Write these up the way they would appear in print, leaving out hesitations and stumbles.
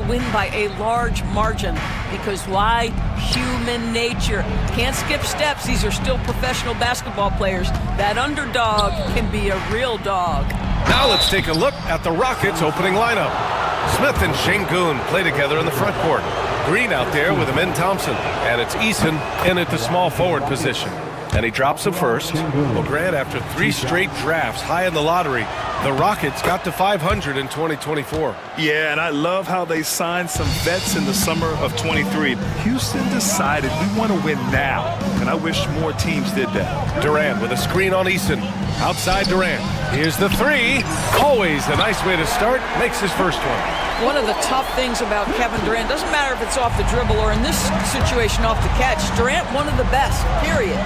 win by a large margin. Because why? Human nature. Can't skip steps. These are still professional basketball players. That underdog can be a real dog. Now let's take a look at the Rockets' opening lineup. Smith and Şengün play together in the front court. Green out there with Amin Thompson. And it's Eason in at the small forward position. And he drops him first. Well, Grant, after 3 straight drafts high in the lottery, the Rockets got to 500 in 2024. Yeah, and I love how they signed some vets in the summer of 23. Houston decided we want to win now, and I wish more teams did that. Durant with a screen on Eason. Outside Durant. Here's the 3. Always a nice way to start. Makes his first one. One of the tough things about Kevin Durant, doesn't matter if it's off the dribble or in this situation off the catch, Durant one of the best, period.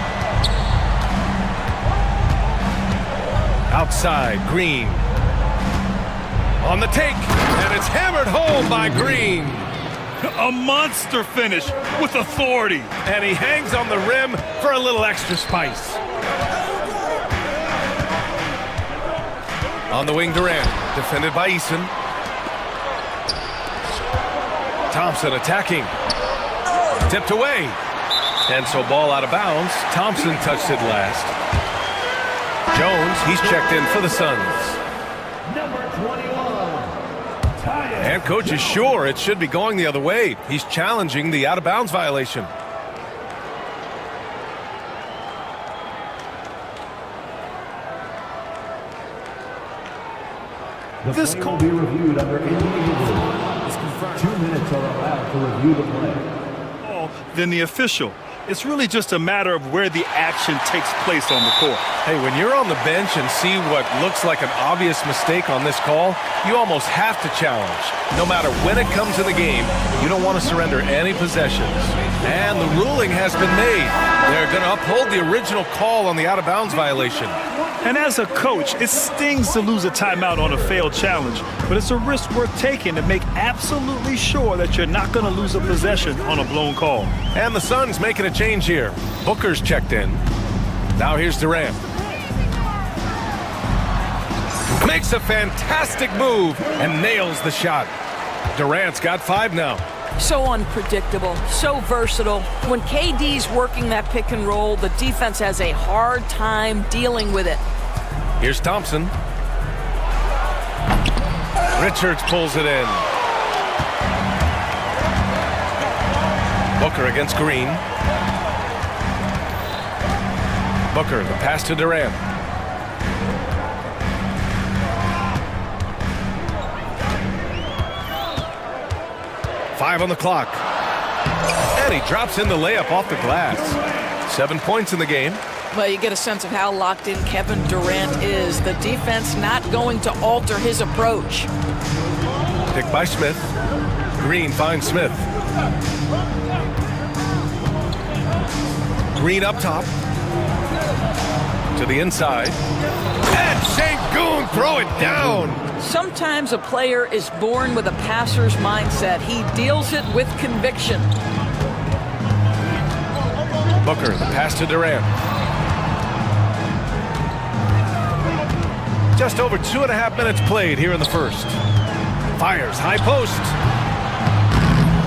Outside, Green. On the take, and it's hammered home by Green. A monster finish with authority. And he hangs on the rim for a little extra spice. On the wing, Durant, defended by Eason. Thompson attacking. Tipped away. And so ball out of bounds. Thompson touched it last. Jones, he's checked in for the Suns. Number 21. And coach is sure it should be going the other way. He's challenging the out-of-bounds violation. This will be reviewed under NBA rules. 2 minutes are allowed to review the play. Than the official. It's really just a matter of where the action takes place on the court. Hey, when you're on the bench and see what looks like an obvious mistake on this call, you almost have to challenge. No matter when it comes in the game, you don't want to surrender any possessions. And the ruling has been made. They're going to uphold the original call on the out-of-bounds violation. And as a coach, it stings to lose a timeout on a failed challenge, but it's a risk worth taking to make absolutely sure that you're not going to lose a possession on a blown call. And the Suns making a change here. Booker's checked in. Now here's Durant. Makes a fantastic move and nails the shot. Durant's got 5 now. So unpredictable, so versatile. When KD's working that pick and roll, the defense has a hard time dealing with it. Here's Thompson. Richards pulls it in. Booker against Green. Booker, the pass to Durant. Five on the clock. And he drops in the layup off the glass. 7 points in the game. Well, you get a sense of how locked in Kevin Durant is. The defense not going to alter his approach. Picked by Smith. Green finds Smith. Green up top. To the inside. And Şengün throw it down. Sometimes a player is born with a passer's mindset. He deals it with conviction. Booker, the pass to Durant. Just over 2.5 minutes played here in the first. Fires, high post.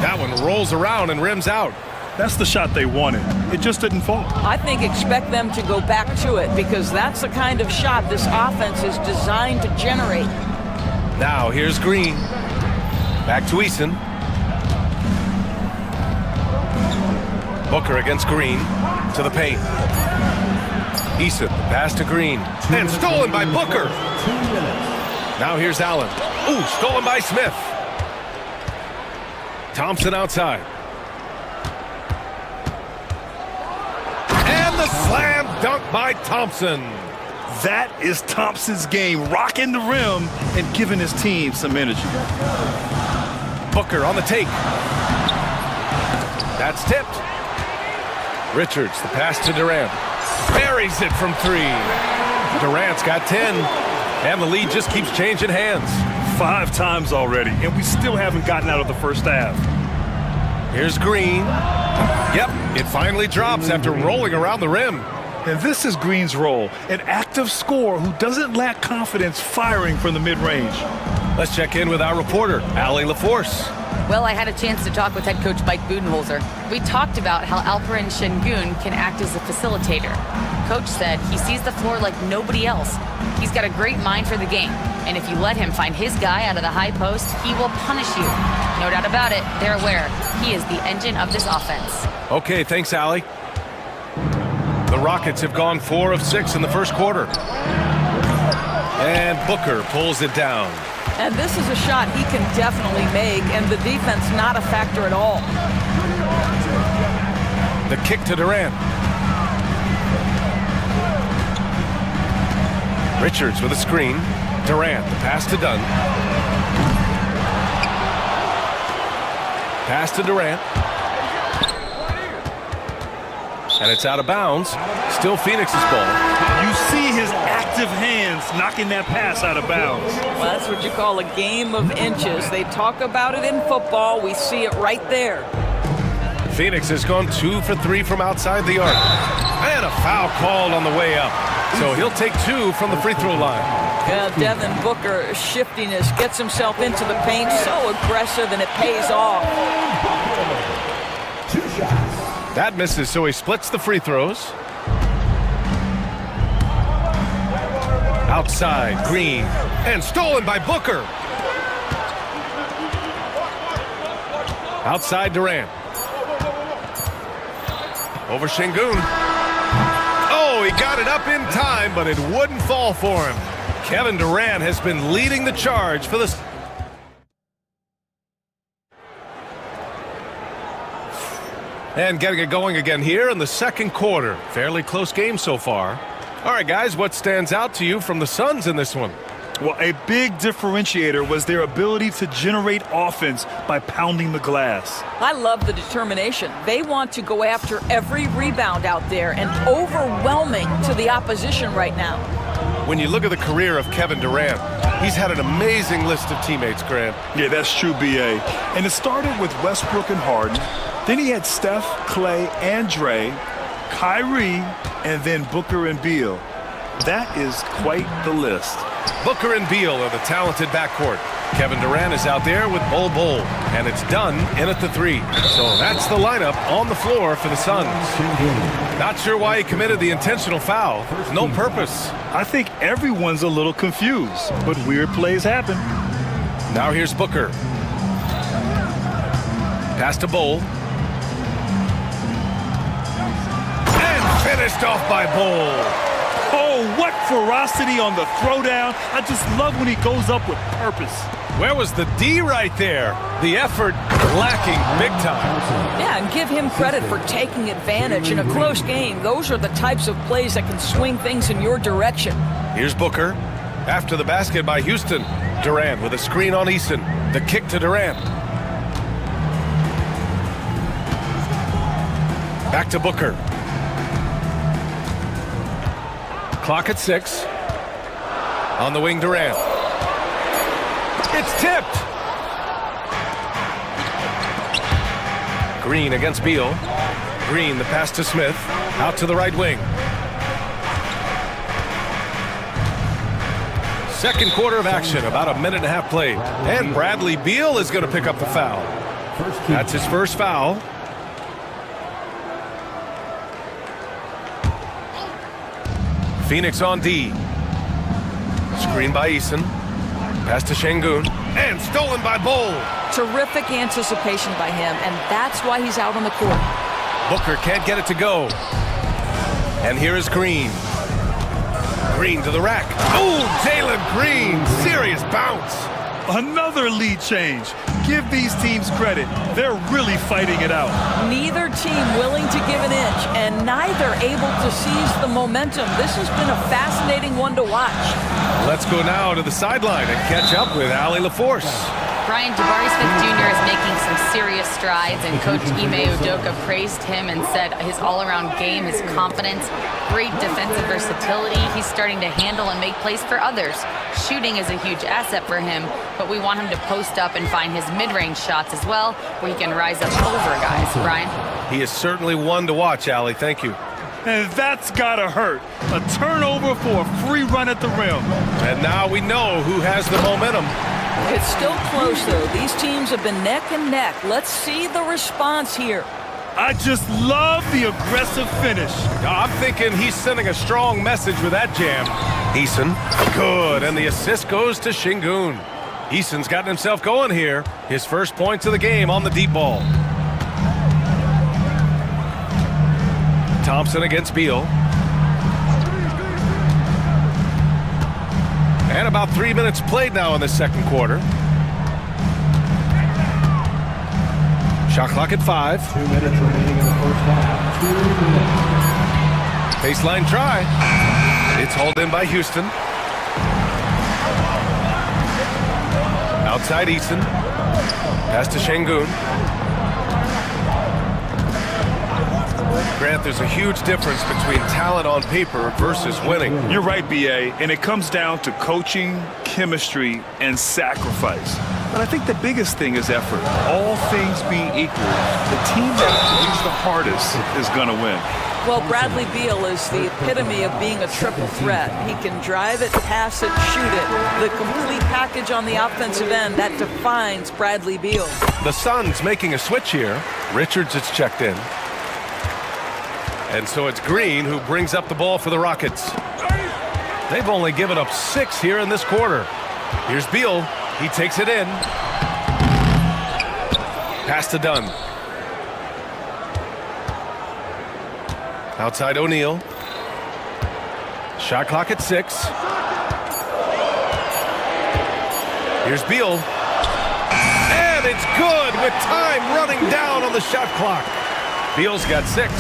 That one rolls around and rims out. That's the shot they wanted. It just didn't fall. I think expect them to go back to it because that's the kind of shot this offense is designed to generate. Now here's Green. Back to Eason. Booker against Green. To the paint. Eason, pass to Green. And stolen by Booker. Now here's Allen. Ooh, stolen by Smith. Thompson outside. And the slam dunk by Thompson. That is Thompson's game, rocking the rim and giving his team some energy. Booker on the take. That's tipped. Richards, the pass to Durant. Buries it from 3. Durant's got 10. And the lead just keeps changing hands. 5 times already, and we still haven't gotten out of the first half. Here's Green. Yep, it finally drops after rolling around the rim. And this is Green's role, an active scorer who doesn't lack confidence firing from the mid-range. Let's check in with our reporter, Allie LaForce. Well, I had a chance to talk with head coach Mike Budenholzer. We talked about how Alperen Şengün can act as a facilitator. Coach said he sees the floor like nobody else. He's got a great mind for the game, and if you let him find his guy out of the high post, he will punish you. No doubt about it, they're aware. He is the engine of this offense. Okay, thanks, Allie. The Rockets have gone 4 of 6 in the first quarter. And Booker pulls it down. And this is a shot he can definitely make, and the defense not a factor at all. The kick to Durant. Richards with a screen. Durant, the pass to Dunn. Pass to Durant. And it's out of bounds. Still Phoenix's ball. You see his active hands knocking that pass out of bounds. Well, that's what you call a game of inches. They talk about it in football. We see it right there. Phoenix has gone 2 for 3 from outside the arc. And a foul called on the way up. So he'll take 2 from the free throw line. Yeah, Devin Booker, shiftiness, gets himself into the paint, so aggressive, and it pays off. 2 shots. That misses, so he splits the free throws. Outside, Green, and stolen by Booker. Outside, Durant. Over Şengün. Oh, he got it up in time, but it wouldn't fall for him. Kevin Durant has been leading the charge for the... And getting it going again here in the second quarter. Fairly close game so far. All right, guys, what stands out to you from the Suns in this one? Well, a big differentiator was their ability to generate offense by pounding the glass. I love the determination. They want to go after every rebound out there and overwhelming to the opposition right now. When you look at the career of Kevin Durant, he's had an amazing list of teammates, Grant. Yeah, that's true, B.A. And it started with Westbrook and Harden. Then he had Steph, Clay, and Dre, Kyrie, and then Booker and Beal. That is quite the list. Booker and Beal are the talented backcourt. Kevin Durant is out there with Bol Bol, and it's done in at the 3. So that's the lineup on the floor for the Suns. Not sure why he committed the intentional foul. No purpose. I think everyone's a little confused, but weird plays happen. Now here's Booker. Pass to Bol. And finished off by Bol. Oh, what ferocity on the throwdown. I just love when he goes up with purpose. Where was the D right there? The effort lacking big time. Yeah, and give him credit for taking advantage in a close game. Those are the types of plays that can swing things in your direction. Here's Booker. After the basket by Houston. Durant with a screen on Eason. The kick to Durant. Back to Booker. Clock at 6. On the wing, Durant. It's tipped. Green against Beal. Green, the pass to Smith. Out to the right wing. Second quarter of action, about a minute and a half played. And Bradley Beal is going to pick up the foul. That's his first foul. Phoenix on D. Screen by Eason. Pass to Şengün. And stolen by Bol. Terrific anticipation by him, and that's why he's out on the court. Booker can't get it to go. And here is Green. Green to the rack. Oh, Jalen Green. Serious bounce. Another lead change. Give these teams credit. They're really fighting it out. Neither team willing to give an inch, and neither able to seize the momentum. This has been a fascinating one to watch. Let's go now to the sideline and catch up with Allie LaForce. Brian, Jabari Smith Jr. is making some serious strides, and Coach Ime Udoka praised him and said his all-around game, his confidence, great defensive versatility. He's starting to handle and make plays for others. Shooting is a huge asset for him, but we want him to post up and find his mid-range shots as well, where he can rise up over guys. Brian? He is certainly one to watch, Allie. Thank you. And that's gotta hurt. A turnover for a free run at the rim. And now we know who has the momentum. It's still close, though. These teams have been neck and neck. Let's see the response here. I just love the aggressive finish. I'm thinking he's sending a strong message with that jam. Eason, good, and the assist goes to Şengün. Eason's gotten himself going here. His first points of the game on the deep ball. Thompson against Beal. And about 3 minutes played now in the second quarter. Shot clock at 5. 2 minutes remaining in the first half. 2 minutes. Baseline try. It's hauled in by Houston. Outside Eason. Pass to Şengün. Grant, there's a huge difference between talent on paper versus winning. You're right, B.A., and it comes down to coaching, chemistry, and sacrifice. But I think the biggest thing is effort. All things being equal, the team that plays the hardest is going to win. Well, Bradley Beal is the epitome of being a triple threat. He can drive it, pass it, shoot it. The complete package on the offensive end, that defines Bradley Beal. The Suns making a switch here. Richards is checked in. And so it's Green who brings up the ball for the Rockets. They've only given up 6 here in this quarter. Here's Beal. He takes it in. Pass to Dunn. Outside O'Neal. Shot clock at 6. Here's Beal. And it's good with time running down on the shot clock. Beal's got 6.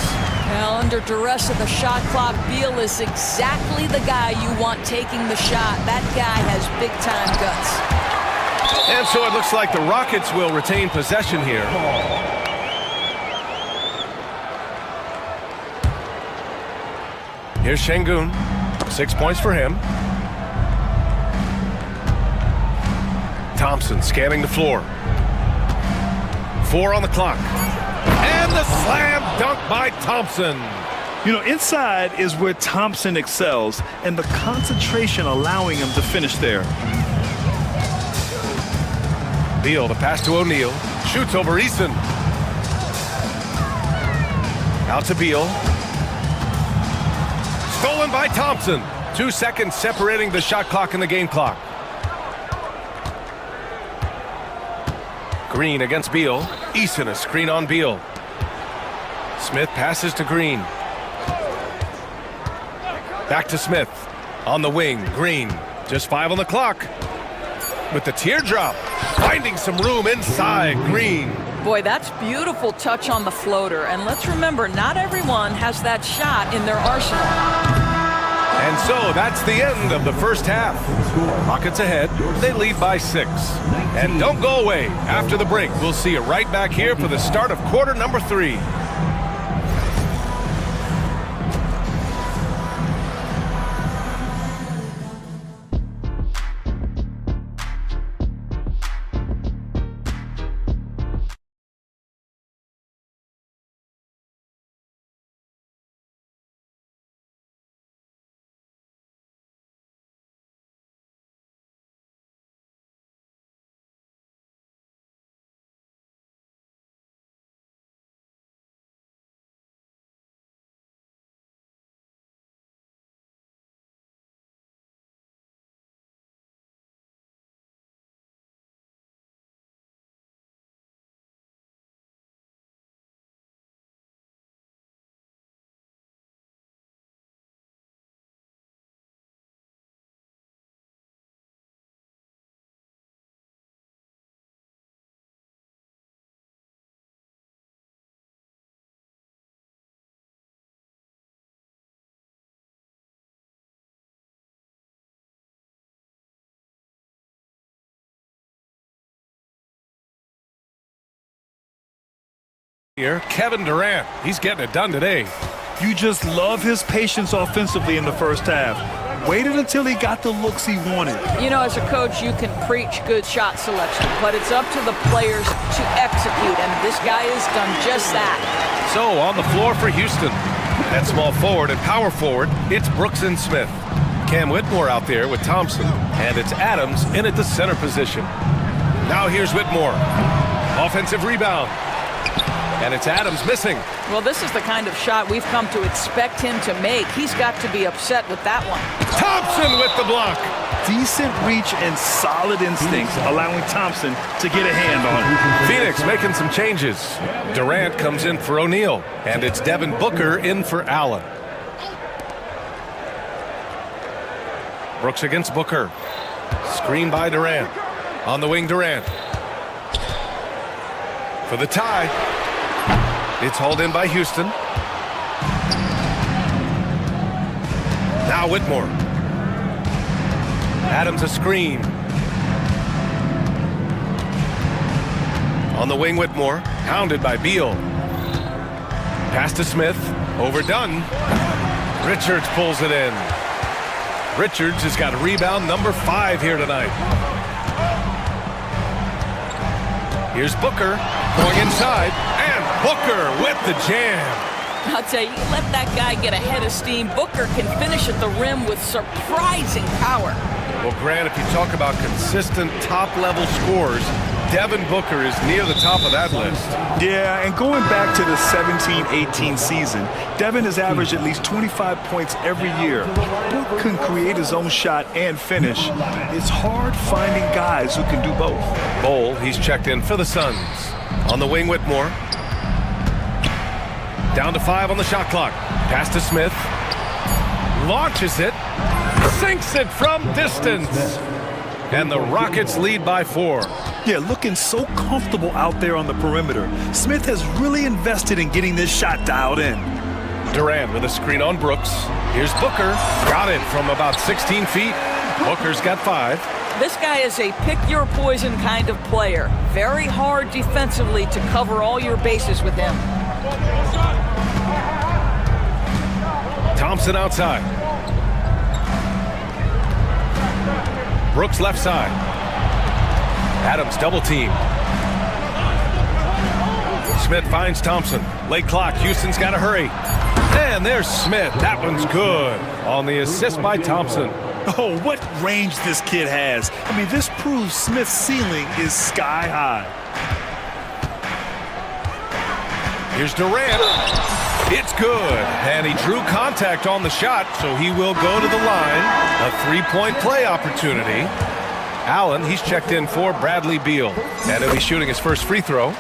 Well, under duress of the shot clock, Beal is exactly the guy you want taking the shot. That guy has big-time guts. And so it looks like the Rockets will retain possession here. Here's Şengün. 6 points for him. Thompson scanning the floor. 4 on the clock. And the slam dunk by Thompson. You know, inside is where Thompson excels, and the concentration allowing him to finish there. Beal, the pass to O'Neal. Shoots over Eason. Out to Beal. Stolen by Thompson. 2 seconds separating the shot clock and the game clock. Green against Beal. Eason a screen on Beal. Smith passes to Green. Back to Smith. On the wing, Green. Just 5 on the clock. With the teardrop. Finding some room inside, Green. Boy, that's beautiful touch on the floater. And let's remember, not everyone has that shot in their arsenal. And so that's the end of the first half. Rockets ahead. They lead by 6. And don't go away. After the break, we'll see you right back here for the start of quarter number 3. Here, Kevin Durant. He's getting it done today. You just love his patience offensively in the first half. Waited until he got the looks he wanted. You know, as a coach, you can preach good shot selection, but it's up to the players to execute, and this guy has done just that. So, on the floor for Houston. At small forward and power forward, it's Brooks and Smith. Cam Whitmore out there with Thompson, and it's Adams in at the center position. Now here's Whitmore. Offensive rebound. And it's Adams missing. Well, this is the kind of shot we've come to expect him to make. He's got to be upset with that one. Thompson with the block. Decent reach and solid instincts, allowing Thompson to get a hand on it. Phoenix making some changes. Durant comes in for O'Neal, and it's Devin Booker in for Allen. Brooks against Booker. Screen by Durant. On the wing, Durant. For the tie. It's hauled in by Houston. Now Whitmore. Adams a screen. On the wing, Whitmore. Hounded by Beal. Pass to Smith. Overdone. Richards pulls it in. Richards has got rebound number 5 here tonight. Here's Booker going inside, and Booker with the jam. I'll tell you, let that guy get a head of steam. Booker can finish at the rim with surprising power. Well, Grant, if you talk about consistent top-level scores, Devin Booker is near the top of that list. Yeah, and going back to the 17-18 season, Devin has averaged at least 25 points every year. Book can create his own shot and finish. It's hard finding guys who can do both. Bowl, he's checked in for the Suns. On the wing, Whitmore. Down to 5 on the shot clock. Pass to Smith. Launches it. Sinks it from distance. And the Rockets lead by 4. Yeah, looking so comfortable out there on the perimeter. Smith has really invested in getting this shot dialed in. Durant with a screen on Brooks. Here's Booker. Got it from about 16 feet. Booker's got 5. This guy is a pick-your-poison kind of player. Very hard defensively to cover all your bases with him. Thompson outside. Brooks left side. Adams double team. Smith finds Thompson. Late clock. Houston's got to hurry. And there's Smith. That one's good on the assist by Thompson. Oh, what range this kid has. I mean, this proves Smith's ceiling is sky high. Here's Durant. It's good. And he drew contact on the shot, so he will go to the line. A 3-point play opportunity. Allen, he's checked in for Bradley Beal. And he'll be shooting his first free throw.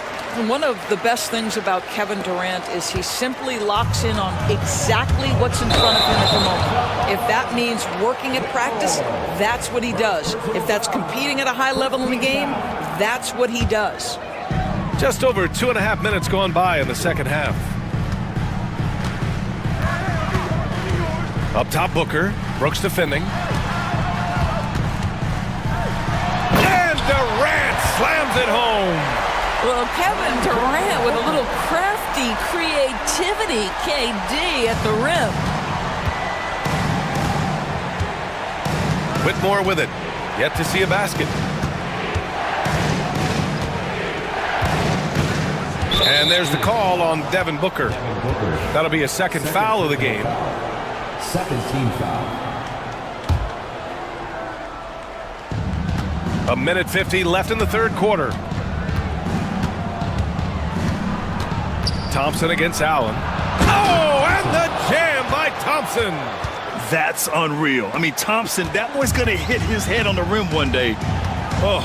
One of the best things about Kevin Durant is he simply locks in on exactly what's in front of him at the moment. If that means working at practice, that's what he does. If that's competing at a high level in the game, that's what he does. Just over 2.5 minutes gone by in the second half. Up top, Booker. Brooks defending. And Durant slams it home. Well, Kevin Durant with a little crafty creativity, KD at the rim. Whitmore with it. Yet to see a basket. And there's the call on Devin Booker. That'll be a second foul of the game. Second team foul. 1:50 left in the third quarter. Thompson against Allen. Oh, and the jam by Thompson. That's unreal. I mean, Thompson, that boy's going to hit his head on the rim one day. Oh.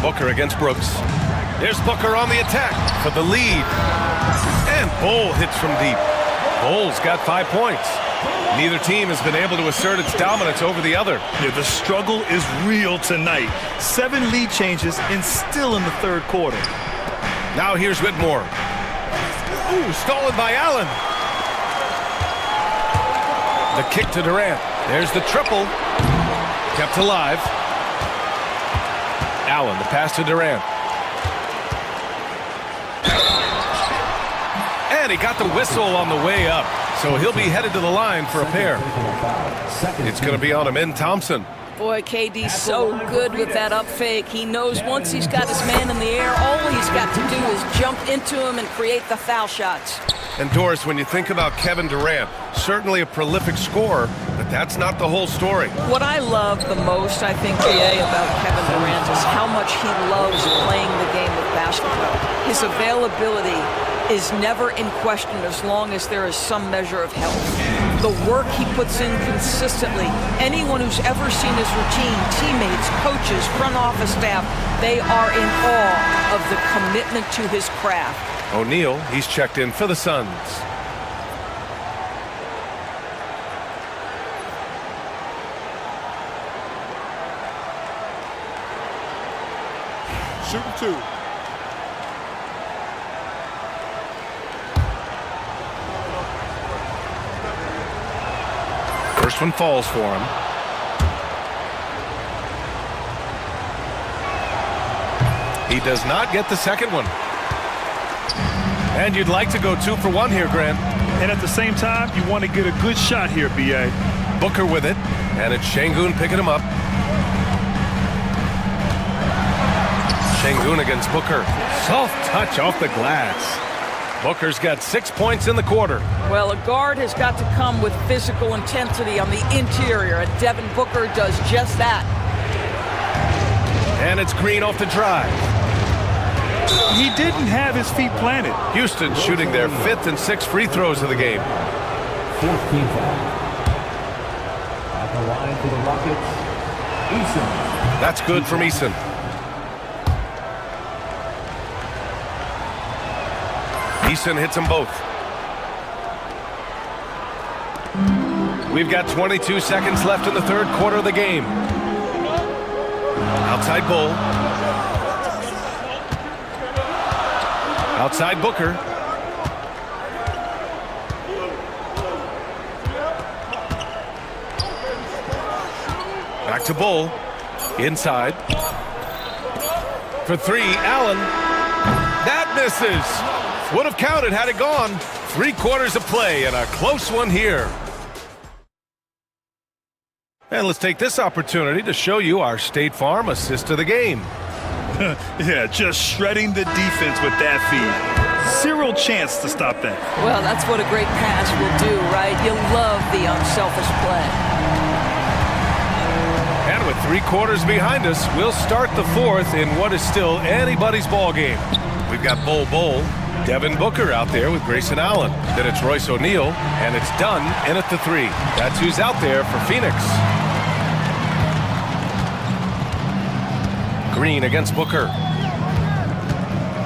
Booker against Brooks. There's Booker on the attack for the lead. And Bowl hits from deep. Bowl's got 5 points. Neither team has been able to assert its dominance over the other. Yeah, the struggle is real tonight. 7 lead changes and still in the third quarter. Now here's Whitmore. Ooh, stolen by Allen. The kick to Durant. There's the triple. Kept alive. Allen, the pass to Durant. And he got the whistle on the way up. So he'll be headed to the line for a pair. It's going to be on him in Thompson. Boy, KD's so good with that up fake. He knows once he's got his man in the air, all he's got to do is jump into him and create the foul shots. And Doris, when you think about Kevin Durant, certainly a prolific scorer, but that's not the whole story. What I love the most, I think, BA, about Kevin Durant is how much he loves playing the game of basketball. His availability is never in question as long as there is some measure of health. The work he puts in consistently, anyone who's ever seen his routine, teammates, coaches, front office staff, they are in awe of the commitment to his craft. O'Neal, he's checked in for the Suns. Shooting two. First one falls for him. He does not get the second one. And you'd like to go 2 for 1 here, Grant. And at the same time, you want to get a good shot here, B.A. Booker with it, and it's Şengün picking him up. Şengün against Booker. Soft touch off the glass. Booker's got 6 points in the quarter. Well, a guard has got to come with physical intensity on the interior, and Devin Booker does just that. And it's Green off the drive. He didn't have his feet planted. Houston shooting their 5th and 6th free throws of the game. 14 foul. At the line for the Rockets, Eason. That's good from Eason. Eason hits them both. We've got 22 seconds left in the 3rd quarter of the game. Outside Bull. Outside Booker. Back to Bull. Inside. For 3, Allen. That misses. Would have counted had it gone. 3 quarters of play and a close one here. And let's take this opportunity to show you our State Farm assist of the game. Yeah, just shredding the defense with that feed. Zero chance to stop that. Well, that's what a great pass will do, right? You love the unselfish play. And with 3 quarters behind us, we'll start the 4th in what is still anybody's ball game. We've got Bull, Devin Booker out there with Grayson Allen. Then it's Royce O'Neal, and it's Dunn in at the 3. That's who's out there for Phoenix. Green against Booker.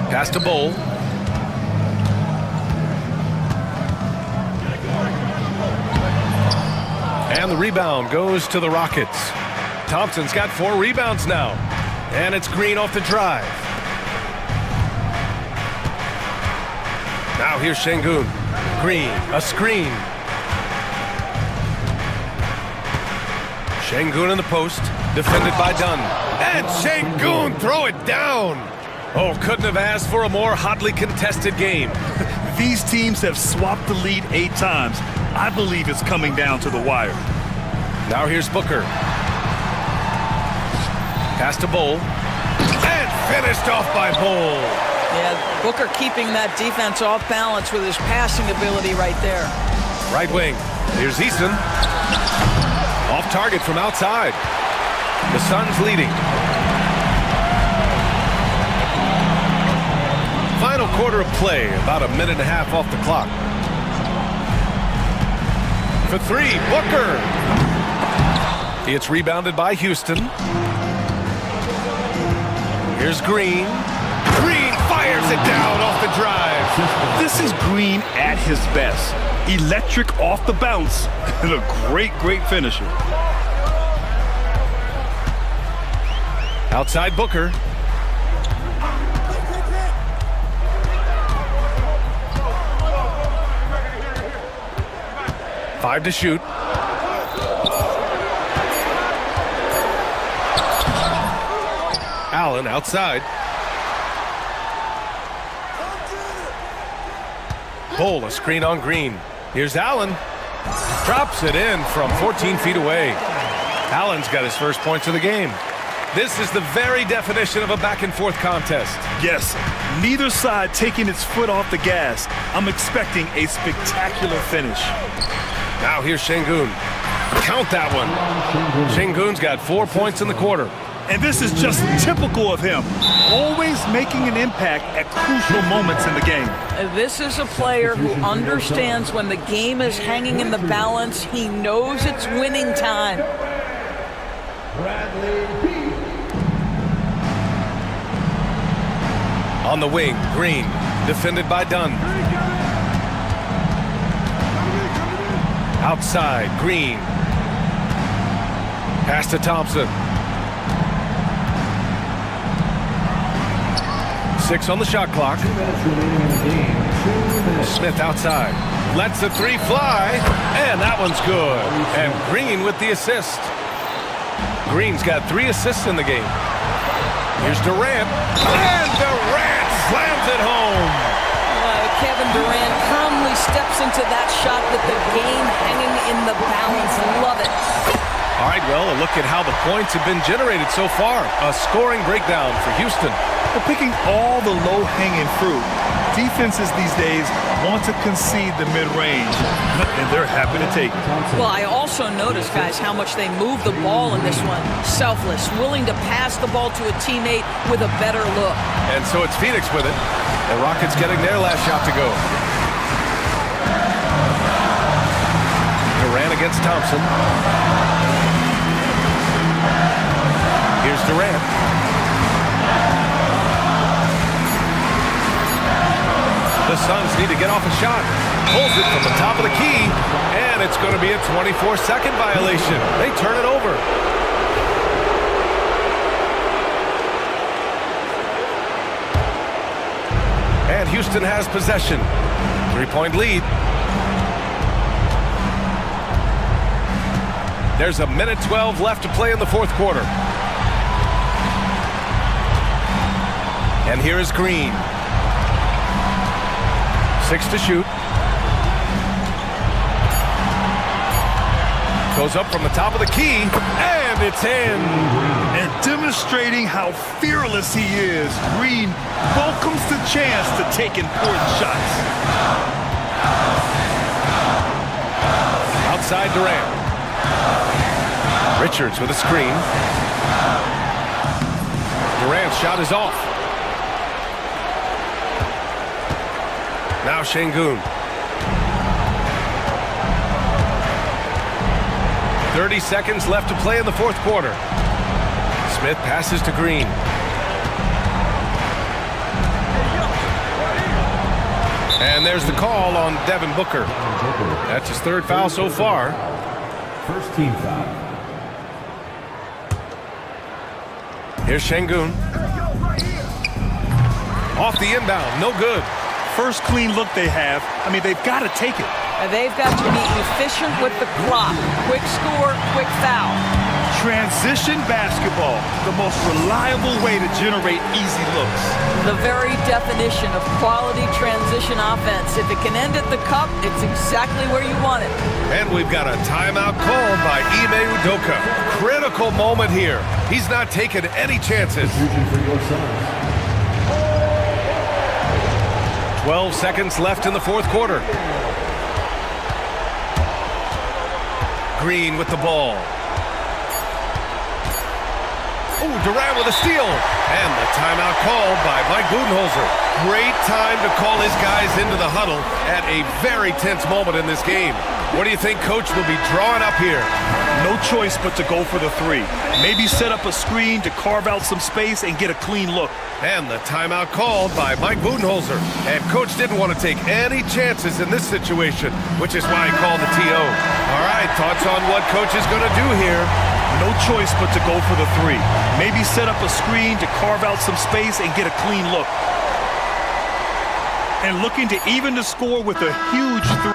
Pass to Bull. And the rebound goes to the Rockets. Thompson's got 4 rebounds now. And it's Green off the drive. Now here's Şengün. Green, a screen. Şengün in the post, defended by Dunn. And Şengün throw it down. Oh, couldn't have asked for a more hotly contested game. These teams have swapped the lead 8 times. I believe it's coming down to the wire. Now here's Booker. Pass to Bull. And finished off by Bull. Yeah, Booker keeping that defense off balance with his passing ability right there. Right wing. Here's Eason. Off target from outside. The Suns leading. Final quarter of play, about a minute and a half off the clock. For 3, Booker. It's rebounded by Houston. Here's Green. Green fires it down off the drive. This is Green at his best. Electric off the bounce and a great finisher. Outside Booker. Five to shoot. Allen outside. Bull, a screen on Green. Here's Allen. Drops it in from 14 feet away. Allen's got his first points of the game. This is the very definition of a back-and-forth contest. Yes, neither side taking its foot off the gas. I'm expecting a spectacular finish. Now here's Şengün. Count that one. Şengün's got 4 points in the quarter. And this is just typical of him, always making an impact at crucial moments in the game. This is a player who understands when the game is hanging in the balance. He knows it's winning time. On the wing, Green, defended by Dunn. Outside, Green. Pass to Thompson. 6 on the shot clock. Smith outside. Lets the three fly, and that one's good. And Green with the assist. Green's got 3 assists in the game. Here's Durant, and Durant slams it home. Kevin Durant calmly steps into that shot with the game hanging in the balance. Love it. All right, well, a look at how the points have been generated so far. A scoring breakdown for Houston. We're picking all the low-hanging fruit. Defenses these days want to concede the mid-range, and they're happy to take it. Well, I also noticed, guys, how much they move the ball in this one. Selfless, willing to pass the ball to a teammate with a better look. And so it's Phoenix with it. The Rockets getting their last shot to go. Durant against Thompson. Here's Durant. The Suns need to get off a shot. Pulls it from the top of the key, and it's going to be a 24-second violation. They turn it over. And Houston has possession. 3-point lead. There's 1:12 left to play in the fourth quarter. And here is Green. 6 to shoot. Goes up from the top of the key, and it's in. And demonstrating how fearless he is, Green welcomes the chance to take important shots. Outside Durant. Richards with a screen. Durant's shot is off. Now Şengün. 30 seconds left to play in the fourth quarter. Smith passes to Green. And there's the call on Devin Booker. That's his 3rd foul so far. First team foul. Here's Şengün. Off the inbound, no good. First clean look they have. I mean, they've got to take it. They've got to be efficient with the clock. Quick score, quick foul. Transition basketball, the most reliable way to generate easy looks. The very definition of quality transition offense. If it can end at the cup, it's exactly where you want it. And we've got a timeout called by Ime Udoka. Critical moment here. He's not taking any chances. 12 seconds left in the fourth quarter. Green with the ball. Oh, Durant with a steal. And the timeout called by Mike Budenholzer. Great time to call his guys into the huddle at a very tense moment in this game. What do you think Coach will be drawing up here? No choice but to go for the 3. Maybe set up a screen to carve out some space and get a clean look. And the timeout called by Mike Budenholzer. And Coach didn't want to take any chances in this situation, which is why he called the TO. All right, thoughts on what Coach is going to do here? No choice but to go for the 3. Maybe set up a screen to carve out some space and get a clean look. And looking to even the score with a huge 3.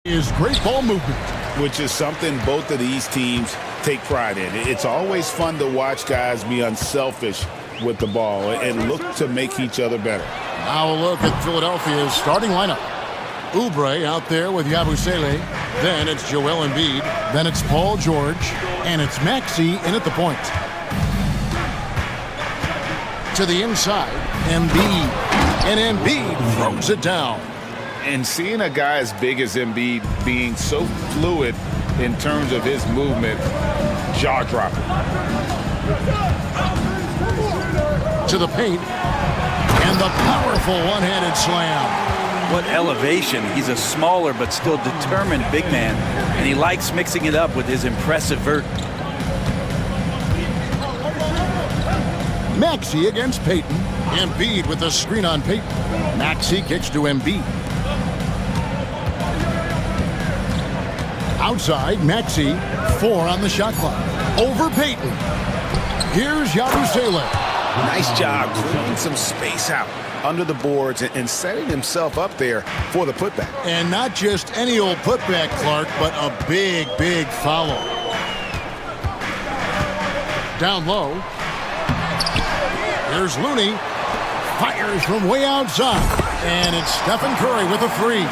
Is great ball movement. Which is something both of these teams take pride in. It's always fun to watch guys be unselfish with the ball and look to make each other better. Now a look at Philadelphia's starting lineup. Oubre out there with Yabusele. Then it's Joel Embiid. Then it's Paul George. And it's Maxey in at the point. To the inside, Embiid. And Embiid throws it down. And seeing a guy as big as Embiid being so fluid in terms of his movement, jaw-dropping. To the paint. And the powerful one-handed slam. What elevation. He's a smaller but still determined big man, and he likes mixing it up with his impressive vert. Maxey against Payton. Embiid with the screen on Payton. Maxey kicks to Embiid. Outside, Maxey, 4 on the shot clock. Over Payton. Here's Yabusele. Nice job clearing some space out under the boards and setting himself up there for the putback. And not just any old putback, Clark, but a big, big follow. Down low. Here's Looney. Fires from way outside. And it's Stephen Curry with a 3.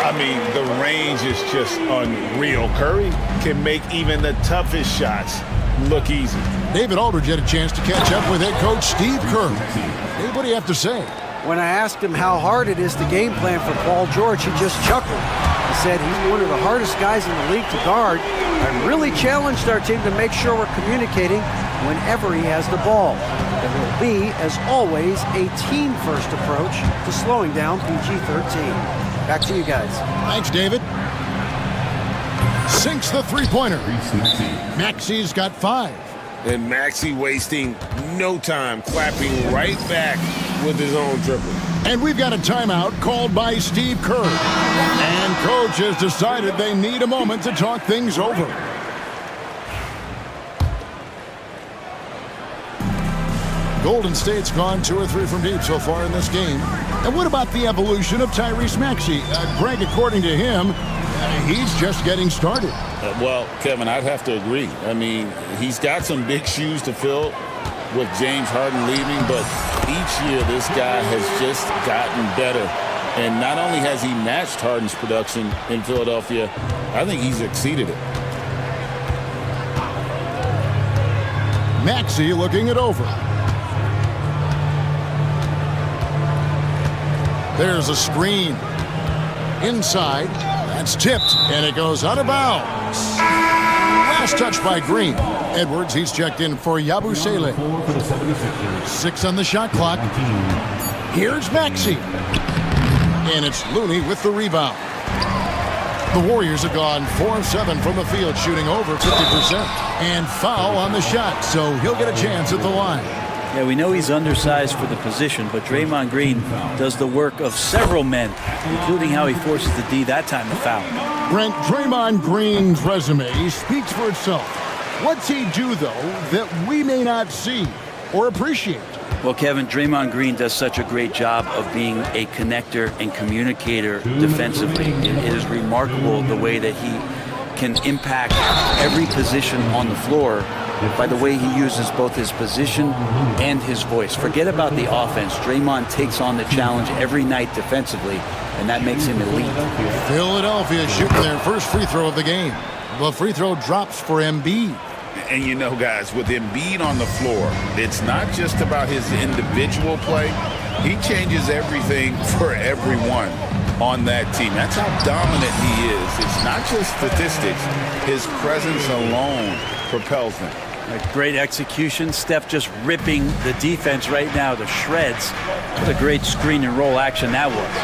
I mean, the range is just unreal. Curry can make even the toughest shots look easy. David Aldridge had a chance to catch up with head coach Steve Kerr. Hey, what do you have to say? When I asked him how hard it is to game plan for Paul George, he just chuckled. He said he's one of the hardest guys in the league to guard. I really challenged our team to make sure we're communicating whenever he has the ball. It will be, as always, a team-first approach to slowing down PG-13. Back to you guys. Thanks, David. Sinks the three-pointer. Maxey's got 5. And Maxey wasting no time, clapping right back with his own triple. And we've got a timeout called by Steve Kerr. And coach has decided they need a moment to talk things over. Golden State's gone 2 or 3 from deep so far in this game. And what about the evolution of Tyrese Maxey? Greg, according to him, he's just getting started. Well, Kevin, I'd have to agree. I mean, he's got some big shoes to fill with James Harden leaving, but each year this guy has just gotten better. And not only has he matched Harden's production in Philadelphia, I think he's exceeded it. Maxey looking it over. There's a screen. Inside. That's tipped, and it goes out of bounds. Last touch by Green. Edwards, he's checked in for Yabusele. 6 on the shot clock. Here's Maxey. And it's Looney with the rebound. The Warriors have gone 4 of 7 from the field, shooting over 50%. And foul on the shot, so he'll get a chance at the line. Yeah, we know he's undersized for the position, but Draymond Green does the work of several men, including how he forces the D that time to foul. Brent, Draymond Green's resume speaks for itself. What's he do, though, that we may not see or appreciate? Well, Kevin, Draymond Green does such a great job of being a connector and communicator defensively. It is remarkable the way that he can impact every position on the floor by the way he uses both his position and his voice. Forget about the offense. Draymond takes on the challenge every night defensively, and that makes him elite. Philadelphia shooting their first free throw of the game. The free throw drops for Embiid. And you know, guys, with Embiid on the floor, it's not just about his individual play. He changes everything for everyone on that team. That's how dominant he is. It's not just statistics. His presence alone propels them. Great execution. Steph just ripping the defense right now to shreds. What a great screen and roll action that was.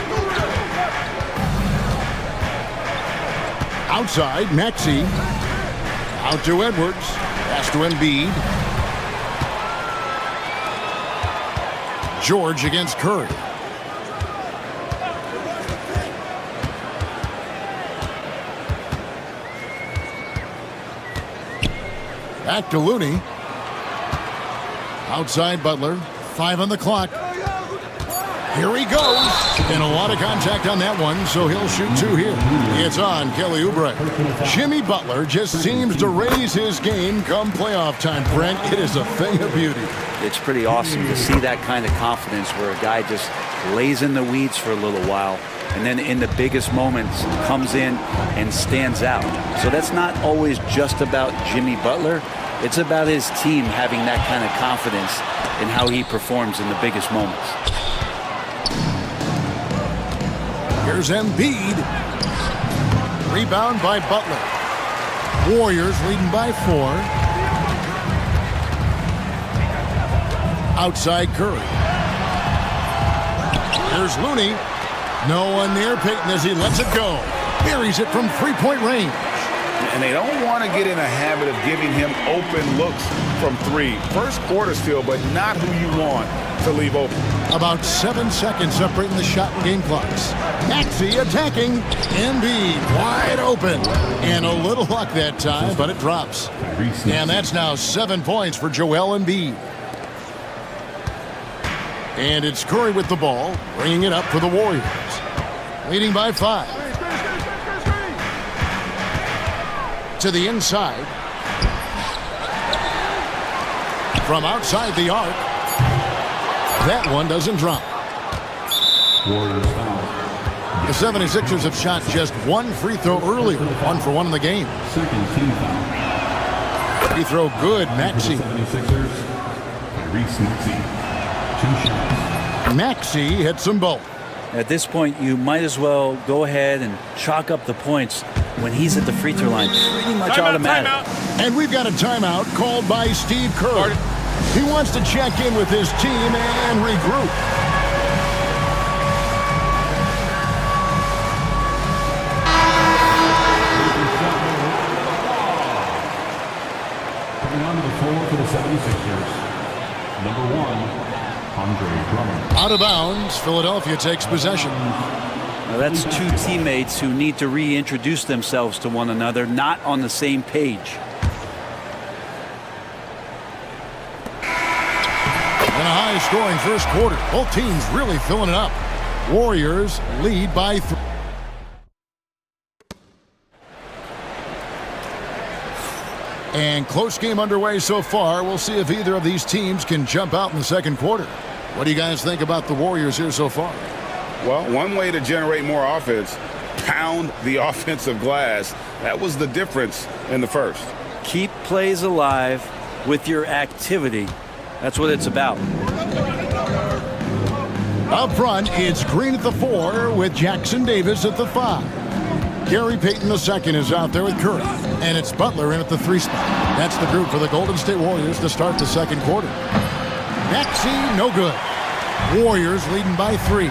Outside, Maxey. Out to Edwards. Pass to Embiid. George against Curry. Back to Looney. Outside Butler. 5 on the clock. Here he goes. And a lot of contact on that one, so he'll shoot 2 here. It's on Kelly Oubre. Jimmy Butler just seems to raise his game come playoff time, Brent. It is a thing of beauty. It's pretty awesome to see that kind of confidence where a guy just lays in the weeds for a little while and then in the biggest moments comes in and stands out. So that's not always just about Jimmy Butler. It's about his team having that kind of confidence in how he performs in the biggest moments. Here's Embiid. Rebound by Butler. Warriors leading by 4. Outside Curry. Here's Looney. No one near Payton as he lets it go. Buries it from 3-point range. And they don't want to get in a habit of giving him open looks from 3. First quarter still, but not who you want to leave open. About 7 seconds separating the shot and game clocks. Maxey attacking. Embiid wide open. And a little luck that time, but it drops. And that's now 7 points for Joel Embiid. And it's Curry with the ball, bringing it up for the Warriors. Leading by 5. To the inside. From outside the arc. That one doesn't drop. The 76ers have shot just 1 free throw earlier. 1 for 1 in the game. Second team foul. Free throw good, Maxey. 2 shots. Maxey hits them both. At this point, you might as well go ahead and chalk up the points when he's at the free throw line. Pretty much automatic. And we've got a timeout called by Steve Kerr. He wants to check in with his team and regroup. Coming onto the floor for the 76ers. Number 1, Andre Drummond. Out of bounds, Philadelphia takes possession. Now that's 2 teammates who need to reintroduce themselves to one another, not on the same page. In a high-scoring first quarter, both teams really filling it up. Warriors lead by 3. And close game underway so far. We'll see if either of these teams can jump out in the second quarter. What do you guys think about the Warriors here so far? Well, one way to generate more offense, pound the offensive glass. That was the difference in the first. Keep plays alive with your activity. That's what it's about. Up front, it's Green at the 4 with Jackson Davis at the 5. Gary Payton II is out there with Curry. And it's Butler in at the 3 spot. That's the group for the Golden State Warriors to start the second quarter. Maxey, no good. Warriors leading by 3.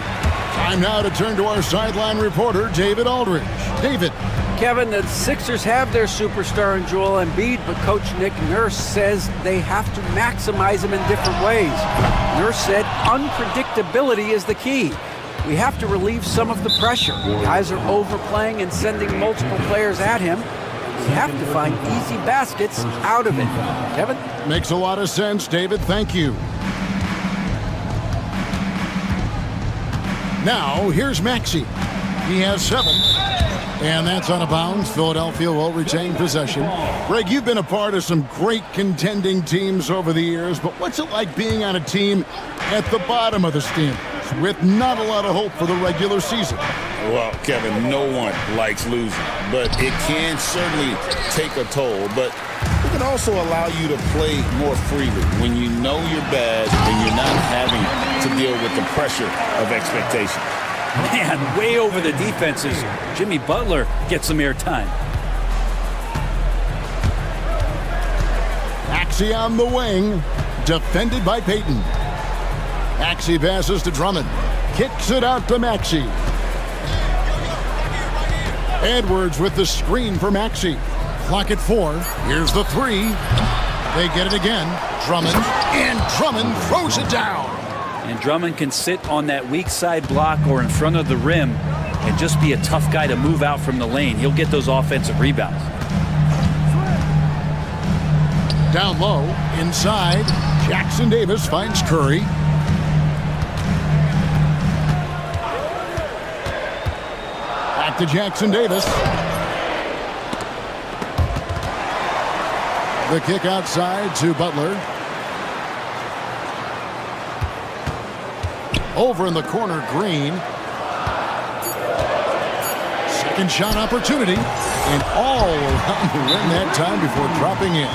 Time now to turn to our sideline reporter, David Aldridge. David. Kevin, the Sixers have their superstar in Joel Embiid, but Coach Nick Nurse says they have to maximize him in different ways. Nurse said unpredictability is the key. We have to relieve some of the pressure. Guys are overplaying and sending multiple players at him. We have to find easy baskets out of it. Kevin? Makes a lot of sense, David. Thank you. Now, here's Maxey. He has 7. And that's out of bounds. Philadelphia will retain possession. Greg, you've been a part of some great contending teams over the years, but what's it like being on a team at the bottom of the standings with not a lot of hope for the regular season? Well, Kevin, no one likes losing, but it can certainly take a toll. But it can also allow you to play more freely when you know you're bad and you're not having to deal with the pressure of expectation. Man, way over the defenses. Jimmy Butler gets some airtime. Maxey on the wing, defended by Payton. Maxey passes to Drummond, kicks it out to Maxey. Edwards with the screen for Maxey. Clock at 4. Here's the 3. They get it again. Drummond, and Drummond throws it down. And Drummond can sit on that weak side block or in front of the rim and just be a tough guy to move out from the lane. He'll get those offensive rebounds. Down low, inside, Jackson Davis finds Curry. Back to Jackson Davis. The kick outside to Butler. Over in the corner, Green. Second shot opportunity. And all around the rim that time before dropping in.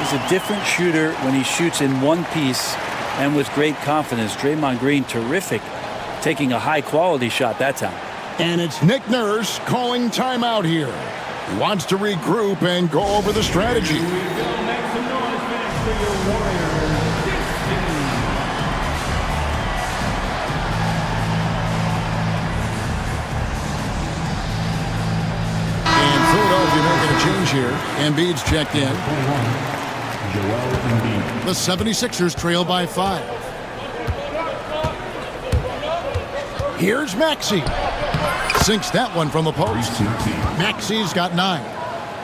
He's a different shooter when he shoots in one piece and with great confidence. Draymond Green, terrific, taking a high-quality shot that time. And it's Nick Nurse calling timeout here. He wants to regroup and go over the strategy. And Philadelphia making a change here. Embiid's checked in. The 76ers trail by 5. Here's Maxey. Sinks that one from the post. Maxey's got 9.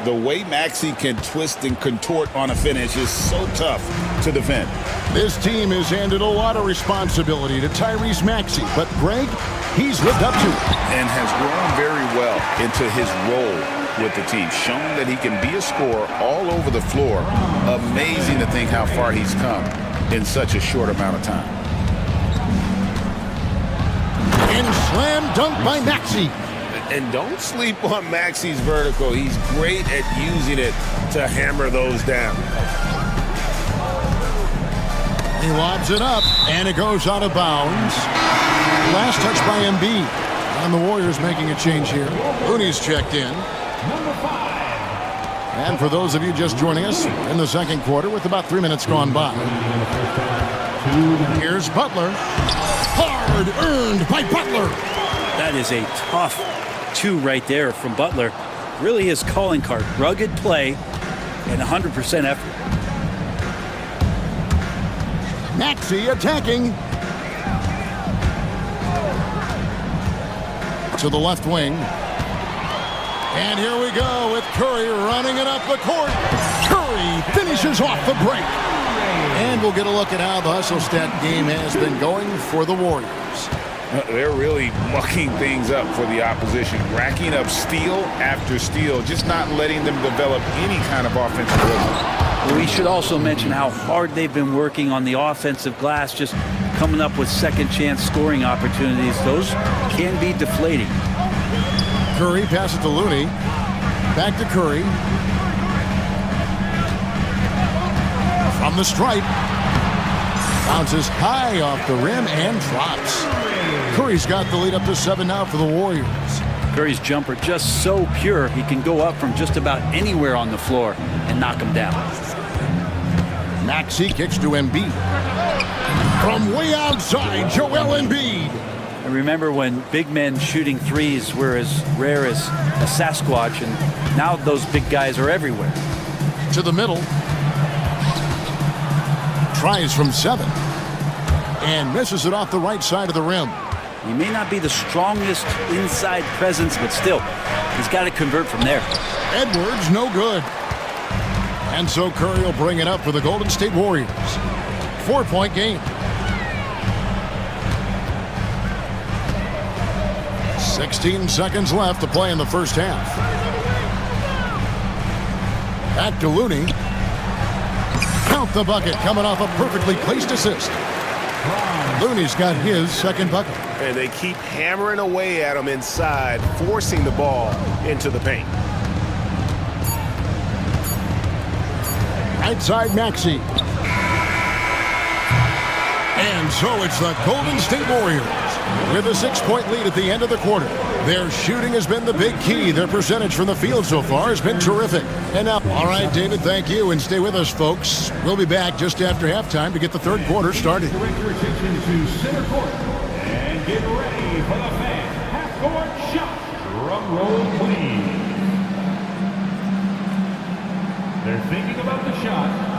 The way Maxey can twist and contort on a finish is so tough to defend. This team has handed a lot of responsibility to Tyrese Maxey, but Greg, he's lived up to it. And has grown very well into his role with the team, shown that he can be a scorer all over the floor. Amazing to think how far he's come in such a short amount of time. And slam dunk by Maxey. And don't sleep on Maxey's vertical. He's great at using it to hammer those down. He lobs it up, and it goes out of bounds. Last touch by Embiid. And the Warriors making a change here. Looney's checked in. And for those of you just joining us in the second quarter with about 3 minutes gone by. Here's Butler. Hard earned by Butler. That is a tough 2 right there from Butler. Really his calling card. Rugged play and 100% effort. Maxey attacking. To the left wing. And here we go with Curry running it up the court. Curry finishes off the break. And we'll get a look at how the hustle stat game has been going for the Warriors. They're really mucking things up for the opposition, racking up steal after steal, just not letting them develop any kind of offensive rhythm. We should also mention how hard they've been working on the offensive glass, just coming up with second chance scoring opportunities. Those can be deflating. Curry passes to Looney. Back to Curry. From the stripe. Bounces high off the rim and drops. Curry's got the lead up to 7 now for the Warriors. Curry's jumper just so pure, he can go up from just about anywhere on the floor and knock him down. Maxey kicks to Embiid. From way outside, Joel Embiid. I remember when big men shooting threes were as rare as a Sasquatch, and now those big guys are everywhere. To the middle. Tries from 7. And misses it off the right side of the rim. He may not be the strongest inside presence, but still, he's got to convert from there. Edwards, no good. And so Curry will bring it up for the Golden State Warriors. 4-point game. 16 seconds left to play in the first half. Back to Looney. Count the bucket coming off a perfectly placed assist. Looney's got his second bucket. And they keep hammering away at him inside, forcing the ball into the paint. Right side Maxey. And so it's the Golden State Warriors with a 6-point lead at the end of the quarter. Their shooting has been the big key. Their percentage from the field so far has been terrific. And now, all right, David, thank you. And stay with us, folks. We'll be back just after halftime to get the third quarter started. Direct your attention to center court and get ready for the fan half-court shot. Drum roll, please. They're thinking about the shot.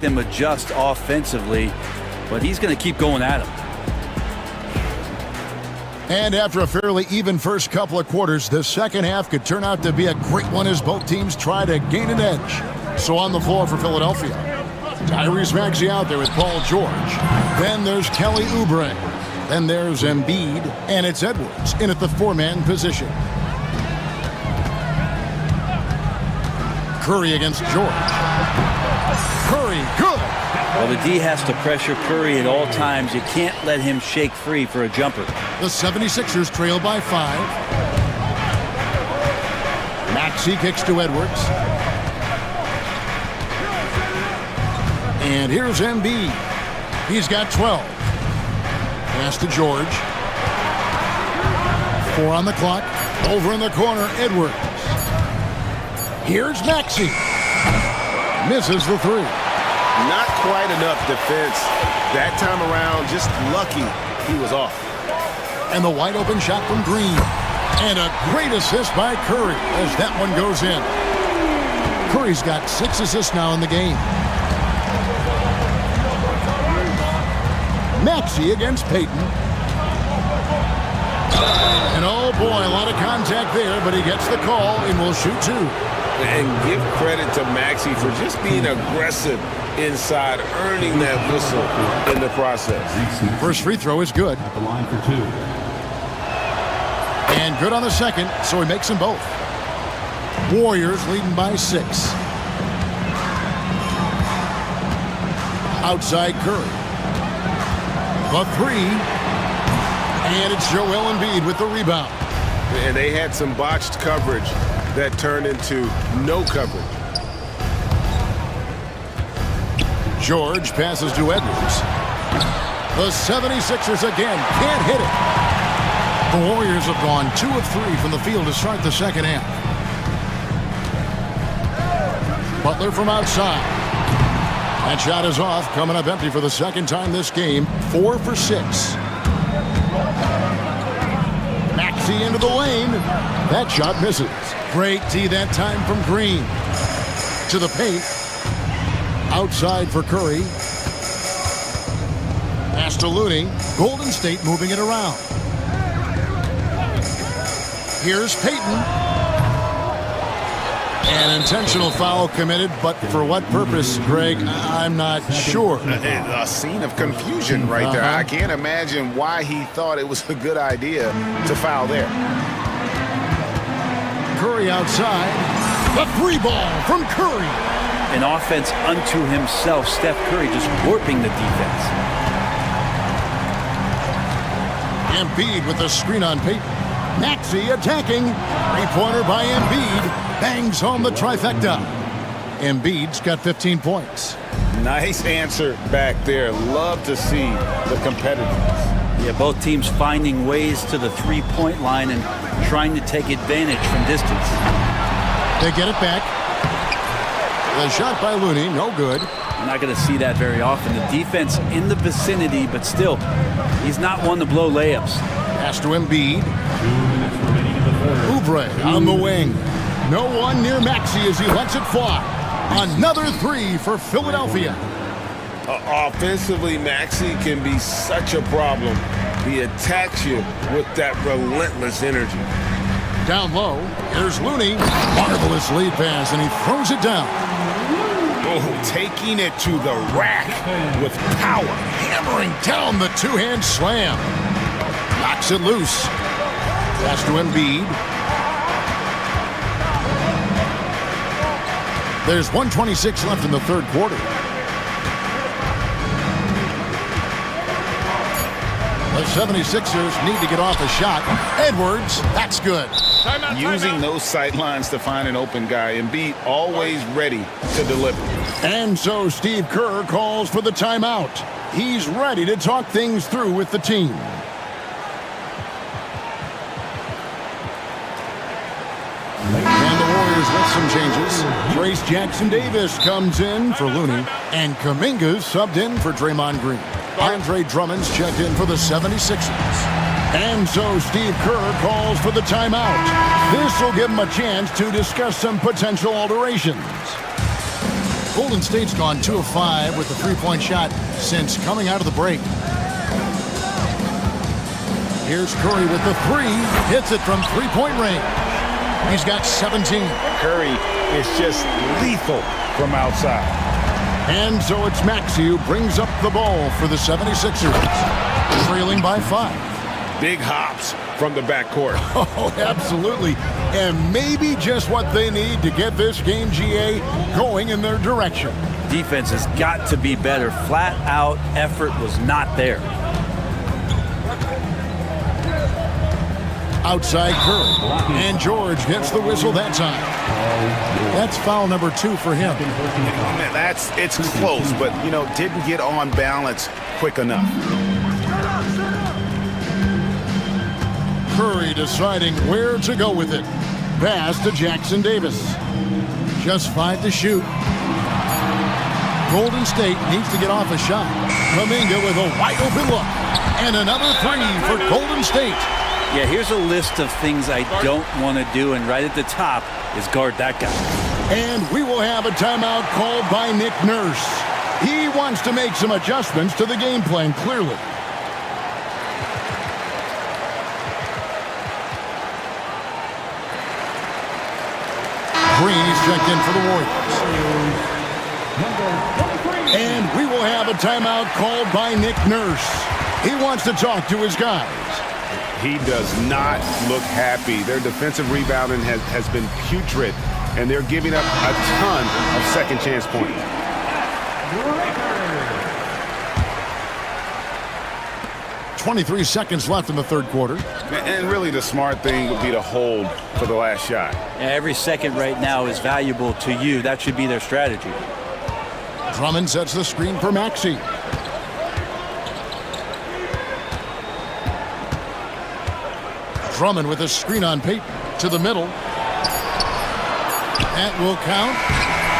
Them adjust offensively, but he's going to keep going at him. And after a fairly even first couple of quarters, the second half could turn out to be a great one as both teams try to gain an edge. So on the floor for Philadelphia, Tyrese Maxey out there with Paul George. Then there's Kelly Oubre. Then there's Embiid, and it's Edwards in at the four-man position. Curry against George. Curry, good. Well, the D has to pressure Curry at all times. You can't let him shake free for a jumper. The 76ers trail by 5. Maxey kicks to Edwards. And here's Embiid. He's got 12. Pass to George. 4 on the clock. Over in the corner, Edwards. Here's Maxey. Misses the three. Not quite enough defense. That time around, just lucky he was off. And the wide open shot from Green. And a great assist by Curry as that one goes in. Curry's got 6 assists now in the game. Maxey against Payton. And oh boy, a lot of contact there, but he gets the call and will shoot 2. And give credit to Maxey for just being aggressive inside, earning that whistle in the process. First free throw is good. At the line for 2. And good on the second, so he makes them both. Warriors leading by 6. Outside Curry. The 3. And it's Joel Embiid with the rebound. And they had some botched coverage that turned into no coverage. George passes to Edwards. The 76ers again can't hit it. The Warriors have gone 2 of 3 from the field to start the second half. Butler from outside. That shot is off, coming up empty for the second time this game. 4 for 6. Maxey into the lane. That shot misses. Great D that time from Green. To the paint. Outside for Curry. Pass to Looney. Golden State moving it around. Here's Payton. An intentional foul committed, but for what purpose, Greg, I'm not sure. A scene of confusion right there. I can't imagine why he thought it was a good idea to foul there. Curry outside. The 3 ball from Curry. An offense unto himself. Steph Curry just warping the defense. Embiid with the screen on Payton. Maxey attacking. 3-pointer by Embiid. Bangs home the trifecta. Embiid's got 15 points. Nice answer back there. Love to see the competitiveness. Yeah, both teams finding ways to the three-point line and trying to take advantage from distance. They get it back. The shot by Looney, no good. You're not going to see that very often. The defense in the vicinity, but still, he's not one to blow layups. Pass to Embiid. Oubre on the wing. No one near Maxey as he lets it fly. Another 3 for Philadelphia. Offensively, Maxey can be such a problem. He attacks you with that relentless energy. Down low, here's Looney. Marvelous lead pass, and he throws it down. Oh, taking it to the rack with power. Hammering down the two-hand slam. Knocks it loose. Pass to Embiid. There's 1:26 left in the third quarter. The 76ers need to get off a shot. Edwards, that's good. Using those sight lines to find an open guy. Embiid always ready to deliver. And so Steve Kerr calls for the timeout. He's ready to talk things through with the team. And the Warriors with some changes. Trace Jackson-Davis comes in for Looney, and Kuminga's subbed in for Draymond Green. Andre Drummond's checked in for the 76ers. And so Steve Kerr calls for the timeout. This will give him a chance to discuss some potential alterations. Golden State's gone 2 of 5 with the three-point shot since coming out of the break. Here's Curry with the three. Hits it from three-point range. He's got 17. Curry is just lethal from outside. And so it's Maxey who brings up the ball for the 76ers, trailing by 5. Big hops from the backcourt. Oh, absolutely. And maybe just what they need to get this game, GA, going in their direction. Defense has got to be better. Flat out effort was not there. Outside Curry. And George gets the whistle that time. That's foul number 2 for him. Man, it's close, but, didn't get on balance quick enough. Curry deciding where to go with it. Pass to Jackson Davis. Just 5 to shoot. Golden State needs to get off a shot. Kuminga with a wide open look. And another 3 for Golden State. Yeah, here's a list of things I don't want to do, and right at the top is guard that guy. And we will have a timeout called by Nick Nurse. He wants to make some adjustments to the game plan, clearly. Green is checked in for the Warriors. And we will have a timeout called by Nick Nurse. He wants to talk to his guys. He does not look happy. Their defensive rebounding has been putrid, and they're giving up a ton of second chance points. – 23 seconds left in the third quarter. And really the smart thing would be to hold for the last shot. Yeah, every second right now is valuable to you. That should be their strategy. Drummond sets the screen for Maxey. Drummond with a screen on Payton to the middle. That will count.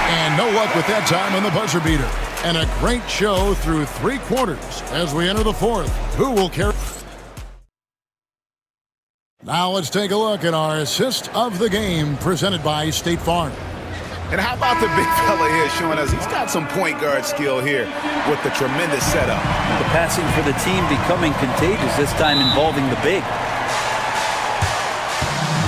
And no luck with that time on the buzzer beater. And a great show through 3 quarters as we enter the fourth. Who will carry? Now let's take a look at our assist of the game presented by State Farm. And how about the big fella here showing us he's got some point guard skill here with the tremendous setup. The passing for the team becoming contagious, this time involving the big.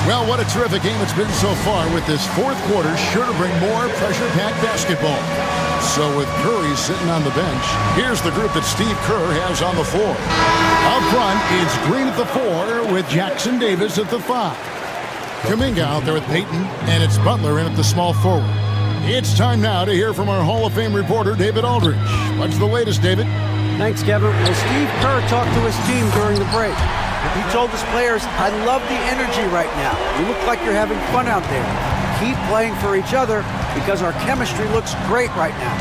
Well, what a terrific game it's been so far, with this fourth quarter sure to bring more pressure-packed basketball. So with Curry sitting on the bench, here's the group that Steve Kerr has on the floor. Up front, it's Green at the 4 with Jackson Davis at the 5. Kuminga out there with Payton, and it's Butler in at the small forward. It's time now to hear from our Hall of Fame reporter, David Aldridge. What's the latest, David? Thanks, Kevin. Well, Steve Kerr talked to his team during the break. He told his players, I love the energy right now. You look like you're having fun out there. Keep playing for each other because our chemistry looks great right now.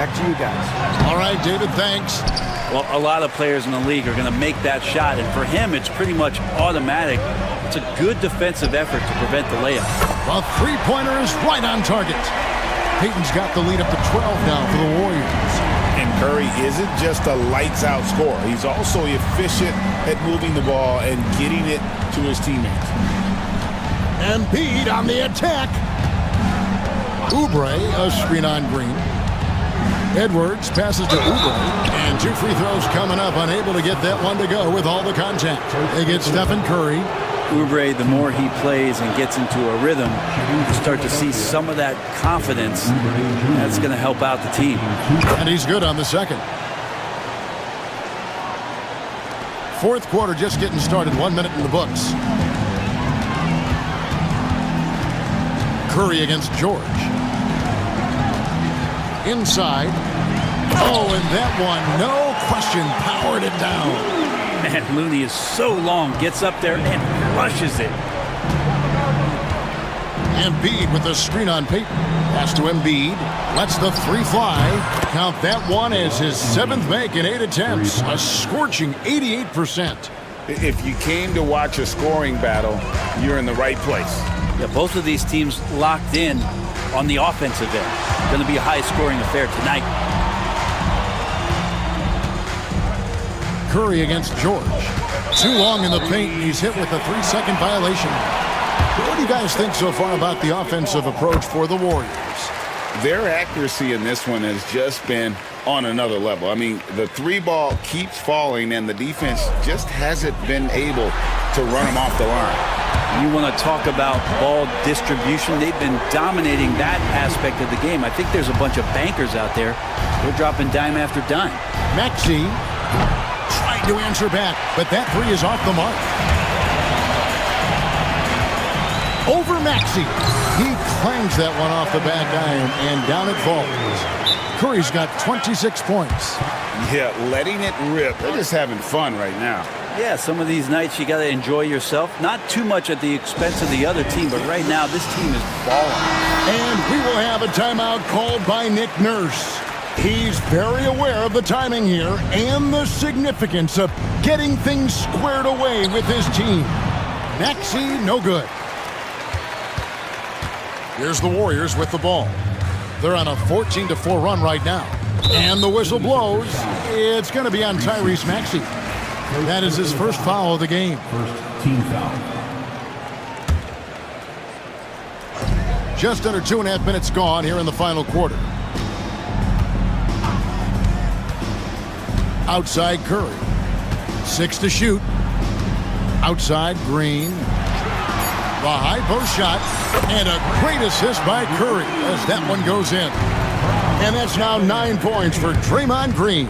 Back to you guys. All right, David, thanks. Well, a lot of players in the league are going to make that shot, and for him, it's pretty much automatic. It's a good defensive effort to prevent the layup. A three-pointer is right on target. Payton's got the lead up to 12 now for the Warriors. And Curry isn't just a lights-out scorer. He's also efficient at moving the ball and getting it to his teammates. Embiid on the attack. Oubre, a screen on Green. Edwards passes to Oubre, and 2 free throws coming up, unable to get that one to go with all the contact. They get Stephen Curry. Oubre, the more he plays and gets into a rhythm, you start to see some of that confidence. That's going to help out the team. And he's good on the second. Fourth quarter just getting started, 1 minute in the books. Curry against George. Inside. Oh, and that one, no question, powered it down. Man, Looney is so long, gets up there and crushes it. Embiid with the screen on Payton. Pass to Embiid. Lets the 3 fly. Count that one as his 7th make in 8 attempts. A scorching 88%. If you came to watch a scoring battle, you're in the right place. Yeah, both of these teams locked in on the offensive end. Going to be a high-scoring affair tonight. Curry against George. Too long in the paint, and he's hit with a 3-second violation. What do you guys think so far about the offensive approach for the Warriors? Their accuracy in this one has just been on another level. I mean, the three ball keeps falling, and the defense just hasn't been able to run them off the line. You want to talk about ball distribution. They've been dominating that aspect of the game. I think there's a bunch of bankers out there. They're dropping dime after dime. Maxey trying to answer back, but that three is off the mark. Over Maxey. He clangs that one off the back iron, and down it falls. Curry's got 26 points. Yeah, letting it rip. They're just having fun right now. Yeah, some of these nights you got to enjoy yourself. Not too much at the expense of the other team, but right now this team is balling. And we will have a timeout called by Nick Nurse. He's very aware of the timing here and the significance of getting things squared away with his team. Maxey, no good. Here's the Warriors with the ball. They're on a 14-4 run right now. And the whistle blows. It's going to be on Tyrese Maxey. That is his first foul of the game. First team foul. Just under 2.5 minutes gone here in the final quarter. Outside Curry. 6 to shoot. Outside Green. The high post shot. And a great assist by Curry as that one goes in. And that's now 9 points for Draymond Green.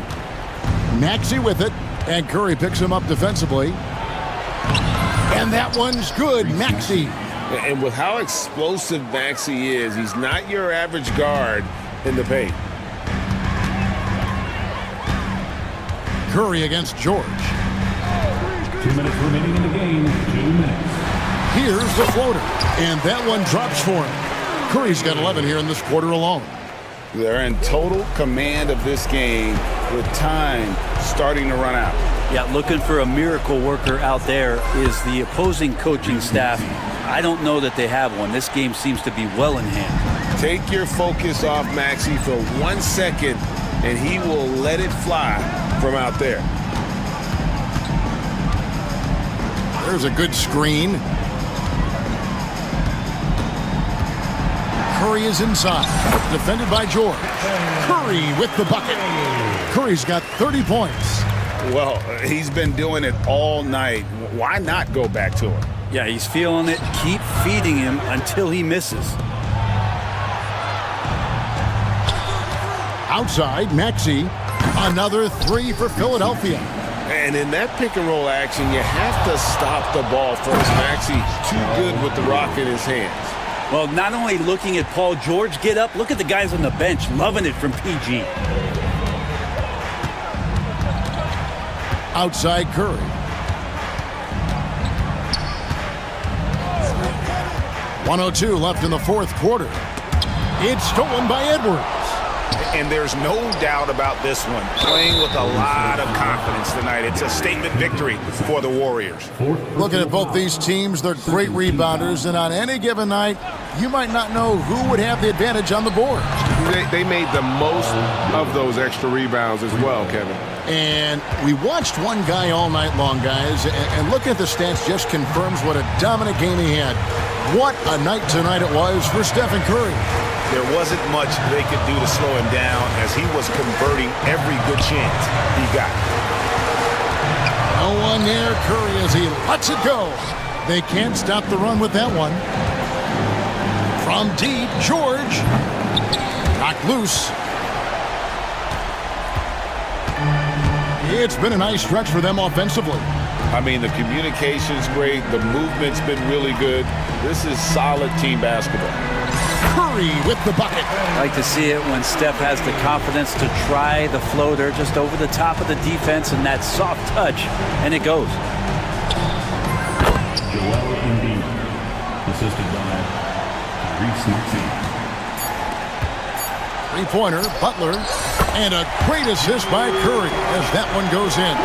Maxey with it. And Curry picks him up defensively. And that one's good. Maxey. And with how explosive Maxey is, he's not your average guard in the paint. Curry against George. 2 minutes remaining in the game. 2 minutes. Here's the floater. And that one drops for him. Curry's got 11 here in this quarter alone. They're in total command of this game with time starting to run out. Yeah, looking for a miracle worker out there is the opposing coaching staff. I don't know that they have one. This game seems to be well in hand. Take your focus off Maxey for 1 second, and he will let it fly from out there. There's a good screen. Curry is inside. Defended by George. Curry with the bucket. Curry's got 30 points. Well, he's been doing it all night. Why not go back to him? Yeah, he's feeling it. Keep feeding him until he misses. Outside, Maxey. Another three for Philadelphia. And in that pick and roll action, you have to stop the ball first. Maxey too good with the rock in his hands. Well, not only looking at Paul George get up, look at the guys on the bench loving it from PG. Outside Curry. .102 left in the fourth quarter. It's stolen by Edwards. And there's no doubt about this one. Playing with a lot of confidence tonight. It's a statement victory for the Warriors. Looking at both these teams, they're great rebounders, and on any given night, you might not know who would have the advantage on the board. They made the most of those extra rebounds as well, Kevin. And we watched one guy all night long, guys, and looking at the stats just confirms what a dominant game he had. What a night tonight it was for Stephen Curry. There wasn't much they could do to slow him down as he was converting every good chance he got. No one near Curry as he lets it go. They can't stop the run with that one. From deep, George. Knocked loose. It's been a nice stretch for them offensively. I mean, the communication's great. The movement's been really good. This is solid team basketball. Curry with the bucket. I like to see it when Steph has the confidence to try the floater just over the top of the defense and that soft touch, and it goes. Joel Embiid, assisted by Tyrese Maxey. Three-pointer, Butler, and a great assist by Curry as that one goes in.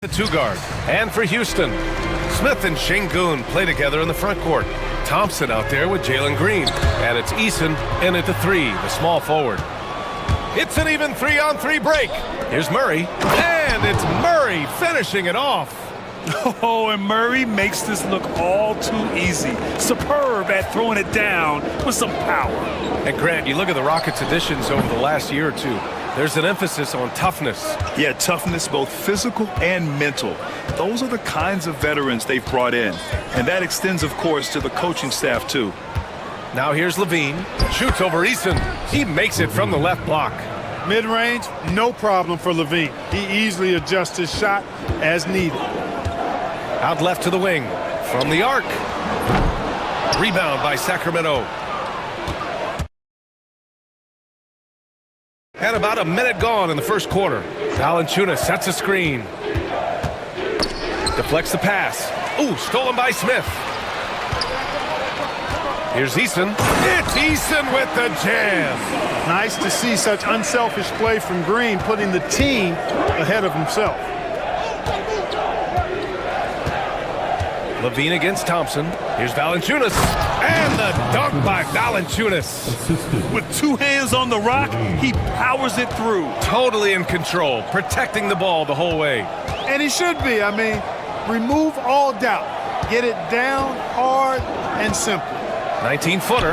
The two-guard. And for Houston, Smith and Şengün play together in the front court. Thompson out there with Jalen Green. And it's Eason in at the three, the small forward. It's an even 3-on-3 break. Here's Murray. And it's Murray finishing it off. Oh, and Murray makes this look all too easy. Superb at throwing it down with some power. And Grant, you look at the Rockets' additions over the last year or two. There's an emphasis on toughness. Yeah, toughness, both physical and mental. Those are the kinds of veterans they've brought in. And that extends, of course, to the coaching staff, too. Now here's Levine. Shoots over Eason. He makes it from the left block. Mid-range, no problem for Levine. He easily adjusts his shot as needed. Out left to the wing. From the arc. Rebound by Sacramento. And about a minute gone in the first quarter. Valanciunas sets a screen. Deflects the pass. Ooh, stolen by Smith. Here's Eason. It's Eason with the jam. Nice to see such unselfish play from Green, putting the team ahead of himself. Levine against Thompson. Here's Valanciunas. And the dunk by Valanciunas. With two hands on the rock, he powers it through. Totally in control, protecting the ball the whole way. And he should be. I mean, remove all doubt. Get it down hard and simple. 19-footer.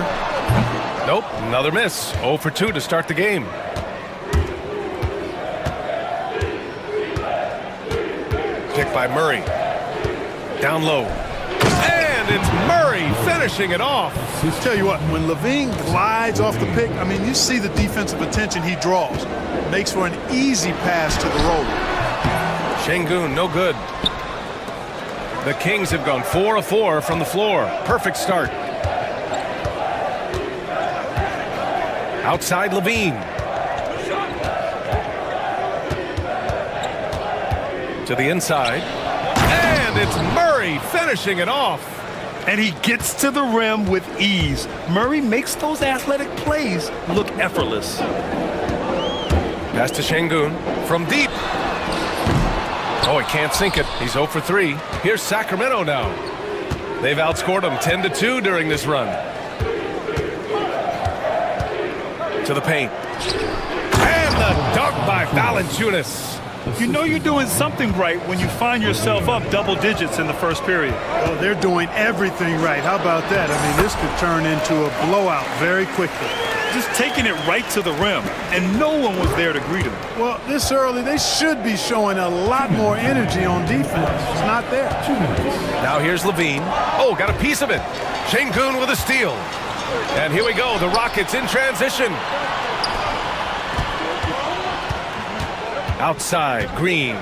Nope, another miss. 0 for 2 to start the game. Pick by Murray. Down low. And it's Murray finishing it off. Tell you what, when Levine glides off the pick, I mean, you see the defensive attention he draws. Makes for an easy pass to the roller. Şengün, no good. The Kings have gone 4 of 4 from the floor. Perfect start. Outside Levine. To the inside. And it's Murray finishing it off. And he gets to the rim with ease. Murray makes those athletic plays look effortless. Pass to Şengün from deep. Oh, he can't sink it. He's 0 for 3. Here's Sacramento now. They've outscored them 10-2 during this run. To the paint. And the dunk by Valanciunas. You know you're doing something right when you find yourself up double digits in the first period. Oh, they're doing everything right. How about that? I mean, this could turn into a blowout very quickly. Just taking it right to the rim, and no one was there to greet him. Well, this early, they should be showing a lot more energy on defense. It's not there. Now here's Levine. Oh, got a piece of it. Şengün with a steal. And here we go, the Rockets in transition. Outside, Green.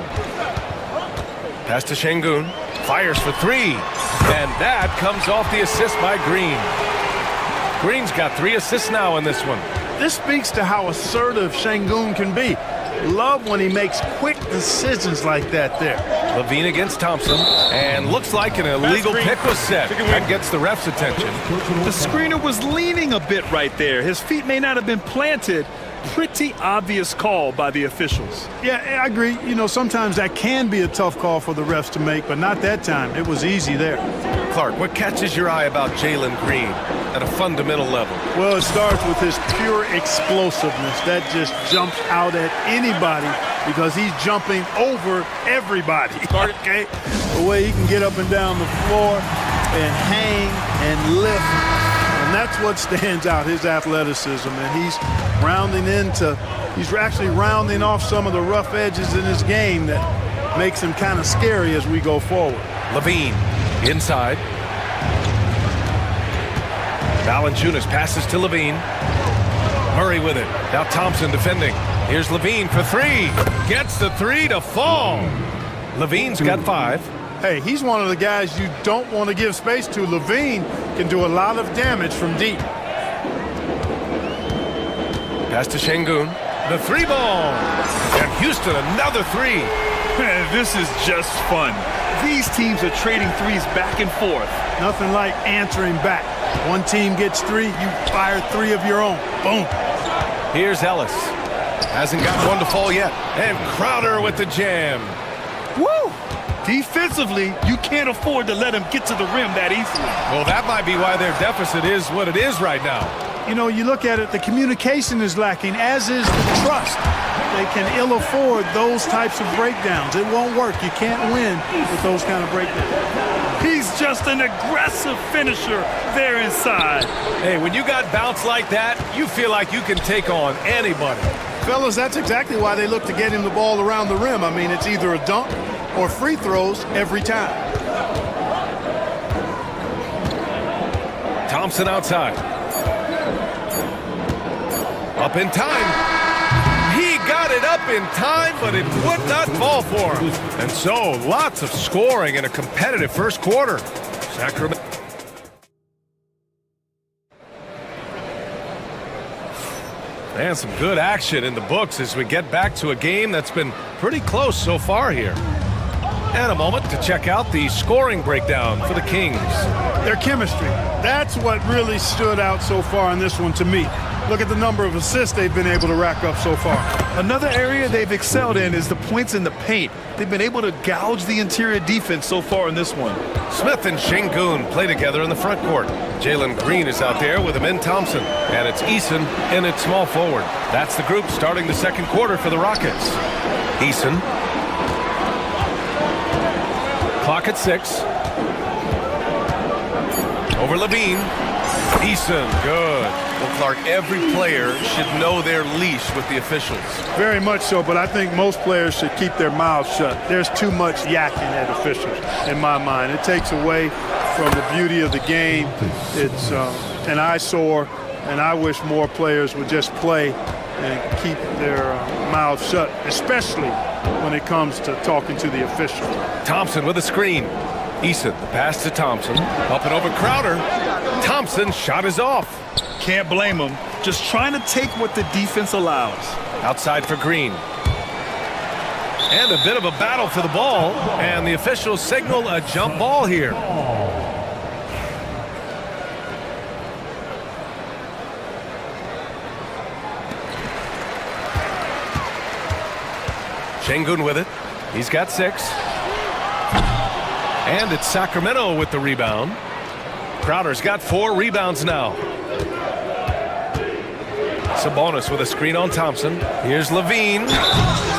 Pass to Şengün. Fires for 3. And that comes off the assist by Green. Green's got 3 assists now in this one. This speaks to how assertive Şengün can be. Love when he makes quick decisions like that there. Levine against Thompson. And looks like an illegal pick was set. That gets the ref's attention. The screener was leaning a bit right there. His feet may not have been planted. Pretty obvious call by the officials. Yeah, I agree. You know, sometimes that can be a tough call for the refs to make, but not that time. It was easy there. Clark, what catches your eye about Jalen Green at a fundamental level? Well, it starts with his pure explosiveness. That just jumps out at anybody because he's jumping over everybody. Okay? The way he can get up and down the floor and hang and lift. And that's what stands out, his athleticism. And he's actually rounding off some of the rough edges in his game that makes him kind of scary as we go forward. Levine inside. Valanciunas passes to Levine. Murray with it. Now Thompson defending. Here's Levine for 3. Gets the 3 to fall. Levine's got 5. Hey, he's one of the guys you don't want to give space to. Levine can do a lot of damage from deep. Pass to Şengün. The 3-ball. And Houston another 3. Man, this is just fun. These teams are trading threes back and forth. Nothing like answering back. One team gets 3, you fire 3 of your own. Boom. Here's Ellis. Hasn't got one to fall yet. And Crowder with the jam. Woo! Defensively, you can't afford to let him get to the rim that easily. Well, that might be why their deficit is what it is right now. You know, you look at it, the communication is lacking, as is the trust. They can ill afford those types of breakdowns. It won't work. You can't win with those kind of breakdowns. He's just an aggressive finisher there inside. Hey, when you got bounce like that, you feel like you can take on anybody. Fellas, that's exactly why they look to get him the ball around the rim. I mean, it's either a dunk or free throws every time. Thompson outside. Up in time. He got it up in time, but it would not fall for him. And so, lots of scoring in a competitive first quarter. Sacramento. And some good action in the books as we get back to a game that's been pretty close so far here. And a moment to check out the scoring breakdown for the Kings. Their chemistry. That's what really stood out so far in this one to me. Look at the number of assists they've been able to rack up so far. Another area they've excelled in is the points in the paint. They've been able to gouge the interior defense so far in this one. Smith and Şengün play together in the front court. Jalen Green is out there with Amin Thompson. And it's Eason in at small forward. That's the group starting the second quarter for the Rockets. Eason. Clock at 6. Over Levine. Eason, good. Well, Clark, every player should know their leash with the officials. Very much so, but I think most players should keep their mouths shut. There's too much yakking at officials, in my mind. It takes away from the beauty of the game. It's an eyesore, and I wish more players would just play and keep their mouths shut, especially when it comes to talking to the official. Thompson with a screen. Eason, the pass to Thompson. Up and over Crowder. Thompson's shot is off. Can't blame him. Just trying to take what the defense allows. Outside for Green. And a bit of a battle for the ball. And the officials signal a jump ball here. Şengün with it. He's got 6. And it's Sacramento with the rebound. Crowder's got 4 rebounds now. Sabonis with a screen on Thompson. Here's Levine.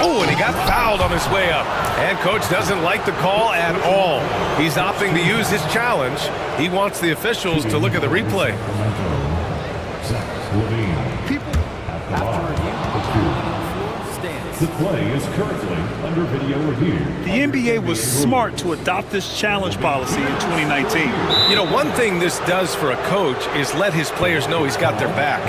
Oh, and he got fouled on his way up. And coach doesn't like the call at all. He's opting to use his challenge. He wants the officials to look at the replay. The play is currently under video review. The NBA was smart to adopt this challenge policy in 2019. You know, one thing this does for a coach is let his players know he's got their back.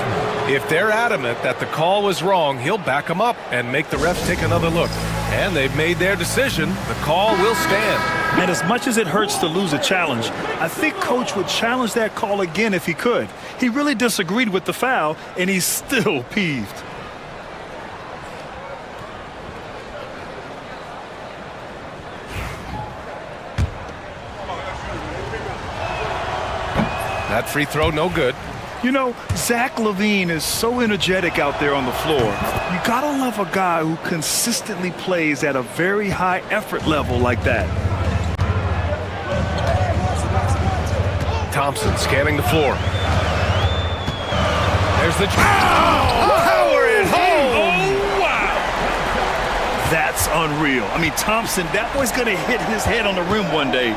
If they're adamant that the call was wrong, he'll back them up and make the refs take another look. And they've made their decision. The call will stand. And as much as it hurts to lose a challenge, I think coach would challenge that call again if he could. He really disagreed with the foul, and he's still peeved. That free throw, no good. You know, Zach LaVine is so energetic out there on the floor. You gotta love a guy who consistently plays at a very high effort level like that. Thompson scanning the floor. There's the... Power it home! Oh, wow! That's unreal. I mean, Thompson, that boy's gonna hit his head on the rim one day.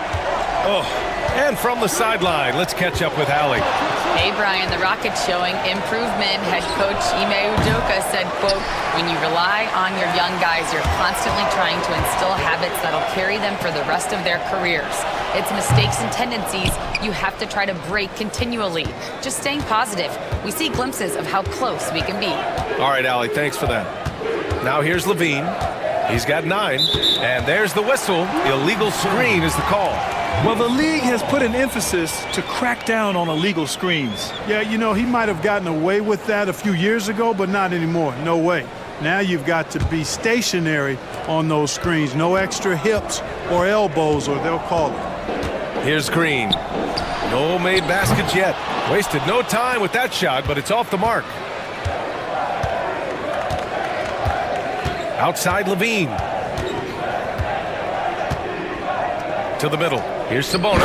Oh. And from the sideline, let's catch up with Allie. Hey, Brian, the Rockets showing improvement. Head coach Ime Udoka said, quote, when you rely on your young guys, you're constantly trying to instill habits that'll carry them for the rest of their careers. It's mistakes and tendencies you have to try to break continually. Just staying positive. We see glimpses of how close we can be. All right, Allie, thanks for that. Now here's Levine. He's got 9. And there's the whistle. Illegal screen is the call. Well, the league has put an emphasis to crack down on illegal screens. Yeah, you know, he might have gotten away with that a few years ago, but not anymore. No way. Now you've got to be stationary on those screens. No extra hips or elbows, or they'll call it. Here's Green. No made baskets yet. Wasted no time with that shot, but it's off the mark. Outside Levine. to the middle. Here's Sabonis.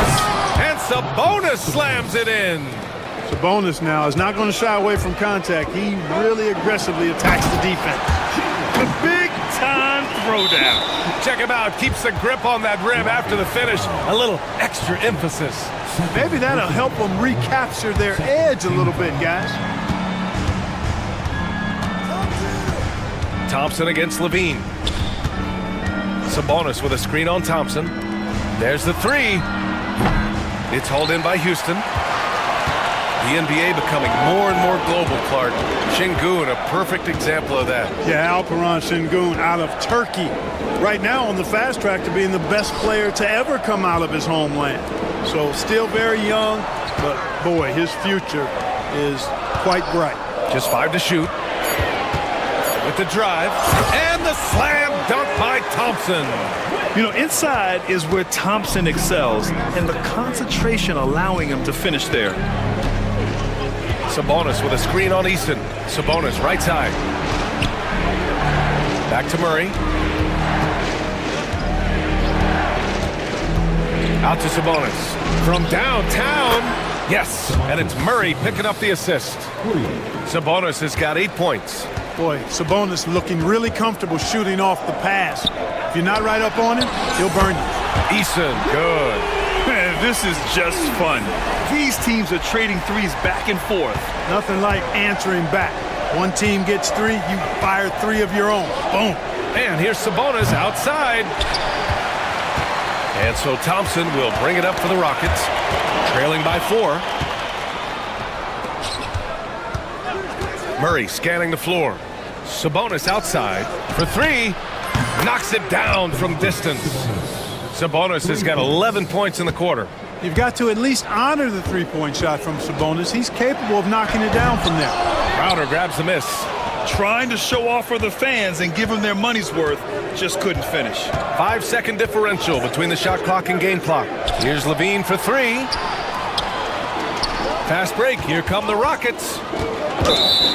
And Sabonis slams it in. Sabonis now is not going to shy away from contact. He really aggressively attacks the defense. The big-time throwdown. Check him out. Keeps the grip on that rim after the finish. A little extra emphasis. Maybe that'll help them recapture their edge a little bit, guys. Thompson against Levine. Sabonis with a screen on Thompson. There's the three. It's hauled in by Houston. The NBA becoming more and more global, Clark. Şengün, a perfect example of that. Yeah, Alperen Şengün out of Turkey. Right now on the fast track to being the best player to ever come out of his homeland. So still very young, but boy, his future is quite bright. Just 5 to shoot. With the drive. And the slam dunk by Thompson. You know, inside is where Thompson excels, and the concentration allowing him to finish there. Sabonis with a screen on Easton. Sabonis right side. Back to Murray. Out to Sabonis. From downtown. Yes, and it's Murray picking up the assist. Sabonis has got 8 points. Boy, Sabonis looking really comfortable shooting off the pass. If you're not right up on him, he'll burn you. Easton, good. Man, this is just fun. These teams are trading threes back and forth. Nothing like answering back. One team gets 3, you fire 3 of your own. Boom. And here's Sabonis outside. And so Thompson will bring it up for the Rockets, trailing by 4. Murray scanning the floor. Sabonis outside for 3. Knocks it down from distance. Sabonis has got 11 points in the quarter. You've got to at least honor the three-point shot from Sabonis. He's capable of knocking it down from there. Crowder grabs the miss. Trying to show off for the fans and give them their money's worth, just couldn't finish. 5-second differential between the shot clock and game clock. Here's Levine for 3. Fast break. Here come the Rockets.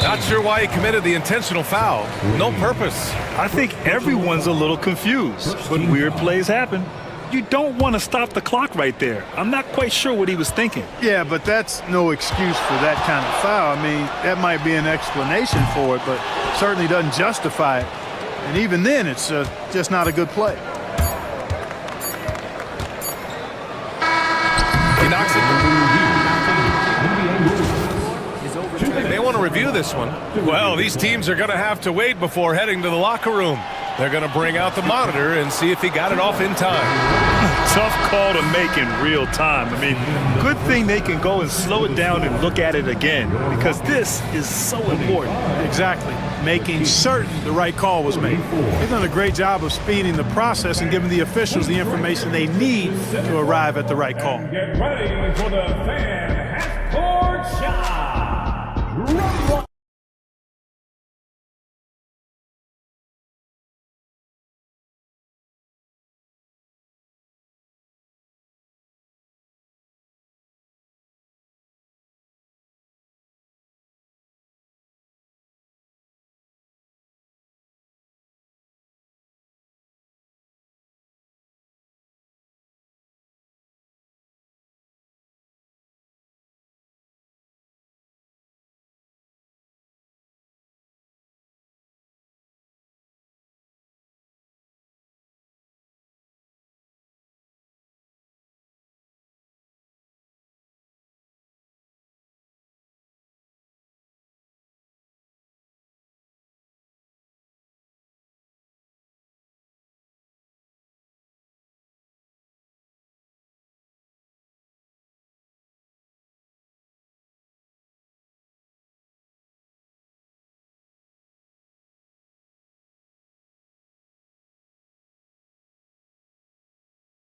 Not sure why he committed the intentional foul. No purpose. I think everyone's a little confused, but weird plays happen. You don't want to stop the clock right there. I'm not quite sure what he was thinking. Yeah, but that's no excuse for that kind of foul. I mean, that might be an explanation for it, but certainly doesn't justify it. And even then, it's just not a good play. He knocks it. They want to review this one. Well, these teams are going to have to wait before heading to the locker room. They're going to bring out the monitor and see if he got it off in time. Tough call to make in real time. I mean, good thing they can go and slow it down and look at it again, because this is so important. Exactly. Making certain the right call was made. They've done a great job of speeding the process and giving the officials the information they need to arrive at the right call. Get ready for the fan half-court shot.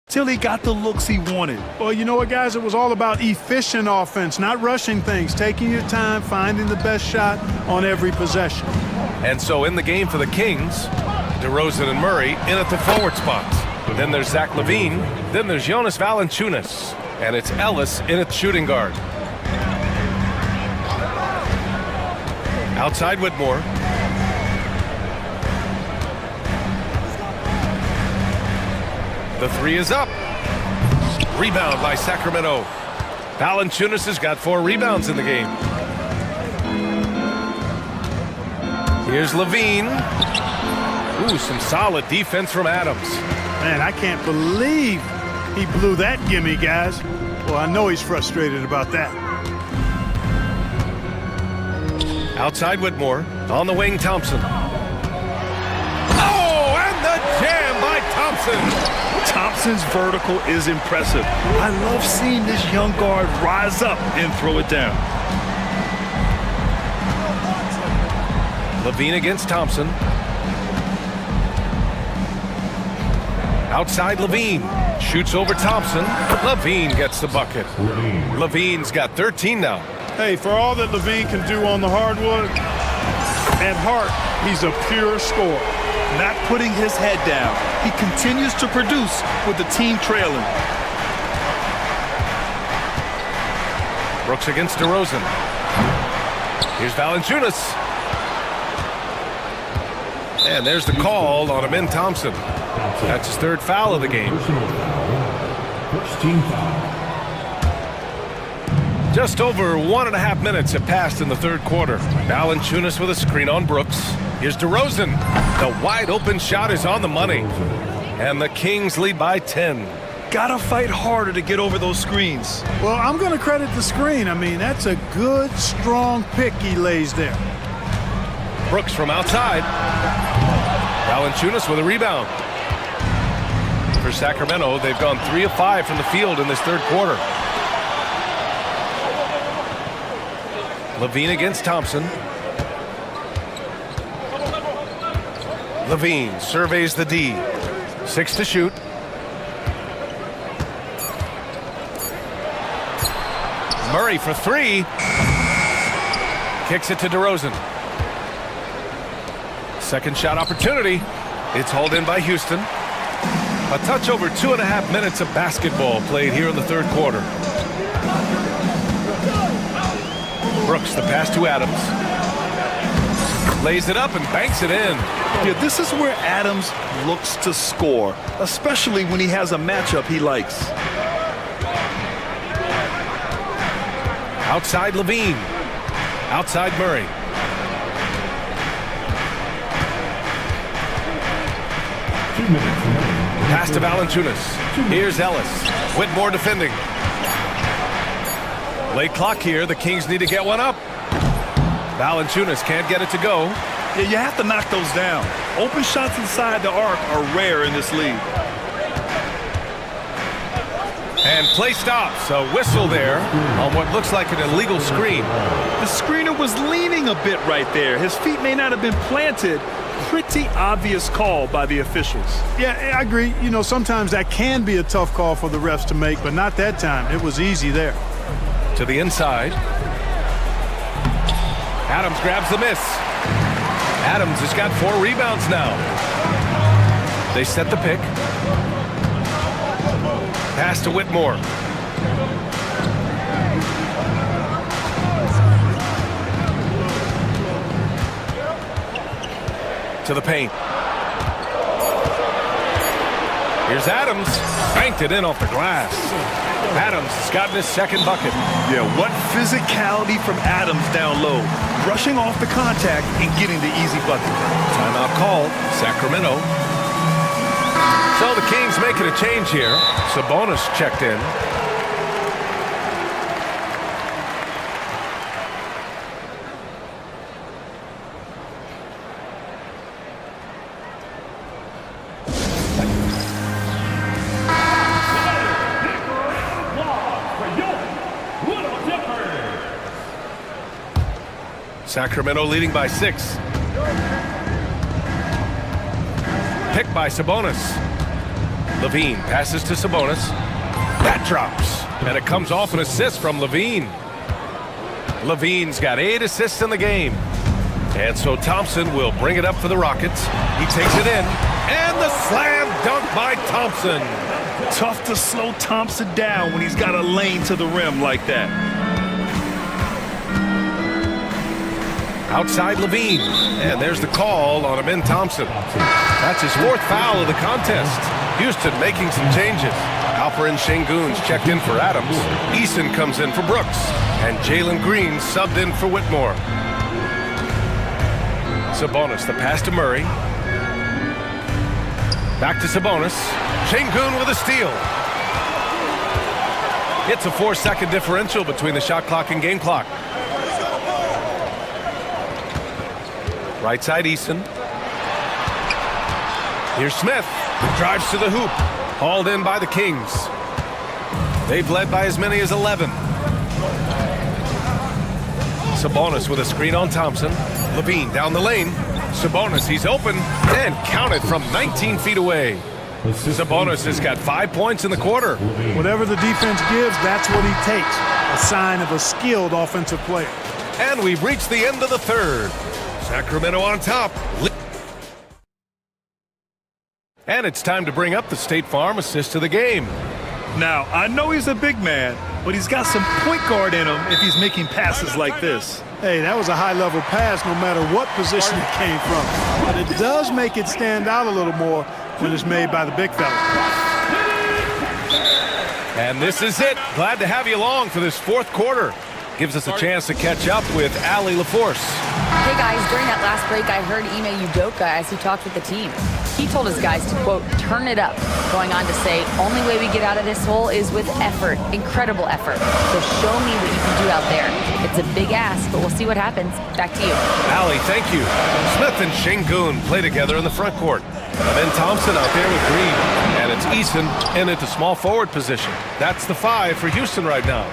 Till he got the looks he wanted. Well, you know what, guys? It was all about efficient offense, not rushing things, taking your time, finding the best shot on every possession. And so in the game for the Kings, DeRozan and Murray in at the forward spots. Then there's Zach LaVine. Then there's Jonas Valanciunas. And it's Ellis in at shooting guard. Outside Whitmore. The 3 is up. Rebound by Sacramento. Valanciunas has got 4 rebounds in the game. Here's Levine. Ooh, some solid defense from Adams. Man, I can't believe he blew that gimme, guys. Well, I know he's frustrated about that. Outside Whitmore. On the wing, Thompson. Oh, and the jam by Thompson. Thompson's vertical is impressive. I love seeing this young guard rise up and throw it down. Levine against Thompson. Outside Levine. Shoots over Thompson. Levine gets the bucket. Levine's got 13 now. Hey, for all that Levine can do on the hardwood, at heart, he's a pure scorer. Not putting his head down. He continues to produce with the team trailing. Brooks against DeRozan. Here's Valanciunas. And there's the call on Amin Thompson. That's his 3rd foul of the game. First team foul. Just over 1.5 minutes have passed in the 3rd quarter. Valanciunas with a screen on Brooks. Here's DeRozan. The wide open shot is on the money. And the Kings lead by 10. Gotta fight harder to get over those screens. Well, I'm going to credit the screen. I mean, that's a good, strong pick he lays there. Brooks from outside. Valanciunas with a rebound. For Sacramento, they've gone 3 of 5 from the field in this 3rd quarter. Levine against Thompson. Levine surveys the D. 6 to shoot. Murray for 3. Kicks it to DeRozan. Second shot opportunity. It's hauled in by Houston. A touch over 2.5 minutes of basketball played here in the 3rd quarter. Brooks, the pass to Adams. Lays it up and banks it in. Yeah, this is where Adams looks to score, especially when he has a matchup he likes. Outside Levine. Outside Murray. Pass to Valanciunas. Here's Ellis. Whitmore defending. Late clock here. The Kings need to get one up. Valanciunas can't get it to go. Yeah, you have to knock those down. Open shots inside the arc are rare in this league. And play stops. A whistle there on what looks like an illegal screen. The screener was leaning a bit right there. His feet may not have been planted. Pretty obvious call by the officials. Yeah, I agree. You know, sometimes that can be a tough call for the refs to make, but not that time. It was easy there. To the inside. Adams grabs the miss. Adams has got 4 rebounds now. They set the pick. Pass to Whitmore. To the paint. Here's Adams. Banked it in off the glass. Adams has gotten his 2nd bucket. Yeah, what physicality from Adams down low. Brushing off the contact and getting the easy bucket. Timeout called. Sacramento. So the Kings making a change here. Sabonis checked in. Sacramento leading by 6. Picked by Sabonis. Levine passes to Sabonis. That drops. And it comes off an assist from Levine. Levine's got 8 assists in the game. And so Thompson will bring it up for the Rockets. He takes it in. And the slam dunk by Thompson. Tough to slow Thompson down when he's got a lane to the rim like that. Outside Levine. And there's the call on Amin Thompson. That's his 4th foul of the contest. Houston making some changes. Alperin Şengün's checked in for Adams. Eason comes in for Brooks. And Jalen Green subbed in for Whitmore. Sabonis, the pass to Murray. Back to Sabonis. Şengün with a steal. It's a 4-second differential between the shot clock and game clock. Right side, Eason. Here's Smith, who drives to the hoop. Hauled in by the Kings. They've led by as many as 11. Sabonis with a screen on Thompson. Levine down the lane. Sabonis, he's open, and counted from 19 feet away. Sabonis has got 5 points in the quarter. Whatever the defense gives, that's what he takes. A sign of a skilled offensive player. And we've reached the end of the third. Sacramento on top. And it's time to bring up the State Farm assist of the game. Now, I know he's a big man, but he's got some point guard in him if he's making passes like this. Hey, that was a high-level pass no matter what position it came from. But it does make it stand out a little more when it's made by the big fella. And this is it. Glad to have you along for this fourth quarter. Gives us a chance to catch up with Allie LaForce. Hey guys, during that last break, I heard Ime Udoka as he talked with the team. He told his guys to, quote, turn it up, going on to say, only way we get out of this hole is with effort, incredible effort. So show me what you can do out there. It's a big ask, but we'll see what happens. Back to you. Allie, thank you. Smith and Şengün play together in the front court. Ben Thompson out there with Green. And it's Eason in at the small forward position. That's the 5 for Houston right now.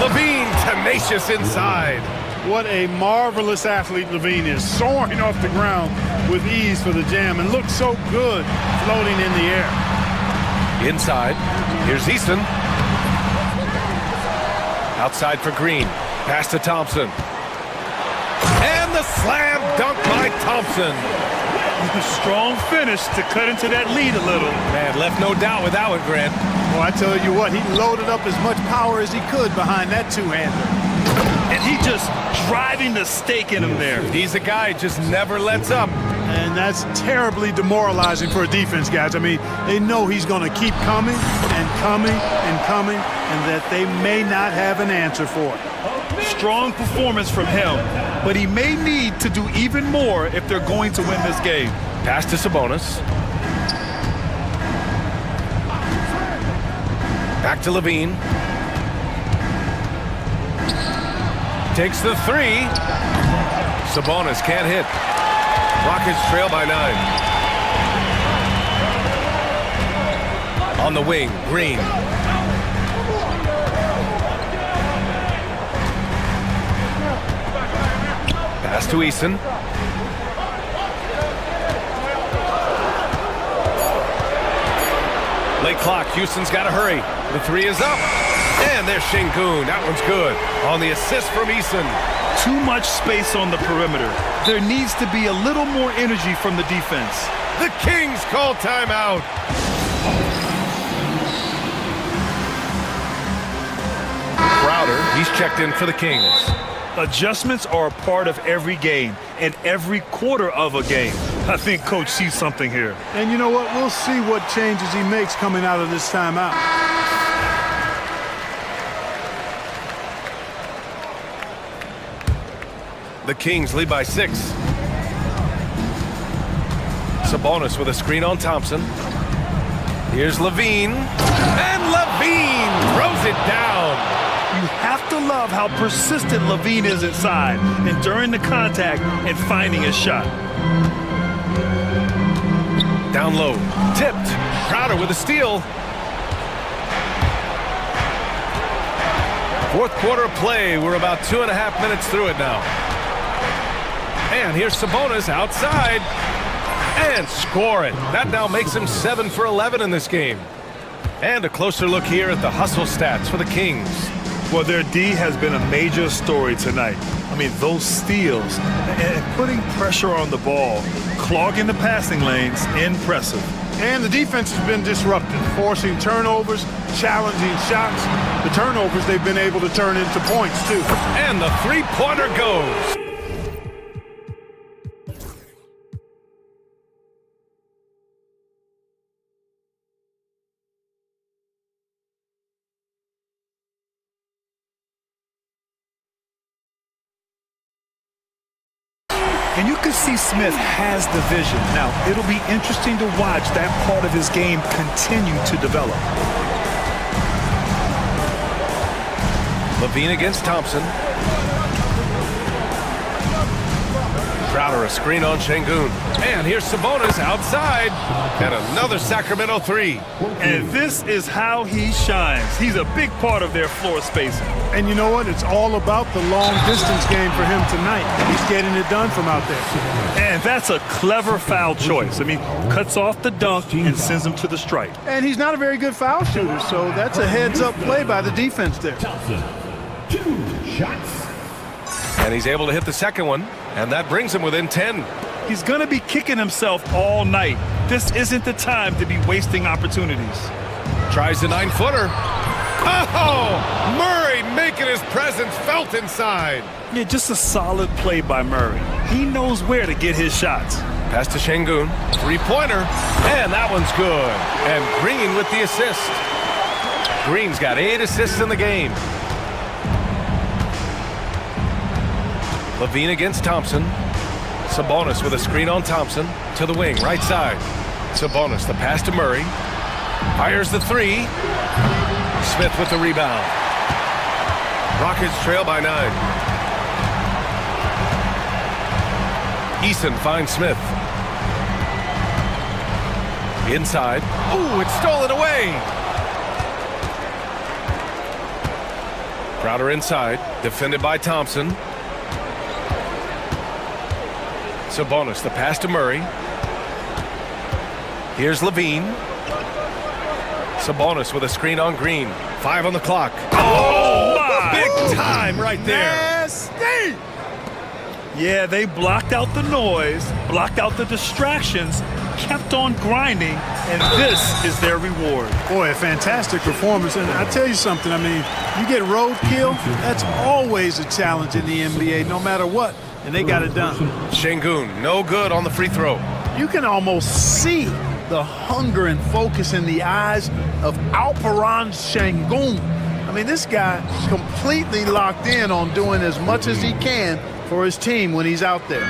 Levine, tenacious inside. What a marvelous athlete Levine is, soaring off the ground with ease for the jam and looks so good floating in the air. Inside, here's Eason. Outside for Green, pass to Thompson. And the slam dunk by Thompson. Strong finish to cut into that lead a little. Man, left no doubt with that one, Grant. Well, I tell you what, he loaded up as much power as he could behind that two-hander. And he just driving the stake in him there. He's a guy who just never lets up. And that's terribly demoralizing for a defense, guys. I mean, they know he's going to keep coming and coming and coming, and that they may not have an answer for it. Strong performance from him, but he may need to do even more if they're going to win this game. Pass to Sabonis. Back to Levine. Takes the 3. Sabonis can't hit. Rockets trail by 9. On the wing, Green. Pass to Eason. Late clock, Houston's got to hurry. The 3 is up. And there's Şengün. That one's good. On the assist from Eason. Too much space on the perimeter. There needs to be a little more energy from the defense. The Kings call timeout. Crowder, he's checked in for the Kings. Adjustments are a part of every game and every quarter of a game. I think Coach sees something here. And you know what? We'll see what changes he makes coming out of this timeout. The Kings lead by 6. Sabonis with a screen on Thompson. Here's Levine. And Levine throws it down. You have to love how persistent Levine is inside and during the contact and finding a shot. Down low, tipped. Crowder with a steal. Fourth quarter of play. We're about 2.5 minutes through it now. And here's Sabonis outside. And score it. That now makes him 7 for 11 in this game. And a closer look here at the hustle stats for the Kings. Well, their D has been a major story tonight. I mean, those steals and putting pressure on the ball, clogging the passing lanes, impressive. And the defense has been disruptive, forcing turnovers, challenging shots. The turnovers they've been able to turn into points, too. And the three-pointer goes. And you can see Smith has the vision. Now, it'll be interesting to watch that part of his game continue to develop. Levine against Thompson. Crowder a screen on Şengün. And here's Sabonis outside. And another Sacramento three. And this is how he shines. He's a big part of their floor spacing. And you know what? It's all about the long distance game for him tonight. He's getting it done from out there. And that's a clever foul choice. I mean, cuts off the dunk and sends him to the stripe. And he's not a very good foul shooter, so that's a heads-up play by the defense there. Thompson, 2 shots. And he's able to hit the second one. And that brings him within 10. He's going to be kicking himself all night. This isn't the time to be wasting opportunities. Tries the 9-footer. Oh! Murray making his presence felt inside. Yeah, just a solid play by Murray. He knows where to get his shots. Pass to Şengün. Three-pointer. And that one's good. And Green with the assist. Green's got 8 assists in the game. Levine against Thompson. Sabonis with a screen on Thompson. To the wing, right side. Sabonis, the pass to Murray. Fires the three. Smith with the rebound. Rockets trail by 9. Eason finds Smith. Inside. Ooh, it's stolen away. Crowder inside. Defended by Thompson. Sabonis, the pass to Murray. Here's Levine. Sabonis with a screen on Green. 5 on the clock. Oh, my! Big time right there. Nasty! Yeah, they blocked out the noise, blocked out the distractions, kept on grinding, and this is their reward. Boy, a fantastic performance. And I tell you something, I mean, you get roadkill, that's always a challenge in the NBA, no matter what. And they got it done. Şengün, no good on the free throw. You can almost see the hunger and focus in the eyes of Alperen Şengün. I mean, this guy is completely locked in on doing as much as he can for his team when he's out there.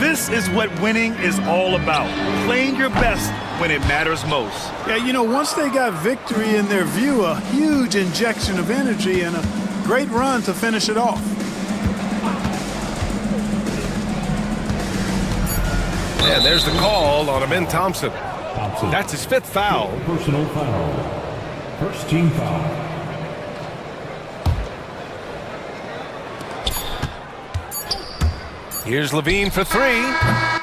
This is what winning is all about. Playing your best when it matters most. Yeah, you know, once they got victory in their view, a huge injection of energy and a great run to finish it off. And there's the call on Amin Thompson. That's his 5th foul. Personal foul. First team foul. Here's Levine for 3.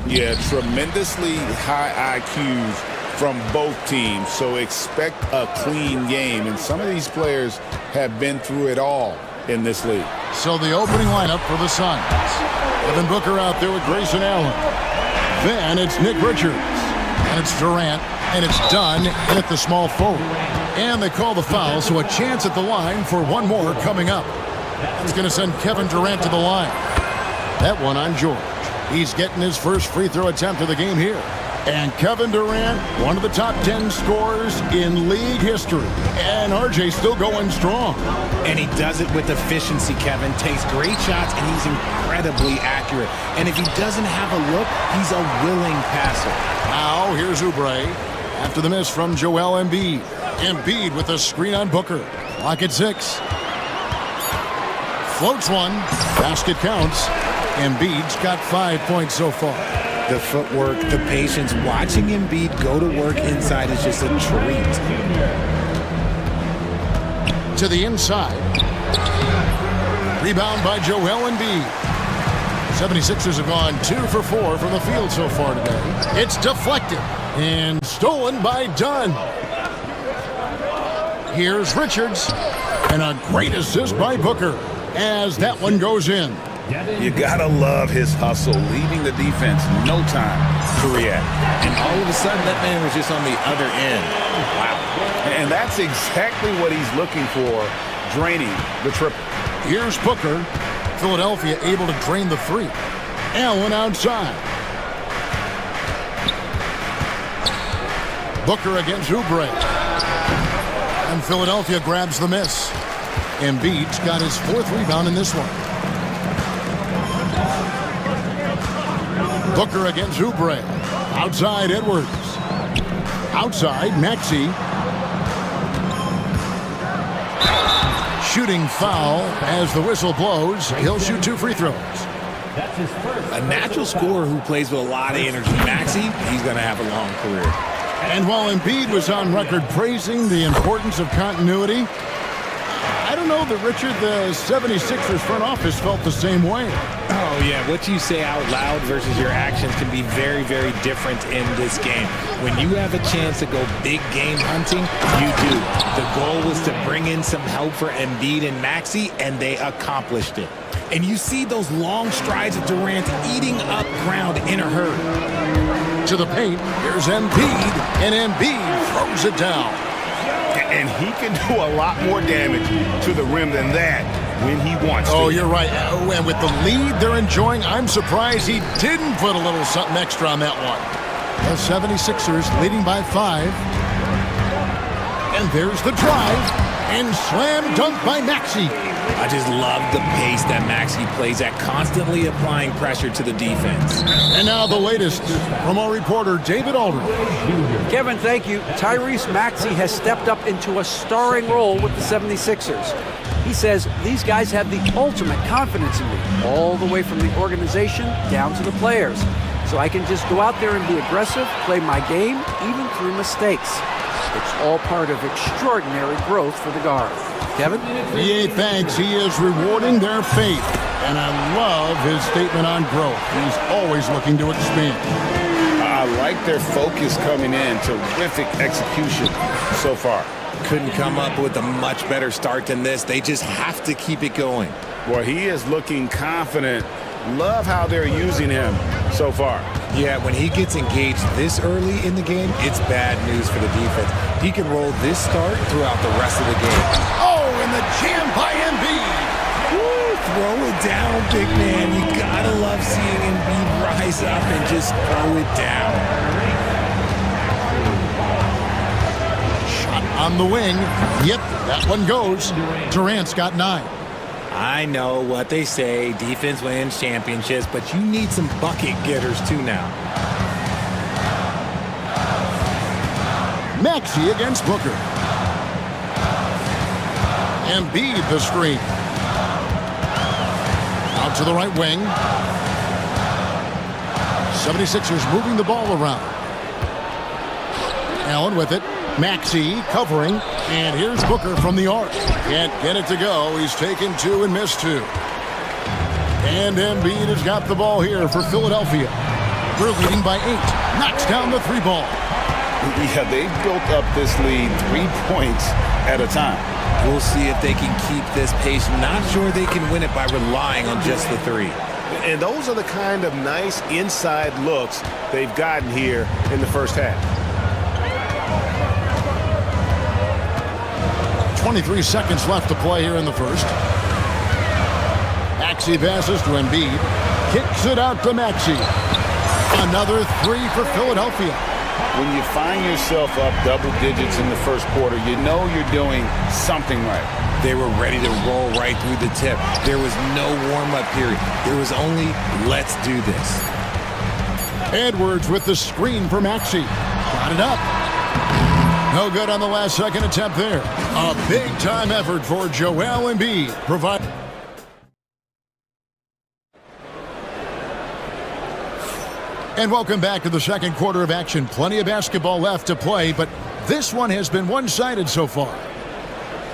Yeah, tremendously high IQs from both teams, so expect a clean game. And some of these players have been through it all in this league. So the opening lineup for the Suns. Devin Booker out there with Grayson Allen. Then it's Nick Richards. And it's Durant. And it's Dunn in at the small forward. And they call the foul, so a chance at the line for one more coming up. He's going to send Kevin Durant to the line. That one on George. He's getting his first free throw attempt of the game here. And Kevin Durant, one of the top 10 scorers in league history. And RJ still going strong. And he does it with efficiency, Kevin. Takes great shots, and he's incredibly accurate. And if he doesn't have a look, he's a willing passer. Now, here's Oubre. After the miss from Joel Embiid. Embiid with a screen on Booker. Lock at 6. Floats one. Basket counts. Embiid's got 5 points so far. The footwork, the patience, watching Embiid go to work inside is just a treat. To the inside. Rebound by Joel Embiid. 76ers have gone 2 for 4 from the field so far today. It's deflected and stolen by Dunn. Here's Richards. And a great assist by Booker as that one goes in. You gotta love his hustle, leaving the defense no time to react. And all of a sudden, that man was just on the other end. Wow. And that's exactly what he's looking for, draining the triple. Here's Booker. Philadelphia able to drain the 3. Allen outside. Booker against Oubre. And Philadelphia grabs the miss. Embiid's got his 4th rebound in this one. Booker against Oubre. Outside Edwards. Outside Maxey. Shooting foul as the whistle blows. He'll shoot 2 free throws. A natural scorer who plays with a lot of energy. Maxey, he's going to have a long career. And while Embiid was on record praising the importance of continuity, I don't know that Richard, the 76ers front office felt the same way. Oh, yeah. What you say out loud versus your actions can be very, very different in this game. When you have a chance to go big game hunting, you do. The goal was to bring in some help for Embiid and Maxey, and they accomplished it. And you see those long strides of Durant eating up ground in a hurry. To the paint, here's Embiid, and Embiid throws it down. And he can do a lot more damage to the rim than that when he wants to. Oh, you're right. And with the lead they're enjoying, I'm surprised he didn't put a little something extra on that one. The 76ers leading by 5. And there's the drive. And slam dunk by Maxey. I just love the pace that Maxey plays at, constantly applying pressure to the defense. And now the latest from our reporter, David Aldridge. Kevin, thank you. Tyrese Maxey has stepped up into a starring role with the 76ers. He says these guys have the ultimate confidence in me, all the way from the organization down to the players. So I can just go out there and be aggressive, play my game, even through mistakes. It's all part of extraordinary growth for the guard. Kevin? Yeah, thanks. He is rewarding their faith. And I love his statement on growth. He's always looking to expand. I like their focus coming in. Terrific execution so far. Couldn't come up with a much better start than this. They just have to keep it going. Well, he is looking confident. Love how they're using him so far. Yeah, when he gets engaged this early in the game, it's bad news for the defense. He can roll this start throughout the rest of the game. Oh, and the jam by Embiid. Woo, throw it down, big man. You gotta love seeing Embiid rise up and just throw it down. Shot on the wing. Yep, that one goes. Durant's got 9. I know what they say, defense wins championships, but you need some bucket getters too now. Maxey against Booker. Embiid the screen. Out to the right wing. 76ers moving the ball around. Allen with it. Maxey covering. And here's Booker from the arc. Can't get it to go. He's taken 2 and missed 2. And Embiid has got the ball here for Philadelphia. We're leading by 8. Knocks down the 3 ball. Yeah, they've built up this lead 3 points at a time. We'll see if they can keep this pace. Not sure they can win it by relying on just the 3. And those are the kind of nice inside looks they've gotten here in the first half. 23 seconds left to play here in the first. Maxey passes to Embiid. Kicks it out to Maxey. Another 3 for Philadelphia. When you find yourself up double digits in the first quarter, you know you're doing something right. They were ready to roll right through the tip. There was no warm-up period. There was only, let's do this. Edwards with the screen for Maxey. Got it up. No good on the last second attempt there. A big-time effort for Joel Embiid. And welcome back to the second quarter of action. Plenty of basketball left to play, but this one has been one-sided so far.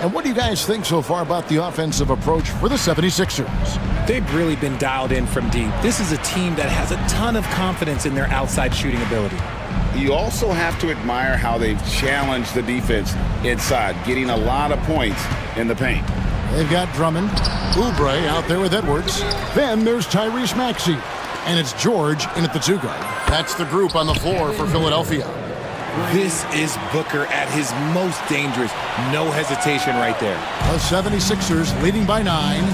And what do you guys think so far about the offensive approach for the 76ers? They've really been dialed in from deep. This is a team that has a ton of confidence in their outside shooting ability. You also have to admire how they've challenged the defense inside, getting a lot of points in the paint. They've got Drummond, Oubre out there with Edwards. Then there's Tyrese Maxey. And it's George in at the 2 guard. That's the group on the floor for Philadelphia. This is Booker at his most dangerous. No hesitation right there. The 76ers leading by 9.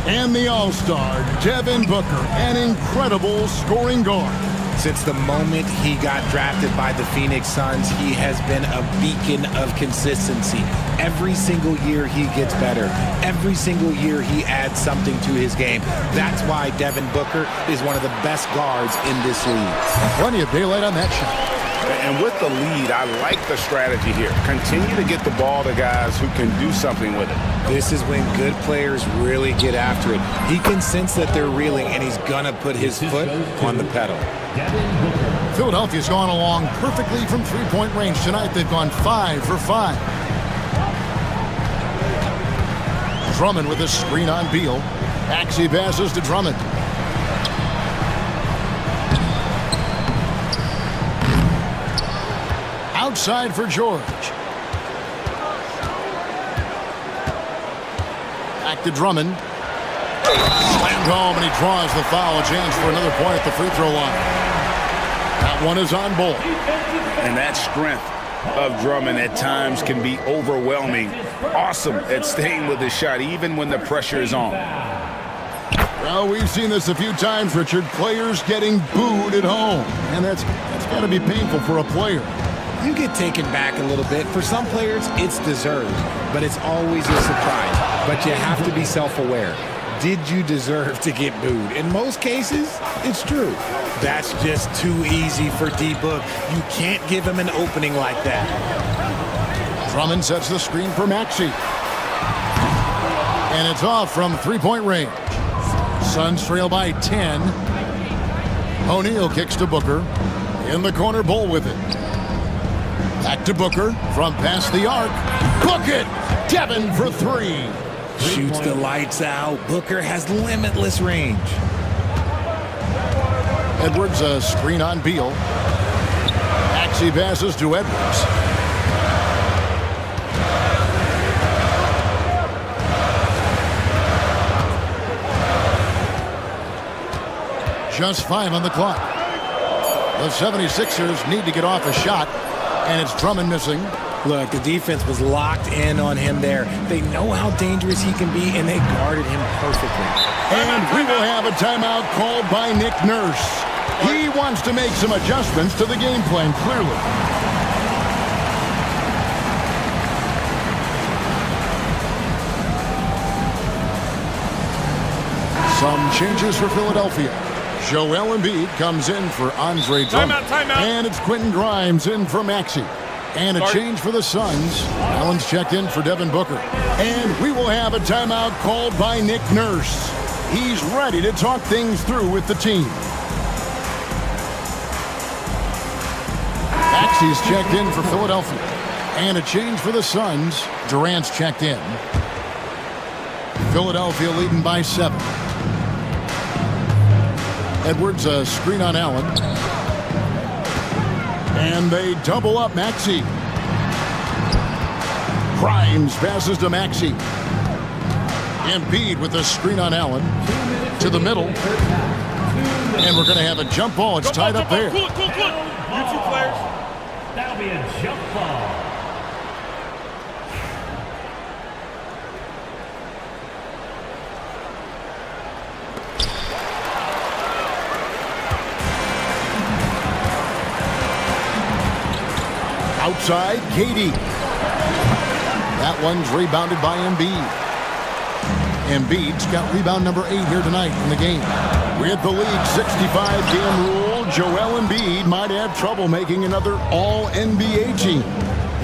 And the All-Star, Devin Booker, an incredible scoring guard. Since the moment he got drafted by the Phoenix Suns, he has been a beacon of consistency. Every single year he gets better. Every single year he adds something to his game. That's why Devin Booker is one of the best guards in this league. Plenty of daylight on that shot. And with the lead, I like the strategy here. Continue to get the ball to guys who can do something with it. This is when good players really get after it. He can sense that they're reeling, and he's going to put his foot on the pedal. Philadelphia's gone along perfectly from three-point range tonight. They've gone 5 for 5. Drummond with a screen on Beal. Maxey passes to Drummond. Outside for George. Back to Drummond. Slammed home, and he draws the foul. A chance for another point at the free throw line. That one is on ball. And that strength of Drummond at times can be overwhelming. Awesome at staying with his shot, even when the pressure is on. Well, we've seen this a few times, Richard. Players getting booed at home. And that's got to be painful for a player. You get taken back a little bit. For some players, it's deserved, but it's always a surprise. But you have to be self-aware. Did you deserve to get booed? In most cases, it's true. That's just too easy for D-Book. You can't give him an opening like that. Drummond sets the screen for Maxey. And it's off from three-point range. Suns trail by 10. O'Neal kicks to Booker. In the corner, Bull with it. Back to Booker from past the arc. Book it! Devin for 3. Shoots the lights out. Booker has limitless range. Edwards, a screen on Beal. Maxey passes to Edwards. Just 5 on the clock. The 76ers need to get off a shot, and it's Drummond missing. Look, the defense was locked in on him there. They know how dangerous he can be, and they guarded him perfectly. And we will have a timeout called by Nick Nurse. He wants to make some adjustments to the game plan, clearly. Some changes for Philadelphia. Joel Embiid comes in for Andre Drummond. Timeout. And it's Quentin Grimes in for Maxey. And a change for the Suns. Allen's checked in for Devin Booker. And we will have a timeout called by Nick Nurse. He's ready to talk things through with the team. Maxey's checked in for Philadelphia. And a change for the Suns. Durant's checked in. Philadelphia leading by 7. Edwards, a screen on Allen. And they double up Maxey. Grimes passes to Maxey. Embiid with the screen on Allen. To the middle. And we're going to have a jump ball. It's tied up there. You two players. That'll be a jump ball. Outside, KD. That one's rebounded by Embiid. Embiid's got rebound number 8 here tonight in the game. With the league 65-game rule, Joel Embiid might have trouble making another All-NBA team.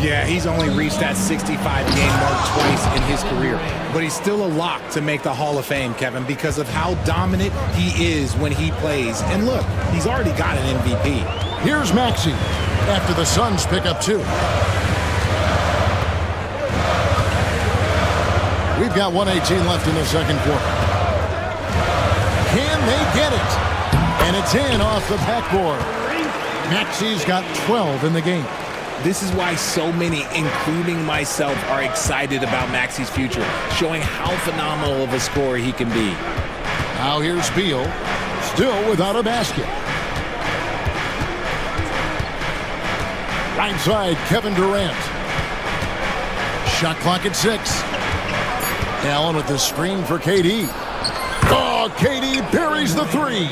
Yeah, he's only reached that 65-game mark twice in his career. But he's still a lock to make the Hall of Fame, Kevin, because of how dominant he is when he plays. And look, he's already got an MVP. Here's Maxey after the Suns pick up 2. We've got 1:18 left in the second quarter. Can they get it? And it's in off the backboard. Maxey's got 12 in the game. This is why so many, including myself, are excited about Maxey's future, showing how phenomenal of a scorer he can be. Now here's Beal, still without a basket. Right side, Kevin Durant. Shot clock at 6. Allen with the screen for KD. Oh, KD buries the 3.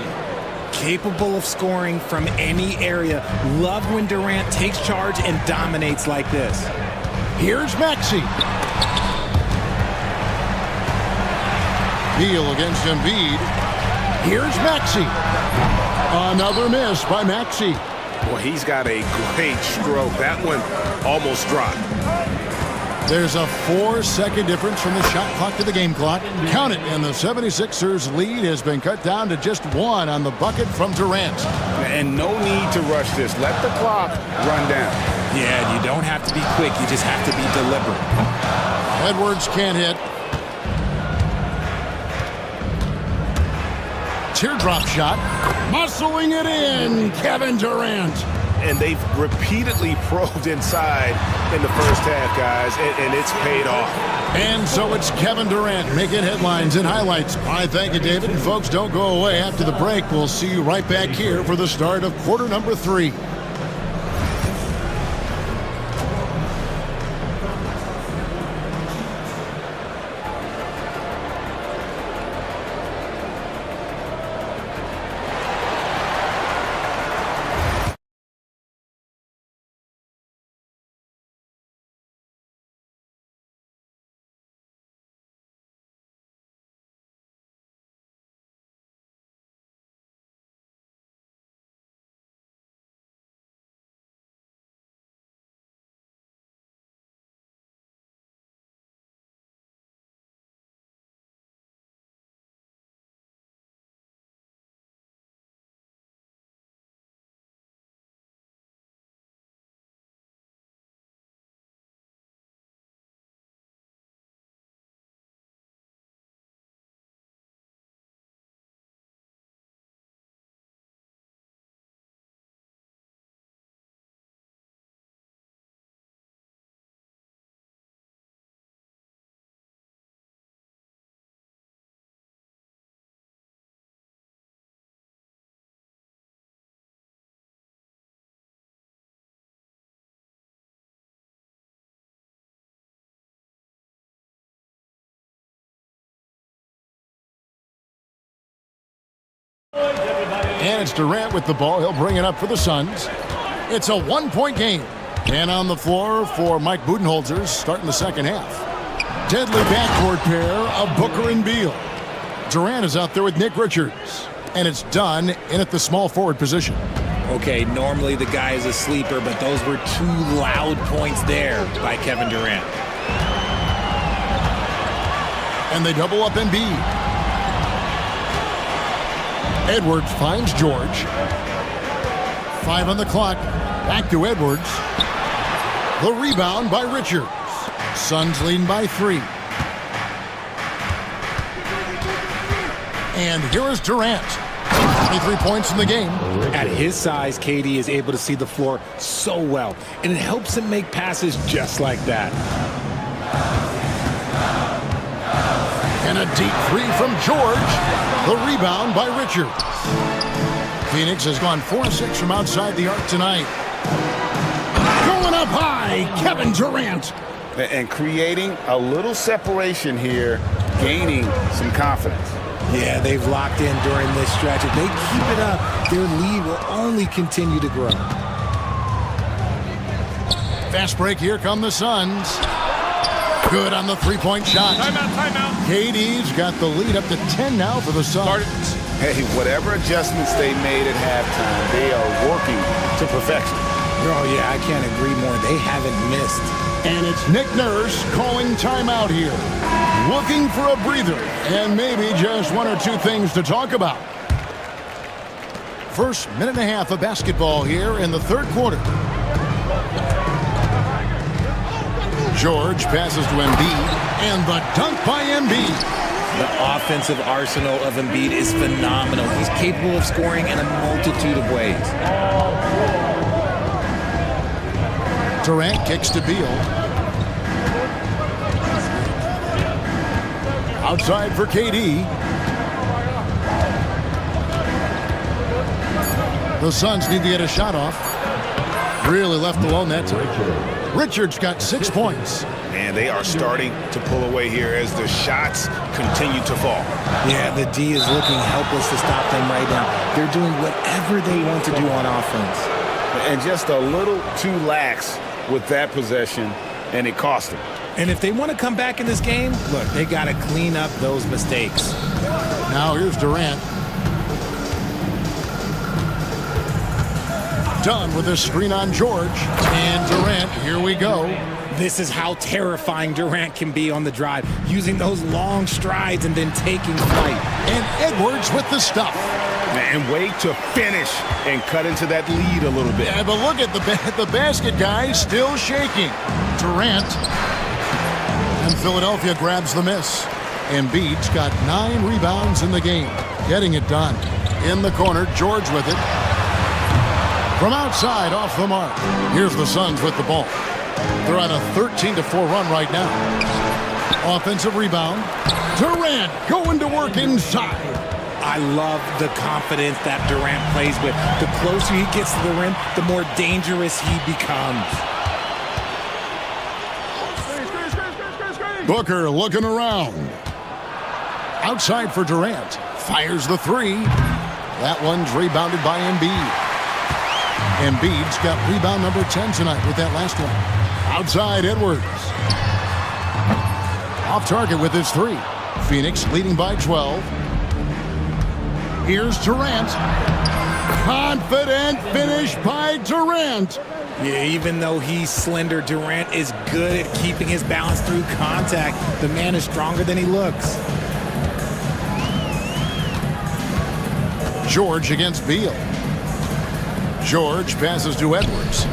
Capable of scoring from any area. Love when Durant takes charge and dominates like this. Here's Maxey. Beal against Embiid. Here's Maxey. Another miss by Maxey. Well, he's got a great stroke. That one almost dropped. There's a 4-second difference from the shot clock to the game clock. Count it, and the 76ers lead has been cut down to just 1 on the bucket from Durant. And no need to rush this. Let the clock run down. Yeah, you don't have to be quick. You just have to be deliberate. Edwards can't hit. Teardrop shot. Muscling it in, Kevin Durant. And they've repeatedly probed inside in the first half, guys, and it's paid off. And so it's Kevin Durant making headlines and highlights. I thank you, David. And folks, don't go away after the break. We'll see you right back here for the start of quarter number 3. And it's Durant with the ball. He'll bring it up for the Suns. It's a 1-point game. And on the floor for Mike Budenholzer starting the second half. Deadly backcourt pair of Booker and Beal. Durant is out there with Nick Richards. And it's done in at the small forward position. Okay, normally the guy is a sleeper, but those were 2 loud points there by Kevin Durant. And they double up Embiid. Edwards finds George. 5 on the clock. Back to Edwards. The rebound by Richards. Suns leading by 3. And here is Durant. 23 points in the game. At his size, KD is able to see the floor so well, and it helps him make passes just like that. And a deep three from George. The rebound by Richards. Phoenix has gone 4-6 from outside the arc tonight. Going up high, Kevin Durant. And creating a little separation here, gaining some confidence. Yeah, they've locked in during this stretch. If they keep it up, their lead will only continue to grow. Fast break, here come the Suns. Good on the three-point shot. Timeout. KD's got the lead up to 10 now for the Suns. Hey, whatever adjustments they made at halftime, they are working to perfection. Oh, yeah, I can't agree more. They haven't missed. And it's Nick Nurse calling timeout here. Looking for a breather and maybe just one or two things to talk about. First minute and a half of basketball here in the third quarter. George passes to Embiid, and the dunk by Embiid. The offensive arsenal of Embiid is phenomenal. He's capable of scoring in a multitude of ways. Durant kicks to Beal. Outside for KD. The Suns need to get a shot off. Really left alone that time. Richards got 6 points. And they are starting to pull away here as the shots continue to fall. Yeah, the D is looking helpless to stop them right now. They're doing whatever they want to do on offense. And just a little too lax with that possession, and it cost them. And if they want to come back in this game, look, they got to clean up those mistakes. Now here's Durant. Done with this screen on George. And Durant, here we go. This is how terrifying Durant can be on the drive, using those long strides and then taking flight. And Edwards with the stuff. And wait to finish and cut into that lead a little bit. Yeah, but look at the basket guy still shaking. Durant. And Philadelphia grabs the miss. Embiid's got 9 rebounds in the game. Getting it done. In the corner, George with it. From outside, off the mark. Here's the Suns with the ball. They're on a 13-4 run right now. Offensive rebound. Durant going to work inside. I love the confidence that Durant plays with. The closer he gets to the rim, the more dangerous he becomes. Booker looking around. Outside for Durant. Fires the three. That one's rebounded by Embiid. Embiid's got rebound number 10 tonight with that last one. Outside, Edwards. Off target with his three. Phoenix leading by 12. Here's Durant. Confident finish by Durant. Yeah, even though he's slender, Durant is good at keeping his balance through contact. The man is stronger than he looks. George against Beal. George passes to Edwards.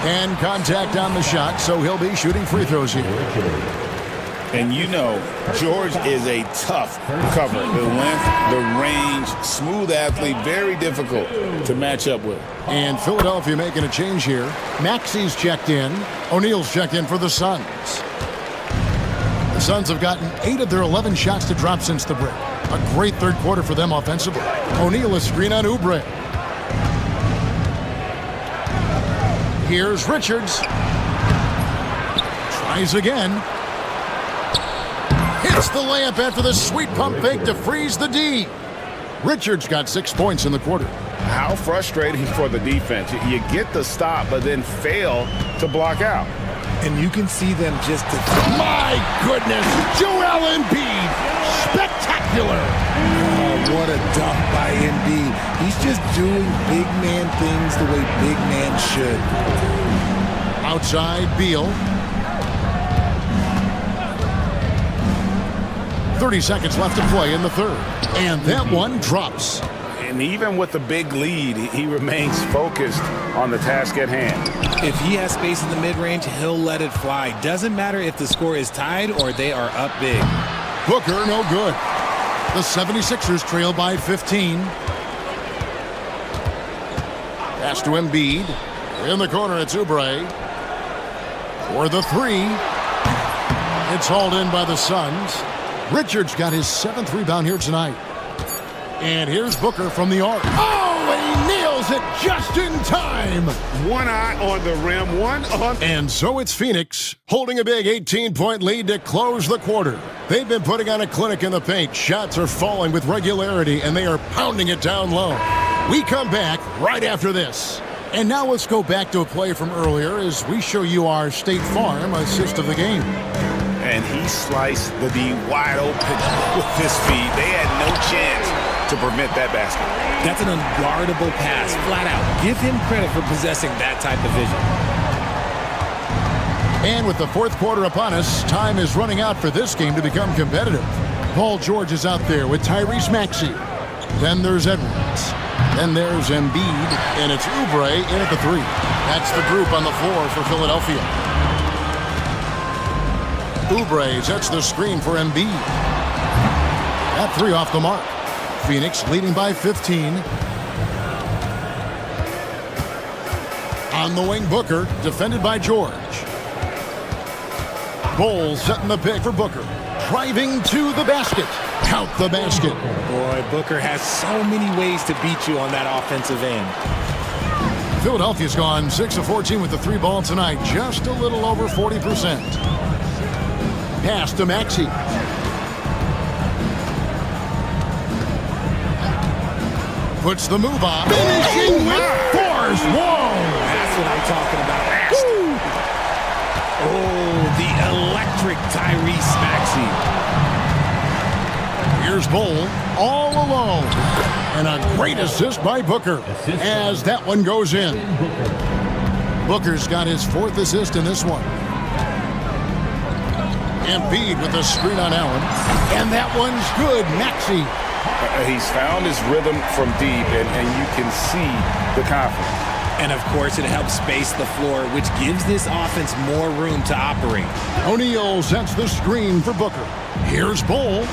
And contact on the shot, so he'll be shooting free throws here. And you know, George is a tough cover. The length, the range, smooth athlete, very difficult to match up with. And Philadelphia making a change here. Maxi's checked in. O'Neal's checked in for the Suns. The Suns have gotten 8 of their 11 shots to drop since the break. A great third quarter for them offensively. O'Neal a screen on Oubre. Here's Richards. Tries again. Hits the layup after the sweet pump fake to freeze the D. Richards got 6 points in the quarter. How frustrating for the defense. You get the stop, but then fail to block out. And you can see them just... My goodness! Joel Embiid! Spectacular! Oh, what a dunk by Embiid. He's just doing big man things the way big man should. Outside, Beal. 30 seconds left to play in the third. And that one drops. And even with the big lead, he remains focused on the task at hand. If he has space in the mid-range, he'll let it fly. Doesn't matter if the score is tied or they are up big. Booker, no good. The 76ers trail by 15. Pass to Embiid. In the corner, it's Oubre. For the three. It's hauled in by the Suns. Richards got his 7th rebound here tonight. And here's Booker from the arc. Oh, and he nails it just in time. One eye on the rim, one on... And so it's Phoenix holding a big 18-point lead to close the quarter. They've been putting on a clinic in the paint. Shots are falling with regularity, and they are pounding it down low. We come back right after this. And now let's go back to a play from earlier as we show you our State Farm assist of the game. And he sliced the D wide open with his feet. They had no chance to prevent that basket. That's an unguardable pass, flat out. Give him credit for possessing that type of vision. And with the fourth quarter upon us, time is running out for this game to become competitive. Paul George is out there with Tyrese Maxey. Then there's Edwards. Then there's Embiid, and it's Oubre in at the three. That's the group on the floor for Philadelphia. Oubre sets the screen for Embiid. That three off the mark. Phoenix leading by 15. On the wing, Booker, defended by George. Bowles setting the pick for Booker. Driving to the basket. Count the basket. Boy, Booker has so many ways to beat you on that offensive end. Philadelphia's gone 6 of 14 with the three ball tonight. Just a little over 40%. Pass to Maxey. Puts the move on. Finishing with force. Whoa! That's what I'm talking about. Oh, the electric Tyrese Maxey. Here's Bol all alone. And a great assist by Booker as that one goes in. Booker's got his 4th assist in this one. Embiid with a screen on Allen. And that one's good. Maxey. He's found his rhythm from deep, and you can see the confidence. And, of course, it helps space the floor, which gives this offense more room to operate. O'Neal sets the screen for Booker. Here's Bol.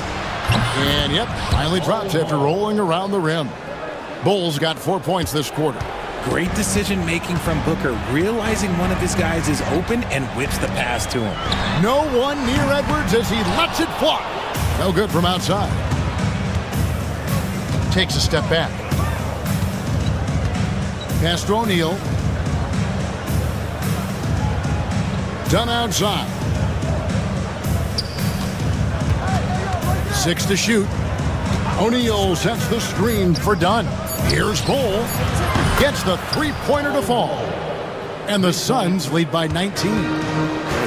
And, yep, finally drops after rolling around the rim. Bol's got 4 points this quarter. Great decision-making from Booker, realizing one of his guys is open and whips the pass to him. No one near Edwards as he lets it fly. No good from outside. Takes a step back. Pass to O'Neal. Dunn outside. 6 to shoot. O'Neal sets the screen for Dunn. Here's Bol. Gets the three-pointer to fall. And the Suns lead by 19.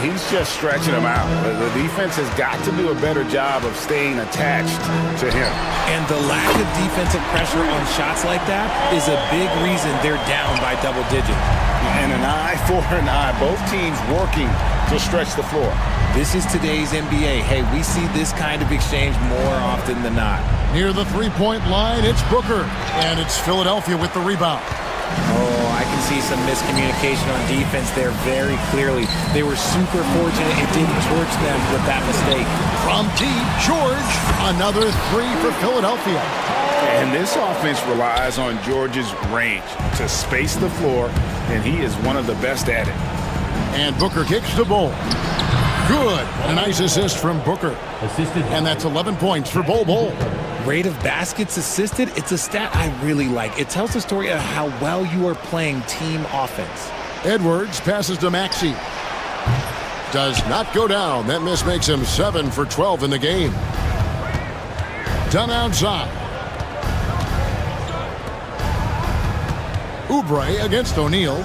He's just stretching them out. The defense has got to do a better job of staying attached to him. And the lack of defensive pressure on shots like that is a big reason they're down by double digits. And an eye for an eye. Both teams working to stretch the floor. This is today's NBA. Hey, we see this kind of exchange more often than not. Near the three-point line, it's Booker. And it's Philadelphia with the rebound. Oh, I can see some miscommunication on defense there very clearly. They were super fortunate it didn't torch them with that mistake. From deep, George, another three for Philadelphia. And this offense relies on George's range to space the floor, and he is one of the best at it. And Booker kicks the ball. Good. A nice assist from Booker. And that's 11 points for Bol. Rate of baskets assisted, it's a stat I really like. It tells the story of how well you are playing team offense. Edwards passes to Maxey. Does not go down. That miss makes him 7 for 12 in the game. Dunn outside. Oubre against O'Neal.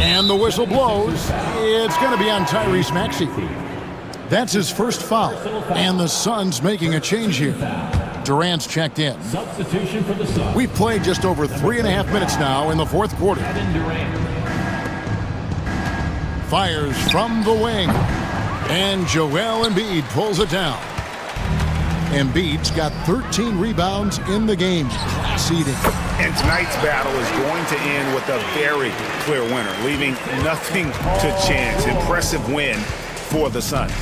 And the whistle blows. It's going to be on Tyrese Maxey. That's his first foul. And the Suns making a change here. Durant's checked in. Substitution for the Suns. We've played just over 3.5 minutes now in the fourth quarter. Fires from the wing. And Joel Embiid pulls it down. Embiid's got 13 rebounds in the game. Class eating. And tonight's battle is going to end with a very clear winner, leaving nothing to chance. Impressive win for the Suns.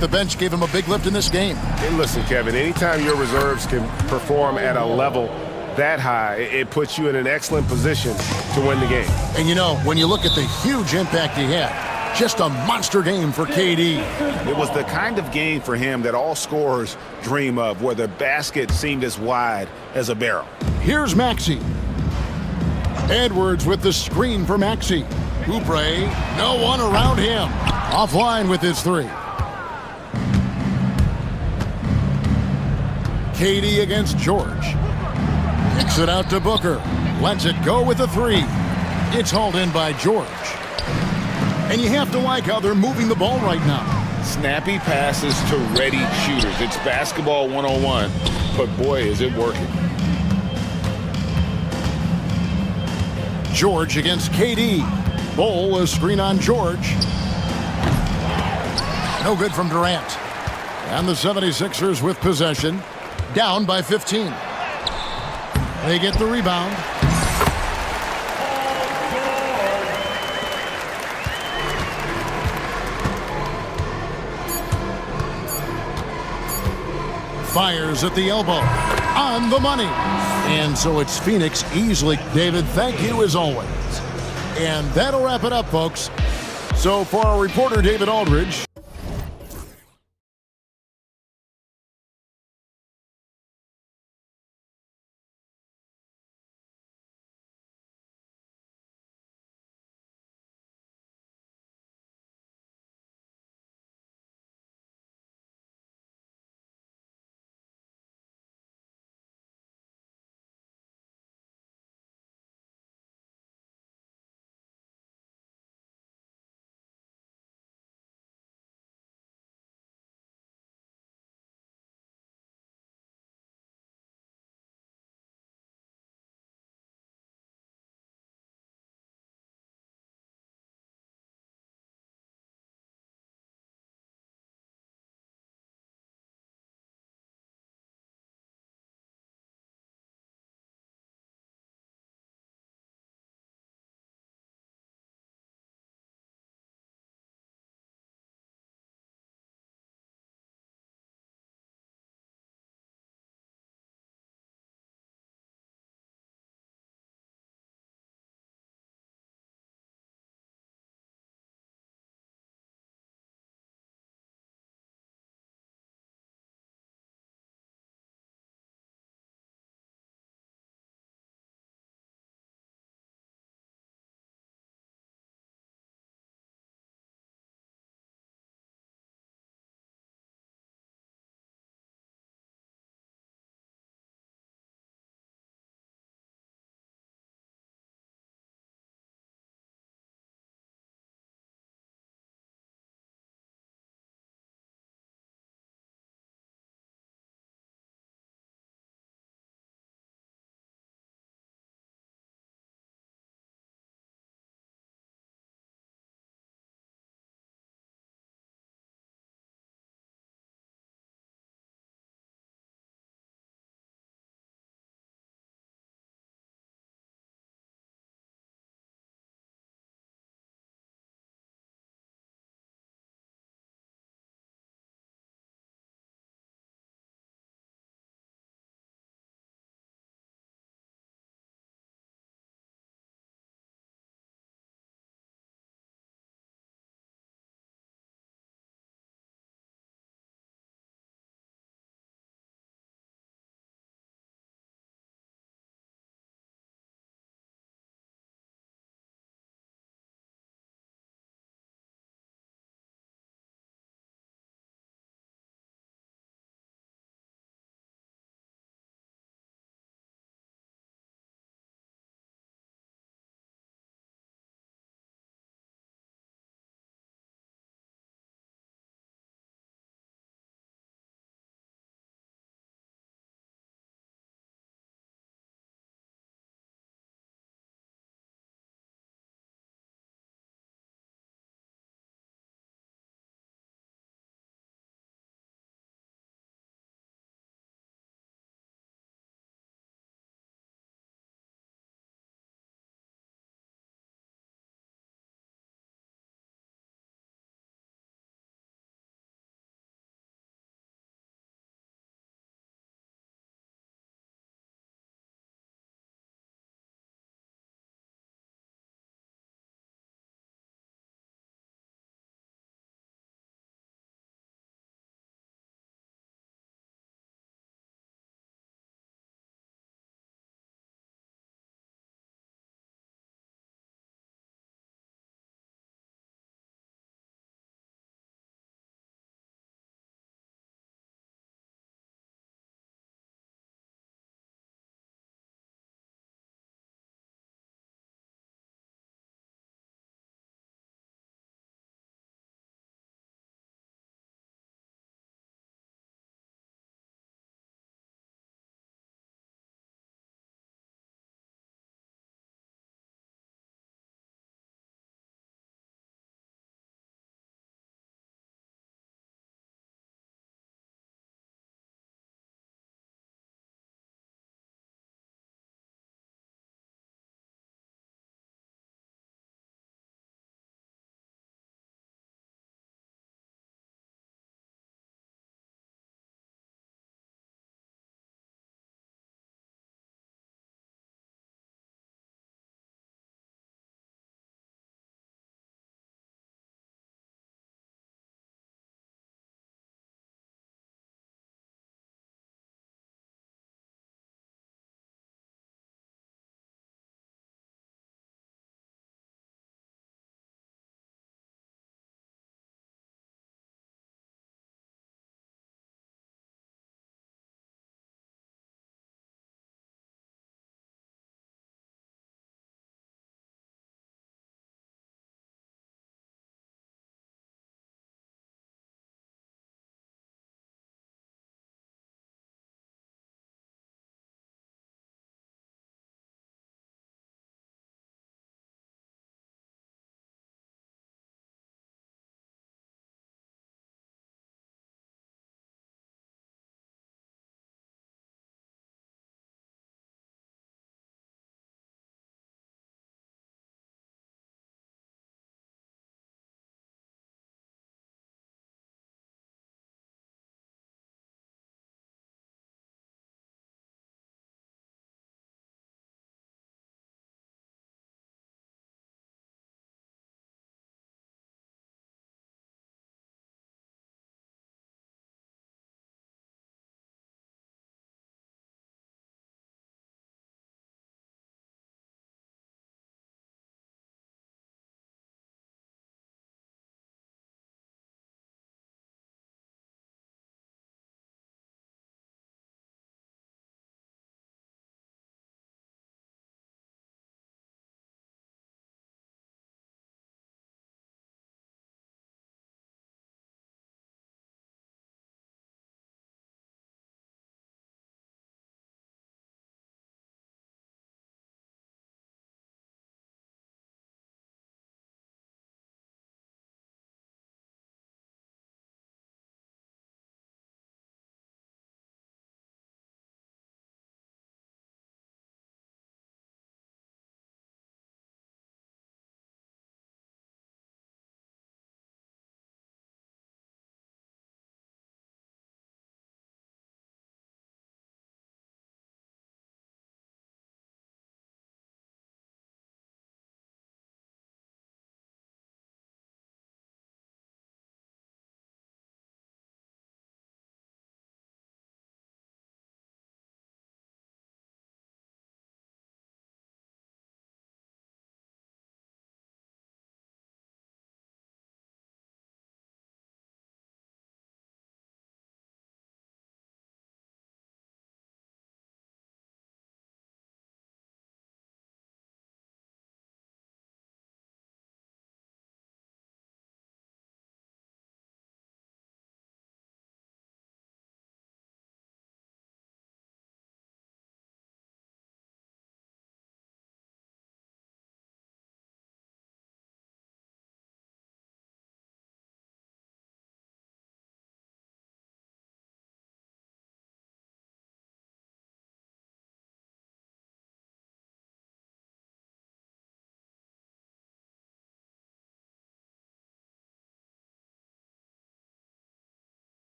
The bench gave him a big lift in this game. Hey, listen, Kevin, anytime your reserves can perform at a level that high, it puts you in an excellent position to win the game. And you know, when you look at the huge impact he had, just a monster game for KD. It was the kind of game for him that all scorers dream of, where the basket seemed as wide as a barrel. Here's Maxey. Edwards with the screen for Maxey. Oubre, no one around him. Offline with his three. KD against George. Kicks it out to Booker. Lets it go with a three. It's hauled in by George. And you have to like how they're moving the ball right now. Snappy passes to ready shooters. It's basketball 101, but boy, is it working. George against KD. Bowl, a screen on George. No good from Durant. And the 76ers with possession, down by 15. They get the rebound. Fires at the elbow. On the money. And so it's Phoenix easily. David, thank you as always. And that'll wrap it up, folks. So for our reporter, David Aldridge.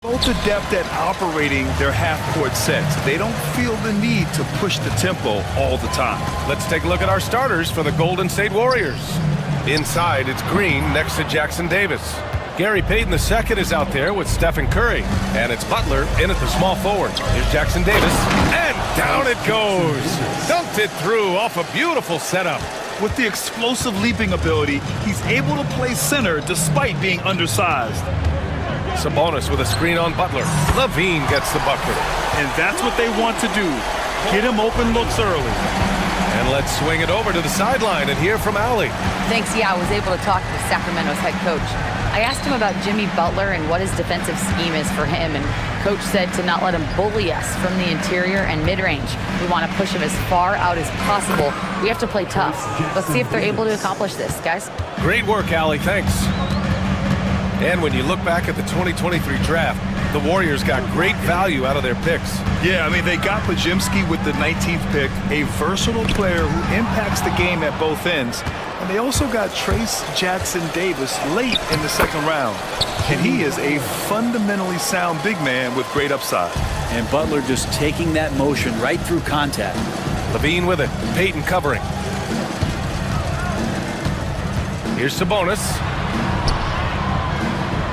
Both adept at operating their half-court sets. They don't feel the need to push the tempo all the time. Let's take a look at our starters for the Golden State Warriors. Inside, it's Green next to Jackson Davis. Gary Payton II is out there with Stephen Curry. And it's Butler in at the small forward. Here's Jackson Davis. And down it goes. Dunked it through off a beautiful setup. With the explosive leaping ability, he's able to play center despite being undersized. Sabonis with a screen on Butler. Levine gets the bucket. And that's what they want to do. Get him open looks early. And let's swing it over to the sideline and hear from Allie. Thanks, yeah, I was able to talk to Sacramento's head coach. I asked him about Jimmy Butler and what his defensive scheme is for him, and coach said to not let him bully us from the interior and mid-range. We want to push him as far out as possible. We have to play tough. Let's see if they're able to accomplish this, guys. Great work, Allie. Thanks. And when you look back at the 2023 draft, the Warriors got great value out of their picks. Yeah, I mean, they got Pajimski with the 19th pick, a versatile player who impacts the game at both ends. And they also got Trace Jackson Davis late in the second round. And he is a fundamentally sound big man with great upside. And Butler just taking that motion right through contact. Levine with it. Payton covering. Here's Sabonis.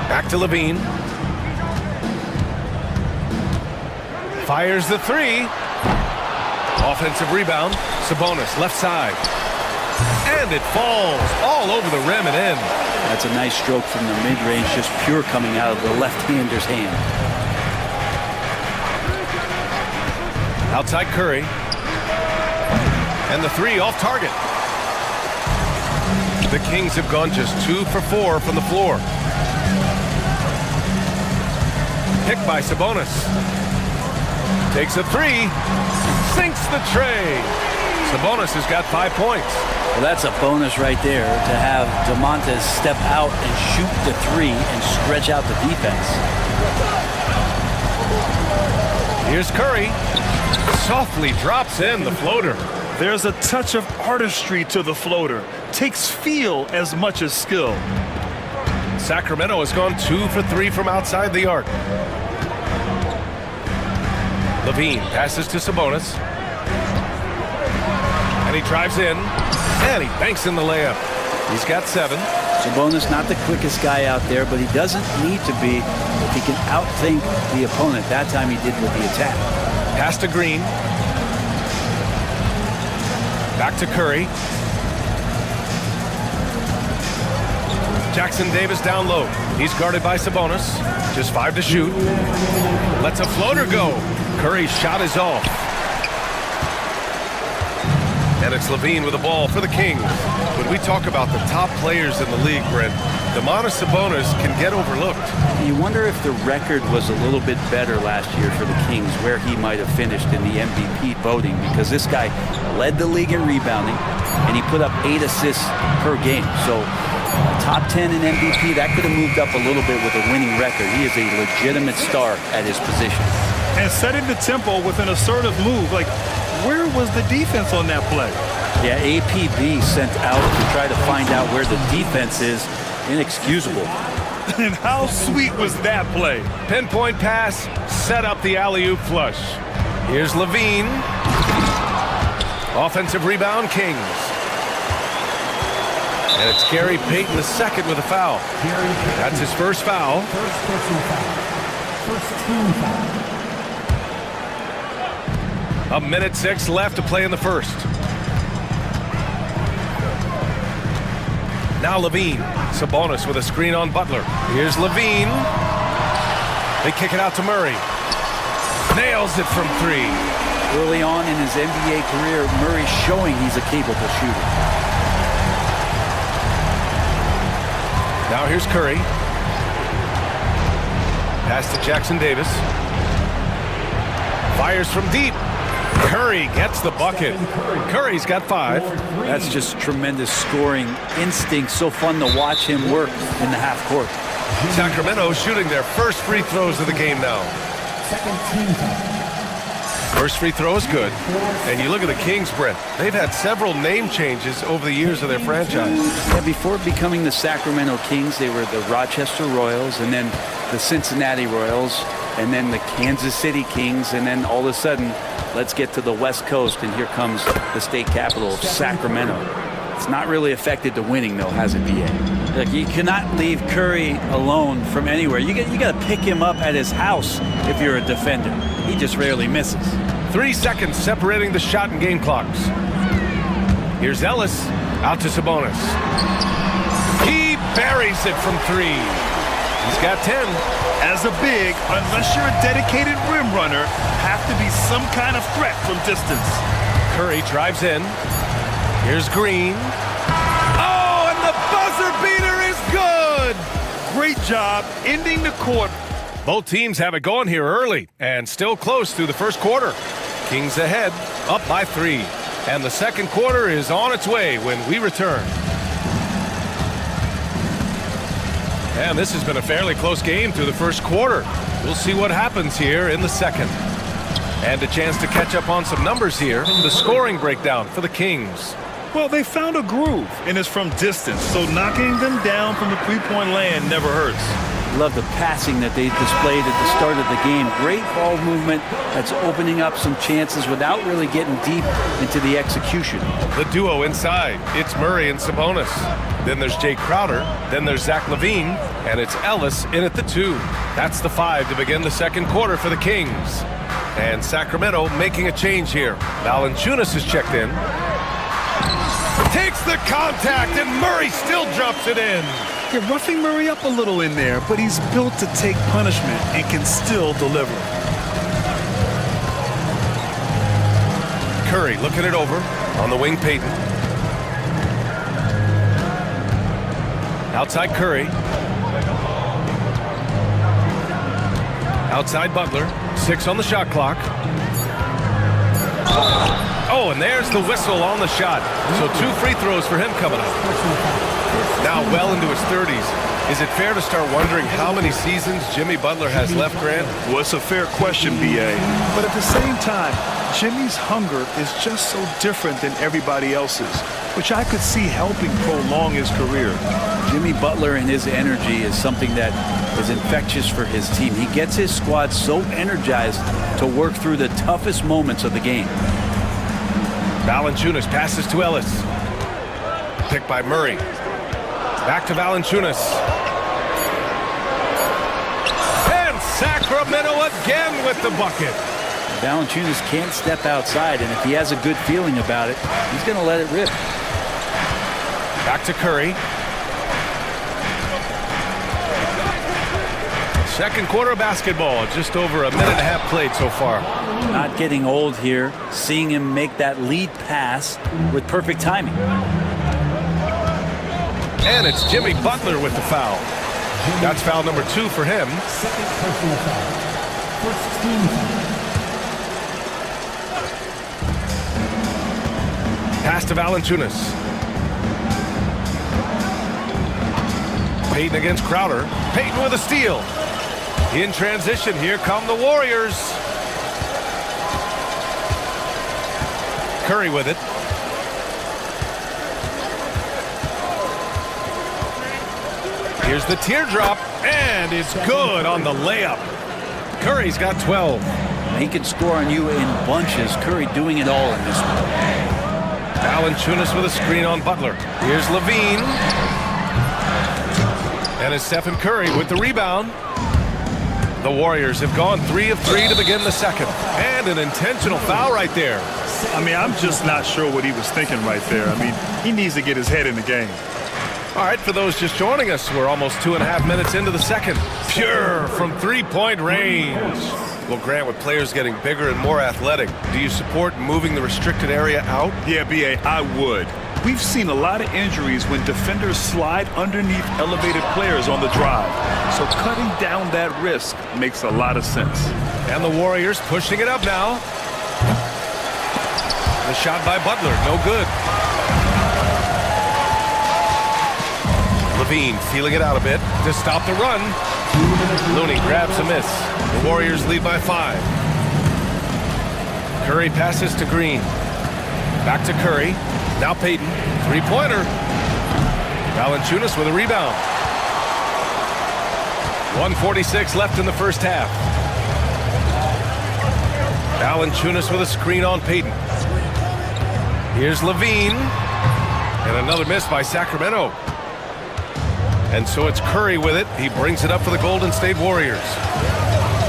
Back to Levine. Fires the three. Offensive rebound. Sabonis, left side. And it falls all over the rim and in. That's a nice stroke from the mid-range, just pure coming out of the left-hander's hand. Outside Curry. And the three off target. The Kings have gone just 2 for 4 from the floor. Picked by Sabonis. Takes a three. Sinks the tray. Sabonis has got 5 points. Well, that's a bonus right there to have DeMontis step out and shoot the three and stretch out the defense. Here's Curry. Softly drops in the floater. There's a touch of artistry to the floater. Takes feel as much as skill. Sacramento has gone 2 for 3 from outside the arc. Levine passes to Sabonis. And he drives in. And he banks in the layup. He's got 7. Sabonis not the quickest guy out there, but he doesn't need to be if he can outthink the opponent. That time he did with the attack. Pass to Green. Back to Curry. Jackson Davis down low. He's guarded by Sabonis. Just 5 to shoot. Lets a floater go. Curry's shot is off. And it's Levine with the ball for the Kings. When we talk about the top players in the league, Brent, Domantas Sabonis can get overlooked. You wonder if the record was a little bit better last year for the Kings, where he might have finished in the MVP voting, because this guy led the league in rebounding, and he put up 8 assists per game. So top 10 in MVP, that could have moved up a little bit with a winning record. He is a legitimate star at his position. And setting the tempo with an assertive move. Like, where was the defense on that play? Yeah, APB sent out to try to find out where the defense is. Inexcusable. And how sweet was that play? Pinpoint pass, set up the alley-oop flush. Here's Levine. Offensive rebound, Kings. And it's Gary Payton II with a foul. That's his first foul. First personal foul. First team foul. 1:06 left to play in the first. Now Levine. Sabonis with a screen on Butler. Here's Levine. They kick it out to Murray. Nails it from 3. Early on in his NBA career, Murray's showing he's a capable shooter. Now here's Curry. Pass to Jackson Davis. Fires from deep. Curry gets the bucket. Curry's got 5. That's just tremendous scoring instinct. So fun to watch him work in the half court. Sacramento shooting their first free throws of the game now. Second team foul. First free throw is good. And you look at the Kings, Brent. They've had several name changes over the years of their franchise. Yeah, before becoming the Sacramento Kings, they were the Rochester Royals, and then the Cincinnati Royals, and then the Kansas City Kings, and then all of a sudden, let's get to the West Coast, and here comes the state capital of Sacramento. It's not really affected the winning, though, has it, B.A.? Like, you cannot leave Curry alone from anywhere. You got to pick him up at his house if you're a defender. He just rarely misses. 3 seconds separating the shot and game clocks. Here's Ellis, out to Sabonis. He buries it from 3. He's got 10. As a big, unless you're a dedicated rim runner, have to be some kind of threat from distance. Curry drives in. Here's Green. Oh, and the buzzer beater is good! Great job ending the quarter. Both teams have it going here early and still close through the first quarter. Kings ahead, up by 3. And the second quarter is on its way when we return. And this has been a fairly close game through the first quarter. We'll see what happens here in the second. And a chance to catch up on some numbers here. The scoring breakdown for the Kings. Well, they found a groove, and it's from distance, so knocking them down from the three-point land never hurts. Love the passing that they displayed at the start of the game. Great ball movement that's opening up some chances without really getting deep into the execution. The duo inside, it's Murray and Sabonis. Then there's Jay Crowder, then there's Zach LaVine, and it's Ellis in at the 2. That's the 5 to begin the second quarter for the Kings. And Sacramento making a change here. Valanciunas is checked in. Takes the contact, and Murray still drops it in. You're roughing Murray up a little in there, but he's built to take punishment and can still deliver. Curry looking it over on the wing, Payton. Outside Curry. Outside Butler. 6 on the shot clock. Oh, and there's the whistle on the shot. So 2 free throws for him coming up. Now well into his 30s. Is it fair to start wondering how many seasons Jimmy Butler has left, Grant? Well, it's a fair question, B.A. But at the same time, Jimmy's hunger is just so different than everybody else's, which I could see helping prolong his career. Jimmy Butler and his energy is something that is infectious for his team. He gets his squad so energized to work through the toughest moments of the game. Valanciunas passes to Ellis. Picked by Murray. Back to Valanciunas. And Sacramento again with the bucket. Valanciunas can't step outside, and if he has a good feeling about it, he's going to let it rip. Back to Curry. Second quarter of basketball, just over a minute and a half played so far. Not getting old here, seeing him make that lead pass with perfect timing. And it's Jimmy Butler with the foul. That's foul number 2 for him. Second personal foul. First team foul. Pass to Valanciunas. Payton against Crowder. Payton with a steal. In transition, here come the Warriors. Curry with it. Here's the teardrop, and it's good on the layup. Curry's got 12. He can score on you in bunches. Curry doing it all in this one. Valanciunas with a screen on Butler. Here's LaVine. And it's Stephen Curry with the rebound. The Warriors have gone 3 of 3 to begin the second. And an intentional foul right there. I mean, I'm just not sure what he was thinking right there. I mean, he needs to get his head in the game. All right, for those just joining us, we're almost 2.5 minutes into the second. Pure from three-point range. Well, Grant, with players getting bigger and more athletic, do you support moving the restricted area out? Yeah, B.A., I would. We've seen a lot of injuries when defenders slide underneath elevated players on the drive. So cutting down that risk makes a lot of sense. And the Warriors pushing it up now. The shot by Butler, no good. LaVine feeling it out a bit to stop the run. Looney grabs a miss. The Warriors lead by 5. Curry passes to Green. Back to Curry. Now Payton. Three-pointer. Valanciunas with a rebound. 1:46 left in the first half. Valanciunas with a screen on Payton. Here's Levine. And another miss by Sacramento. And so it's Curry with it. He brings it up for the Golden State Warriors.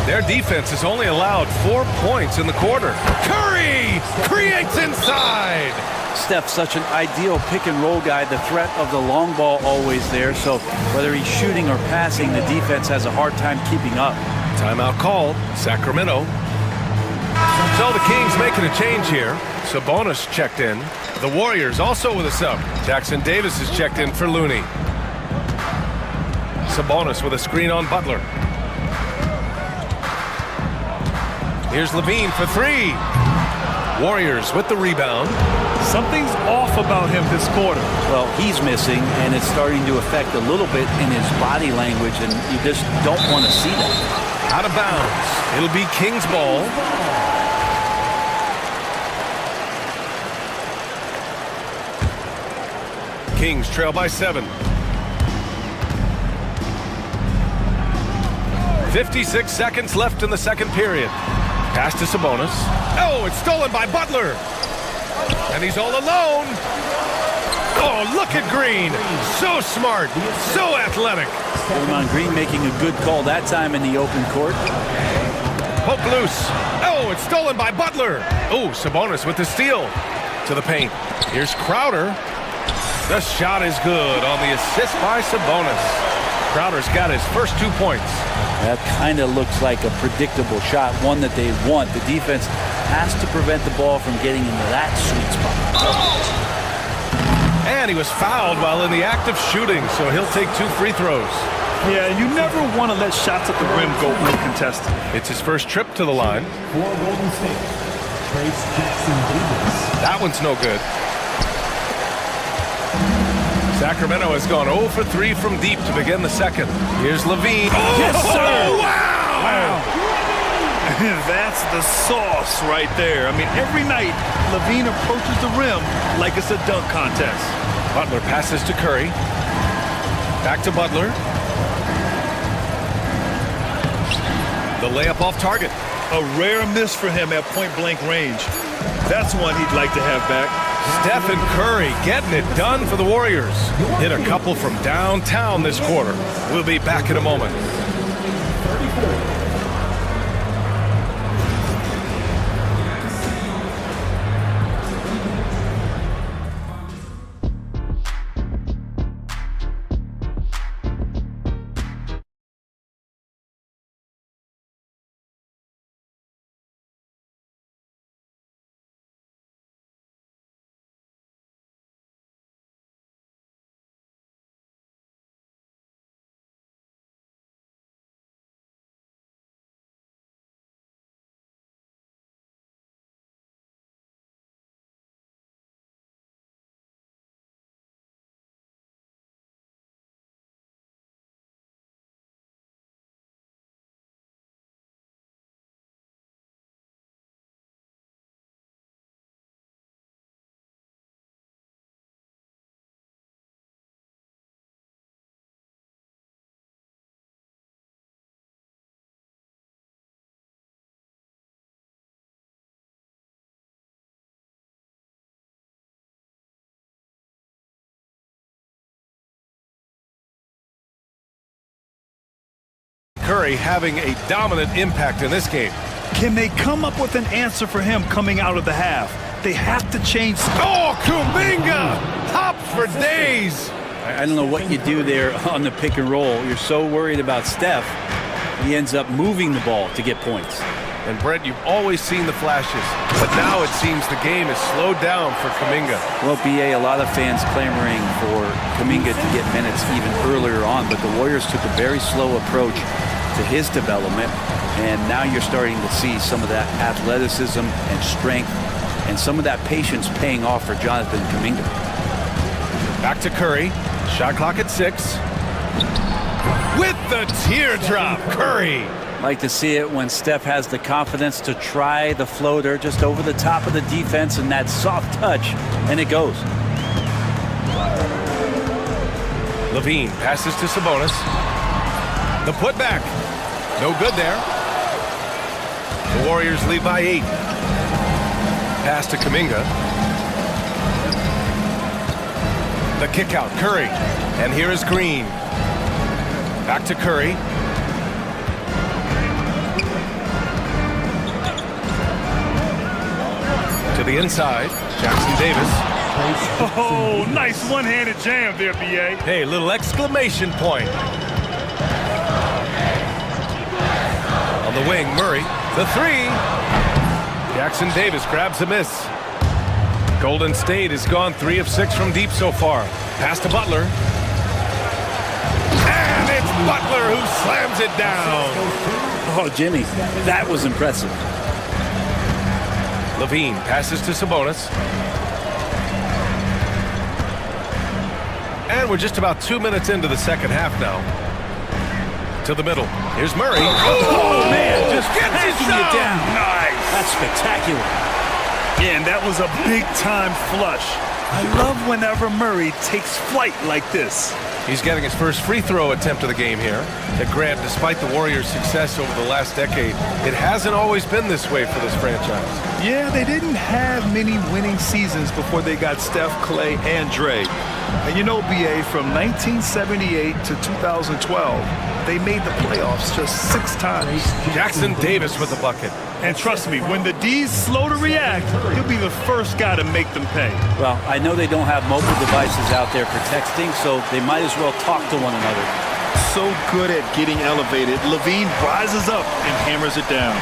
Their defense has only allowed 4 points in the quarter. Curry creates inside. Steph's such an ideal pick-and-roll guy. The threat of the long ball always there. So whether he's shooting or passing, the defense has a hard time keeping up. Timeout called. Sacramento. So the Kings making a change here. Sabonis checked in. The Warriors also with a sub. Jackson Davis is checked in for Looney. Sabonis with a screen on Butler. Here's Levine for three. Warriors with the rebound. Something's off about him this quarter. Well, he's missing, and it's starting to affect a little bit in his body language, and you just don't want to see that. Out of bounds. It'll be Kings ball. Kings trail by 7. 56 seconds left in the second period. Pass to Sabonis. Oh, it's stolen by Butler. And he's all alone. Oh, look at Green. So smart, so athletic. Draymond Green making a good call that time in the open court. Poke loose. Oh, it's stolen by Butler. Oh, Sabonis with the steal. To the paint. Here's Crowder. The shot is good on the assist by Sabonis. Crowder's got his first 2 points. That kind of looks like a predictable shot, one that they want. The defense has to prevent the ball from getting into that sweet spot. And he was fouled while in the act of shooting, so he'll take 2 free throws. Yeah, you never want to let shots at the rim go uncontested. It's his first trip to the line. For Golden State, Trace Jackson Davis. That one's no good. Sacramento has gone 0 for 3 from deep to begin the second. Here's Levine. Oh, yes, sir! Wow! That's the sauce right there. I mean, every night, Levine approaches the rim like it's a dunk contest. Butler passes to Curry. Back to Butler. The layup off target. A rare miss for him at point-blank range. That's one he'd like to have back. Stephen Curry getting it done for the Warriors. Hit a couple from downtown this quarter. We'll be back in a moment. Curry having a dominant impact in this game. Can they come up with an answer for him coming out of the half? They have to change. Oh, Kuminga! Hops for days! I don't know what you do there on the pick and roll. You're so worried about Steph, he ends up moving the ball to get points. And Brett, you've always seen the flashes, but now it seems the game is slowed down for Kuminga. Well, BA, a lot of fans clamoring for Kuminga to get minutes even earlier on, but the Warriors took a very slow approach to his development, and now you're starting to see some of that athleticism and strength and some of that patience paying off for Jonathan Kuminga. Back to Curry. Shot clock at 6. With the teardrop, Curry. Like to see it when Steph has the confidence to try the floater just over the top of the defense and that soft touch, and it goes. Levine passes to Sabonis. The putback. No good there. The Warriors lead by 8. Pass to Kuminga. The kick out, Curry. And here is Green. Back to Curry. To the inside, Jackson Davis. Oh, nice one-handed jam there, B.A. Hey, little exclamation point. On the wing, Murray. The three. Jackson Davis grabs a miss. Golden State has gone 3 of 6 from deep so far. Pass to Butler. And it's Butler who slams it down. Oh, Jimmy, that was impressive. Levine passes to Sabonis. And we're just about 2 minutes into the second half now. To the middle. Here's Murray. Oh, man, just gets it down. Nice. That's spectacular. Yeah, and that was a big-time flush. I love whenever Murray takes flight like this. He's getting his first free throw attempt of the game here. And Grant, despite the Warriors' success over the last decade, it hasn't always been this way for this franchise. Yeah, they didn't have many winning seasons before they got Steph, Clay, and Dre. And you know, B.A., from 1978 to 2012, they made the playoffs just 6 times. Jackson Davis with the bucket. And trust me, when the D's slow to react, he'll be the first guy to make them pay. Well, I know they don't have mobile devices out there for texting, so they might as well talk to one another. So good at getting elevated, Levine rises up and hammers it down.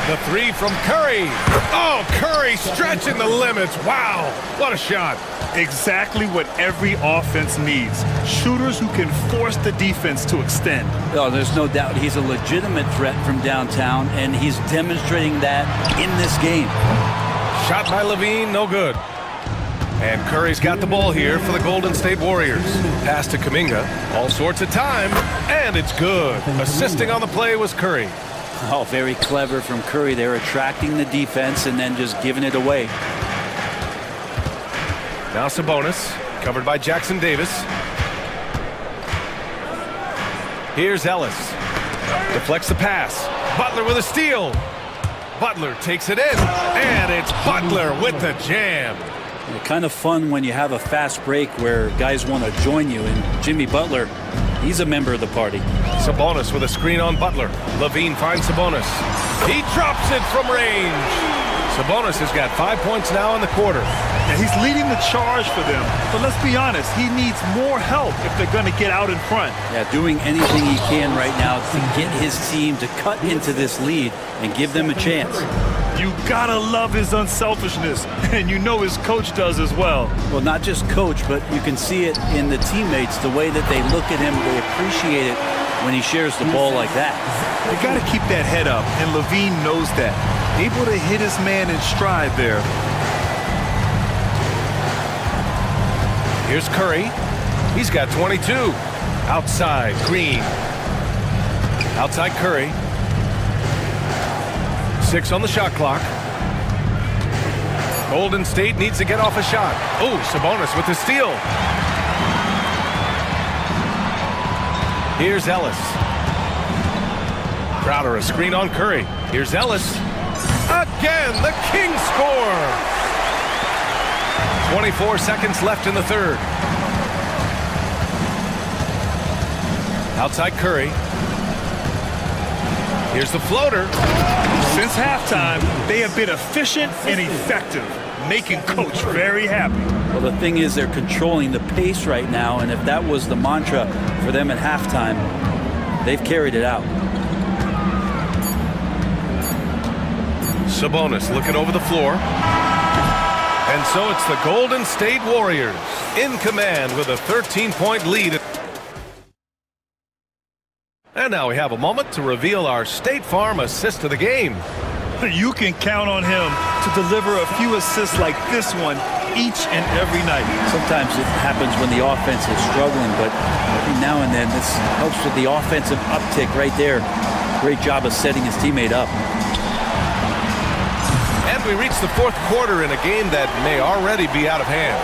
The three from Curry. Oh, Curry stretching the limits. Wow, what a shot. Exactly what every offense needs. Shooters who can force the defense to extend. Oh, there's no doubt he's a legitimate threat from downtown, and he's demonstrating that in this game. Shot by Levine, no good. And Curry's got the ball here for the Golden State Warriors. Pass to Kuminga. All sorts of time, and it's good. Assisting on the play was Curry. Oh, very clever from Curry. They're attracting the defense and then just giving it away. Now Sabonis, covered by Jackson Davis. Here's Ellis. Deflects the pass. Butler with a steal. Butler takes it in, and it's Butler with the jam. Kind of fun when you have a fast break where guys want to join you, and Jimmy Butler, he's a member of the party. Sabonis with a screen on Butler. Levine finds Sabonis. He drops it from range. Sabonis has got 5 points now in the quarter. And he's leading the charge for them. But let's be honest, he needs more help if they're going to get out in front. Yeah, doing anything he can right now to get his team to cut into this lead and give them a chance. You gotta love his unselfishness, and you know his coach does as well. Well, not just coach, but you can see it in the teammates, the way that they look at him, they appreciate it when he shares the ball like that. You gotta keep that head up, and Levine knows that. Able to hit his man in stride there. Here's Curry. He's got 22. Outside, Green. Outside Curry. 6 on the shot clock. Golden State needs to get off a shot. Oh, Sabonis with the steal. Here's Ellis. Crowder, a screen on Curry. Here's Ellis. Again, the King score. 24 seconds left in the third. Outside Curry. Here's the floater. Since halftime, they have been efficient and effective, making Coach very happy. Well, the thing is, they're controlling the pace right now, and if that was the mantra for them at halftime, they've carried it out. Sabonis looking over the floor. And so it's the Golden State Warriors in command with a 13-point lead. And now we have a moment to reveal our State Farm assist of the game. You can count on him to deliver a few assists like this one each and every night. Sometimes it happens when the offense is struggling, but every now and then this helps with the offensive uptick right there. Great job of setting his teammate up. And we reach the fourth quarter in a game that may already be out of hand.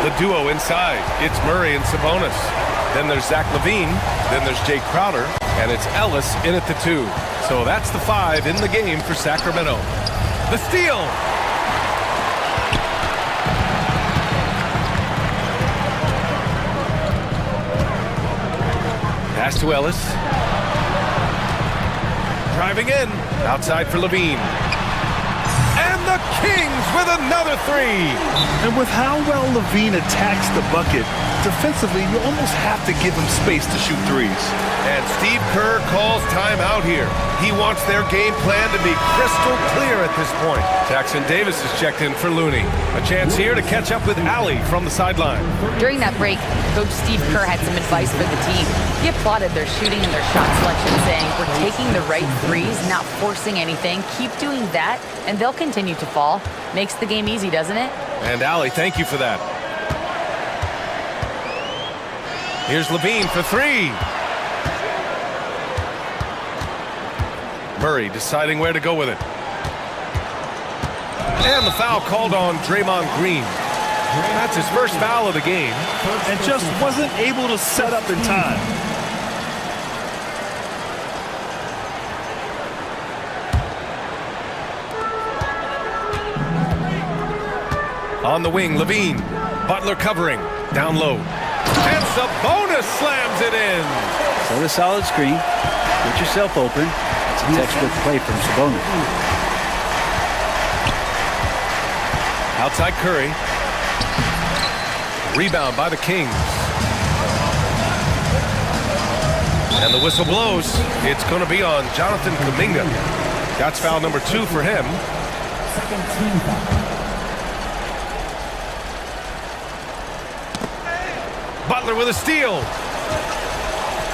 The duo inside, it's Murray and Sabonis. Then there's Zach LaVine, then there's Jay Crowder, and it's Ellis in at the 2. So that's the 5 in the game for Sacramento. The steal! Pass to Ellis. Driving in, outside for LaVine. And the Kings with another 3! And with how well LaVine attacks the bucket, defensively, you almost have to give him space to shoot threes. And Steve Kerr calls timeout here. He wants their game plan to be crystal clear at this point. Jackson Davis is checked in for Looney. A chance here to catch up with Allie from the sideline. During that break, Coach Steve Kerr had some advice for the team. He applauded their shooting and their shot selection, saying, "We're taking the right threes, not forcing anything. Keep doing that, and they'll continue to fall." Makes the game easy, doesn't it? And Allie, thank you for that. Here's LaVine for 3. Murray deciding where to go with it. And the foul called on Draymond Green. That's his first foul of the game. And just wasn't able to set up in time. On the wing, LaVine. Butler covering. Down low. And Sabonis slams it in. Set a solid screen. Get yourself open. It's a textbook play from Sabonis. Outside Curry. Rebound by the Kings. And the whistle blows. It's going to be on Jonathan Kuminga. That's foul number 2 for him. Second team foul. Butler with a steal.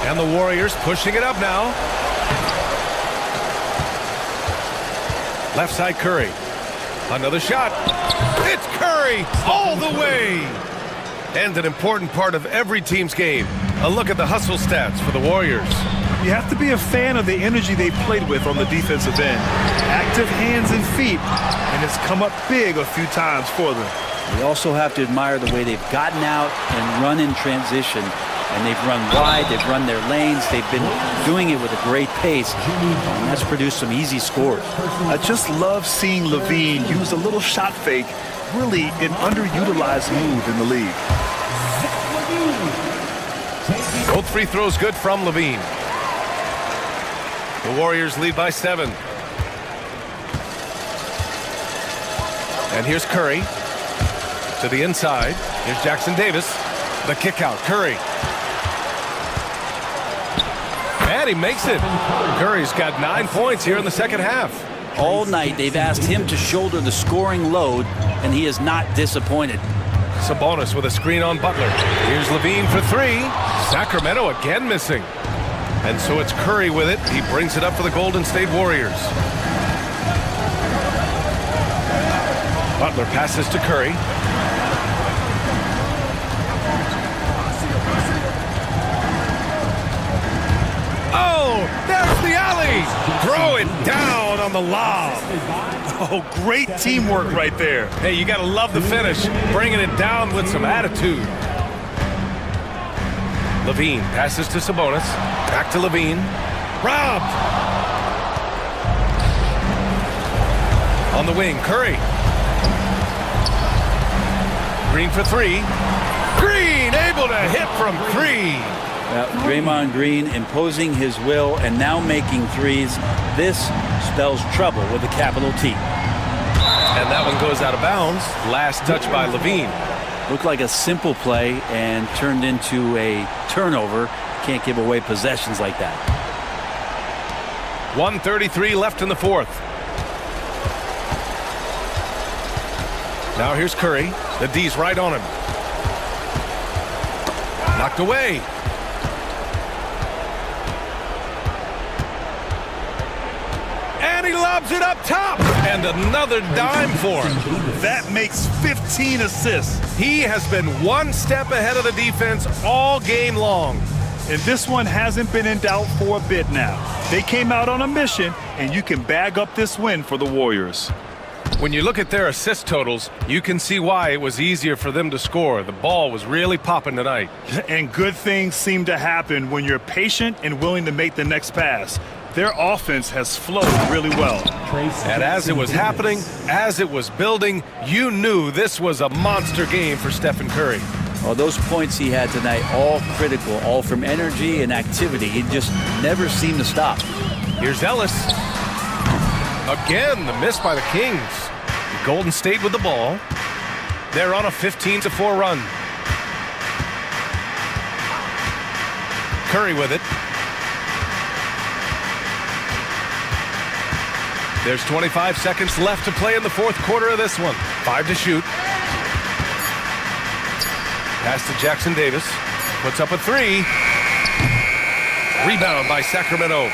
And the Warriors pushing it up now. Left side Curry. Another shot. It's Curry all the way. And an important part of every team's game. A look at the hustle stats for the Warriors. You have to be a fan of the energy they played with on the defensive end. Active hands and feet, and it's come up big a few times for them. We also have to admire the way they've gotten out and run in transition. And they've run wide, they've run their lanes, they've been doing it with a great pace. And that's produced some easy scores. I just love seeing LaVine use a little shot fake, really an underutilized move in the league. Both free throws good from LaVine. The Warriors lead by 7. And here's Curry. To the inside. Here's Jackson Davis. The kick out. Curry. And he makes it. Curry's got 9 points here in the second half. All night they've asked him to shoulder the scoring load, and he is not disappointed. Sabonis with a screen on Butler. Here's LaVine for 3. Sacramento again missing. And so it's Curry with it. He brings it up for the Golden State Warriors. Butler passes to Curry. Oh, there's the alley. Throw it down on the lob. Oh, great teamwork right there. Hey, you got to love the finish. Bringing it down with some attitude. LaVine passes to Sabonis. Back to LaVine. Robbed. On the wing, Curry. Green for 3. Green able to hit from 3. Draymond Green imposing his will and now making threes. This spells trouble with a capital T. And that one goes out of bounds. Last touch by LaVine. Looked like a simple play and turned into a turnover. Can't give away possessions like that. 1:33 left in the fourth. Now here's Curry. The D's right on him. Knocked away. And he lobs it up top. And another dime for him. That makes 15 assists. He has been one step ahead of the defense all game long. And this one hasn't been in doubt for a bit now. They came out on a mission, and you can bag up this win for the Warriors. When you look at their assist totals, you can see why it was easier for them to score. The ball was really popping tonight. And good things seem to happen when you're patient and willing to make the next pass. Their offense has flowed really well. And as it was happening, as it was building, you knew this was a monster game for Stephen Curry. Well, those points he had tonight, all critical, all from energy and activity. He just never seemed to stop. Here's Ellis. Again, the miss by the Kings. Golden State with the ball. They're on a 15-4 run. Curry with it. There's 25 seconds left to play in the fourth quarter of this one. 5 to shoot. Pass to Jackson Davis. Puts up a 3. Rebound by Sacramento.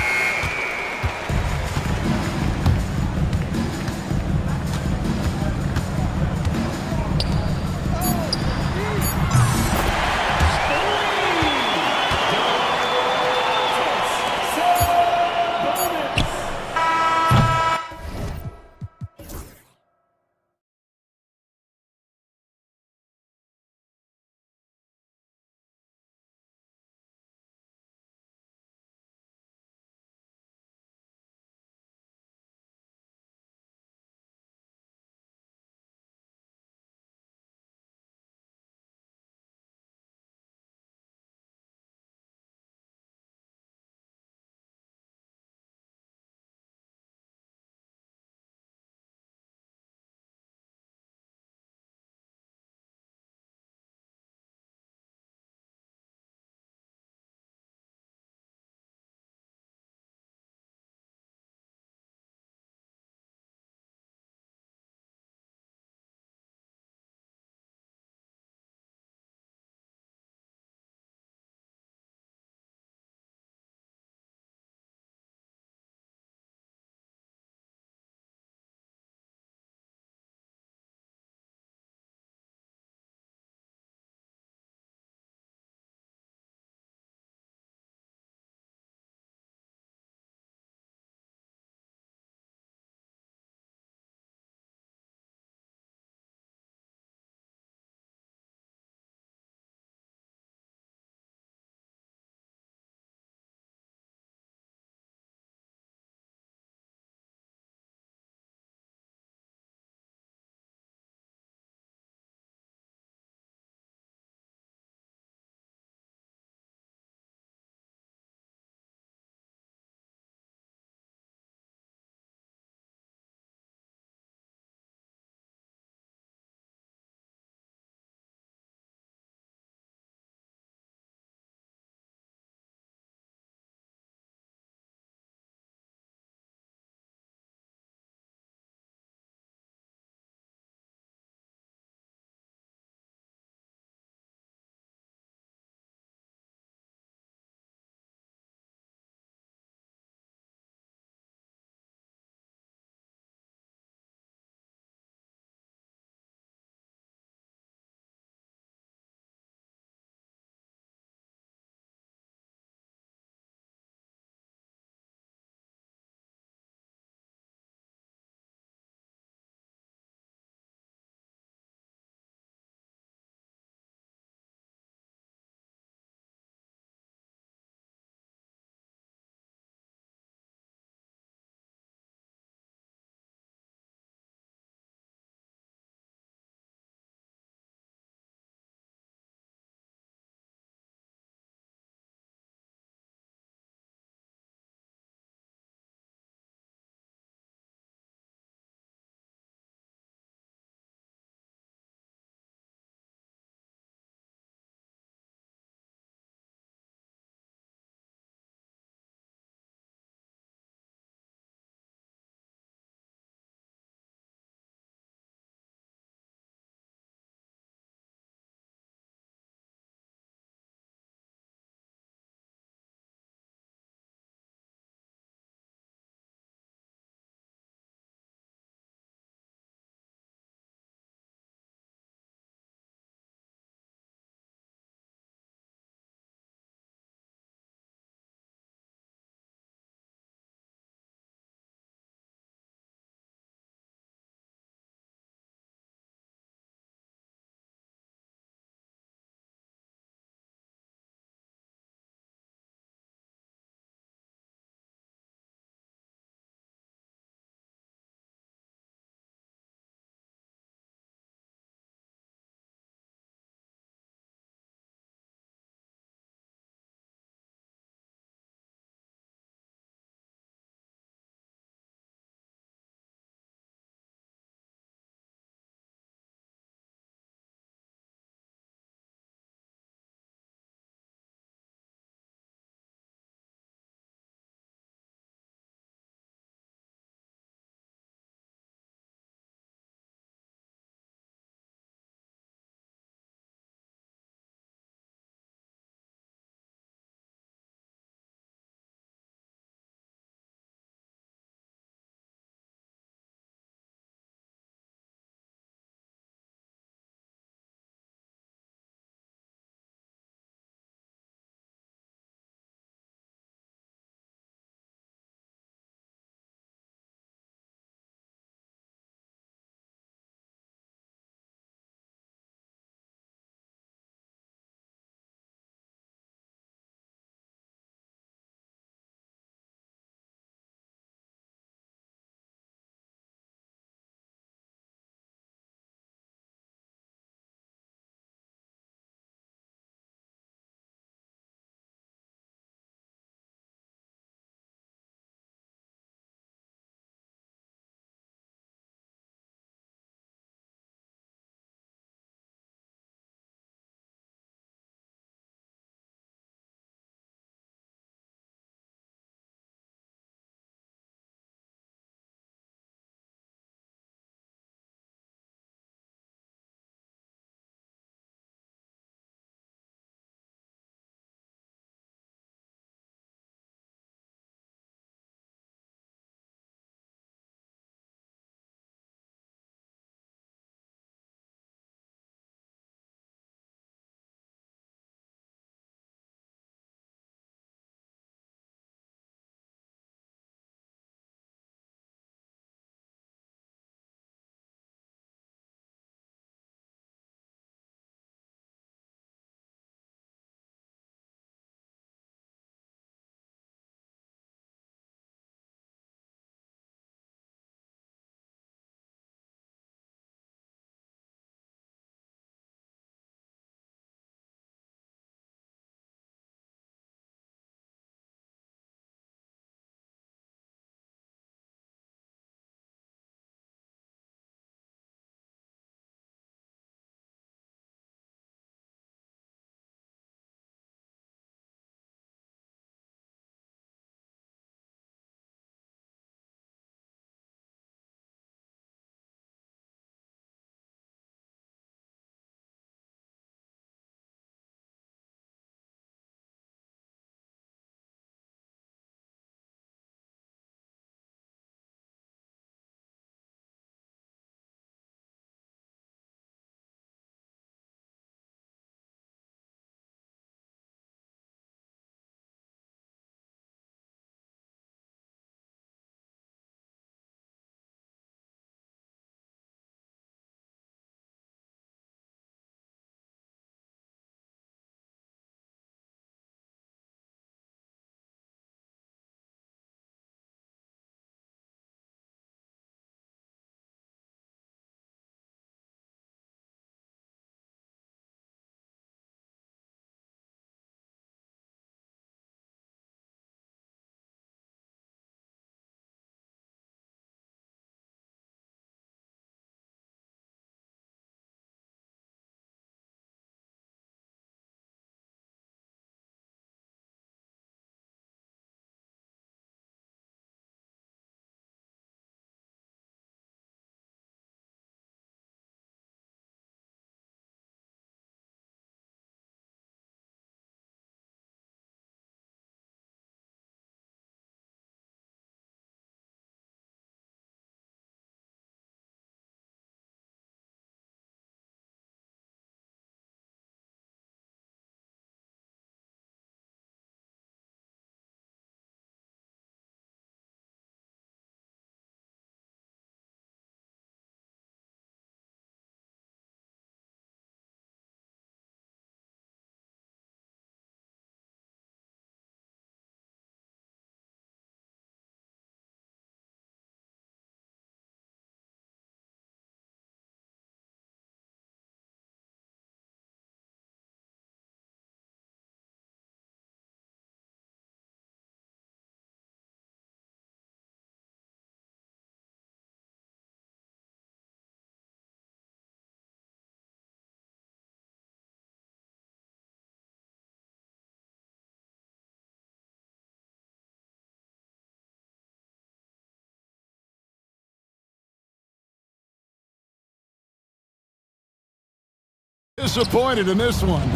Disappointed in this one.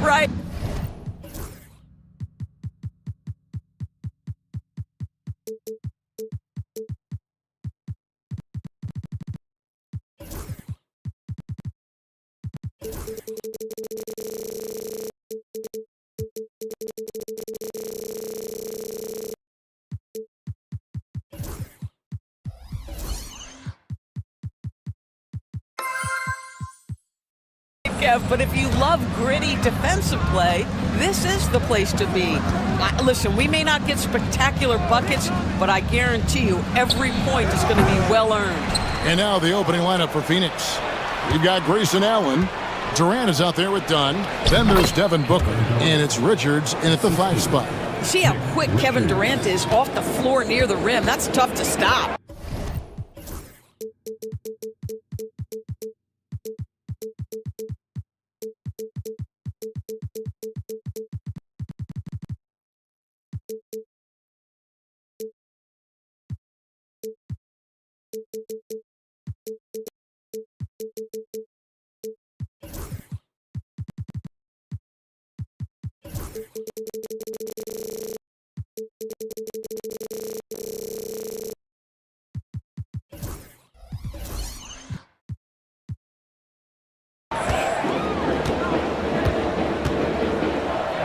Right. But if you love gritty defensive play, this is the place to be. Listen, we may not get spectacular buckets, but I guarantee you every point is going to be well earned. And now the opening lineup for Phoenix. We've got Grayson Allen. Durant is out there with Dunn. Then there's Devin Booker. And it's Richards in at the 5 spot. See how quick Kevin Durant is off the floor near the rim. That's tough to stop.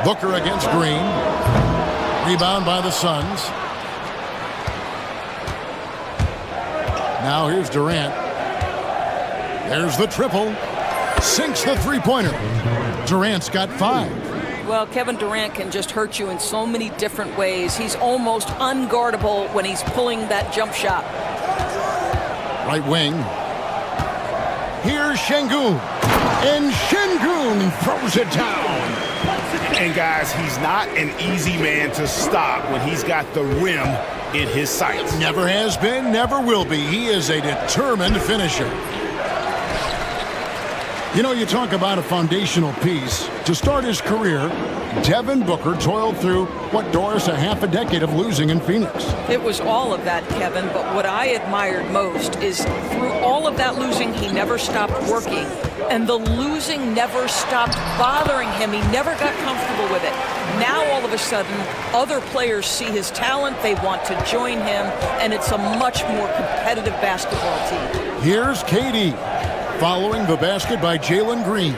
Booker against Green. Rebound by the Suns. Now here's Durant. There's the triple. Sinks the three-pointer. Durant's got 5. Well, Kevin Durant can just hurt you in so many different ways. He's almost unguardable when he's pulling that jump shot. Right wing. Here's Şengün. And Şengün throws it down. And guys, he's not an easy man to stop when he's got the rim in his sights. Never has been, never will be. He is a determined finisher. You know, you talk about a foundational piece. To start his career, Devin Booker toiled through, what, Doris, a half a decade of losing in Phoenix. It was all of that, Kevin, but what I admired most is through all of that losing, he never stopped working. And the losing never stopped bothering him. He never got comfortable with it. Now, all of a sudden, other players see his talent, they want to join him, and it's a much more competitive basketball team. Here's KD, following the basket by Jalen Green.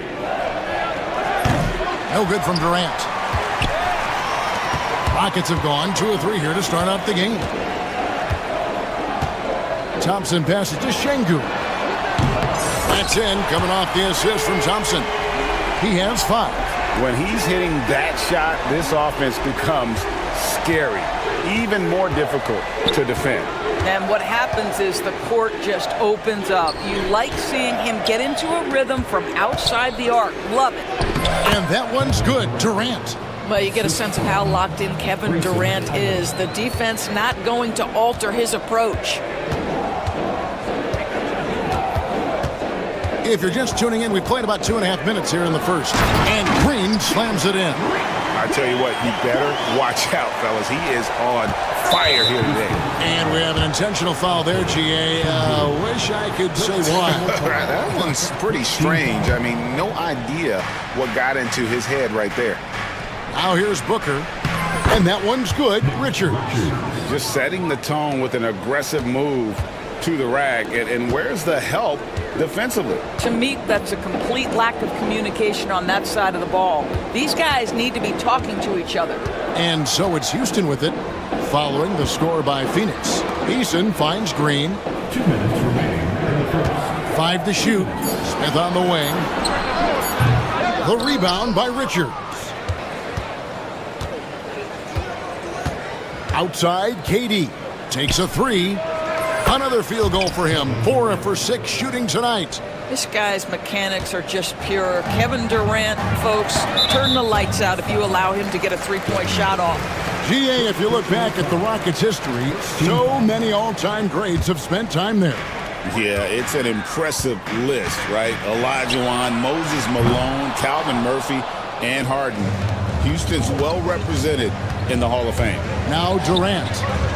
No good from Durant. Rockets have gone 2 of 3 here to start out the game. Thompson passes to Şengün. That's in, coming off the assist from Thompson. He has 5. When he's hitting that shot, this offense becomes scary, even more difficult to defend. And what happens is the court just opens up. You like seeing him get into a rhythm from outside the arc. Love it. And that one's good. Durant. Well, you get a sense of how locked in Kevin Durant is. The defense not going to alter his approach. If you're just tuning in, we played about 2.5 minutes here in the first. And Green slams it in. I tell you what, you better watch out, fellas. He is on fire here today. And we have an intentional foul there, GA. Wish I could say why. That one's pretty strange. I mean, no idea what got into his head right there. Now here's Booker. And that one's good. Richards. Just setting the tone with an aggressive move to the rack. And where's the help defensively? To me, that's a complete lack of communication on that side of the ball. These guys need to be talking to each other. And so it's Houston with it, following the score by Phoenix. Eason finds Green. 2 minutes remaining in the first. 5 to shoot. Smith on the wing. The rebound by Richards. Outside, KD takes a 3. Another field goal for him. 4 for 6 shooting tonight. This guy's mechanics are just pure. Kevin Durant, folks, turn the lights out if you allow him to get a three-point shot off. GA, if you look back at the Rockets' history, so many all-time greats have spent time there. Yeah, it's an impressive list, right? Olajuwon, Moses Malone, Calvin Murphy, and Harden. Houston's well represented in the Hall of Fame. Now Durant,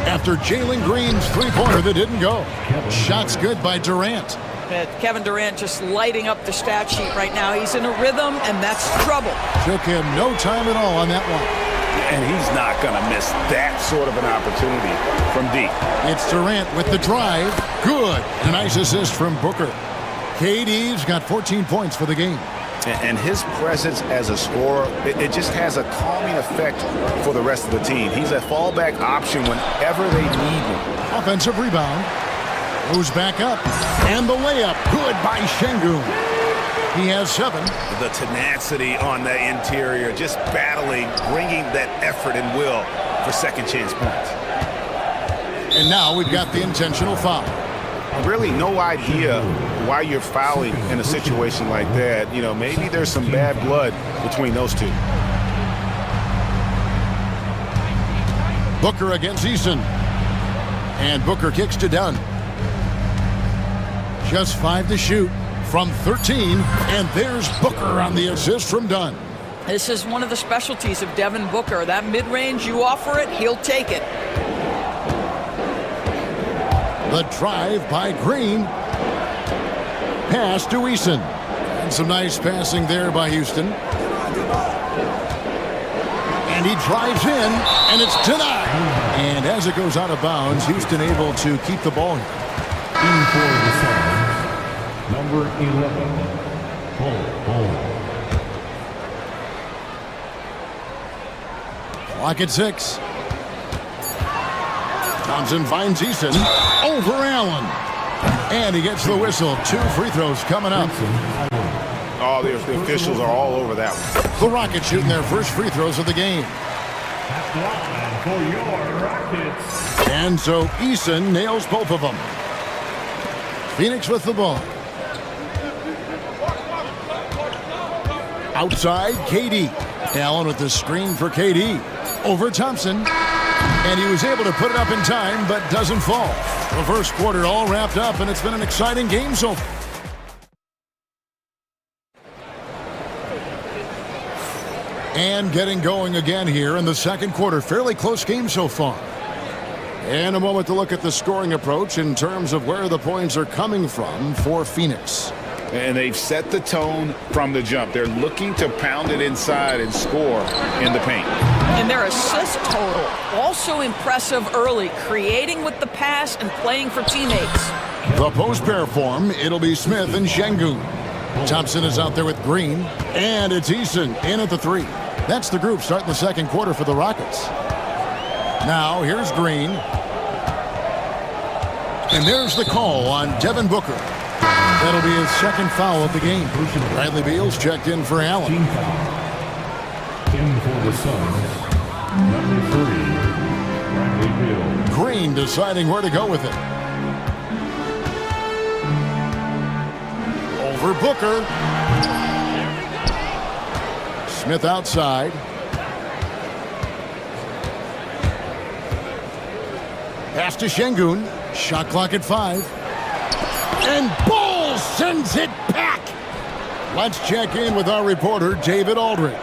after Jalen Green's three-pointer that didn't go. Shots good by Durant. Kevin Durant just lighting up the stat sheet right now. He's in a rhythm, and that's trouble. Took him no time at all on that one. And he's not going to miss that sort of an opportunity from deep. It's Durant with the drive. Good. A nice assist from Booker. KD's got 14 points for the game. And his presence as a scorer, it just has a calming effect for the rest of the team. He's a fallback option whenever they need him. Offensive rebound. Goes back up. And the layup. Good by Şengün. He has 7. The tenacity on the interior, just battling, bringing that effort and will for second chance points. And now we've got the intentional foul. Really no idea why you're fouling in a situation like that. You know, maybe there's some bad blood between those two. Booker against Eason. And Booker kicks to Dunn. Just 5 to shoot from 13. And there's Booker on the assist from Dunn. This is one of the specialties of Devin Booker. That mid-range, you offer it, he'll take it. The drive by Green. Pass to Eason. And some nice passing there by Houston. And he drives in, and it's denied. And as it goes out of bounds, Houston able to keep the ball. In for the Suns, number 11, Bol. Clock at 6. Thompson finds Eason over Allen. And he gets the whistle. 2 free throws coming up. Oh, the officials are all over that one. The Rockets shooting their first free throws of the game. For your Rockets. And so Eason nails both of them. Phoenix with the ball. Outside, KD. Allen with the screen for KD. Over Thompson. And he was able to put it up in time, but doesn't fall. The first quarter all wrapped up, and it's been an exciting game so far. And getting going again here in the second quarter. Fairly close game so far. And a moment to look at the scoring approach in terms of where the points are coming from for Phoenix. And they've set the tone from the jump. They're looking to pound it inside and score in the paint. And their assist total, also impressive early, creating with the pass and playing for teammates. The post pair form, it'll be Smith and Şengün. Thompson is out there with Green, and it's Eason in at the 3. That's the group starting the second quarter for the Rockets. Now, here's Green. And there's the call on Devin Booker. That'll be his second foul of the game. Bradley Beal's checked in for Allen. In for the Suns, number 3, Bradley Beal. Green deciding where to go with it. Over Booker. Smith outside. Pass to Şengün. Shot clock at 5. And Ball sends it back. Let's check in with our reporter, David Aldridge.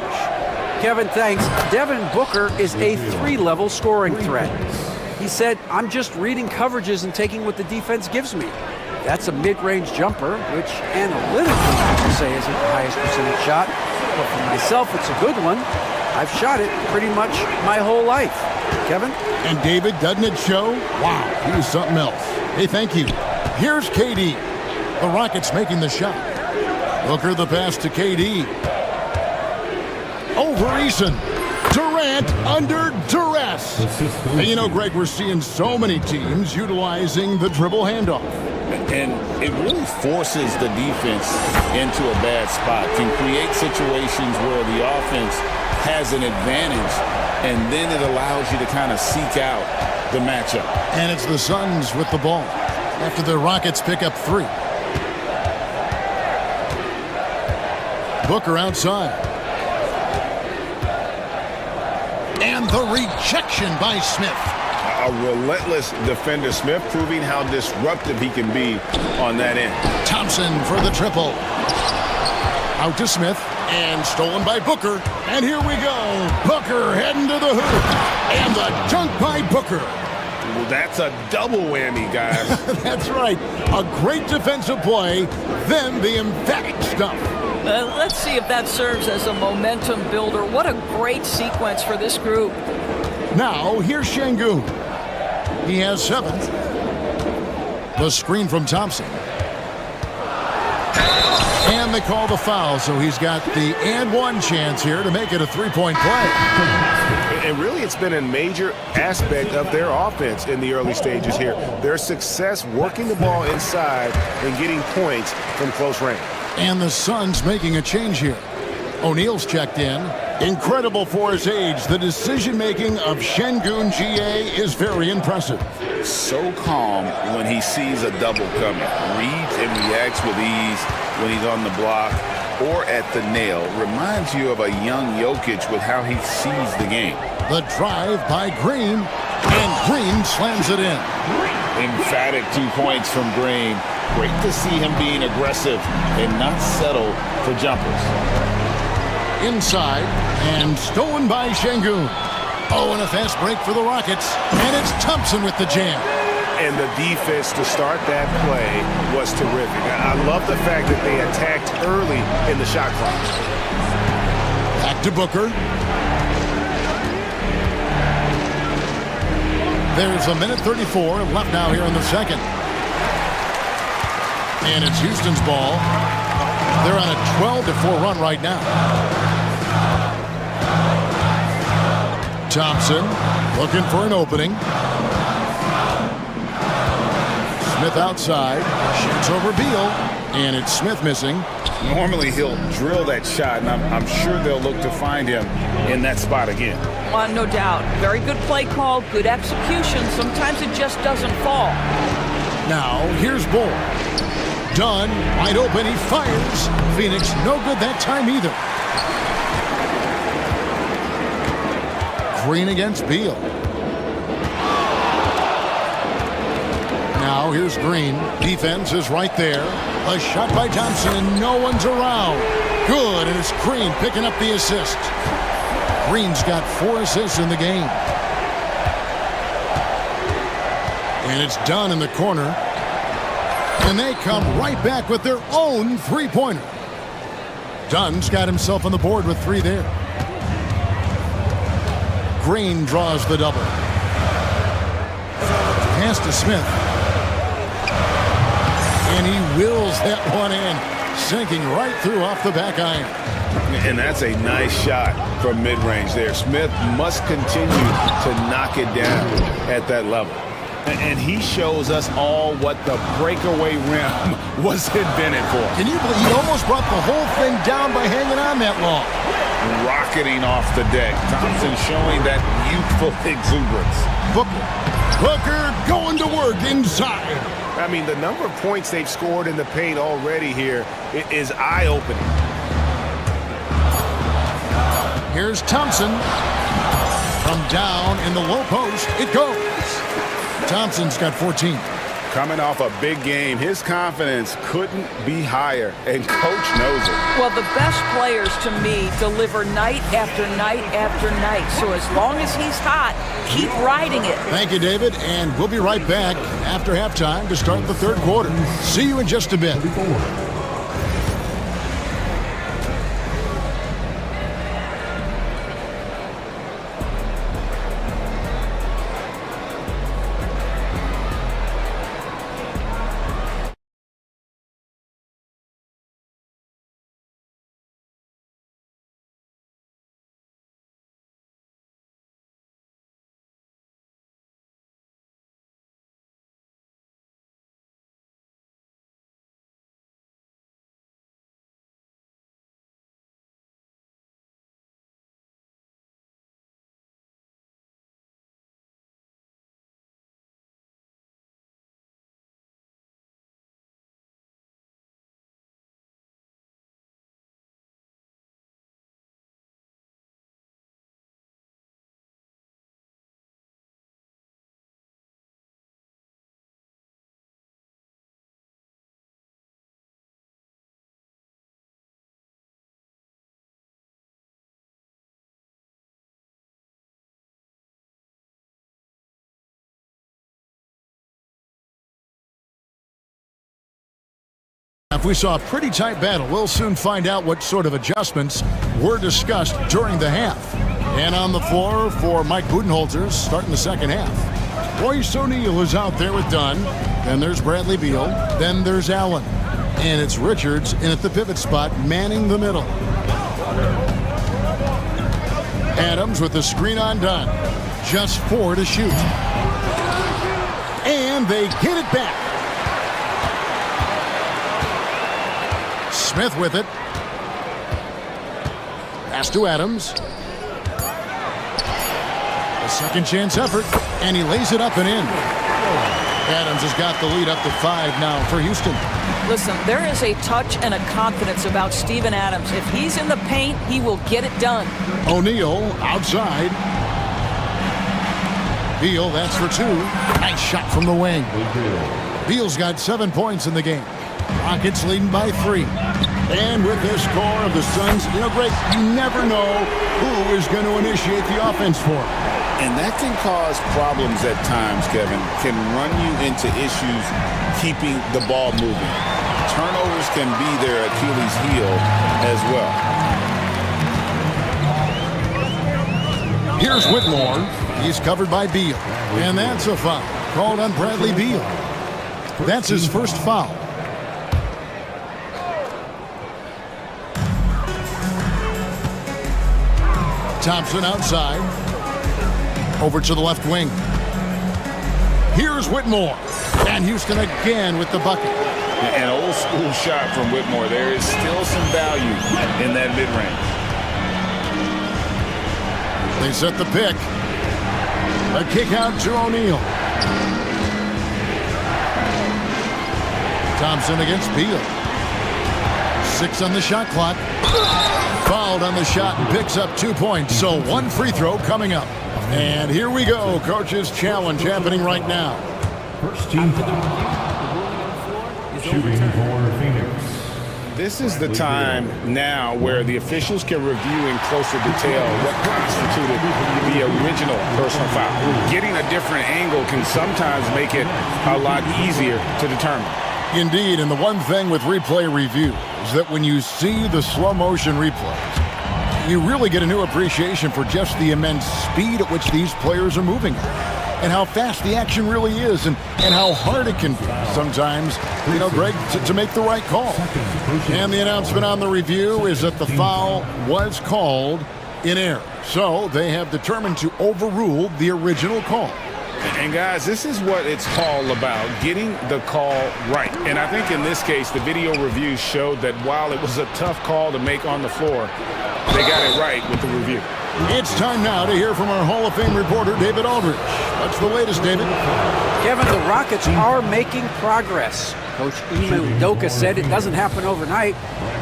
Kevin, thanks. Devin Booker is a 3-level scoring threat. He said, I'm just reading coverages and taking what the defense gives me. That's a mid-range jumper, which analytically people say isn't the highest percentage shot. But for myself, it's a good one. I've shot it pretty much my whole life. Kevin? And David, doesn't it show? Wow, he was something else. Hey, thank you. Here's KD. The Rockets making the shot. Booker the pass to KD. Over Eason. Durant under duress. And you know, Greg, we're seeing so many teams utilizing the dribble handoff. And it really forces the defense into a bad spot. Can create situations where the offense has an advantage, and then it allows you to kind of seek out the matchup. And it's the Suns with the ball after the Rockets pick up 3. Booker outside. And the rejection by Smith. A relentless defender. Smith proving how disruptive he can be on that end. Thompson for the triple. Out to Smith. And stolen by Booker. And here we go. Booker heading to the hoop. And the dunk by Booker. Well, that's a double whammy, guys. That's right. A great defensive play, then the emphatic stuff. Let's see if that serves as a momentum builder. What a great sequence for this group. Now, here's Şengün. He has 7. The screen from Thompson. And they call the foul, so he's got the and one chance here to make it a three-point play. And really, it's been a major aspect of their offense in the early stages here. Their success working the ball inside and getting points from close range. And the Suns making a change here. O'Neal's checked in. Incredible for his age. The decision-making of Şengün GA is very impressive. So calm when he sees a double coming. Reads and reacts with ease when he's on the block or at the nail. Reminds you of a young Jokic with how he sees the game. The drive by Green, and Green slams it in. Emphatic 2 points from Green. Great to see him being aggressive and not settle for jumpers. Inside, and stolen by Şengün. Oh, and a fast break for the Rockets. And it's Thompson with the jam. And the defense to start that play was terrific. I love the fact that they attacked early in the shot clock. Back to Booker. There's a minute 34 left now here in the second. And it's Houston's ball. They're on a 12-4 run right now. Thompson looking for an opening. Smith outside, shoots over Beal, and it's Smith missing. Normally he'll drill that shot, and I'm sure they'll look to find him in that spot again. No doubt. Very good play call, good execution. Sometimes it just doesn't fall. Now, here's Bull. Dunn, wide open, he fires. Phoenix, no good that time either. Green against Beal. Now here's Green. Defense is right there. A shot by Thompson and no one's around. Good, and it's Green picking up the assist. Green's got 4 assists in the game. And it's Dunn in the corner. And they come right back with their own three-pointer. Dunn's got himself on the board with 3 there. Green draws the double. Pass to Smith. And he wills that one in, sinking right through off the back iron. And that's a nice shot from mid-range there. Smith must continue to knock it down at that level. And he shows us all what the breakaway rim was invented for. Can you believe he almost brought the whole thing down by hanging on that long? Rocketing off the deck. Thompson showing that youthful exuberance. Booker going to work inside. I mean, the number of points they've scored in the paint already here is eye-opening. Here's Thompson. From down in the low post, it goes. Thompson's got 14. Coming off a big game, his confidence couldn't be higher, and coach knows it. Well, the best players, to me, deliver night after night after night. So as long as he's hot, keep riding it. Thank you, David, and we'll be right back after halftime to start the third quarter. See you in just a bit. We saw a pretty tight battle. We'll soon find out what sort of adjustments were discussed during the half. And on the floor for Mike Budenholzer starting the second half. Royce O'Neal is out there with Dunn. Then there's Bradley Beal. Then there's Allen. And it's Richards in at the pivot spot, manning the middle. Adams with the screen on Dunn. Just 4 to shoot. And they get it back. Smith with it. Pass to Adams. A second chance effort, and he lays it up and in. Adams has got the lead up to 5 now for Houston. Listen, there is a touch and a confidence about Steven Adams. If he's in the paint, he will get it done. O'Neal outside. Beal, that's for 2. Nice shot from the wing. Beal's got 7 points in the game. Rockets leading by 3. And with this score of the Suns, Greg, you never know who is going to initiate the offense for them. And that can cause problems at times, Kevin. Can run you into issues keeping the ball moving. Turnovers can be their Achilles heel as well. Here's Whitmore. He's covered by Beal. And that's a foul called on Bradley Beal. That's his first foul. Thompson outside. Over to the left wing. Here's Whitmore. And Houston again with the bucket. An old school shot from Whitmore. There is still some value in that mid-range. They set the pick. A kick out to O'Neal. Thompson against Beal. 6 on the shot clock. Fouled on the shot and picks up 2 points. So 1 free throw coming up. And here we go. Coach's challenge happening right now. First team foul. Shooting for Phoenix. This is the time now where the officials can review in closer detail what constituted the original personal foul. Getting a different angle can sometimes make it a lot easier to determine. Indeed, and the one thing with replay review is that when you see the slow motion replays, you really get a new appreciation for just the immense speed at which these players are moving and how fast the action really is and how hard it can be sometimes, Greg, to make the right call. And the announcement on the review is that the foul was called in error. So they have determined to overrule the original call. And guys, this is what it's all about, getting the call right. And I think in this case, the video review showed that while it was a tough call to make on the floor, they got it right with the review. It's time now to hear from our Hall of Fame reporter, David Aldridge. What's the latest, David? Kevin, the Rockets are making progress. Coach Ime Udoka said it doesn't happen overnight.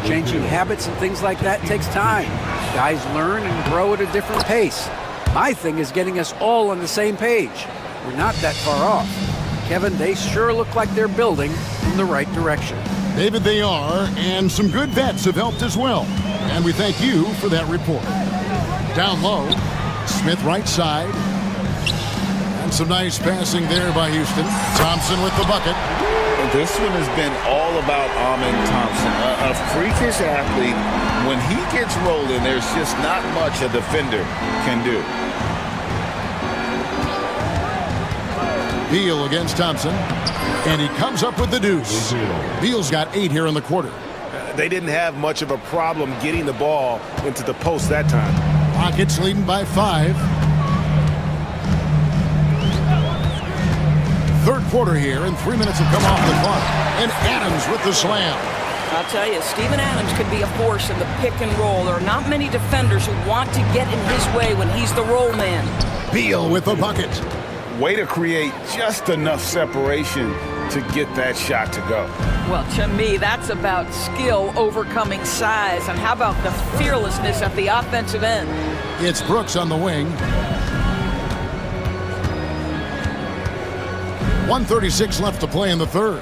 Changing habits and things like that takes time. Guys learn and grow at a different pace. My thing is getting us all on the same page. We're not that far off. Kevin, they sure look like they're building in the right direction. David, they are, and some good vets have helped as well. And we thank you for that report. Down low, Smith right side. And some nice passing there by Houston. Thompson with the bucket. This one has been all about Amen Thompson, a freakish athlete. When he gets rolling, there's just not much a defender can do. Beal against Thompson, and he comes up with the deuce. Beal's got 8 here in the quarter. They didn't have much of a problem getting the ball into the post that time. Rockets leading by 5. Third quarter here, and 3 minutes have come off the clock. And Adams with the slam. I'll tell you, Steven Adams could be a force in the pick and roll. There are not many defenders who want to get in his way when he's the roll man. Beal with the bucket. Way to create just enough separation to get that shot to go. Well, to me, that's about skill overcoming size. And how about the fearlessness at the offensive end? It's Brooks on the wing. 1:36 left to play in the third.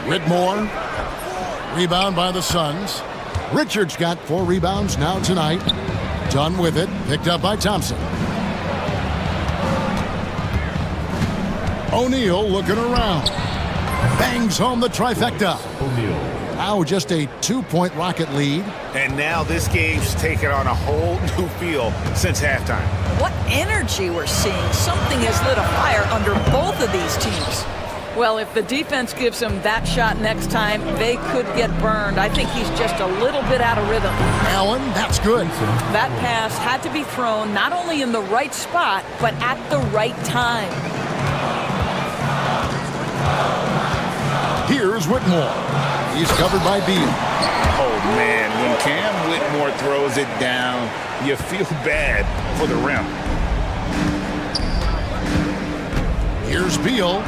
Whitmore. Rebound by the Suns. Richards got 4 rebounds now tonight. Done with it. Picked up by Thompson. O'Neal looking around. Bangs home the trifecta. Now just a 2-point Rocket lead. And now this game's taken on a whole new feel since halftime. What energy we're seeing. Something has lit a fire under both of these teams. Well, if the defense gives him that shot next time, they could get burned. I think he's just a little bit out of rhythm. Allen, that's good. That pass had to be thrown not only in the right spot, but at the right time. Here's Whitmore. He's covered by Beal. Oh, man, when Cam Whitmore throws it down, you feel bad for the rim. Here's Beal.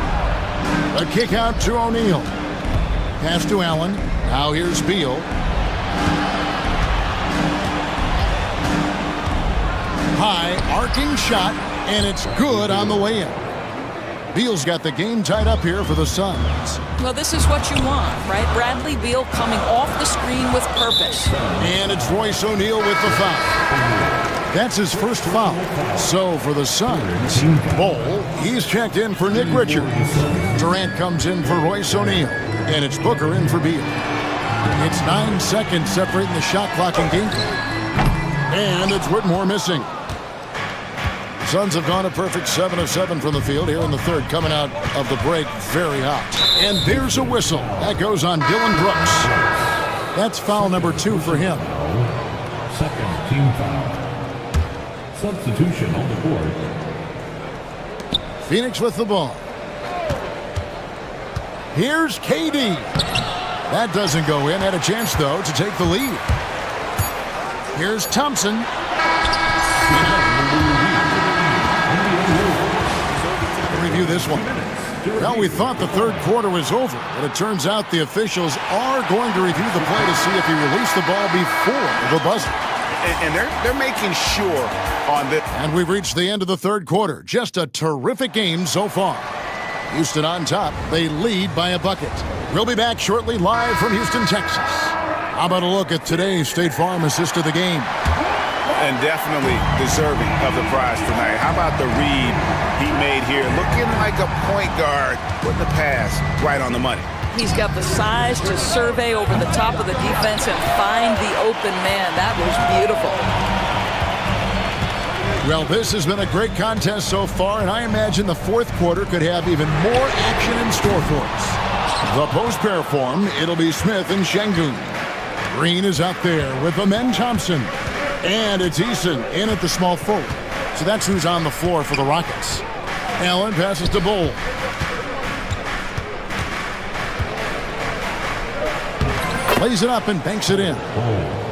A kick out to O'Neal. Pass to Allen. Now here's Beal. High, arcing shot, and it's good on the way in. Beal's got the game tied up here for the Suns. Well, this is what you want, right? Bradley Beal coming off the screen with purpose. And it's Royce O'Neal with the foul. That's his first foul. So for the Suns, Bol, he's checked in for Nick Richards. Durant comes in for Royce O'Neal. And it's Booker in for Beal. It's 9 seconds separating the shot clock and game clock. And it's Whitmore missing. Suns have gone a perfect 7 of 7 from the field here in the third, coming out of the break very hot. And there's a whistle. That goes on Dylan Brooks. That's foul number 2 for him. Second team foul. Substitution on the board. Phoenix with the ball. Here's KD. That doesn't go in. Had a chance, though, to take the lead. Here's Thompson. Review this one. Well, we thought the third quarter was over, but it turns out the officials are going to review the play to see if he released the ball before the buzzer. And they're making sure on this. And we've reached the end of the third quarter. Just a terrific game so far. Houston on top. They lead by a bucket. We'll be back shortly live from Houston, Texas. How about a look at today's State Farm assist of the game? And definitely deserving of the prize tonight. How about the read he made here? Looking like a point guard, putting the pass right on the money. He's got the size to survey over the top of the defense and find the open man. That was beautiful. Well, this has been a great contest so far, and I imagine the fourth quarter could have even more action in store for us. The post-pair form, it'll be Smith and Şengün. Green is out there with Amen Thompson. And it's Eason in at the small forward. So that's who's on the floor for the Rockets. Allen passes to Bol. Plays it up and banks it in.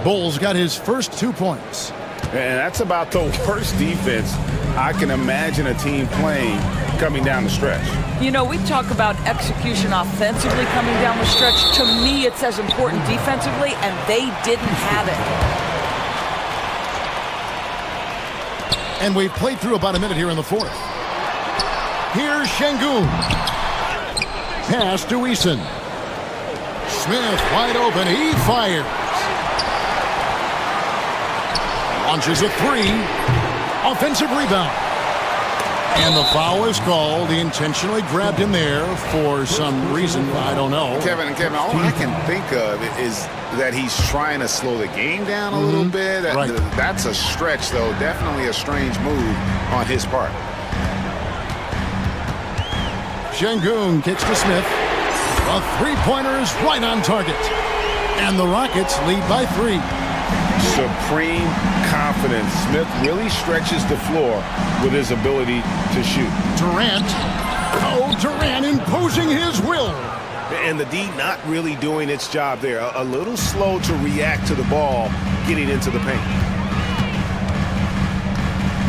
Bol's got his first 2 points. And that's about the worst defense I can imagine a team playing coming down the stretch. You know, we talk about execution offensively coming down the stretch. To me, it's as important defensively, and they didn't have it. And we've played through about a minute here in the fourth. Here's Şengün. Pass to Eason. Smith wide open. He fires. Launches a three. Offensive rebound. And the foul is called. He intentionally grabbed him there for some reason. I don't know. Kevin, all I can think of is that he's trying to slow the game down a little bit. Right. That's a stretch, though. Definitely a strange move on his part. Şengün kicks to Smith. A three-pointer is right on target. And the Rockets lead by 3. Supreme confidence. Smith really stretches the floor with his ability to shoot. Durant. Oh, Durant imposing his will. And the D not really doing its job there. A little slow to react to the ball getting into the paint.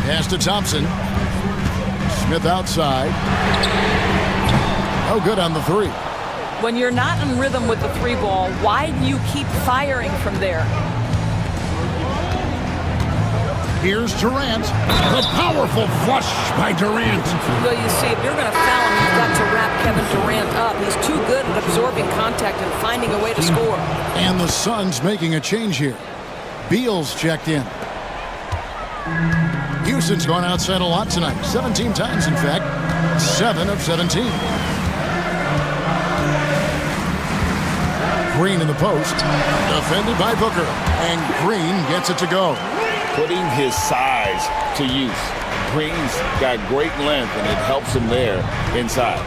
Pass to Thompson. Smith outside. Oh, good on the three. When you're not in rhythm with the three ball, why do you keep firing from there? Here's Durant. The powerful flush by Durant. Well, you see, if you're going to foul him, you've got to wrap Kevin Durant up. He's too good at absorbing contact and finding a way to score. And the Suns making a change here. Beal's checked in. Houston's gone outside a lot tonight. 17 times, in fact. 7 of 17. Green in the post. Defended by Booker. And Green gets it to go. Putting his size to use. Green's got great length, and it helps him there inside.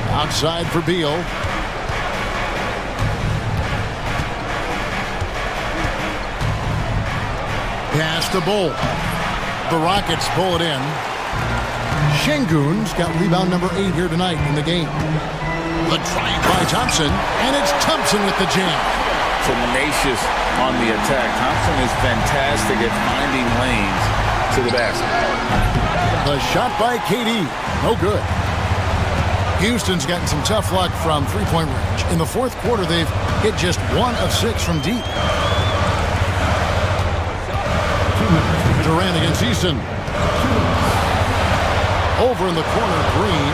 Outside for Beal. Pass to Bull. The Rockets pull it in. Şengün's got rebound number 8 here tonight in the game. The drive by Thompson, and it's Thompson with the jam. Tenacious on the attack. Thompson is fantastic at finding lanes to the basket. The shot by KD, no good. Houston's gotten some tough luck from three-point range. In the fourth quarter, they've hit just 1 of 6 from deep. Durant against Easton. Over in the corner, Green.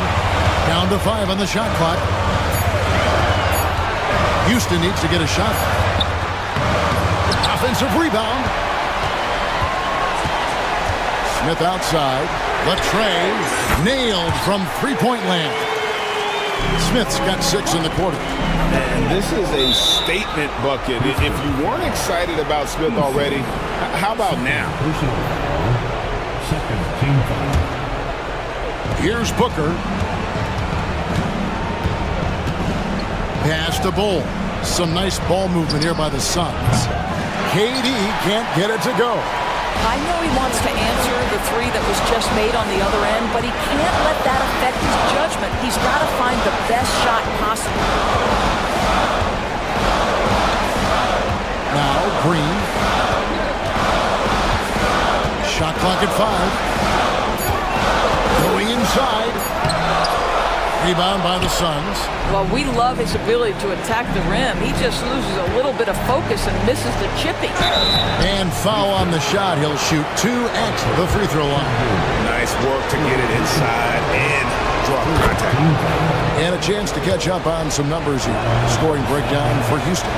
Down to 5 on the shot clock. Houston needs to get a shot. Offensive rebound. Smith outside. Latrey nailed from three-point land. Smith's got 6 in the quarter. And this is a statement bucket. If you weren't excited about Smith already, how about now? Second, team foul. Here's Booker. Pass to Bull. Some nice ball movement here by the Suns. KD can't get it to go. I know he wants to answer the three that was just made on the other end, but he can't let that affect his judgment. He's got to find the best shot possible. Now Green. Shot clock at 5. Going inside. Rebound by the Suns. Well, we love his ability to attack the rim. He just loses a little bit of focus and misses the chipping. And foul on the shot. He'll shoot 2 at the free throw line. Nice work to get it inside and drop contact. And a chance to catch up on some numbers here. Scoring breakdown for Houston.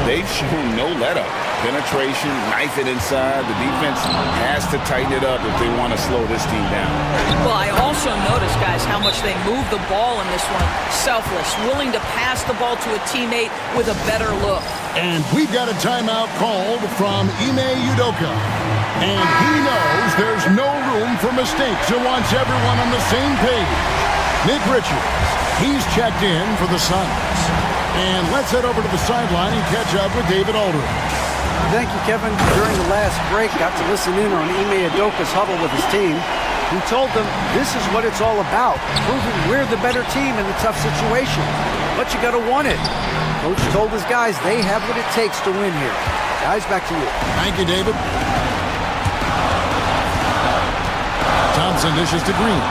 They've shown no let-up. Penetration, knife it inside. The defense has to tighten it up if they want to slow this team down. Well, I also noticed, guys, how much they move the ball in this one. Selfless, willing to pass the ball to a teammate with a better look. And we've got a timeout called from Ime Udoka. And he knows there's no room for mistakes and wants everyone on the same page. Nick Richards, he's checked in for the Suns. And let's head over to the sideline and catch up with David Aldridge. Thank you, Kevin. During the last break, got to listen in on Ime Udoka's huddle with his team. He told them this is what it's all about, proving we're the better team in a tough situation. But you got to want it. Coach told his guys they have what it takes to win here. Guys, back to you. Thank you, David. Thompson dishes to Green.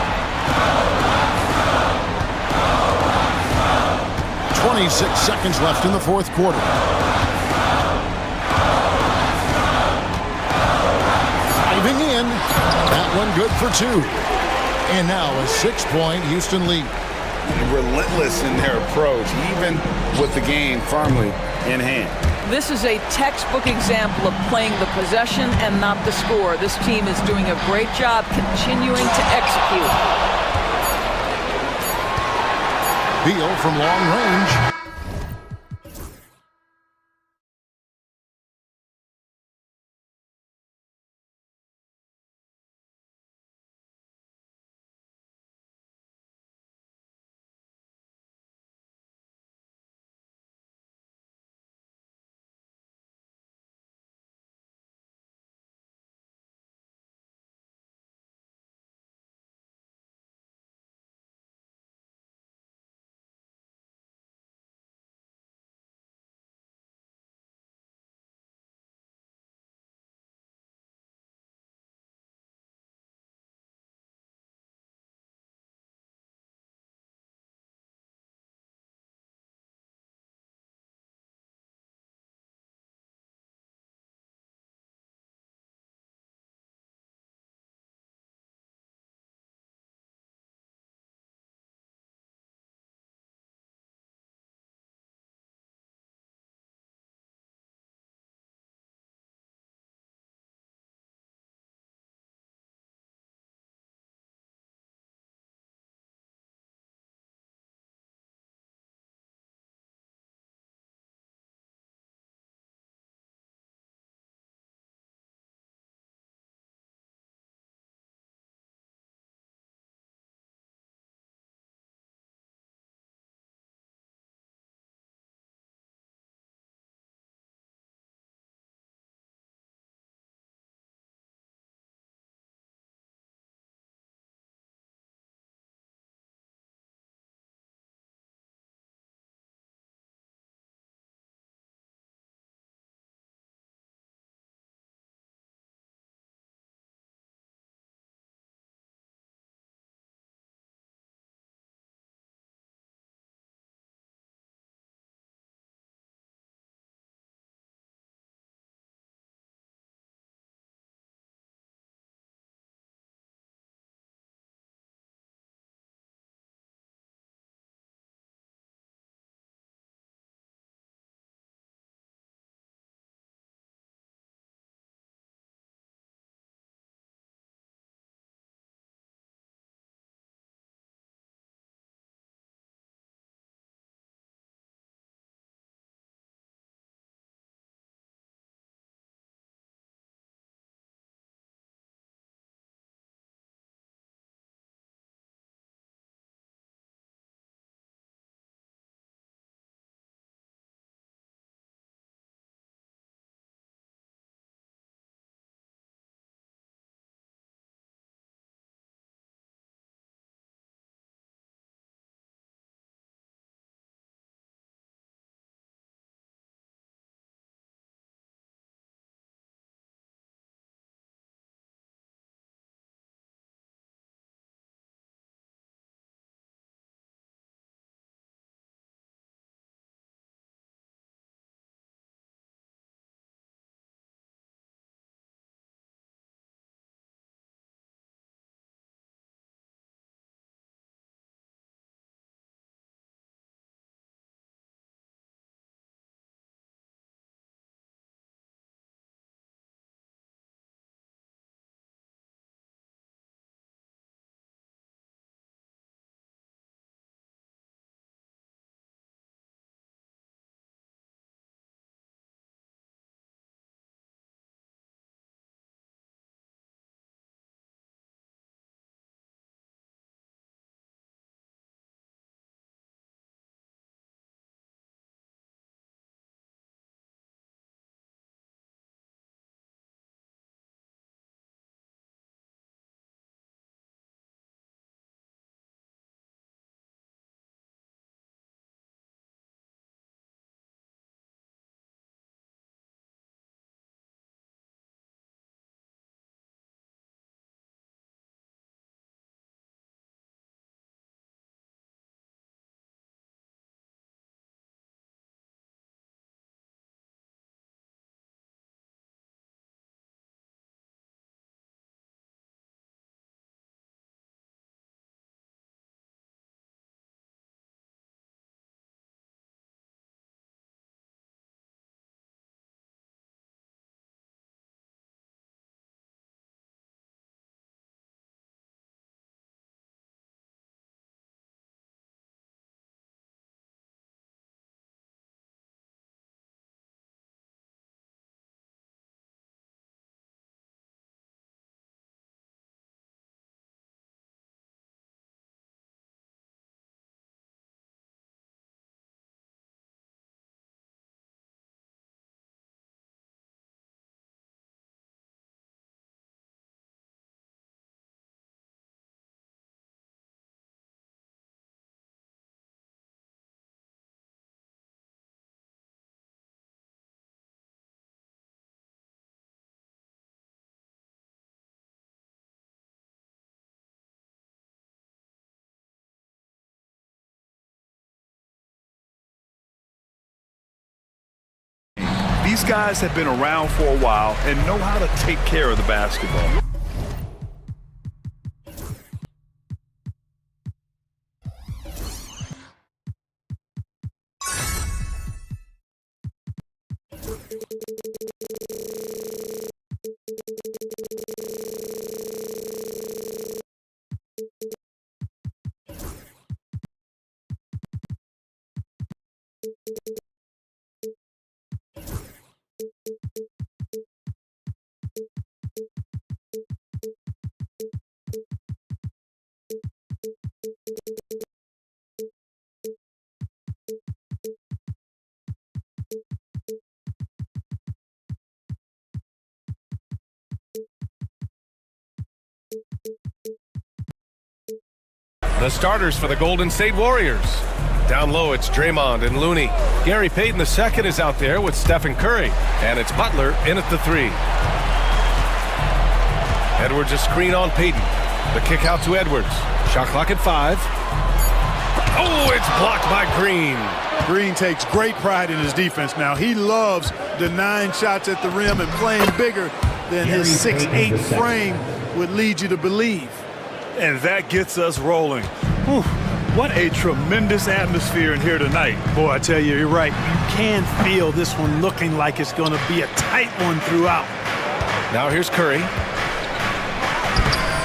26 seconds left in the fourth quarter. Diving in. That one good for 2. And now a 6-point Houston lead. Relentless in their approach, even with the game firmly in hand. This is a textbook example of playing the possession and not the score. This team is doing a great job continuing to execute. Beal from long range. These guys have been around for a while and know how to take care of the basketball. The starters for the Golden State Warriors. Down low, it's Draymond and Looney. Gary Payton II is out there with Stephen Curry. And it's Butler in at the 3. Edwards a screen on Payton. The kick out to Edwards. Shot clock at 5. Oh, it's blocked by Green. Green takes great pride in his defense now. He loves denying shots at the rim and playing bigger than his 6'8" frame would lead you to believe. And that gets us rolling. Whew, what a tremendous atmosphere in here tonight. Boy, I tell you, you're right. You can feel this one looking like it's going to be a tight one throughout. Now here's Curry.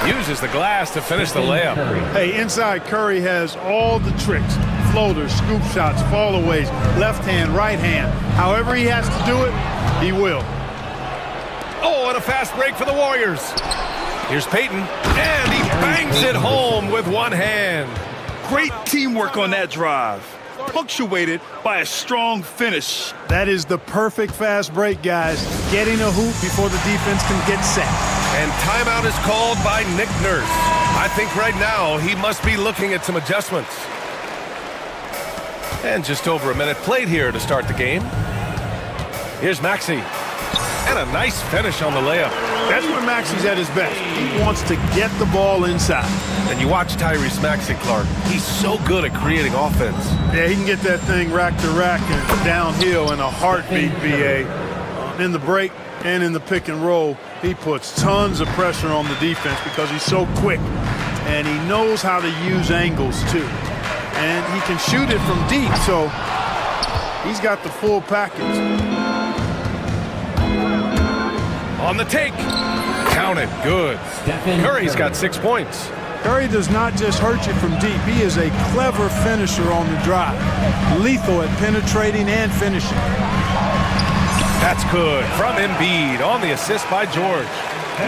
Uses the glass to finish the layup. Hey, inside Curry has all the tricks. Floaters, scoop shots, fallaways, left hand, right hand. However he has to do it, he will. Oh, and a fast break for the Warriors. Here's Payton, and he bangs it home with one hand. Great teamwork on that drive, punctuated by a strong finish. That is the perfect fast break, guys. Getting a hoop before the defense can get set. And timeout is called by Nick Nurse. I think right now he must be looking at some adjustments. And just over a minute played here to start the game. Here's Maxey. And a nice finish on the layup. That's where Maxey's at his best. He wants to get the ball inside. And you watch Tyrese Maxey, Clark. He's so good at creating offense. Yeah, he can get that thing rack to rack and downhill in a heartbeat, BA. In the break and in the pick and roll, he puts tons of pressure on the defense because he's so quick. And he knows how to use angles, too. And he can shoot it from deep, so he's got the full package. On the take. Counted. Good. Curry's got 6 points. Curry does not just hurt you from deep. He is a clever finisher on the drive. Lethal at penetrating and finishing. That's good. From Embiid on the assist by George.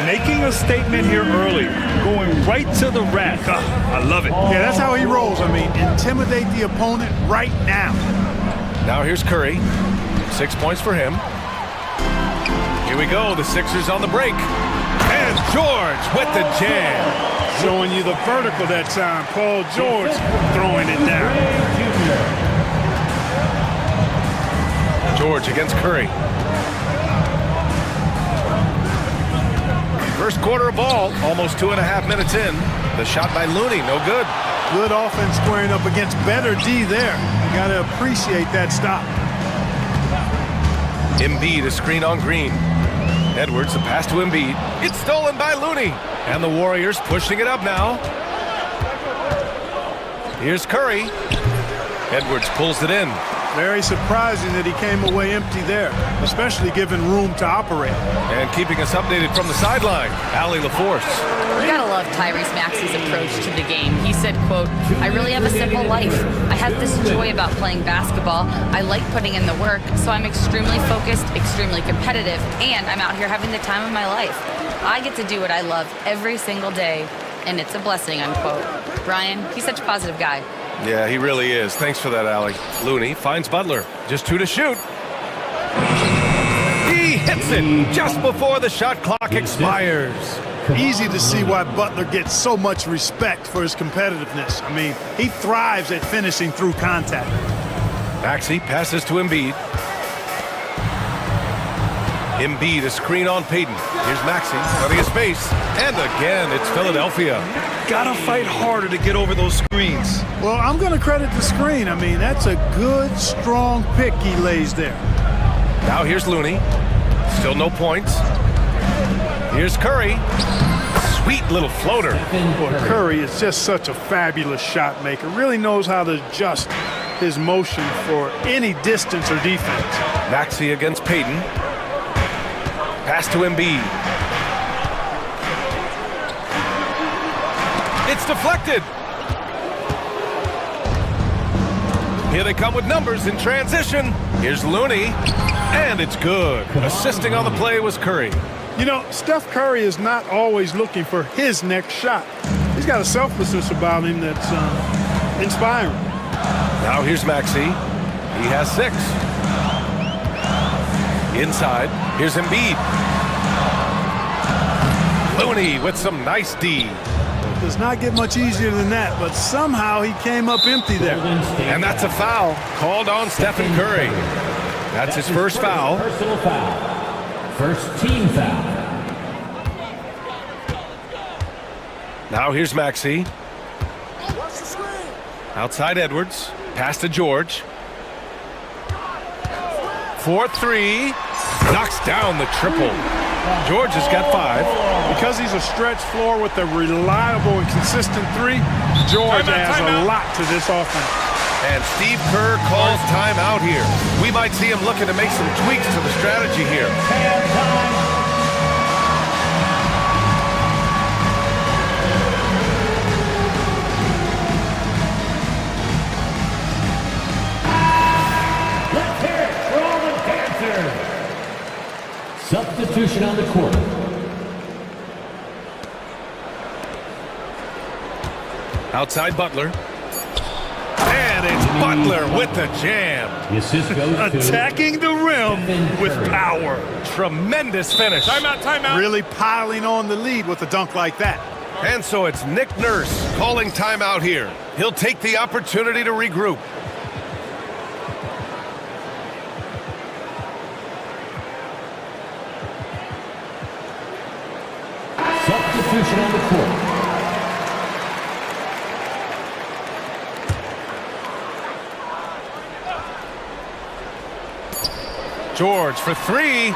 Making a statement here early. Going right to the rack. I love it. Yeah, that's how he rolls. I mean, intimidate the opponent right now. Now here's Curry. 6 points for him. Here we go, the Sixers on the break. And George with the jam. Showing you the vertical that time. Paul George throwing it down. George against Curry. First quarter of ball, almost 2.5 minutes in. The shot by Looney, no good. Good offense squaring up against better D there. You got to appreciate that stop. Embiid, a screen on Green. Edwards, the pass to Embiid. It's stolen by Looney. And the Warriors pushing it up now. Here's Curry. Edwards pulls it in. Very surprising that he came away empty there, especially given room to operate. And keeping us updated from the sideline, Allie LaForce. You gotta love Tyrese Maxey's approach to the game. He said, quote, "I really have a simple life. I have this joy about playing basketball. I like putting in the work, so I'm extremely focused, extremely competitive, and I'm out here having the time of my life. I get to do what I love every single day, and it's a blessing," unquote. Brian, he's such a positive guy. Yeah, he really is. Thanks for that, Allie. Looney finds Butler. Just 2 to shoot. He hits it just before the shot clock expires. Easy to see why Butler gets so much respect for his competitiveness. I mean, he thrives at finishing through contact. Maxey passes to Embiid. Embiid, a screen on Payton. Here's Maxey, running a space. And again, it's Philadelphia. Gotta fight harder to get over those screens. Well, I'm going to credit the screen. I mean, that's a good, strong pick he lays there. Now here's Looney. Still no points. Here's Curry. Sweet little floater. Boy, Curry is just such a fabulous shot maker. Really knows how to adjust his motion for any distance or defense. Maxey against Payton. Pass to Embiid. It's deflected. Here they come with numbers in transition. Here's Looney, and it's good. Assisting on the play was Curry. You know, Steph Curry is not always looking for his next shot. He's got a selflessness about him that's inspiring. Now here's Maxey. He has 6. Inside, here's Embiid. Looney with some nice D. Does not get much easier than that, but somehow he came up empty there. And that's a foul called on Stephen Curry. That's his first foul. Personal foul. First team foul. Now here's Maxey. Outside Edwards. Pass to George. 4-3. Knocks down the triple. George has got 5. Because he's a stretch floor with a reliable and consistent 3, George adds a lot to this offense. And Steve Kerr calls timeout here. We might see him looking to make some tweaks to the strategy here. Let's hear it for all the dancers. Substitution on the court. Outside Butler. And it's Butler with the jam. The assist goes to attacking the rim with power. Tremendous finish. Timeout. Really piling on the lead with a dunk like that. And so it's Nick Nurse calling timeout here. He'll take the opportunity to regroup. Substitution on the court. George for 3.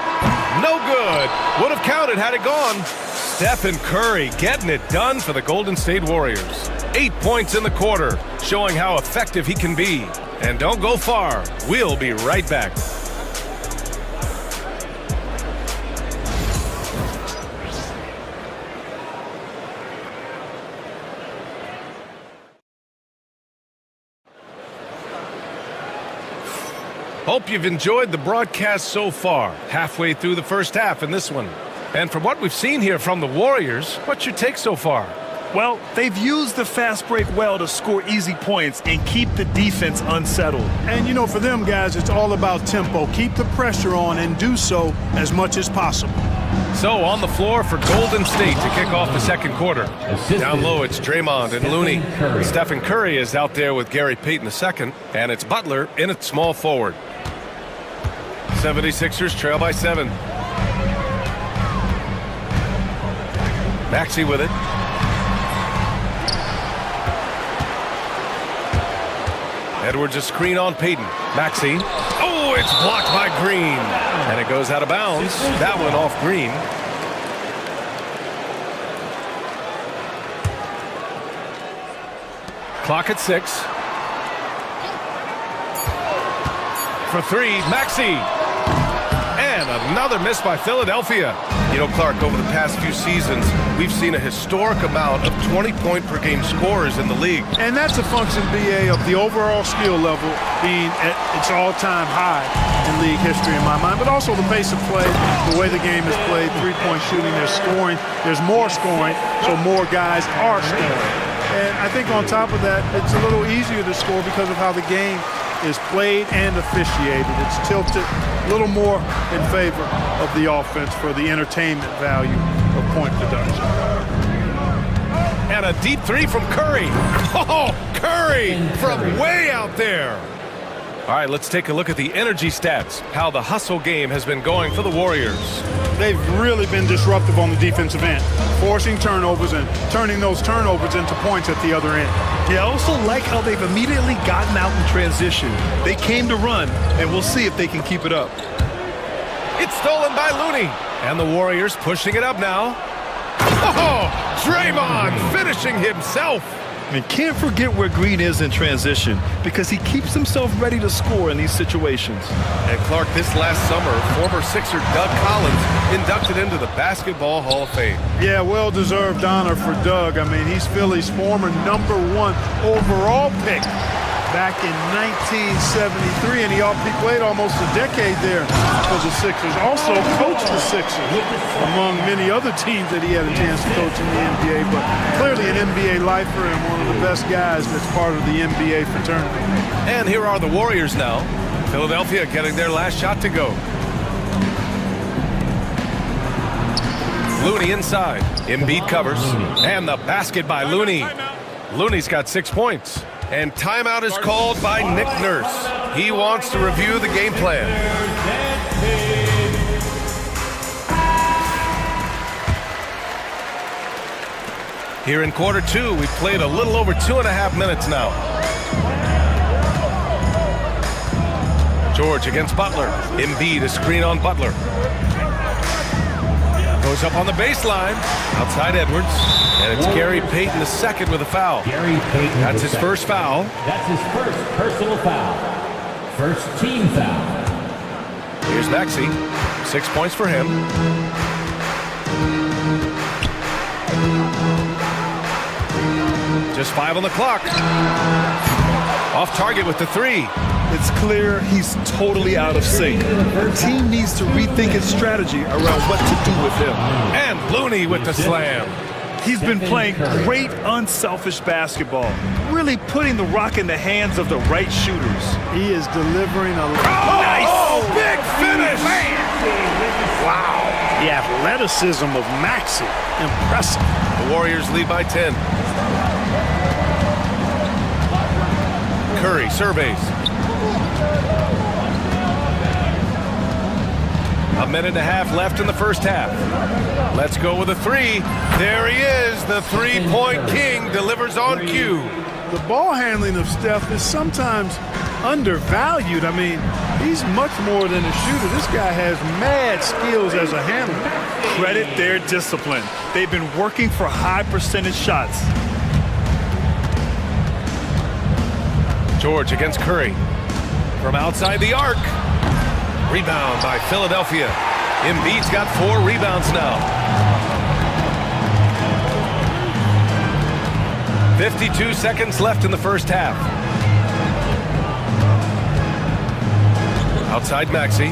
No good. Would have counted had it gone. Stephen Curry getting it done for the Golden State Warriors. 8 points in the quarter, showing how effective he can be. And don't go far. We'll be right back. Hope you've enjoyed the broadcast so far, halfway through the first half in this one. And from what we've seen here from the Warriors, what's your take so far? Well, they've used the fast break well to score easy points and keep the defense unsettled. And, you know, for them guys, it's all about tempo. Keep the pressure on and do so as much as possible. So on the floor for Golden State to kick off the second quarter. Down low, it's Draymond and Looney. Stephen Curry is out there with Gary Payton II, and it's Butler in at small forward. 76ers trail by 7. Maxey with it. Edwards a screen on Payton. Maxey. Oh, it's blocked by Green. And it goes out of bounds. That one off Green. Clock at 6. For 3, Maxey. And another miss by Philadelphia. You know, Clark, over the past few seasons, we've seen a historic amount of 20-point-per-game scorers in the league. And that's a function, BA, of the overall skill level being at its all-time high in league history in my mind, but also the pace of play, the way the game is played, three-point shooting, there's scoring, there's more scoring, so more guys are scoring. And I think on top of that, it's a little easier to score because of how the game is played and officiated. It's tilted a little more in favor of the offense for the entertainment value of point production. And a deep 3 from Curry. Oh, Curry from way out there. All right, let's take a look at the energy stats, how the hustle game has been going for the Warriors. They've really been disruptive on the defensive end, forcing turnovers and turning those turnovers into points at the other end. Yeah, I also like how they've immediately gotten out in transition. They came to run, and we'll see if they can keep it up. It's stolen by Looney. And the Warriors pushing it up now. Oh, Draymond finishing himself. I mean, can't forget where Green is in transition because he keeps himself ready to score in these situations. And Clark, this last summer, former Sixer Doug Collins inducted into the Basketball Hall of Fame. Yeah, well-deserved honor for Doug. I mean, he's Philly's former #1 overall pick back in 1973, and he played almost a decade there for the Sixers. Also coached the Sixers, among many other teams that he had a chance to coach in the NBA, but clearly an NBA lifer and one of the best guys that's part of the NBA fraternity. And here are the Warriors now. Philadelphia getting their last shot to go. Looney inside. Embiid covers. And the basket by Looney. Looney's got 6 points. And timeout is called by Nick Nurse. He wants to review the game plan. Here in quarter 2, we've played a little over 2.5 minutes now. George against Butler. Embiid, a screen on Butler. Goes up on the baseline. Outside Edwards. And it's Gary Payton II with a foul. Gary Payton. That's his first foul. That's his first personal foul. First team foul. Here's Maxey. 6 points for him. Just 5 on the clock. Off target with the 3. It's clear he's totally out of sync. The team needs to rethink its strategy around what to do with him. And Looney with the slam. He's been playing great, unselfish basketball, really putting the rock in the hands of the right shooters. He is delivering a nice big finish. Wow. The athleticism of Maxey. Impressive. The Warriors lead by 10. Curry surveys. A minute and a half left in the first half. Let's go with a 3. There he is. The three-point king delivers on cue. The ball handling of Steph is sometimes undervalued. I mean, he's much more than a shooter. This guy has mad skills as a handler. Credit their discipline. They've been working for high percentage shots. George against Curry. From outside the arc. Rebound by Philadelphia. Embiid's got 4 rebounds now. 52 seconds left in the first half. Outside Maxey.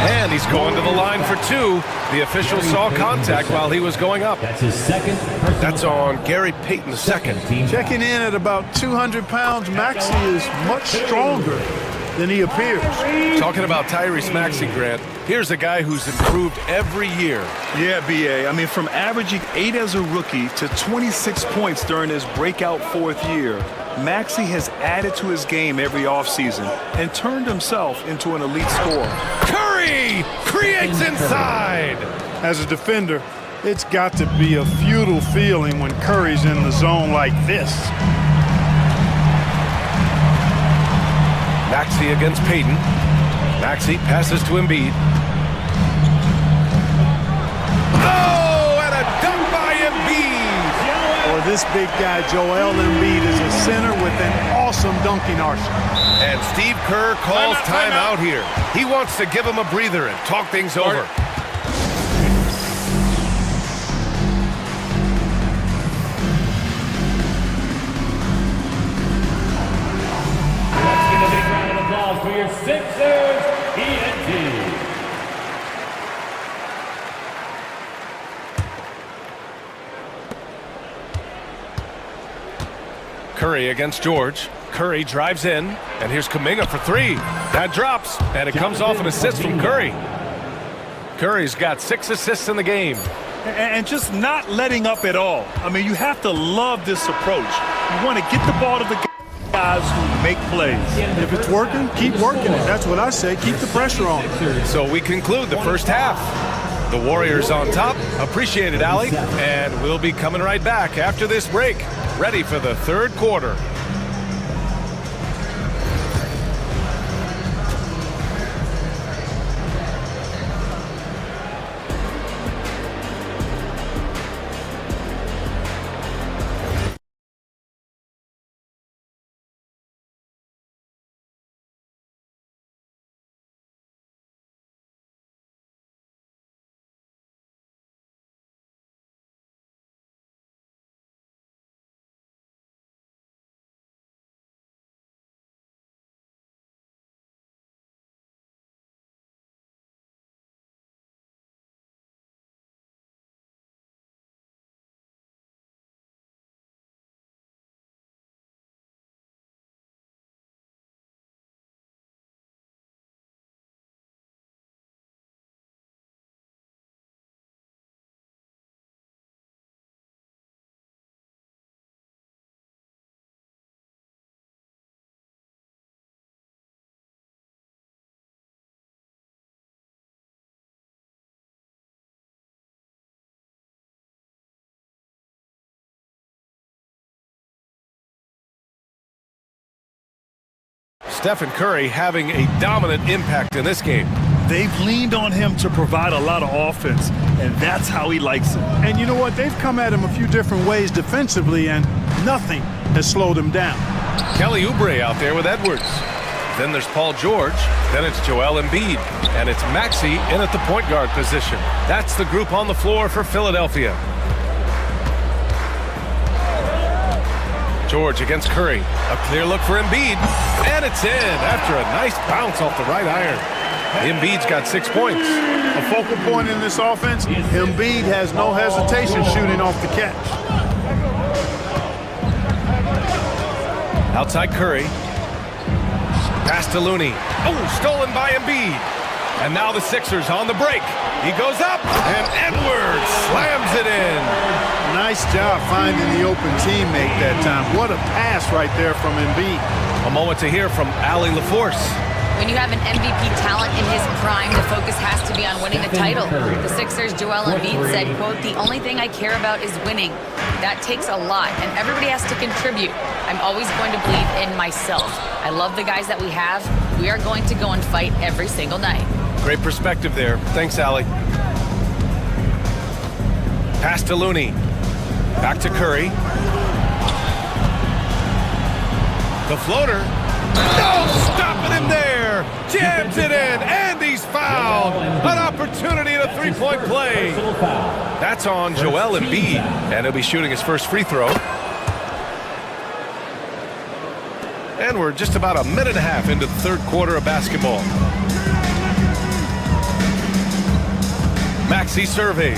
And he's going to the line for 2. The official saw contact while he was going up. That's his second. That's on Gary Payton II. Checking in at about 200 pounds, Maxey is much stronger than he appears. Talking about Tyrese Maxey, Grant, here's a guy who's improved every year. Yeah, B.A. I mean, from averaging 8 as a rookie to 26 points during his breakout 4th year, Maxey has added to his game every offseason and turned himself into an elite scorer. Curry creates inside. As a defender, it's got to be a futile feeling when Curry's in the zone like this. Maxey against Payton. Maxey passes to Embiid. Oh, and a dunk by Embiid. Or this big guy, Joel Embiid, is a center with an awesome dunking arsenal. And Steve Kerr calls timeout here. He wants to give him a breather and talk things over. For your Sixers, ENT. Curry against George. Curry drives in, and here's Kuminga for 3. That drops, and it comes off an assist from Curry. Curry's got 6 assists in the game. And just not letting up at all. I mean, you have to love this approach. You want to get the ball to the guys who make plays. If it's working, keep working it. That's what I say. Keep the pressure on. So we conclude the first half. The Warriors on top. Appreciate it, Allie. And we'll be coming right back after this break. Ready for the third quarter. Stephen Curry having a dominant impact in this game. They've leaned on him to provide a lot of offense, and that's how he likes it. And you know what? They've come at him a few different ways defensively, and nothing has slowed him down. Kelly Oubre out there with Edwards. Then there's Paul George. Then it's Joel Embiid. And it's Maxey in at the point guard position. That's the group on the floor for Philadelphia. George against Curry. A clear look for Embiid. And it's in after a nice bounce off the right iron. Embiid's got 6 points. A focal point in this offense, Embiid has no hesitation shooting off the catch. Outside Curry. Pass to Looney. Oh, stolen by Embiid. And now the Sixers on the break. He goes up, and Edwards slams it in. Nice job finding the open teammate that time. What a pass right there from Embiid. A moment to hear from Allie LaForce. When you have an MVP talent in his prime, the focus has to be on winning the title. The Sixers' Joel Embiid said, quote, "The only thing I care about is winning. That takes a lot, and everybody has to contribute. I'm always going to believe in myself. I love the guys that we have. We are going to go and fight every single night." Great perspective there. Thanks, Allie. Pass to Looney. Back to Curry. The floater. No, stopping him there. Jams it in, and he's fouled. An opportunity at a three-point play. That's on Joel Embiid, and he'll be shooting his first free throw. And we're just about a minute and a half into the third quarter of basketball. Maxey surveys.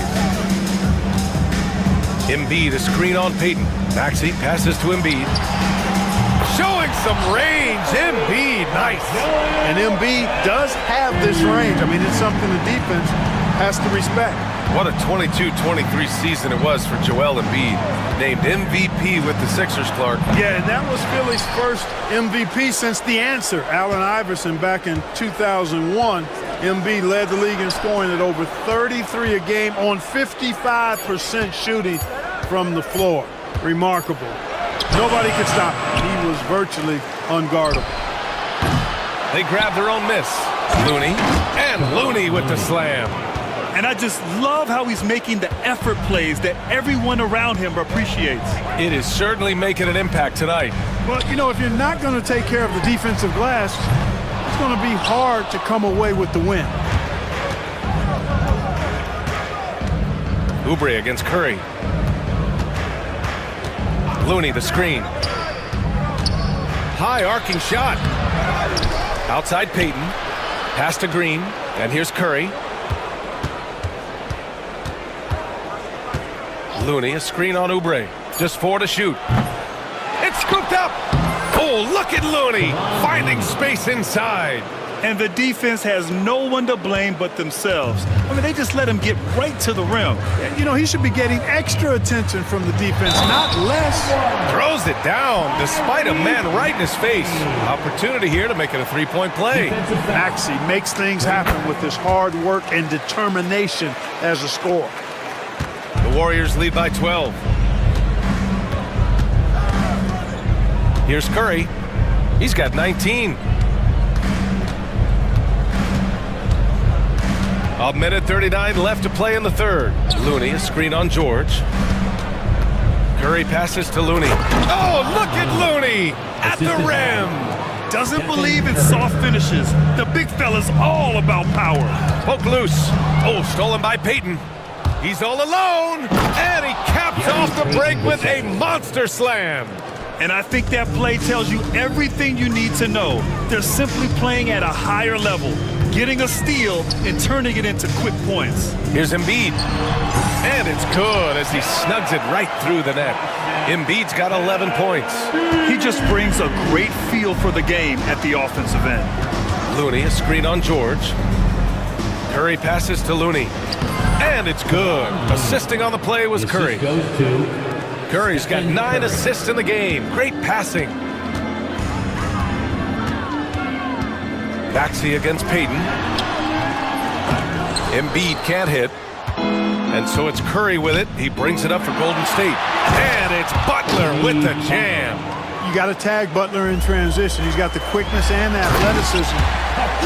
Embiid, a screen on Payton. Maxey passes to Embiid. Showing some range. Embiid, nice. And Embiid does have this range. I mean, it's something the defense has to respect. What a 22-23 season it was for Joel Embiid. Named MVP with the Sixers, Clark. Yeah, and that was Philly's first MVP since the answer, Allen Iverson, back in 2001. Embiid led the league in scoring at over 33 a game on 55% shooting from the floor. Remarkable. Nobody could stop him. He was virtually unguardable. They grabbed their own miss. Looney, and Looney with the slam. And I just love how he's making the effort plays that everyone around him appreciates. It is certainly making an impact tonight. But, you know, if you're not going to take care of the defensive glass, it's going to be hard to come away with the win. Oubre against Curry. Looney, the screen. High arcing shot. Outside Payton. Pass to Green. And here's Curry. Looney, a screen on Oubre. Just 4 to shoot. It's scooped up. Oh, look at Looney finding space inside. And the defense has no one to blame but themselves. I mean, they just let him get right to the rim. You know, he should be getting extra attention from the defense, not less. Throws it down despite a man right in his face. Opportunity here to make it a three-point play. Maxey makes things happen with his hard work and determination as a scorer. The Warriors lead by 12. Here's Curry. He's got 19. A minute 39 left to play in the third. Looney, a screen on George. Curry passes to Looney. Oh, look at Looney at the rim. Doesn't believe in soft finishes. The big fella's all about power. Poke loose. Oh, stolen by Payton. He's all alone, and he caps off the break with a monster slam. And I think that play tells you everything you need to know. They're simply playing at a higher level, getting a steal and turning it into quick points. Here's Embiid. And it's good as he snugs it right through the net. Embiid's got 11 points. He just brings a great feel for the game at the offensive end. Looney, a screen on George. Curry passes to Looney. And it's good. Assisting on the play was Curry. Curry's got 9 assists in the game. Great passing. Maxey against Payton. Embiid can't hit. And so it's Curry with it. He brings it up for Golden State. And it's Butler with the jam. You got to tag Butler in transition. He's got the quickness and athleticism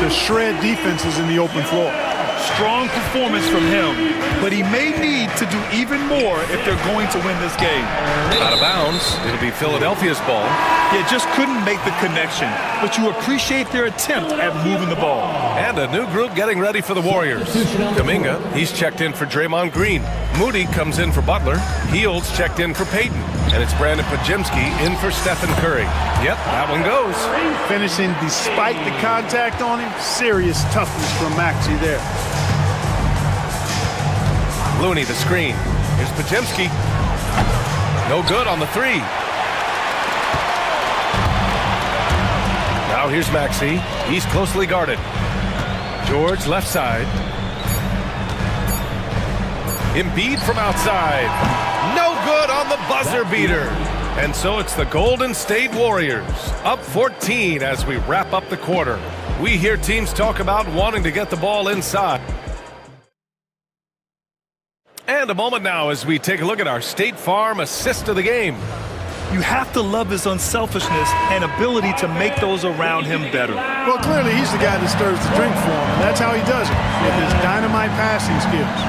to shred defenses in the open floor. Strong performance from him, but he may need to do even more if they're going to win this game. Out of bounds. It'll be Philadelphia's ball. Yeah, just couldn't make the connection, but you appreciate their attempt at moving the ball. And a new group getting ready for the Warriors. Kuminga, he's checked in for Draymond Green. Moody comes in for Butler. Heald's checked in for Payton. And it's Brandon Pajemski in for Stephen Curry. Yep, that one goes. Finishing despite the contact on him. Serious toughness from Maxey there. Looney, the screen. Here's Pajemski. No good on the three. Now here's Maxey. He's closely guarded. George, left side. Embiid from outside. No good on the buzzer beater. And so it's the Golden State Warriors, up 14 as we wrap up the quarter. We hear teams talk about wanting to get the ball inside. And a moment now as we take a look at our State Farm assist of the game. You have to love his unselfishness and ability to make those around him better. Well, clearly he's the guy that stirs the drink for him, and that's how he does it, with his dynamite passing skills.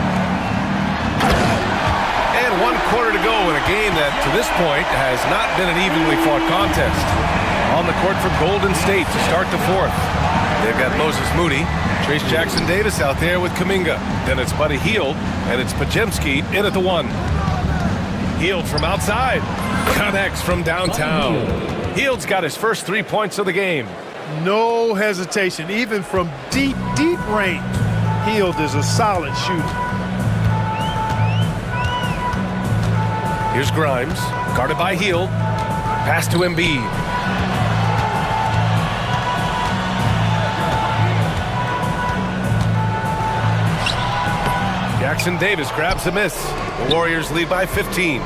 And 1 quarter to go in a game that, to this point, has not been an evenly fought contest. On the court for Golden State to start the fourth. They've got Moses Moody, Trace Jackson-Davis out there with Kuminga. Then it's Buddy Hield, and it's Pajemski in at the 1. Hield from outside. Connects from downtown. Hield's got his first 3 points of the game. No hesitation, even from deep, deep range. Hield is a solid shooter. Here's Grimes, guarded by Hield. Pass to Embiid. Jackson-Davis grabs the miss. The Warriors lead by 15.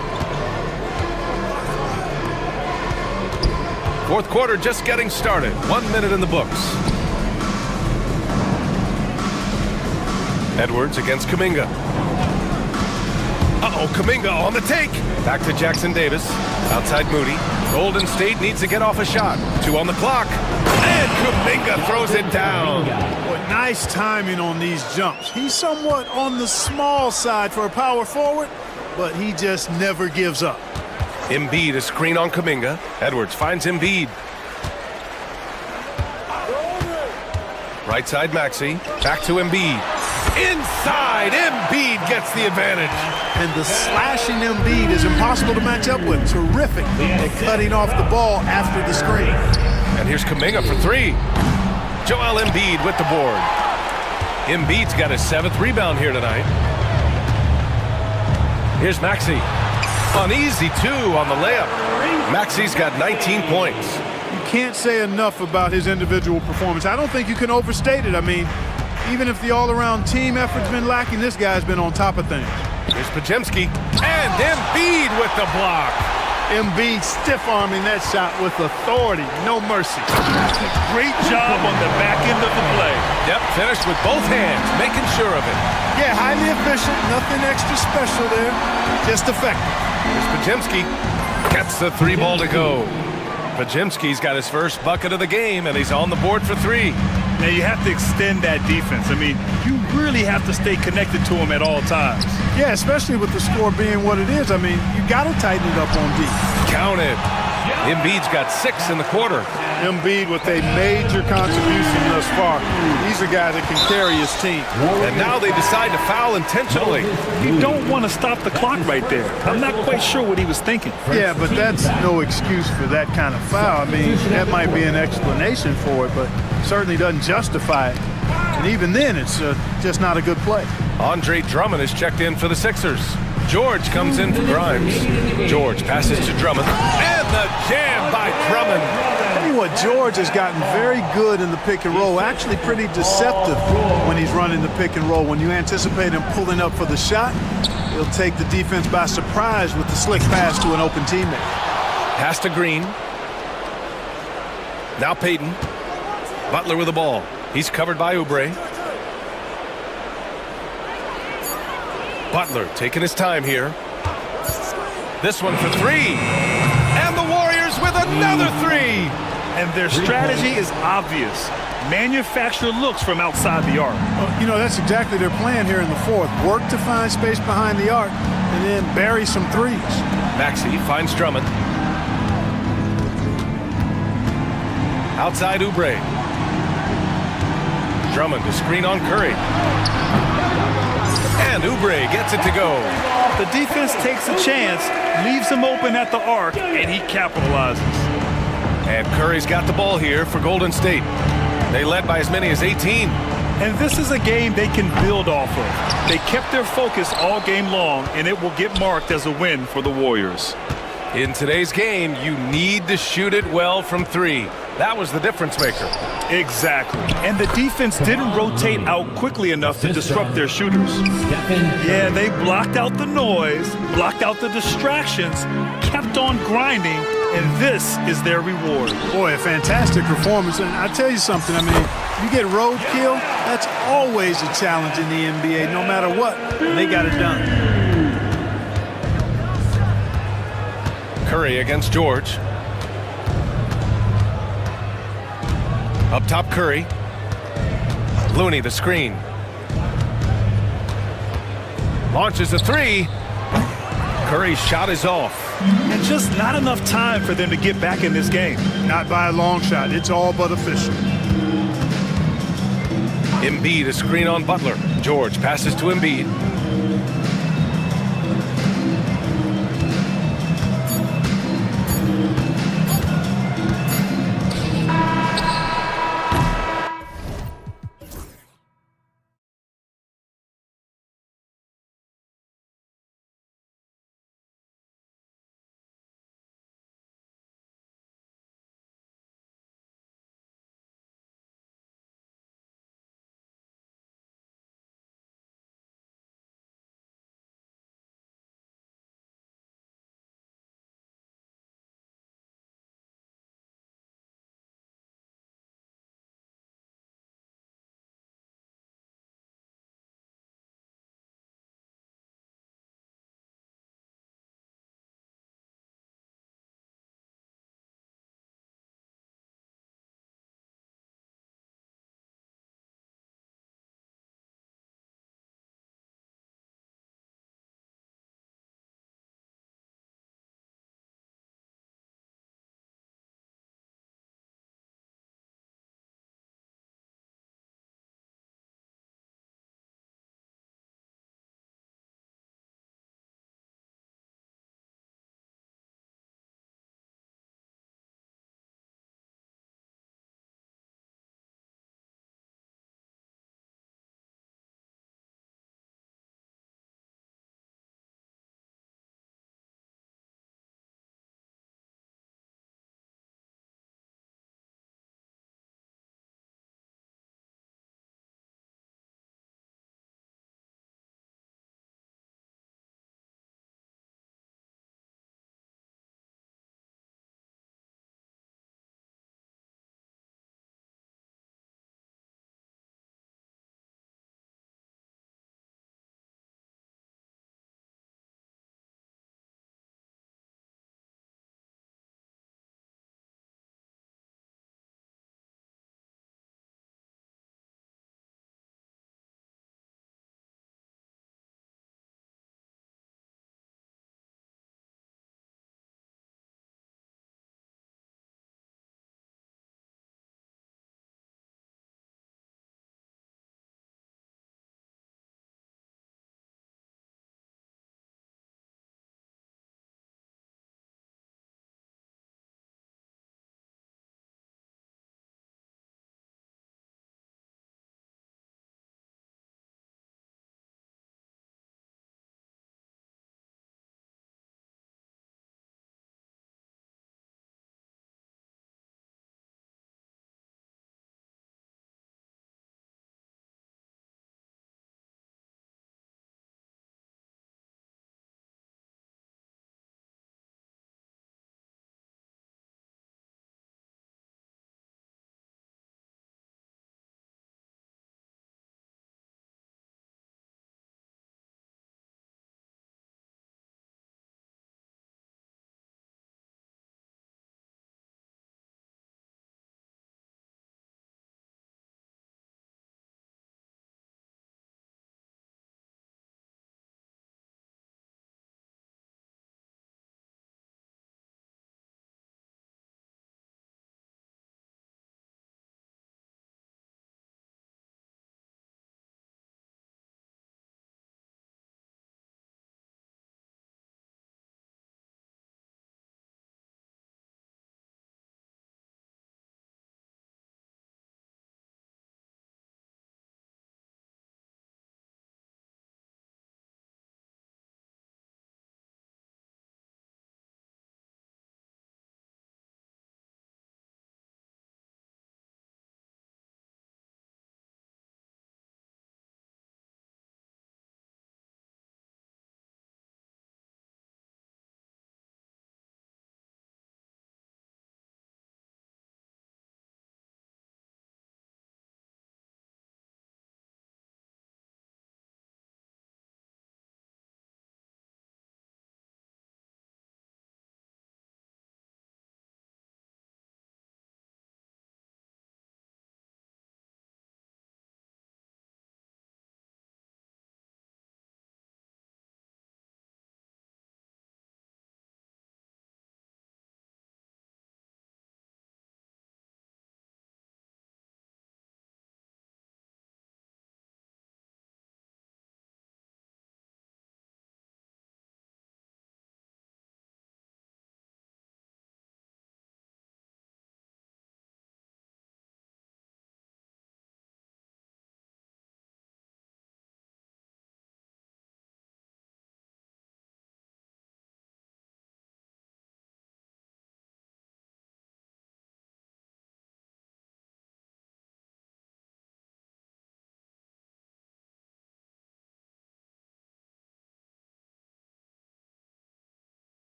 Fourth quarter just getting started. 1 minute in the books. Edwards against Kuminga. Uh-oh, Kuminga on the take. Back to Jackson-Davis. Outside Moody. Golden State needs to get off a shot. 2 on the clock. And Kuminga throws it down. Boy, nice timing on these jumps. He's somewhat on the small side for a power forward, but he just never gives up. Embiid, a screen on Kuminga. Edwards finds Embiid. Right side Maxey. Back to Embiid. Inside, Embiid gets the advantage. And the slashing Embiid is impossible to match up with. Terrific at cutting off the ball after the screen. And here's Kuminga for 3. Joel Embiid with the board. Embiid's got his 7th rebound here tonight. Here's Maxey. An easy 2 on the layup. Maxey's got 19 points. You can't say enough about his individual performance. I don't think you can overstate it. I mean, even if the all-around team effort's been lacking, this guy's been on top of things. Here's Pajemski. And Embiid with the block. Embiid stiff-arming that shot with authority. No mercy. Great job on the back end of the play. Yep, finished with both hands, making sure of it. Yeah, highly efficient. Nothing extra special there. Just effective. Here's Pajemski. Gets the 3 ball to go. Pajemski's got his first bucket of the game, and he's on the board for 3. Now you have to extend that defense. I mean, you really have to stay connected to him at all times. Yeah, especially with the score being what it is. I mean, you got to tighten it up on D. Counted. Embiid's got 6 in the quarter. Embiid with a major contribution thus far. He's a guy that can carry his team. And now they decide to foul intentionally. You don't want to stop the clock right there. I'm not quite sure what he was thinking. Yeah, but that's no excuse for that kind of foul. I mean, that might be an explanation for it, but certainly doesn't justify it. And even then, it's just not a good play. Andre Drummond is checked in for the Sixers. George comes in for Grimes. George passes to Drummond. And the jam by Drummond. Tell you what, George has gotten very good in the pick and roll. Actually pretty deceptive when he's running the pick and roll. When you anticipate him pulling up for the shot, he'll take the defense by surprise with the slick pass to an open teammate. Pass to Green. Now Payton. Butler with the ball. He's covered by Oubre. Butler taking his time here. This one for 3. And the Warriors with Another three! And their strategy is obvious. Manufacture looks from outside the arc. Well, you know, that's exactly their plan here in the fourth. Work to find space behind the arc and then bury some threes. Maxey finds Drummond. Outside Oubre. Drummond to screen on Curry. And Oubre gets it to go. The defense takes a chance, leaves him open at the arc, and he capitalizes. And Curry's got the ball here for Golden State. They led by as many as 18. And this is a game they can build off of. They kept their focus all game long, and it will get marked as a win for the Warriors. In today's game, you need to shoot it well from three. That was the difference maker. Exactly. And the defense didn't rotate out quickly enough to disrupt their shooters. Yeah, they blocked out the noise, blocked out the distractions, kept on grinding, and this is their reward. Boy, a fantastic performance. And I tell you something, I mean, you get roadkill, that's always a challenge in the NBA, no matter what. And they got it done. Curry against George. Up top, Curry. Looney, the screen. Launches a three. Curry's shot is off. And just not enough time for them to get back in this game. Not by a long shot. It's all but official. Embiid, a screen on Butler. George passes to Embiid.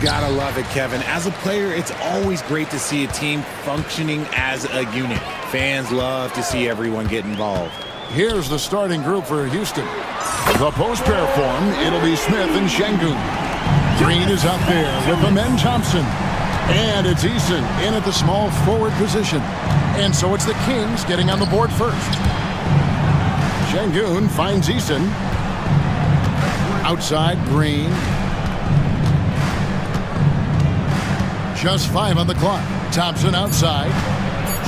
gotta love it, Kevin. As a player, it's always great to see a team functioning as a unit. Fans love to see everyone get involved. Here's the starting group for Houston. The post pair form, it'll be Smith and Şengün. Green is out there with Amen Thompson. And it's Eason in at the small forward position. And so it's the Kings getting on the board first. Şengün finds Eason. Outside, Green. Just 5 on the clock. Thompson outside.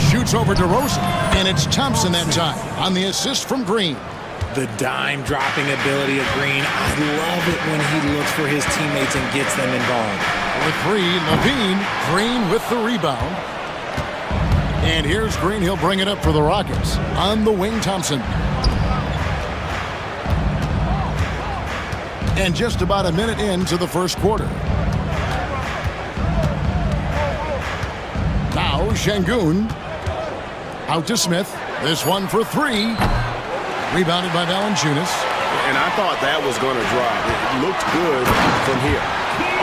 Shoots over to Rosen. And it's Thompson that time on the assist from Green. The dime dropping ability of Green. I love it when he looks for his teammates and gets them involved. For 3, Levine. Green with the rebound. And here's Green. He'll bring it up for the Rockets. On the wing, Thompson. And just about a minute into the first quarter. Now Şengün. Out to Smith. This one for 3. Rebounded by Valanciunas. And I thought that was going to drop. It looked good from here.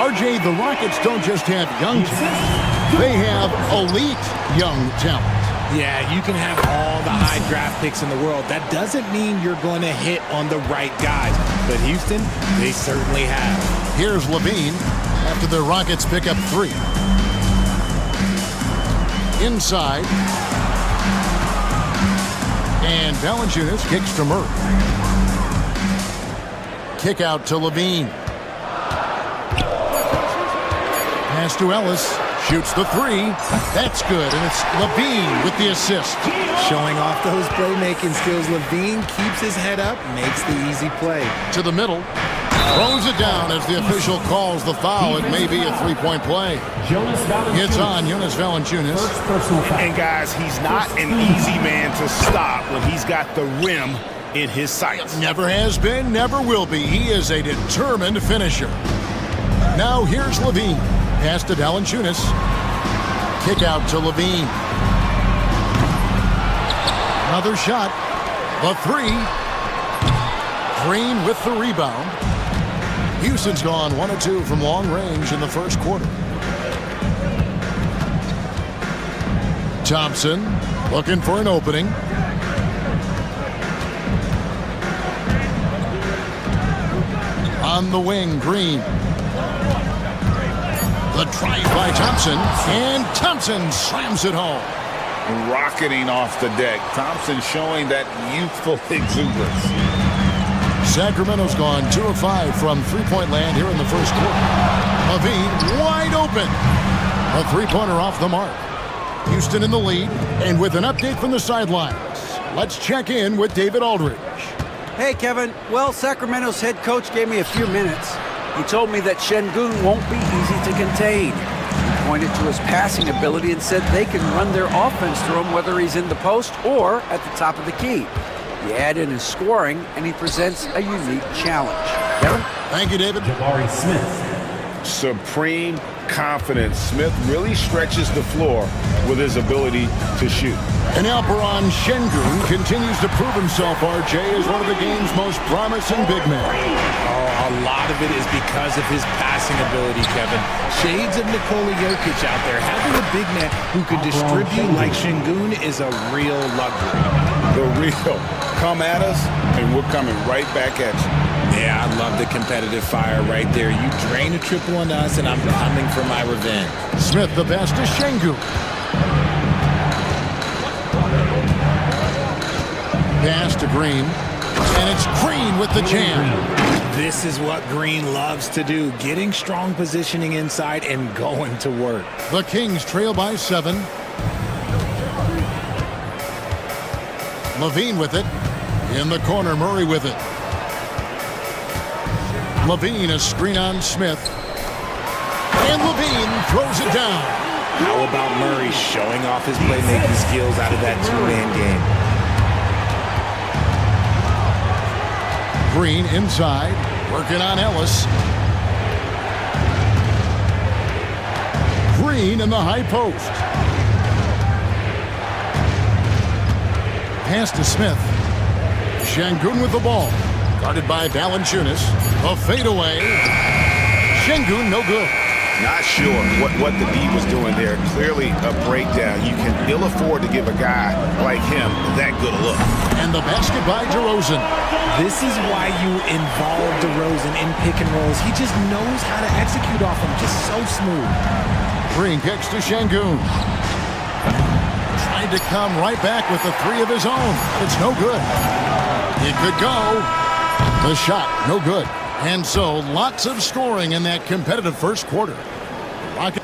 RJ, the Rockets don't just have young talent. They have elite young talent. Yeah, you can have all the high draft picks in the world. That doesn't mean you're going to hit on the right guys. But Houston, they certainly have. Here's Levine after the Rockets pick up 3. Inside. And Valanciunas kicks to Murray. Kick out to Levine. Pass to Ellis. Shoots the 3. That's good. And it's Levine with the assist. Showing off those playmaking skills. Levine keeps his head up, makes the easy play. To the middle. Throws it down as the official calls the foul. It may be a 3-point play. It's on Jonas Valanciunas. And guys, he's not an easy man to stop when he's got the rim in his sights. Never has been, never will be. He is a determined finisher. Now here's Levine. Pass to Valanciunas. Kick out to Levine. Another shot. The 3. Green with the rebound. Houston's gone 1 of 2 from long range in the first quarter. Thompson looking for an opening. On the wing, Green. The drive by Thompson, and Thompson slams it home. Rocketing off the deck. Thompson showing that youthful exuberance. Sacramento's gone 2 of 5 from three-point land here in the first quarter. Levine wide open. A three-pointer off the mark. Houston in the lead, and with an update from the sidelines, let's check in with David Aldridge. Hey, Kevin. Well, Sacramento's head coach gave me a few minutes. He told me that Şengün won't be easy to contain. He pointed to his passing ability and said they can run their offense through him whether he's in the post or at the top of the key. You add in his scoring, and he presents a unique challenge. Kevin? Thank you, David. Jabari Smith. Supreme confidence. Smith really stretches the floor with his ability to shoot. And Alperon Şengün continues to prove himself, RJ, as one of the game's most promising big men. Oh, a lot of it is because of his passing ability, Kevin. Shades of Nikola Jokic out there. Having a big man who can distribute like Şengün is a real luxury. The real. Come at us, and we're coming right back at you. Yeah, I love the competitive fire right there. You drain a triple on us, and I'm coming for my revenge. Smith the pass to Şengün. Pass to Green. And it's Green with the jam. This is what Green loves to do, getting strong positioning inside and going to work. The Kings trail by 7. Levine with it. In the corner, Murray with it. Levine, a screen on Smith. And Levine throws it down. How about Murray showing off his playmaking skills out of that two-man game? Green inside, working on Ellis. Green in the high post. Pass to Smith. Şengün with the ball. Guarded by Valanciunas. A fadeaway. Şengün no good. Not sure what the D was doing there. Clearly a breakdown. You can ill afford to give a guy like him that good a look. And the basket by DeRozan. This is why you involve DeRozan in pick and rolls. He just knows how to execute off them, just so smooth. Green kicks to Şengün. Tried to come right back with the three of his own. It's no good. It could go. The shot, no good. And so, lots of scoring in that competitive first quarter. Rocket.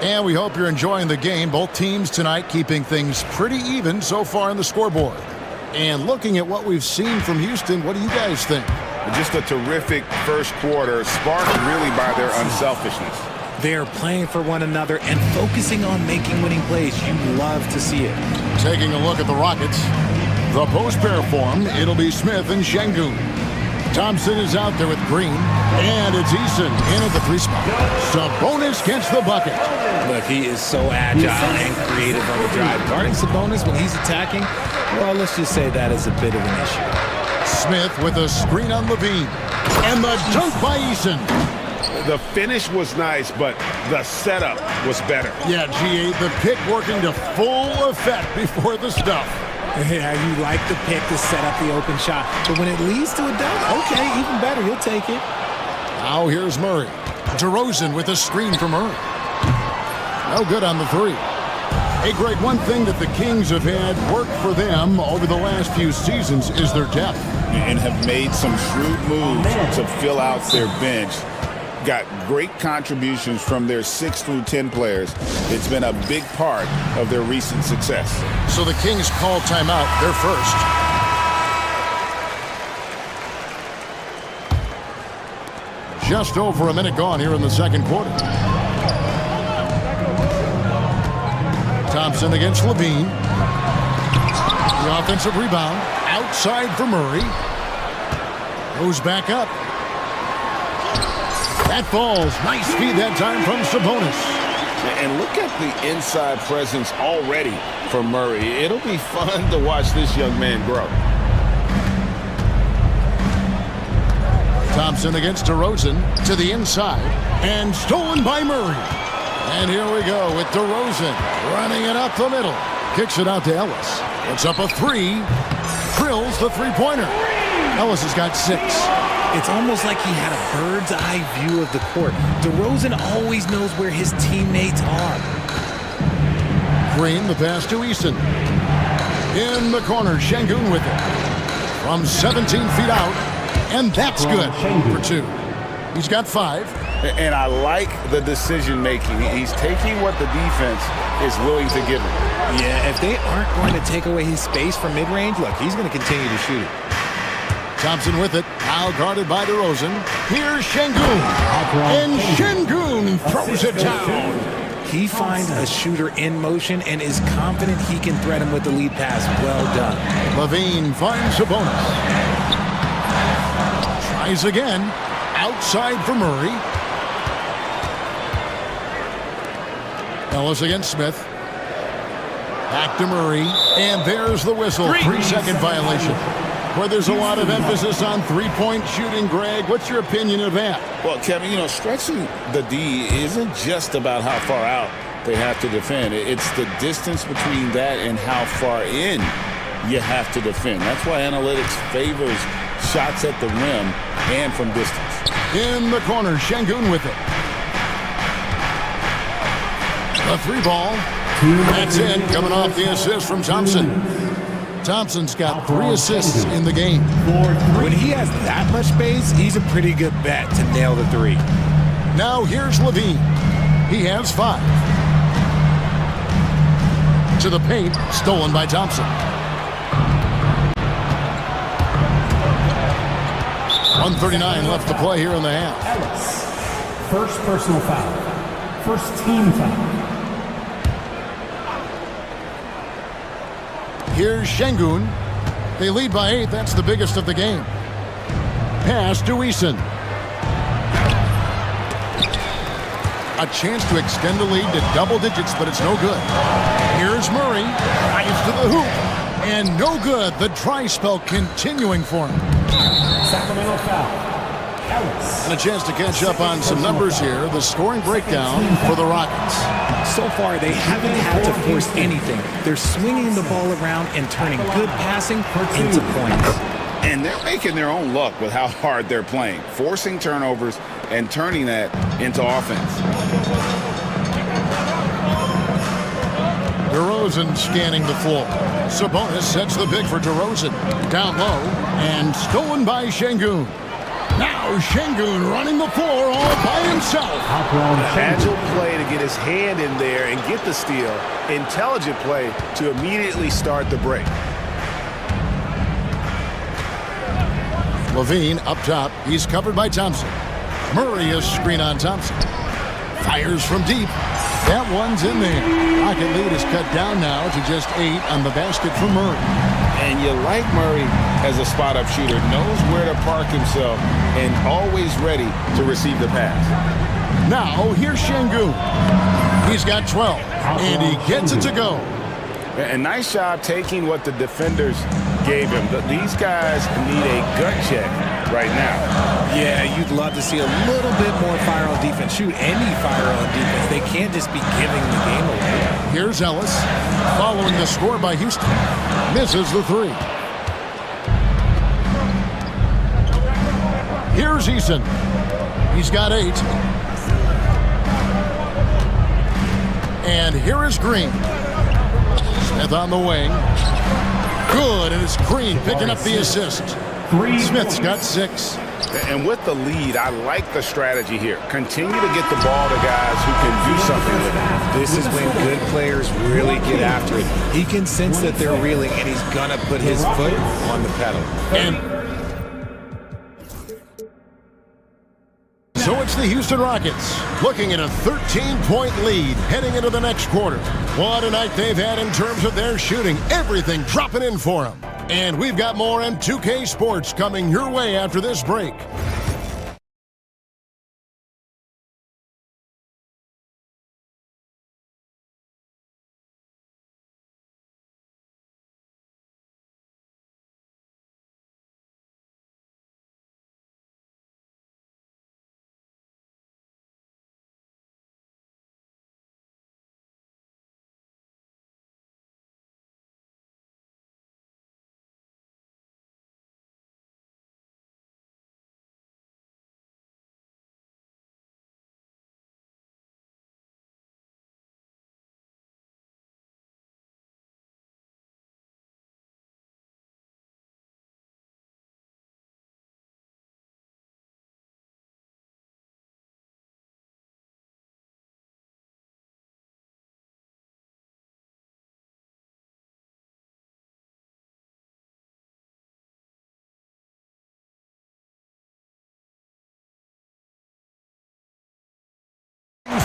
And we hope you're enjoying the game. Both teams tonight keeping things pretty even so far in the scoreboard. And looking at what we've seen from Houston, what do you guys think? Just a terrific first quarter, sparked really by their unselfishness. They're playing for one another and focusing on making winning plays. You love to see it. Taking a look at the Rockets. The post pair form, it'll be Smith and Şengün. Thompson is out there with Green, and it's Eason in at the three spot. Sabonis gets the bucket. Look, he is so agile and creative on the drive. Guarding Sabonis when he's attacking, well, let's just say that is a bit of an issue. Smith with a screen on Levine, and the dunk by Eason. The finish was nice, but the setup was better. Yeah, G8, the pick working to full effect before the stuff. Yeah, you like the pick to set up the open shot. But when it leads to a dunk, okay, even better, you'll take it. Now here's Murray. DeRozan with a screen for Murray. No good on the three. Hey, Greg, one thing that the Kings have had work for them over the last few seasons is their depth. And have made some shrewd moves to fill out their bench. Got great contributions from their 6 through 10 players. It's been a big part of their recent success. So the Kings call timeout, their first. Just over a minute gone here in the second quarter. Thompson against Levine. The offensive rebound outside for Murray. Goes back up. That falls. Nice feed that time from Sabonis. And look at the inside presence already for Murray. It'll be fun to watch this young man grow. Thompson against DeRozan to the inside. And stolen by Murray. And here we go with DeRozan running it up the middle. Kicks it out to Ellis. It's up a three. Drills the three-pointer. Ellis has got 6. It's almost like he had a bird's eye view of the court. DeRozan always knows where his teammates are. Green, the pass to Eason. In the corner, Şengün with it. From 17 feet out, and that's good for 2. He's got 5. And I like the decision-making. He's taking what the defense is willing to give him. Yeah, if they aren't going to take away his space from mid-range, look, he's going to continue to shoot it. Thompson with it, now guarded by DeRozan. Here's Şengün, and Şengün throws it down. He finds a shooter in motion and is confident he can thread him with the lead pass. Well done. Levine finds Sabonis. Tries again, outside for Murray. Ellis against Smith. Back to Murray, and there's the whistle. 3-second violation. Where there's a lot of emphasis on three-point shooting, Greg. What's your opinion of that? Well, Kevin, you know, stretching the D isn't just about how far out they have to defend. It's the distance between that and how far in you have to defend. That's why analytics favors shots at the rim and from distance. In the corner, Şengün with it. The 3-ball. That's in, coming off the assist from Thompson. Thompson's got 3 assists in the game. When he has that much space, he's a pretty good bet to nail the 3. Now here's Levine. He has 5. To the paint, stolen by Thompson. 1:39 left to play here in the half. First personal foul. First team foul. Here's Şengün. They lead by 8. That's the biggest of the game. Pass to Eason. A chance to extend the lead to double digits, but it's no good. Here's Murray. Drives to the hoop. And no good. The dry spell continuing for him. Sacramento foul. And a chance to catch up on some numbers here. The scoring breakdown for the Rockets. So far, they haven't had to force anything. They're swinging the ball around and turning good passing into points. And they're making their own luck with how hard they're playing, forcing turnovers and turning that into offense. DeRozan scanning the floor. Sabonis sets the pick for DeRozan. Down low and stolen by Şengün. Now Şengün running the floor all by himself. Agile play to get his hand in there and get the steal. Intelligent play to immediately start the break. Levine up top. He's covered by Thompson. Murray is screen on Thompson. Fires from deep. That one's in there. Rocket lead is cut down now to just 8 on the basket from Murray. And you like Murray as a spot-up shooter, knows where to park himself, and always ready to receive the pass. Now, here's Şengün. He's got 12, and he gets it to go. A nice job taking what the defenders gave him. These guys need a gut check right now. Yeah, you'd love to see a little bit more fire on defense. Shoot any fire on defense. They can't just be giving the game away. Here's Ellis, following the score by Houston. Misses the three. Here's Eason. He's got 8. And here is Green. Smith on the wing. Good, and it's Green picking up the assist. Smith's got 6. And with the lead, I like the strategy here. Continue to get the ball to guys who can do something with it. This is when good players really get after it. He can sense that they're reeling, and he's going to put his foot on the pedal. And so it's the Houston Rockets looking at a 13-point lead heading into the next quarter. What a night they've had in terms of their shooting. Everything dropping in for them. And we've got more M2K Sports coming your way after this break.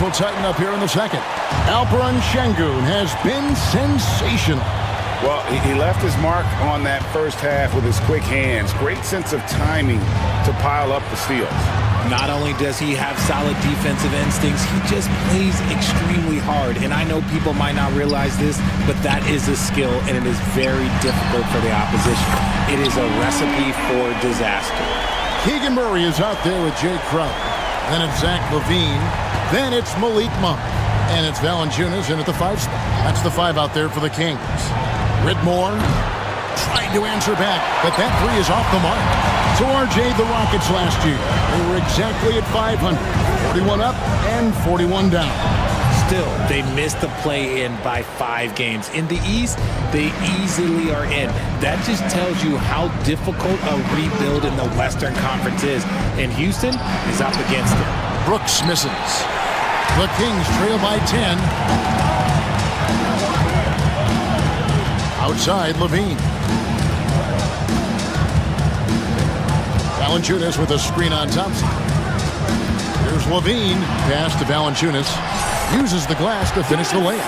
Will tighten up here in the second. Alperen Şengün has been sensational. Well, he left his mark on that first half with his quick hands. Great sense of timing to pile up the steals. Not only does he have solid defensive instincts, he just plays extremely hard. And I know people might not realize this, but that is a skill, and it is very difficult for the opposition. It is a recipe for disaster. Keegan Murray is out there with Jay Crowder. Then it's Zach LaVine. Then it's Malik Monk. And it's Valanciunas in at the 5 spot. That's the 5 out there for the Kings. Whitmore trying to answer back, but that 3 is off the mark. So RJ, the Rockets last year, they were exactly at 500. 41 up and 41 down. Still, they missed the play-in by 5 games. In the East, they easily are in. That just tells you how difficult a rebuild in the Western Conference is. And Houston is up against it. Brooks misses. The Kings trail by 10. Outside, LaVine. Valanciunas with a screen on Thompson. Here's LaVine. Pass to Valanciunas. Uses the glass to finish the layup.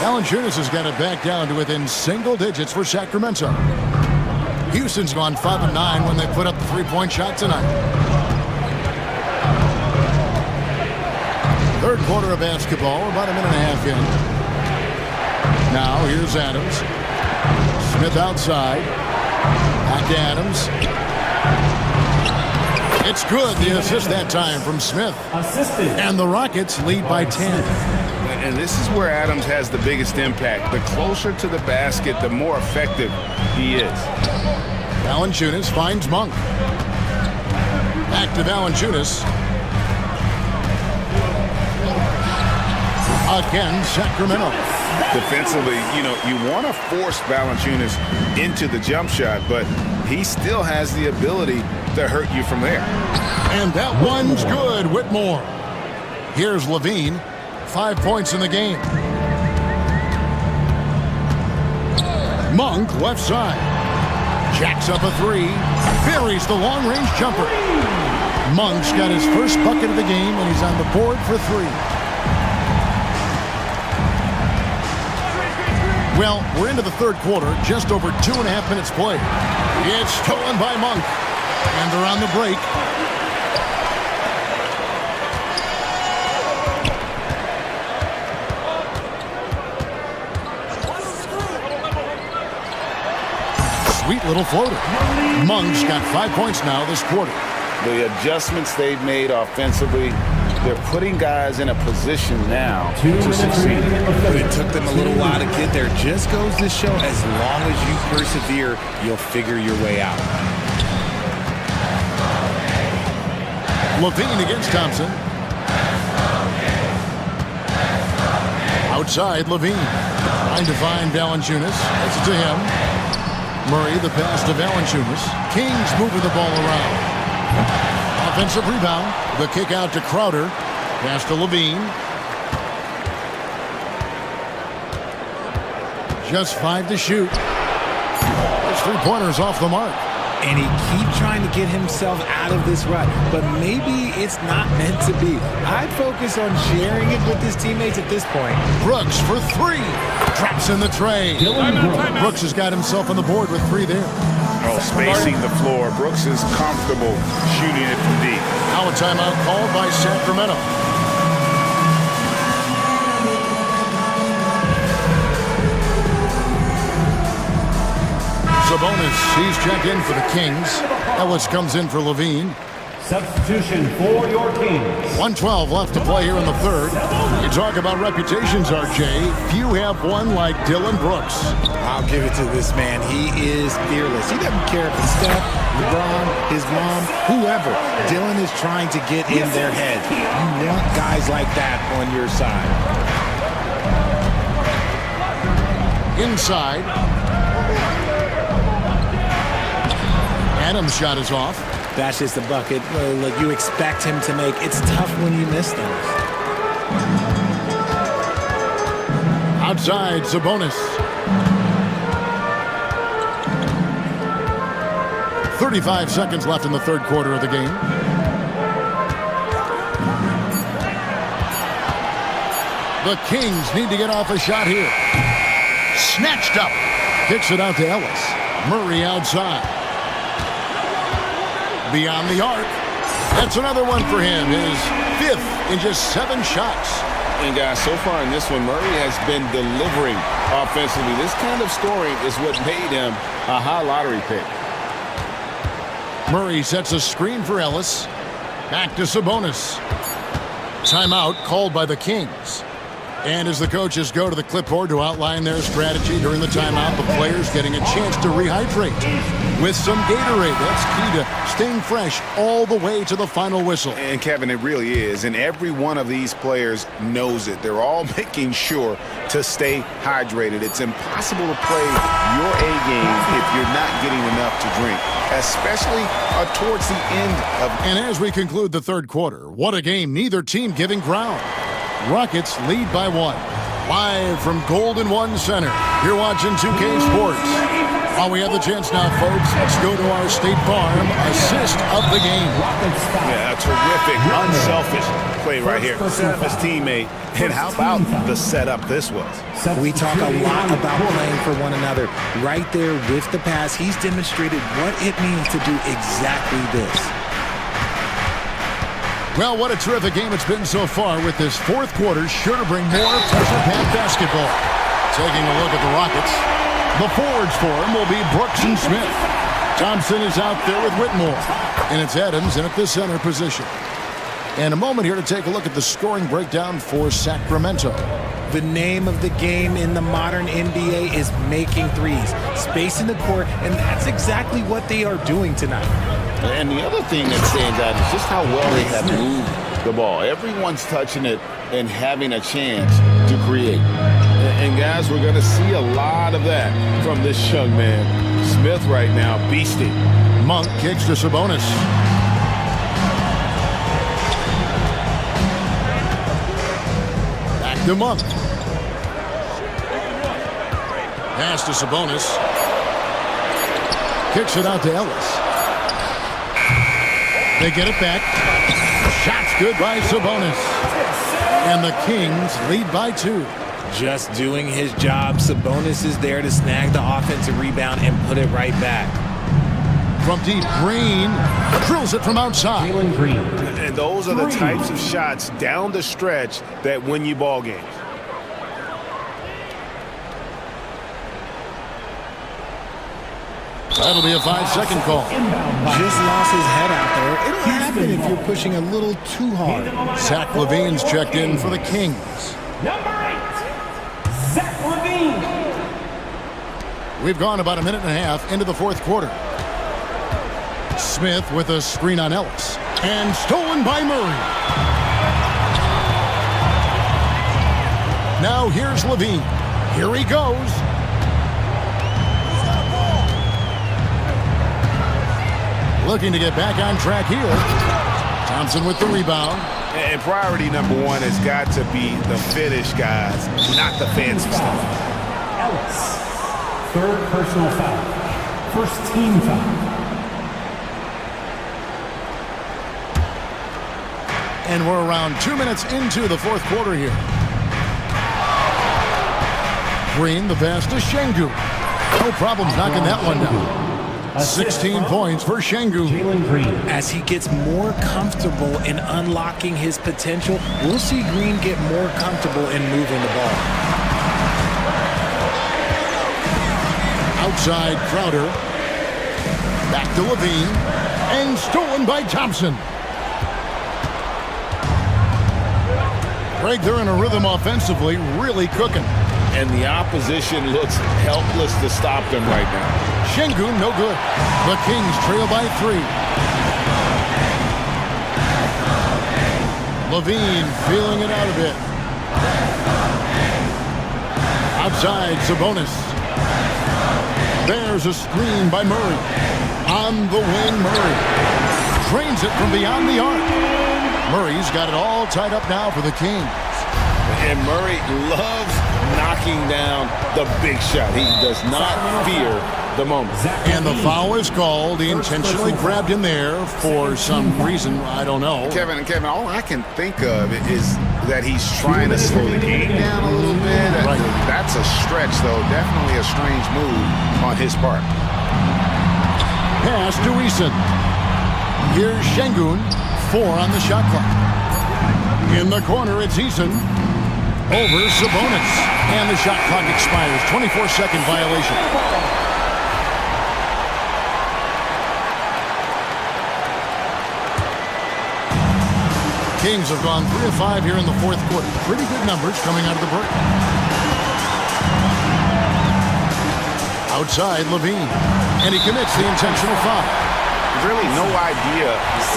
Valanciunas has got it back down to within single digits for Sacramento. Houston's gone 5 of 9 when they put up the 3-point shot tonight. Third quarter of basketball, about a minute and a half in. Now here's Adams. Smith outside. Back to Adams. It's good, the assist that time from Smith. And the Rockets lead by 10. And this is where Adams has the biggest impact. The closer to the basket, the more effective he is. Valanciunas finds Monk. Back to Valanciunas. Again, Sacramento. Defensively, you want to force Valanciunas into the jump shot, but he still has the ability to hurt you from there. And that one's good, Whitmore. Here's Levine, 5 points in the game. Monk, left side. Jacks up a three, buries the long-range jumper. Monk's got his first bucket of the game, and he's on the board for three. Well, we're into the third quarter, just over 2.5 minutes played. It's stolen by Monk, and they're on the break. Sweet little floater. Monk's got 5 points now this quarter. The adjustments they've made offensively, they're putting guys in a position now to succeed. But it took them a little while to get there. Just goes to show, as long as you persevere, you'll figure your way out. Levine against Thompson. Outside, Levine. Trying to find Valanciunas. It's to him. Murray, the pass to Valanciunas. Kings moving the ball around. Offensive rebound. The kick out to Crowder. Pass to Levine. Just 5 to shoot. His three-pointers off the mark. And he keeps trying to get himself out of this rut, but maybe it's not meant to be. I'd focus on sharing it with his teammates at this point. Brooks for three. Traps in the tray. Brooks has got himself on the board with three there. Oh, spacing the floor. Brooks is comfortable shooting it from deep. Now a timeout called by Sacramento. Sabonis, he's checked in for the Kings. Ellis comes in for Levine. Substitution for your Kings. 1:12 left to play here in the third. You talk about reputations, RJ. Few have one like Dylan Brooks. I'll give it to this man. He is fearless. He doesn't care if it's Steph, LeBron, his mom, whoever. Dylan is trying to get in their head. You want guys like that on your side. Inside. Adams' shot is off. That's just a bucket. Look, you expect him to make. It's tough when you miss those. Outside, Sabonis. 35 seconds left in the third quarter of the game. The Kings need to get off a shot here. Snatched up. Kicks it out to Ellis. Murray outside. Beyond the arc. That's another one for him. His fifth in just 7 shots. And guys, so far in this one, Murray has been delivering offensively. This kind of scoring is what made him a high lottery pick. Murray sets a screen for Ellis. Back to Sabonis. Timeout called by the Kings. And as the coaches go to the clipboard to outline their strategy during the timeout, the players getting a chance to rehydrate with some Gatorade. That's key to staying fresh all the way to the final whistle. And Kevin, it really is. And every one of these players knows it. They're all making sure to stay hydrated. It's impossible to play your A game if you're not getting enough to drink, especially towards the end of. And as we conclude the third quarter, what a game. Neither team giving ground. Rockets lead by 1. Live from Golden One Center. You're watching 2K Sports. While we have the chance now, folks, let's go to our State Farm assist of the game. Yeah, a terrific, unselfish play right here. Set up his teammate. And how about the setup this was? We talk a lot about playing for one another. Right there with the pass, he's demonstrated what it means to do exactly this. Well, what a terrific game it's been so far, with this fourth quarter sure to bring more pressure-packed basketball. Taking a look at the Rockets, the forwards for them will be Brooks and Smith. Thompson is out there with Whitmore. And it's Adams in at the center position. And a moment here to take a look at the scoring breakdown for Sacramento. The name of the game in the modern NBA is making threes, spacing the court, and that's exactly what they are doing tonight. And the other thing that stands out is just how well they have moved the ball. Everyone's touching it and having a chance to create. And guys, we're going to see a lot of that from this young man. Smith right now, beasting. Monk kicks to Sabonis. Back to Monk. Pass to Sabonis. Kicks it out to Ellis. They get it back. Shot's good by Sabonis. And the Kings lead by 2. Just doing his job. Sabonis is there to snag the offensive rebound and put it right back. From deep, Green drills it from outside. Green. And those are the types of shots down the stretch that win you ball games. That'll be a 5-second call. Just lost his head out there. It'll happen if you're pushing a little too hard. Zach LaVine's checked in for the Kings. Number 8, Zach LaVine. We've gone about a minute and a half into the fourth quarter. Smith with a screen on Ellis. And stolen by Murray. Now here's LaVine. Here he goes. Looking to get back on track here. Thompson with the rebound. And priority number 1 has got to be the finish, guys, not the fancy stuff. Ellis, 3rd personal foul. 1st team foul. And we're around 2 minutes into the fourth quarter here. Green, the pass to Şengün. No problems knocking that one down. 16 points for Şengün. As he gets more comfortable in unlocking his potential, we'll see Green get more comfortable in moving the ball. Outside Crowder. Back to LaVine. And stolen by Thompson. Greg, they're in a rhythm offensively, really cooking. And the opposition looks helpless to stop them right now. Şengün, no good. The Kings trail by 3. LaVine feeling it out a bit. Outside, Sabonis. There's a screen by Murray. On the wing, Murray. Trains it from beyond the arc. Murray's got it all tied up now for the Kings. And Murray loves knocking down the big shot. He does not fear the moment. And the foul is called. He intentionally grabbed him there for some reason. I don't know. Kevin, all I can think of is that he's trying to slow the game down a little bit. Right. That's a stretch, though. Definitely a strange move on his part. Pass to Eason. Here's Şengün. 4 on the shot clock. In the corner, it's Eason. Over Sabonis. And the shot clock expires. 24-second violation. Kings have gone 3 of 5 here in the fourth quarter. Pretty good numbers coming out of the break. Outside, LaVine. And he commits the intentional foul. Really no idea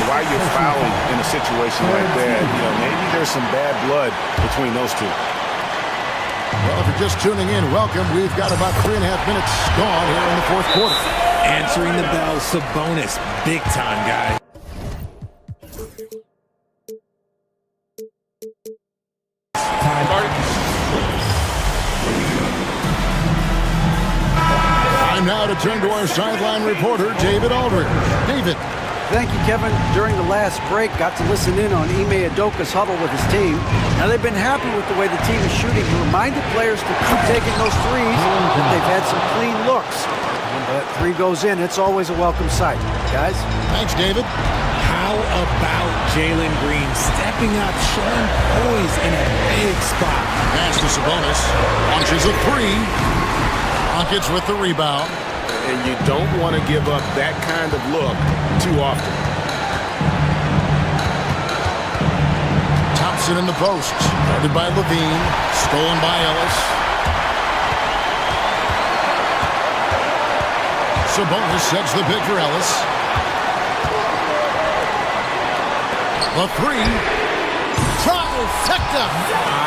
why you're fouling in a situation like that. You know, maybe there's some bad blood between those two. Well, if you're just tuning in, welcome. We've got about 3.5 minutes gone here in the fourth quarter. Answering the bell, Sabonis, big time, guys. Time now to turn to our sideline reporter, David Aldridge. David. Thank you, Kevin. During the last break, got to listen in on Ime Udoka's huddle with his team. Now, they've been happy with the way the team is shooting. He reminded players to keep taking those threes. They've had some clean looks. When that 3 goes in, it's always a welcome sight. Guys? Thanks, David. How about Jalen Green stepping up, showing poise in a big spot? Pass to Sabonis. Launches a 3. Rockets with the rebound. and you don't want to give up that kind of look too often. Thompson in the post. Guarded by Levine. Stolen by Ellis. Sabonis sets the pick for Ellis. The three. Trifecta.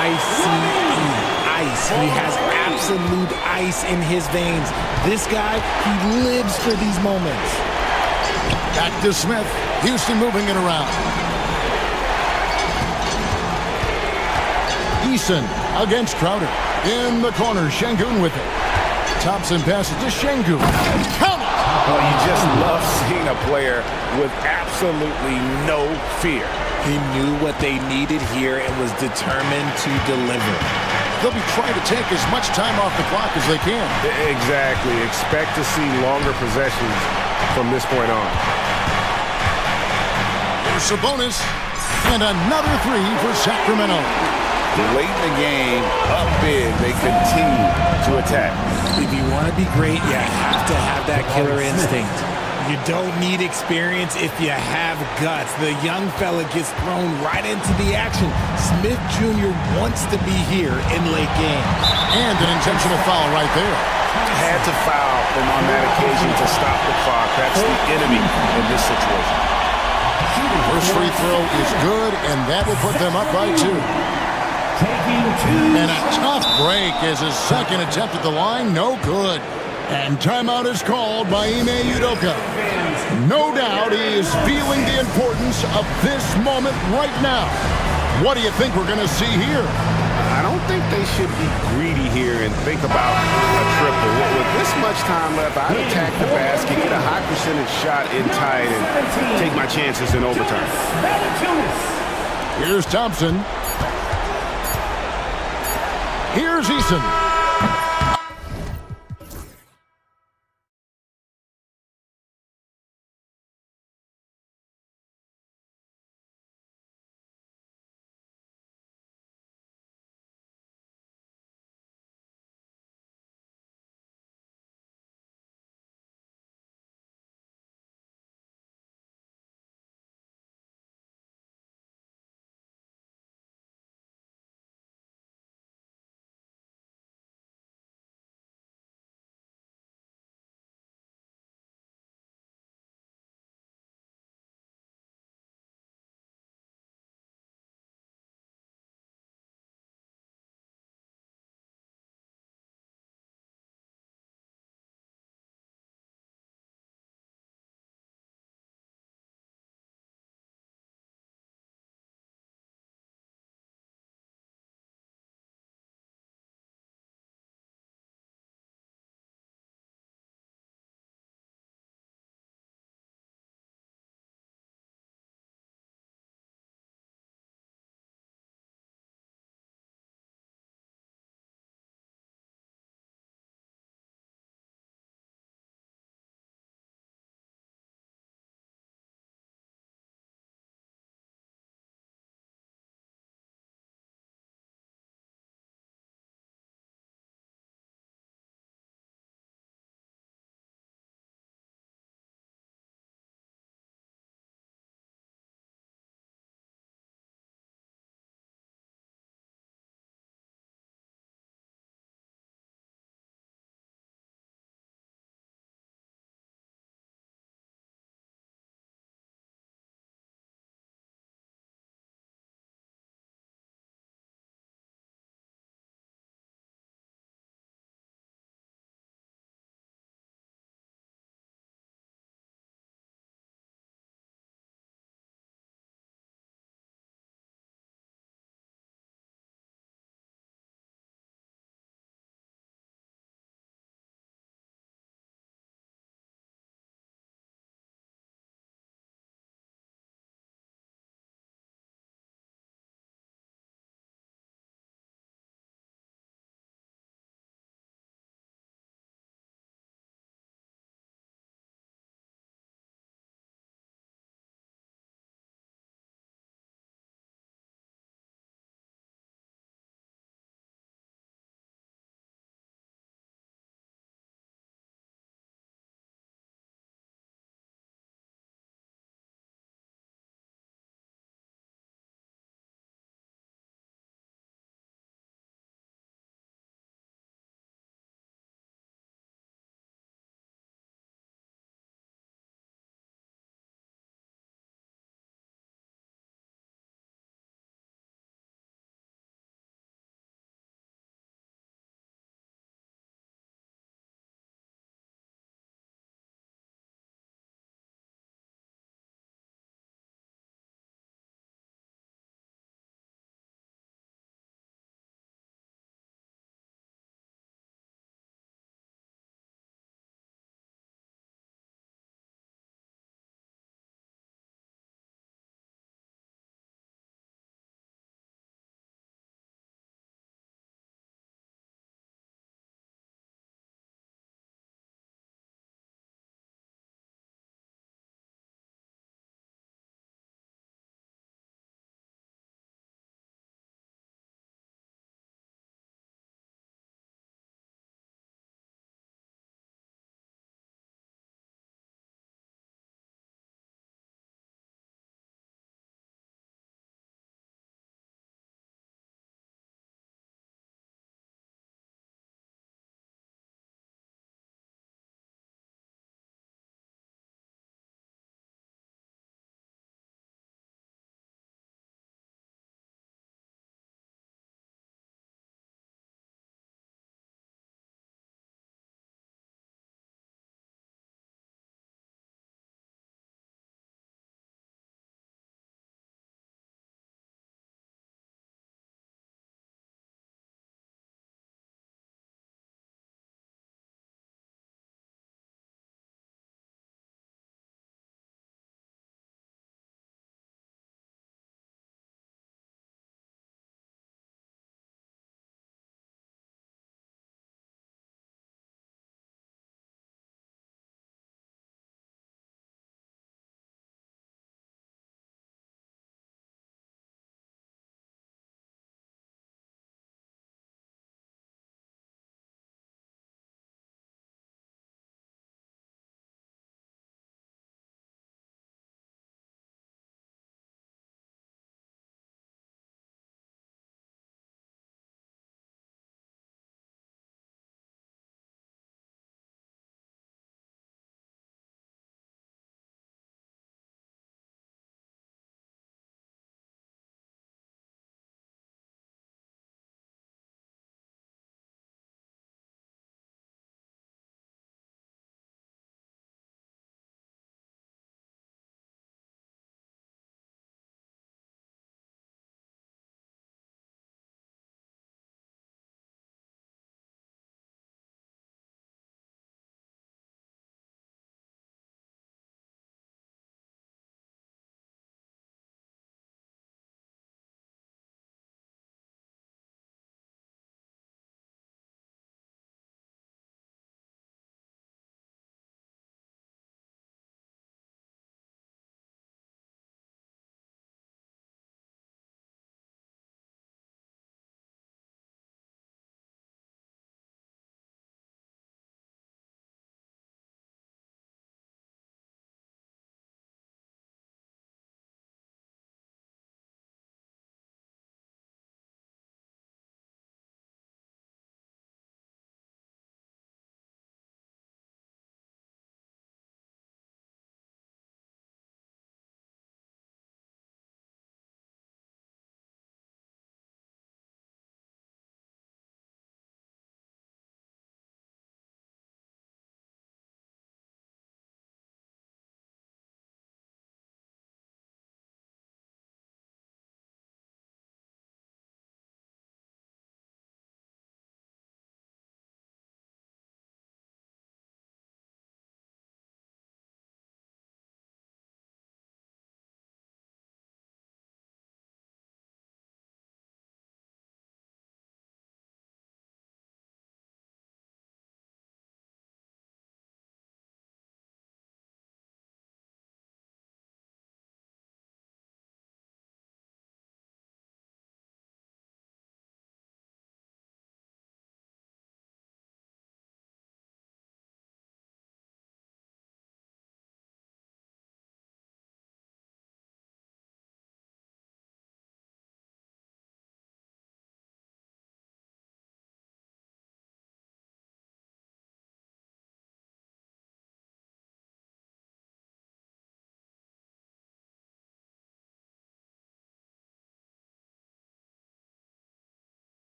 Ice. He has absolute ice in his veins. This guy, he lives for these moments. Back to Smith. Houston moving it around. Eason against Crowder. In the corner, Şengün with it. Thompson passes to Şengün. Count it! Well, you just love seeing a player with absolutely no fear. He knew what they needed here and was determined to deliver. They'll be trying to take as much time off the clock as they can. Exactly. Expect to see longer possessions from this point on. There's Sabonis. And another three for Sacramento. Late in the game, up big, they continue to attack. If you want to be great, you have to have that killer instinct. You don't need experience if you have guts. The young fella gets thrown right into the action. Smith Jr. wants to be here in late game. And an intentional foul right there. Had to foul them on that occasion to stop the clock. That's the enemy in this situation. First free throw is good, and that will put them up by 2. And a tough break as his second attempt at the line, no good. And timeout is called by Ime Udoka. No doubt he is feeling the importance of this moment right now. What do you think we're going to see here? I don't think they should be greedy here and think about a triple. With this much time left, I'd attack the basket, get a high percentage shot in tight, and take my chances in overtime. Here's Thompson. Here's Eason.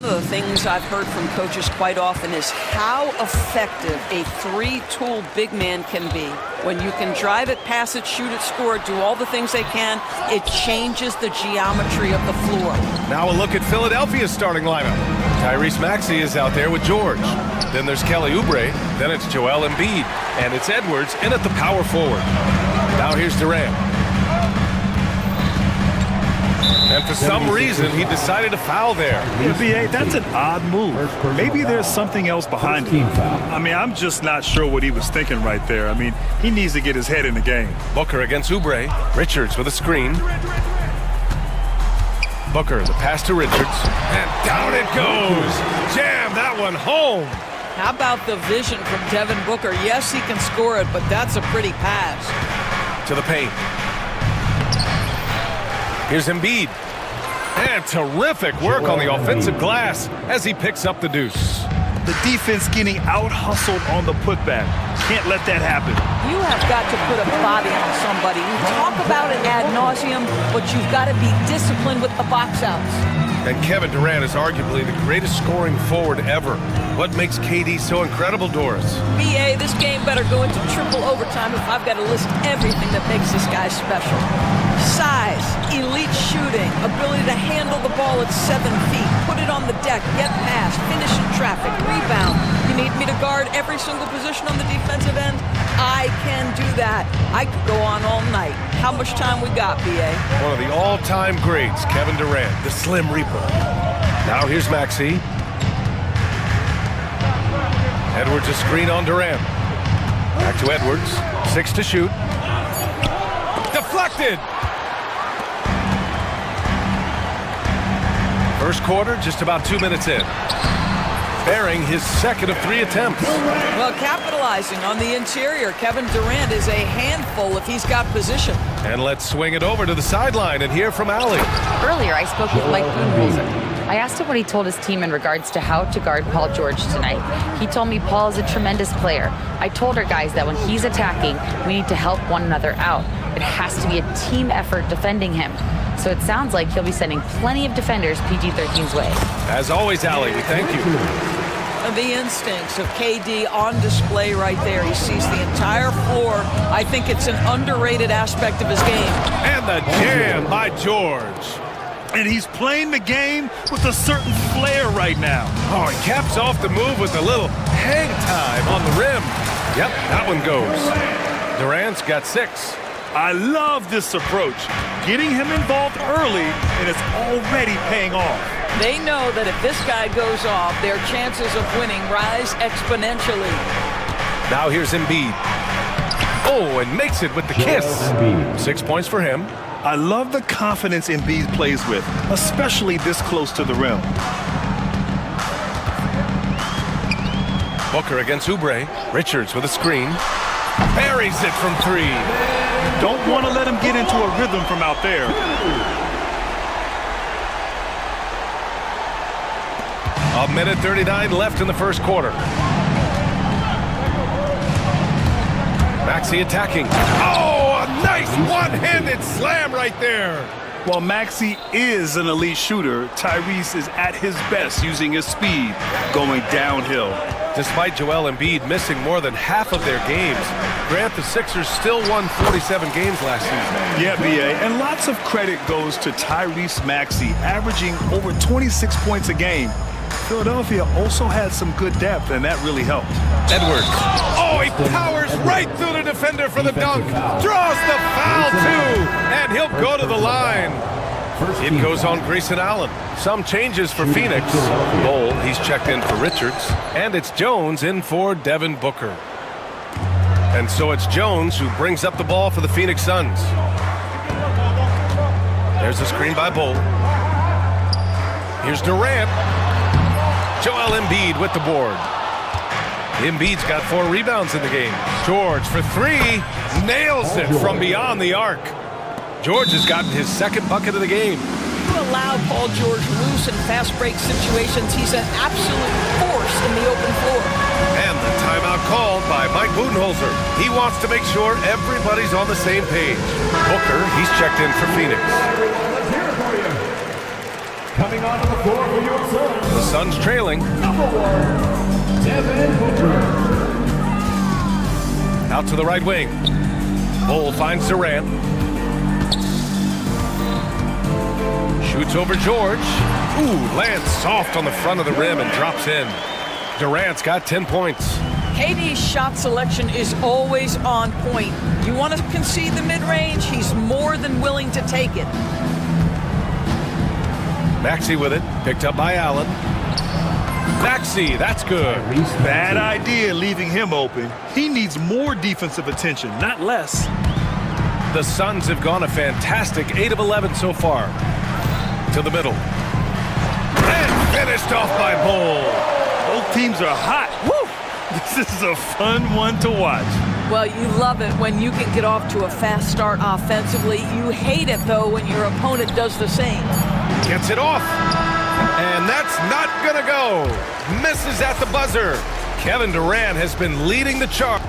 One of the things I've heard from coaches quite often is how effective a three-tool big man can be. When you can drive it, pass it, shoot it, score it, do all the things they can, it changes the geometry of the floor. Now a look at Philadelphia's starting lineup. Tyrese Maxey is out there with George. Then there's Kelly Oubre. Then it's Joel Embiid. And it's Edwards in at the power forward. Now here's Durant. And for some reason, he decided to foul there. Yeah, B.A., that's an odd move. Maybe there's something else behind it. I mean, I'm just not sure what he was thinking right there. I mean, he needs to get his head in the game. Booker against Oubre. Richards with a screen. Booker, the pass to Richards. And down it goes. Jam that one home. How about the vision from Devin Booker? Yes, he can score it, but that's a pretty pass. To the paint. Here's Embiid. And terrific work on the offensive glass as he picks up the deuce. The defense getting out-hustled on the putback. Can't let that happen. You have got to put a body on somebody. We talk about it ad nauseum, but you've got to be disciplined with the box outs. And Kevin Durant is arguably the greatest scoring forward ever. What makes KD so incredible, Doris? BA, this game better go into triple overtime if I've got to list everything that makes this guy special. Size, elite shooting, ability to handle the ball at 7 feet, put it on the deck, get past, finish in traffic, rebound. You need me to guard every single position on the defensive end? I can do that. I could go on all night. How much time we got, BA? One of the all-time greats, Kevin Durant, the Slim Reaper. Now here's Maxey. Edwards a screen on Durant. Back to Edwards. 6 to shoot. Deflected! First quarter, just about 2 minutes in. Bearing his second of 3 attempts. Well, capitalizing on the interior, Kevin Durant is a handful if he's got position. And let's swing it over to the sideline and hear from Allie. Earlier, I spoke with Mike Budenholzer. I asked him what he told his team in regards to how to guard Paul George tonight. He told me Paul is a tremendous player. I told our guys that when he's attacking, we need to help one another out. It has to be a team effort defending him. So it sounds like he'll be sending plenty of defenders PG-13's way. As always, Allie, we thank you. The instincts of KD on display right there. He sees the entire floor. I think it's an underrated aspect of his game. And the jam by George. And he's playing the game with a certain flair right now. Oh, he caps off the move with a little hang time on the rim. Yep, that one goes. Durant's got 6. I love this approach. Getting him involved early, and it's already paying off. They know that if this guy goes off, their chances of winning rise exponentially. Now here's Embiid. Oh, and makes it with the kiss. 6 points for him. I love the confidence Embiid plays with, especially this close to the rim. Booker against Oubre. Richards with a screen. Buries it from 3. Don't want to let him get into a rhythm from out there. A minute 39 left in the first quarter. Maxey attacking. Oh, a nice one-handed slam right there. While Maxey is an elite shooter, Tyrese is at his best using his speed, going downhill. Despite Joel Embiid missing more than half of their games, Grant, the Sixers still won 47 games last season. Yeah, B.A., and lots of credit goes to Tyrese Maxey, averaging over 26 points a game. Philadelphia also had some good depth, and that really helped. Edwards. Oh, he powers right through the defender for the dunk. Draws the foul, too. And he'll go to the line. It goes on Grayson Allen. Some changes for Phoenix. Bol, he's checked in for Richards. And it's Jones in for Devin Booker. And so it's Jones who brings up the ball for the Phoenix Suns. There's a screen by Bol. Here's Durant. Joel Embiid with the board. Embiid's got 4 rebounds in the game. George for 3. Nails it from beyond the arc. George has gotten his second bucket of the game. You allow Paul George loose in fast break situations. He's an absolute force in the open floor. And the timeout called by Mike Budenholzer. He wants to make sure everybody's on the same page. Booker, he's checked in for Phoenix. Coming onto the floor for your serve. The Suns trailing. Devin Booker. Out to the right wing. Bull finds Durant. Shoots over George. Ooh, lands soft on the front of the rim and drops in. Durant's got 10 points. KD's shot selection is always on point. You want to concede the mid-range, he's more than willing to take it. Maxey with it, picked up by Allen. Maxey, that's good. Bad idea leaving him open. He needs more defensive attention, not less. The Suns have gone a fantastic 8 of 11 so far. To the middle. And finished off by Bull. Both teams are hot. Woo! This is a fun one to watch. Well, you love it when you can get off to a fast start offensively. You hate it, though, when your opponent does the same. Gets it off. And that's not gonna go. Misses at the buzzer. Kevin Durant has been leading the charge.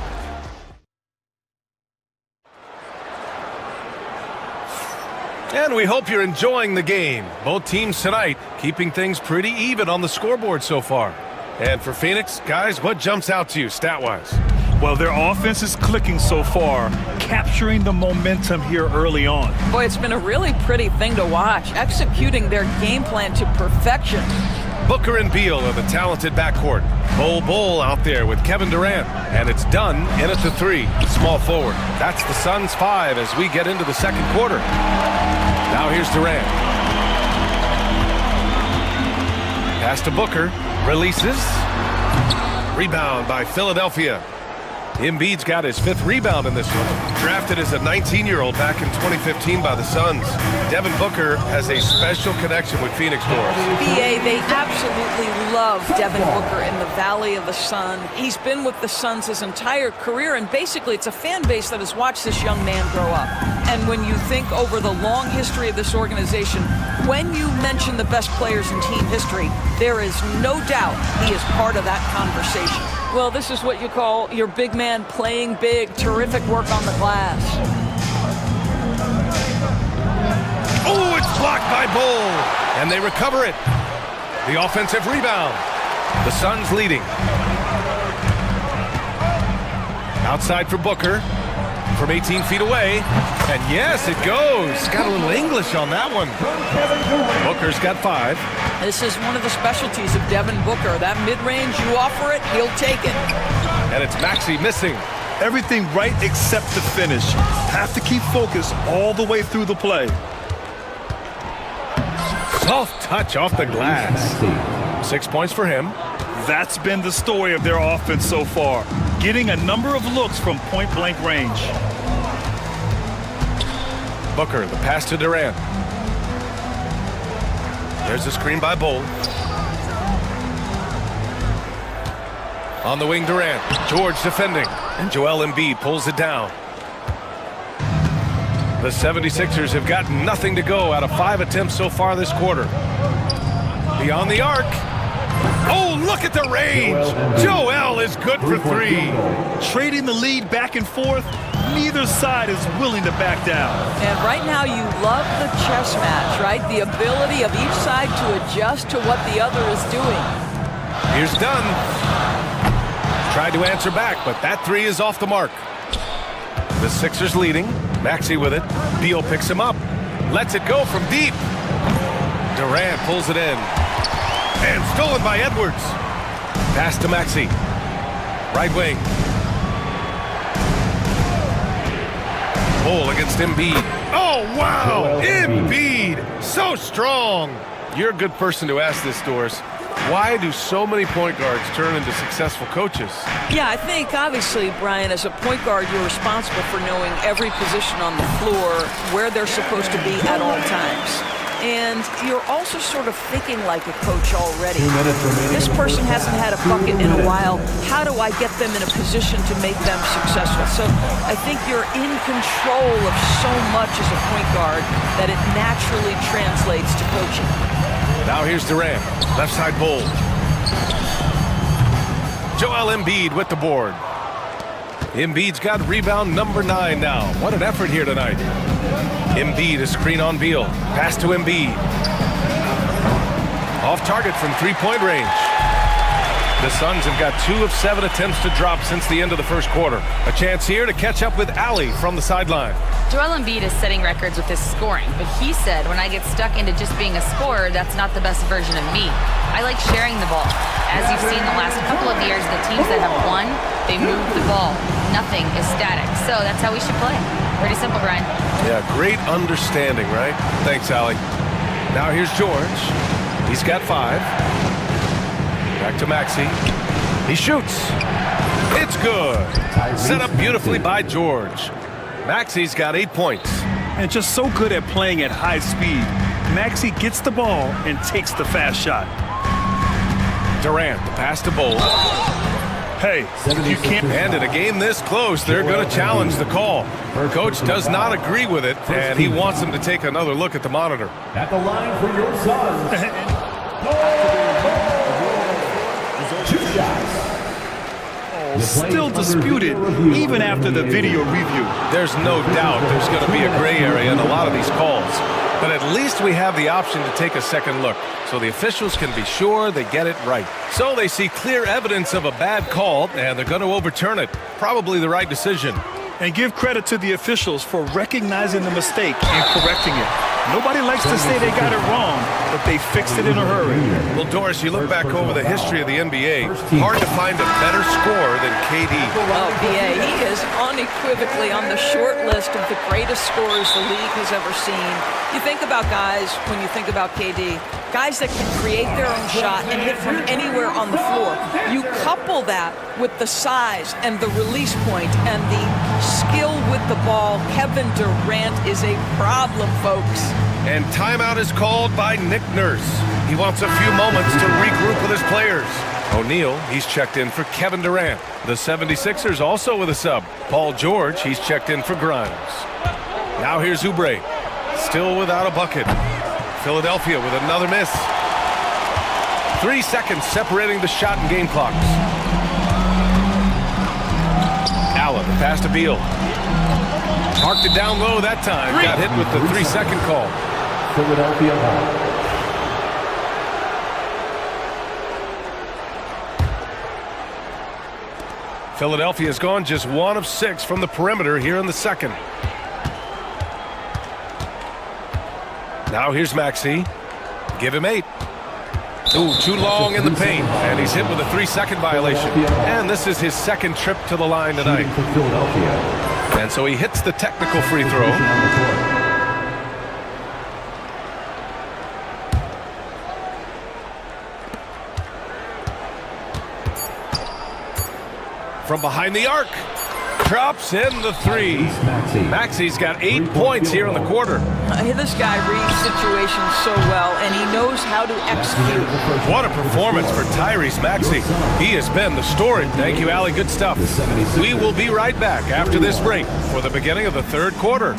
And we hope you're enjoying the game. Both teams tonight keeping things pretty even on the scoreboard so far. And for Phoenix, guys, what jumps out to you stat-wise? Well, their offense is clicking so far, capturing the momentum here early on. Boy, it's been a really pretty thing to watch, executing their game plan to perfection. Booker and Beal are the talented backcourt. Bull out there with Kevin Durant. And it's done in at the 3, small forward. That's the Suns 5 as we get into the second quarter. Now here's Durant. Pass to Booker. Releases. Rebound by Philadelphia. Embiid's got his 5th rebound in this one. Drafted as a 19-year-old back in 2015 by the Suns. Devin Booker has a special connection with Phoenix Doors. BA, they absolutely love Devin Booker in the Valley of the Sun. He's been with the Suns his entire career, and basically it's a fan base that has watched this young man grow up. And when you think over the long history of this organization, when you mention the best players in team history, there is no doubt he is part of that conversation. Well, this is what you call your big man playing big. Terrific work on the glass. Oh, it's blocked by Bull. And they recover it. The offensive rebound. The Suns leading. Outside for Booker. From 18 feet away. And yes, it goes. Got a little English on that one. Booker's got 5. This is one of the specialties of Devin Booker. That mid-range, you offer it, he'll take it. And it's Maxey missing. Everything right except the finish. Have to keep focus all the way through the play. Soft touch off the glass. 6 points for him. That's been the story of their offense so far. Getting a number of looks from point-blank range. Booker, the pass to Durant. There's the screen by Bull. On the wing, Durant. George defending. And Joel Embiid pulls it down. The 76ers have got nothing to go out of 5 attempts so far this quarter. Beyond the arc. Oh, look at the range. Joel is good for 3. Trading the lead back and forth. Neither side is willing to back down. And right now you love the chess match, right? The ability of each side to adjust to what the other is doing. Here's Dunn. Tried to answer back, but that 3 is off the mark. The Sixers leading. Maxey with it. Beal picks him up. Lets it go from deep. Durant pulls it in. And stolen by Edwards. Pass to Maxey. Right wing. Bull against Embiid. Oh, wow! Embiid! So strong! You're a good person to ask this, Doris. Why do so many point guards turn into successful coaches? Yeah, I think, obviously, Brian, as a point guard, you're responsible for knowing every position on the floor, where they're supposed to be at all times. And you're also sort of thinking like a coach already. This person hasn't had a bucket in a while. How do I get them in a position to make them successful? So I think you're in control of so much as a point guard that it naturally translates to coaching. Now here's Durant. Left side Bull. Joel Embiid with the board. Embiid's got rebound number 9 now. What an effort here tonight. Embiid, a screen on Beal. Pass to Embiid. Off target from three-point range. The Suns have got 2 of 7 attempts to drop since the end of the first quarter. A chance here to catch up with Ali from the sideline. Joel Embiid is setting records with his scoring, but he said, when I get stuck into just being a scorer, that's not the best version of me. I like sharing the ball. As you've seen the last couple of years, the teams that have won, they move the ball. Nothing is static. So that's how we should play. Pretty simple, Brian. Yeah, great understanding, right? Thanks, Ali. Now here's George. He's got 5. Back to Maxey. He shoots. It's good. Set up beautifully by George. Maxey's got 8 points. And just so good at playing at high speed. Maxey gets the ball and takes the fast shot. Durant, the pass to Bowl. Hey, you can't. And in a game this close, they're going to challenge the call. Coach does not agree with it, and he wants them to take another look at the monitor. At the line for your Suns. 2 shots. Still disputed even after the video review. There's no doubt there's going to be a gray area in a lot of these calls. But at least we have the option to take a second look, so the officials can be sure they get it right. So they see clear evidence of a bad call, and they're going to overturn it. Probably the right decision. And give credit to the officials for recognizing the mistake and correcting it. Nobody likes to say they got it wrong, but they fixed it in a hurry. Well, Doris, you look back over the history of the NBA, hard to find a better scorer than KD. Well, BA, he is unequivocally on the short list of the greatest scorers the league has ever seen. You think about guys, when you think about KD, guys that can create their own shot and hit from anywhere on the floor. You couple that with the size and the release point and the skill with the ball. Kevin Durant is a problem, folks. And timeout is called by Nick Nurse. He wants a few moments to regroup with his players. O'Neal, he's checked in for Kevin Durant. The 76ers also with a sub. Paul George, he's checked in for Grimes. Now here's Oubre, still without a bucket. Philadelphia with another miss. 3 seconds separating the shot and game clocks. Allen, the pass to Beal. Marked it down low that time. Got hit with the 3-second call. Philadelphia ball. Philadelphia's gone just 1 of 6 from the perimeter here in the second. Now here's Maxey. Give him 8. Ooh, too long in the paint. And he's hit with a 3-second violation. And this is his second trip to the line tonight. And so he hits the technical free throw. From behind the arc. Drops in the 3. Maxey's got 8 points here in the quarter. This guy reads situations so well, and he knows how to execute. What a performance for Tyrese Maxey. He has been the story. Thank you, Allie. Good stuff. We will be right back after this break for the beginning of the third quarter.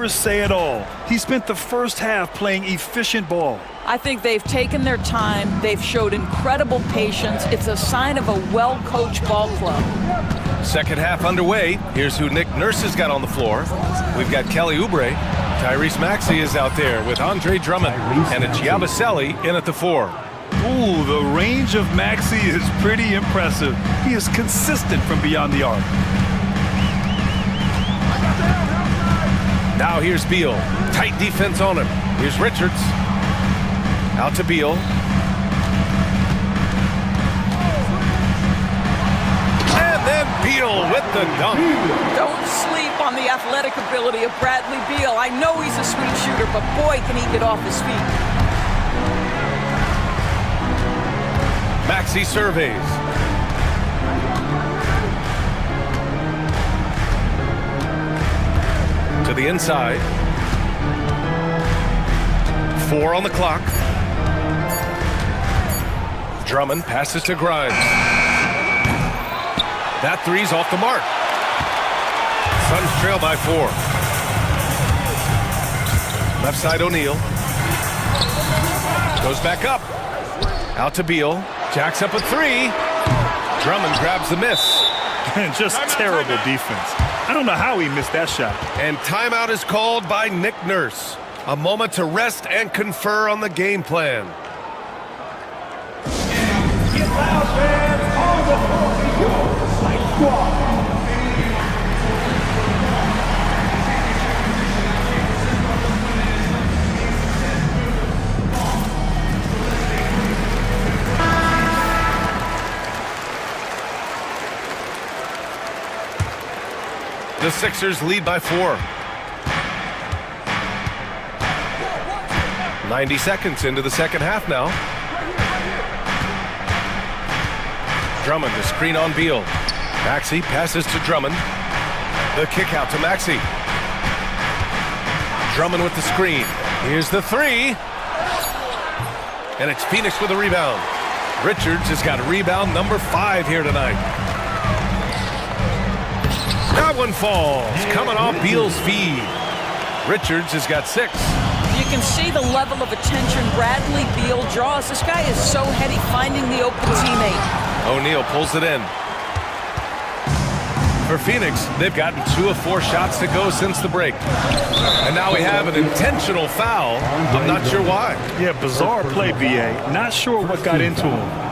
Say it all. He spent the first half playing efficient ball. I think they've taken their time. They've showed incredible patience. It's a sign of a well-coached ball club. Second half underway. Here's who Nick Nurse has got on the floor. We've got Kelly Oubre, Tyrese Maxey is out there with Andre Drummond, and it's Yabusele in at the 4. Ooh, the range of Maxey is pretty impressive. He is consistent from beyond the arc. Now here's Beal. Tight defense on him. Here's Richards. Out to Beal. And then Beal with the dunk. Don't sleep on the athletic ability of Bradley Beal. I know he's a sweet shooter, but boy, can he get off his feet. Maxey surveys. To the inside. 4 on the clock. Drummond passes to Grimes. That three's off the mark. Suns trail by 4. Left side O'Neal. Goes back up. Out to Beal. Jacks up a 3. Drummond grabs the miss. And just terrible defense. I don't know how he missed that shot. And timeout is called by Nick Nurse. A moment to rest and confer on the game plan. Get loud, fans. On the floor we go. Slight squad. The Sixers lead by 4. 90 seconds into the second half now. Drummond to screen on Beal. Maxey passes to Drummond. The kick out to Maxey. Drummond with the screen. Here's the 3. And it's Phoenix with a rebound. Richards has got rebound number 5 here tonight. That one falls, coming off Beal's feed. Richards has got 6. You can see the level of attention Bradley Beal draws. This guy is so heady finding the open teammate. O'Neal pulls it in. For Phoenix, they've gotten 2 of 4 shots to go since the break. And now we have an intentional foul. I'm not sure why. Yeah, bizarre play, BA. Not sure what got into him.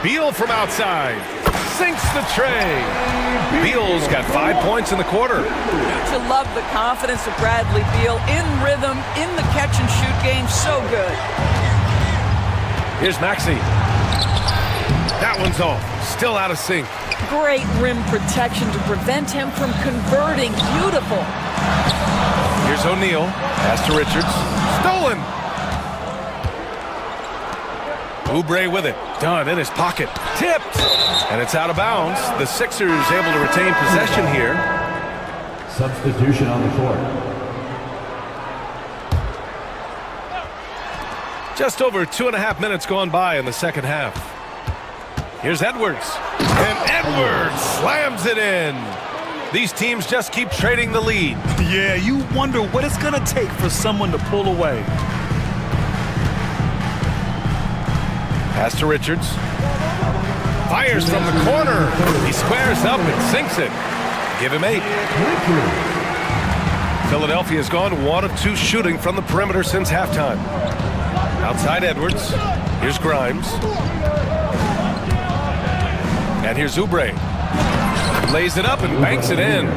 Beal from outside. Sinks the tray. Beal's got 5 points in the quarter. To love the confidence of Bradley Beal. In rhythm, in the catch-and-shoot game. So good. Here's Maxey. That one's off. Still out of sync. Great rim protection to prevent him from converting. Beautiful. Here's O'Neal. Pass to Richards. Stolen. Oubre with it. Done in his pocket. Tipped. And it's out of bounds. The Sixers able to retain possession here. Substitution on the court. Just over 2.5 minutes gone by in the second half. Here's Edwards. And Edwards slams it in. These teams just keep trading the lead. Yeah, you wonder what it's going to take for someone to pull away. Pass to Richards. Fires from the corner. He squares up and sinks it. Give him 8. Philadelphia's gone 1 of 2 shooting from the perimeter since halftime. Outside Edwards. Here's Grimes. And here's Oubre. Lays it up and banks it in.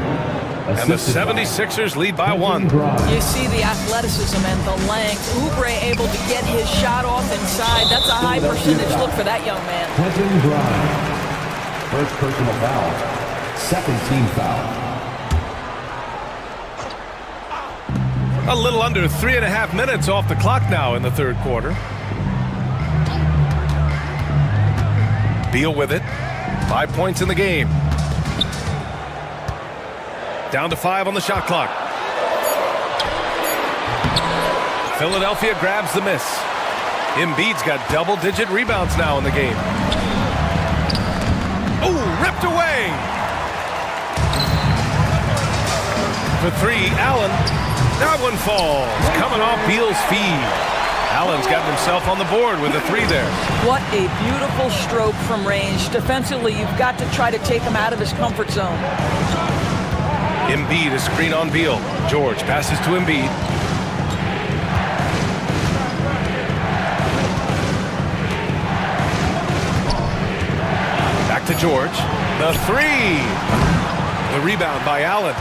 And the 76ers lead by 1. You see the athleticism and the length. Oubre able to get his shot off inside. That's a high percentage look for that young man. Quentin Grimes. First personal foul. Second team foul. A little under 3.5 minutes off the clock now in the third quarter. Beal with it. 5 points in the game. Down to 5 on the shot clock. Philadelphia grabs the miss. Embiid's got double-digit rebounds now in the game. Oh, ripped away. For 3, Allen. That one falls. Coming off Beal's feed. Allen's got himself on the board with a 3 there. What a beautiful stroke from range. Defensively, you've got to try to take him out of his comfort zone. Embiid, a screen on Beal. George passes to Embiid. Back to George. The three. The rebound by Allen.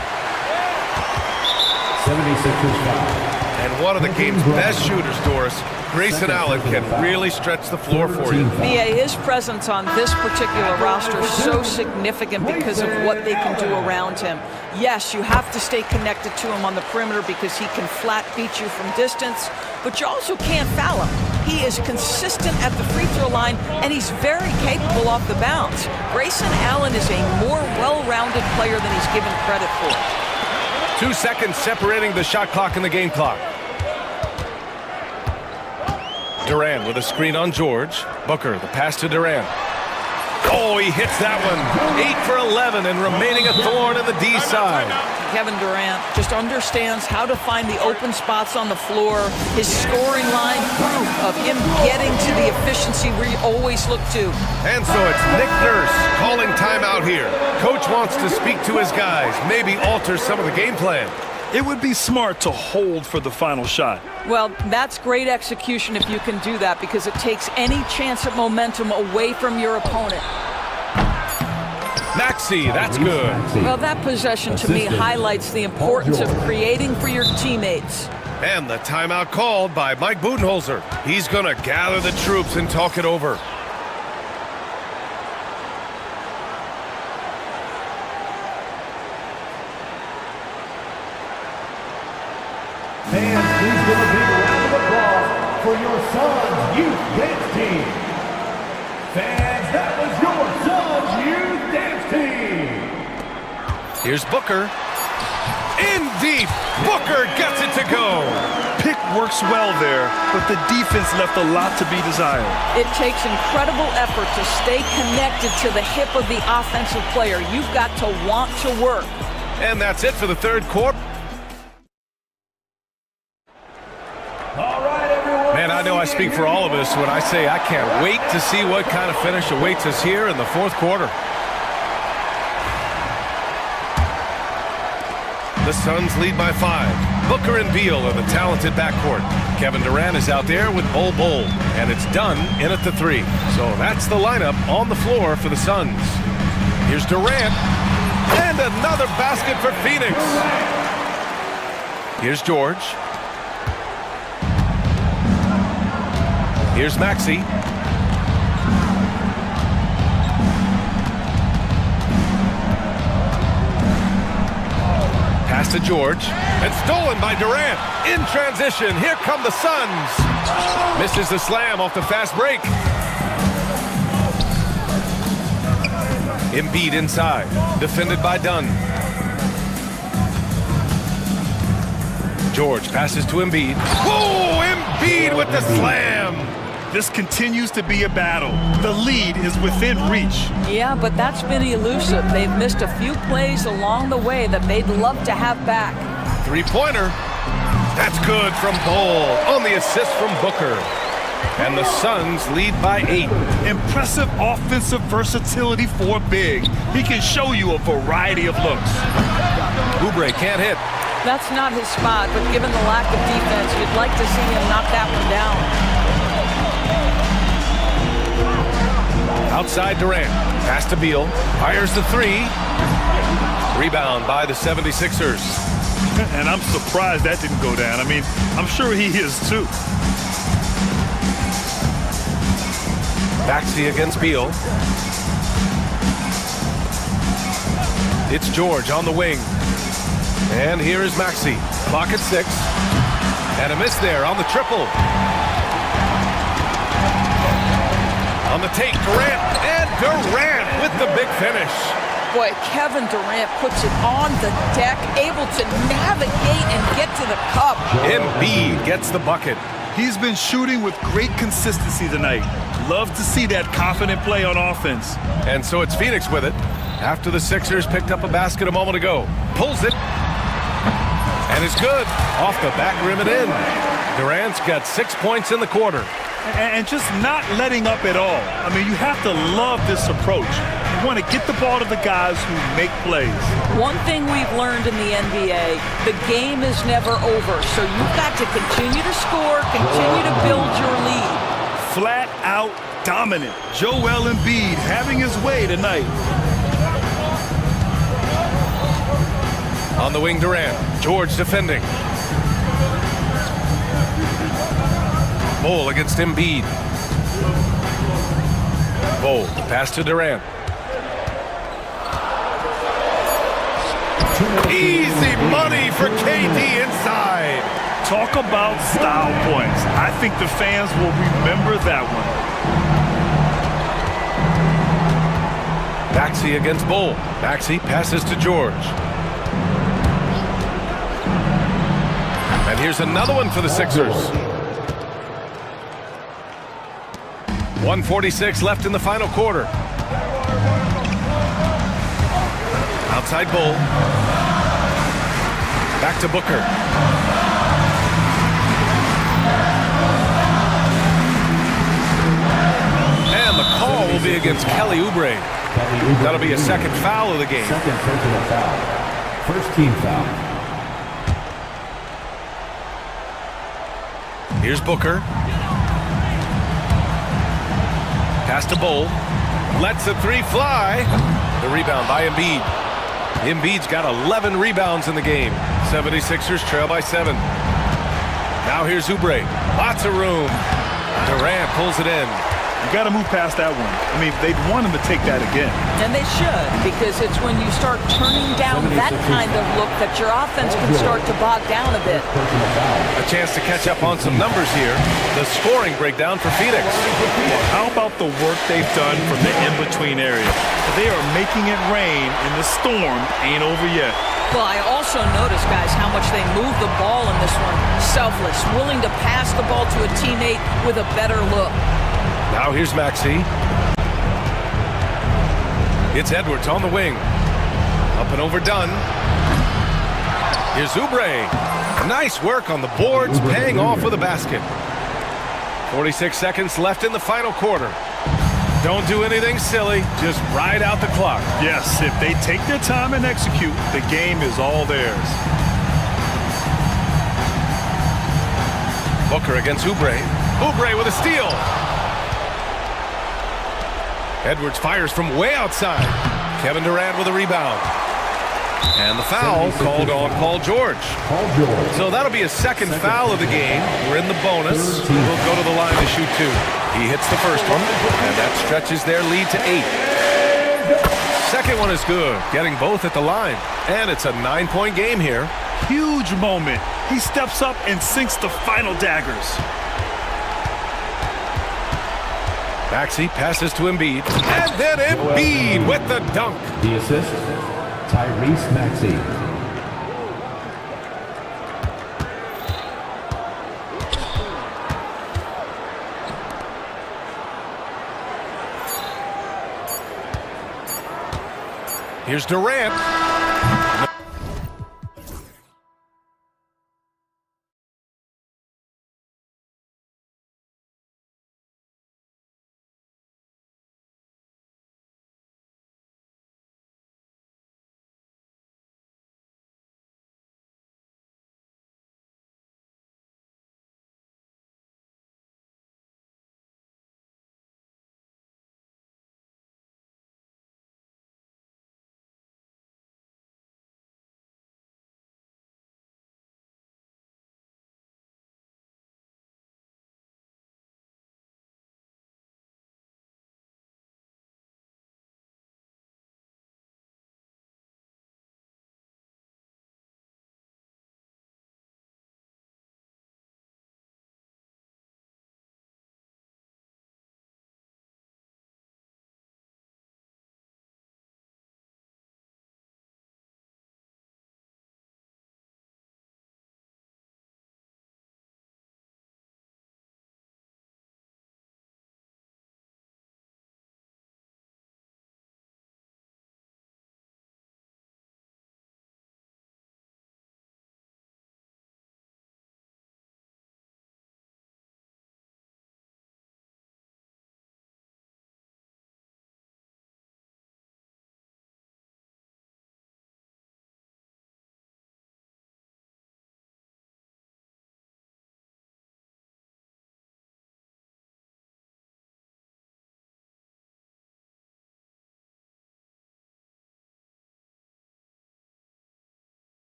76ers foul. And one of the game's best shooters, Doris. Grayson Allen can really stretch the floor for you. BA, his presence on this particular roster is so significant because of what they can do around him. Yes, you have to stay connected to him on the perimeter because he can flat beat you from distance, but you also can't foul him. He is consistent at the free throw line, and he's very capable off the bounce. Grayson Allen is a more well-rounded player than he's given credit for. 2 seconds separating the shot clock and the game clock. Durant with a screen on George. Booker, the pass to Durant. Oh, he hits that one. 8 for 11 and remaining a thorn in the D side. Kevin Durant just understands how to find the open spots on the floor. His scoring line, proof of him getting to the efficiency we always look to. And so it's Nick Nurse calling timeout here. Coach wants to speak to his guys, maybe alter some of the game plan. It would be smart to hold for the final shot. Well, that's great execution if you can do that because it takes any chance at momentum away from your opponent. Maxey, that's good. Well, that possession to me highlights the importance of creating for your teammates. And the timeout called by Mike Budenholzer. He's going to gather the troops and talk it over. Fans, please give a big round of applause for your son's youth dance team. Fans, that was your son's youth dance team. Here's Booker. In deep. Booker gets it to go. Pick works well there, but the defense left a lot to be desired. It takes incredible effort to stay connected to the hip of the offensive player. You've got to want to work. And that's it for the third quarter. Man, I know I speak for all of us when I say I can't wait to see what kind of finish awaits us here in the fourth quarter. The Suns lead by 5. Booker and Beal are the talented backcourt. Kevin Durant is out there with Bol, and it's done in at the 3. So that's the lineup on the floor for the Suns. Here's Durant, and another basket for Phoenix. Here's George. Here's Maxey. Pass to George, and stolen by Durant. In transition, here come the Suns. Misses the slam off the fast break. Embiid inside, defended by Dunn. George passes to Embiid. Whoa, Embiid with the slam. This continues to be a battle. The lead is within reach. Yeah, but that's been elusive. They've missed a few plays along the way that they'd love to have back. Three-pointer. That's good from Bol on the assist from Booker. And the Suns lead by 8. Impressive offensive versatility for big. He can show you a variety of looks. Oubre can't hit. That's not his spot, but given the lack of defense, you'd like to see him knock that one down. Outside Durant. Pass to Beal. Fires the 3. Rebound by the 76ers. And I'm surprised that didn't go down. I mean, I'm sure he is too. Maxey against Beal. It's George on the wing. And here is Maxey. Clock at 6. And a miss there on the triple. On the take, Durant. And Durant with the big finish. Boy, Kevin Durant puts it on the deck, able to navigate and get to the cup. Embiid gets the bucket. He's been shooting with great consistency tonight. Love to see that confident play on offense. And so it's Phoenix with it. After the Sixers picked up a basket a moment ago. Pulls it. And it's good. Off the back rim and in. Durant's got 6 points in the quarter. And just not letting up at all. I mean, you have to love this approach. You want to get the ball to the guys who make plays. One thing we've learned in the NBA, the game is never over. So you've got to continue to score, continue to build your lead. Flat out dominant. Joel Embiid having his way tonight. On the wing, Durant. George defending. Bol against Embiid. Bol, the pass to Durant. Easy money for KD inside. Talk about style points. I think the fans will remember that one. Maxey against Bol. Maxey passes to George. And here's another one for the Sixers. 1:46 left in the final quarter. Outside Bol. Back to Booker. And the call will be against Kelly Oubre. That'll be a second foul of the game. Second personal foul. First team foul. Here's Booker. Pass to Bol. Lets the three fly. The rebound by Embiid. Embiid's got 11 rebounds in the game. 76ers trail by 7. Now here's Oubre. Lots of room. Durant pulls it in. You got to move past that one. I mean, they'd want him to take that again. And they should, because it's when you start turning down that kind of look that your offense can start to bog down a bit. A chance to catch up on some numbers here. The scoring breakdown for Phoenix. How about the work they've done from the in-between area? They are making it rain, and the storm ain't over yet. Well, I also noticed, guys, how much they move the ball in this one. Selfless, willing to pass the ball to a teammate with a better look. Now here's Maxey. It's Edwards on the wing. Up and over done. Here's Oubre. Nice work on the boards, paying off with a basket. 46 seconds left in the final quarter. Don't do anything silly, just ride out the clock. Yes, if they take their time and execute, the game is all theirs. Booker against Oubre. Oubre with a steal. Edwards fires from way outside. Kevin Durant with a rebound. And the foul called on Paul George. So that'll be a second foul of the game. We're in the bonus. We'll go to the line to shoot 2. He hits the first one, and that stretches their lead to 8. Second one is good, getting both at the line. And it's a 9-point game here. Huge moment. He steps up and sinks the final daggers. Maxey passes to Embiid. And then Embiid with the dunk. The assist, Tyrese Maxey. Here's Durant.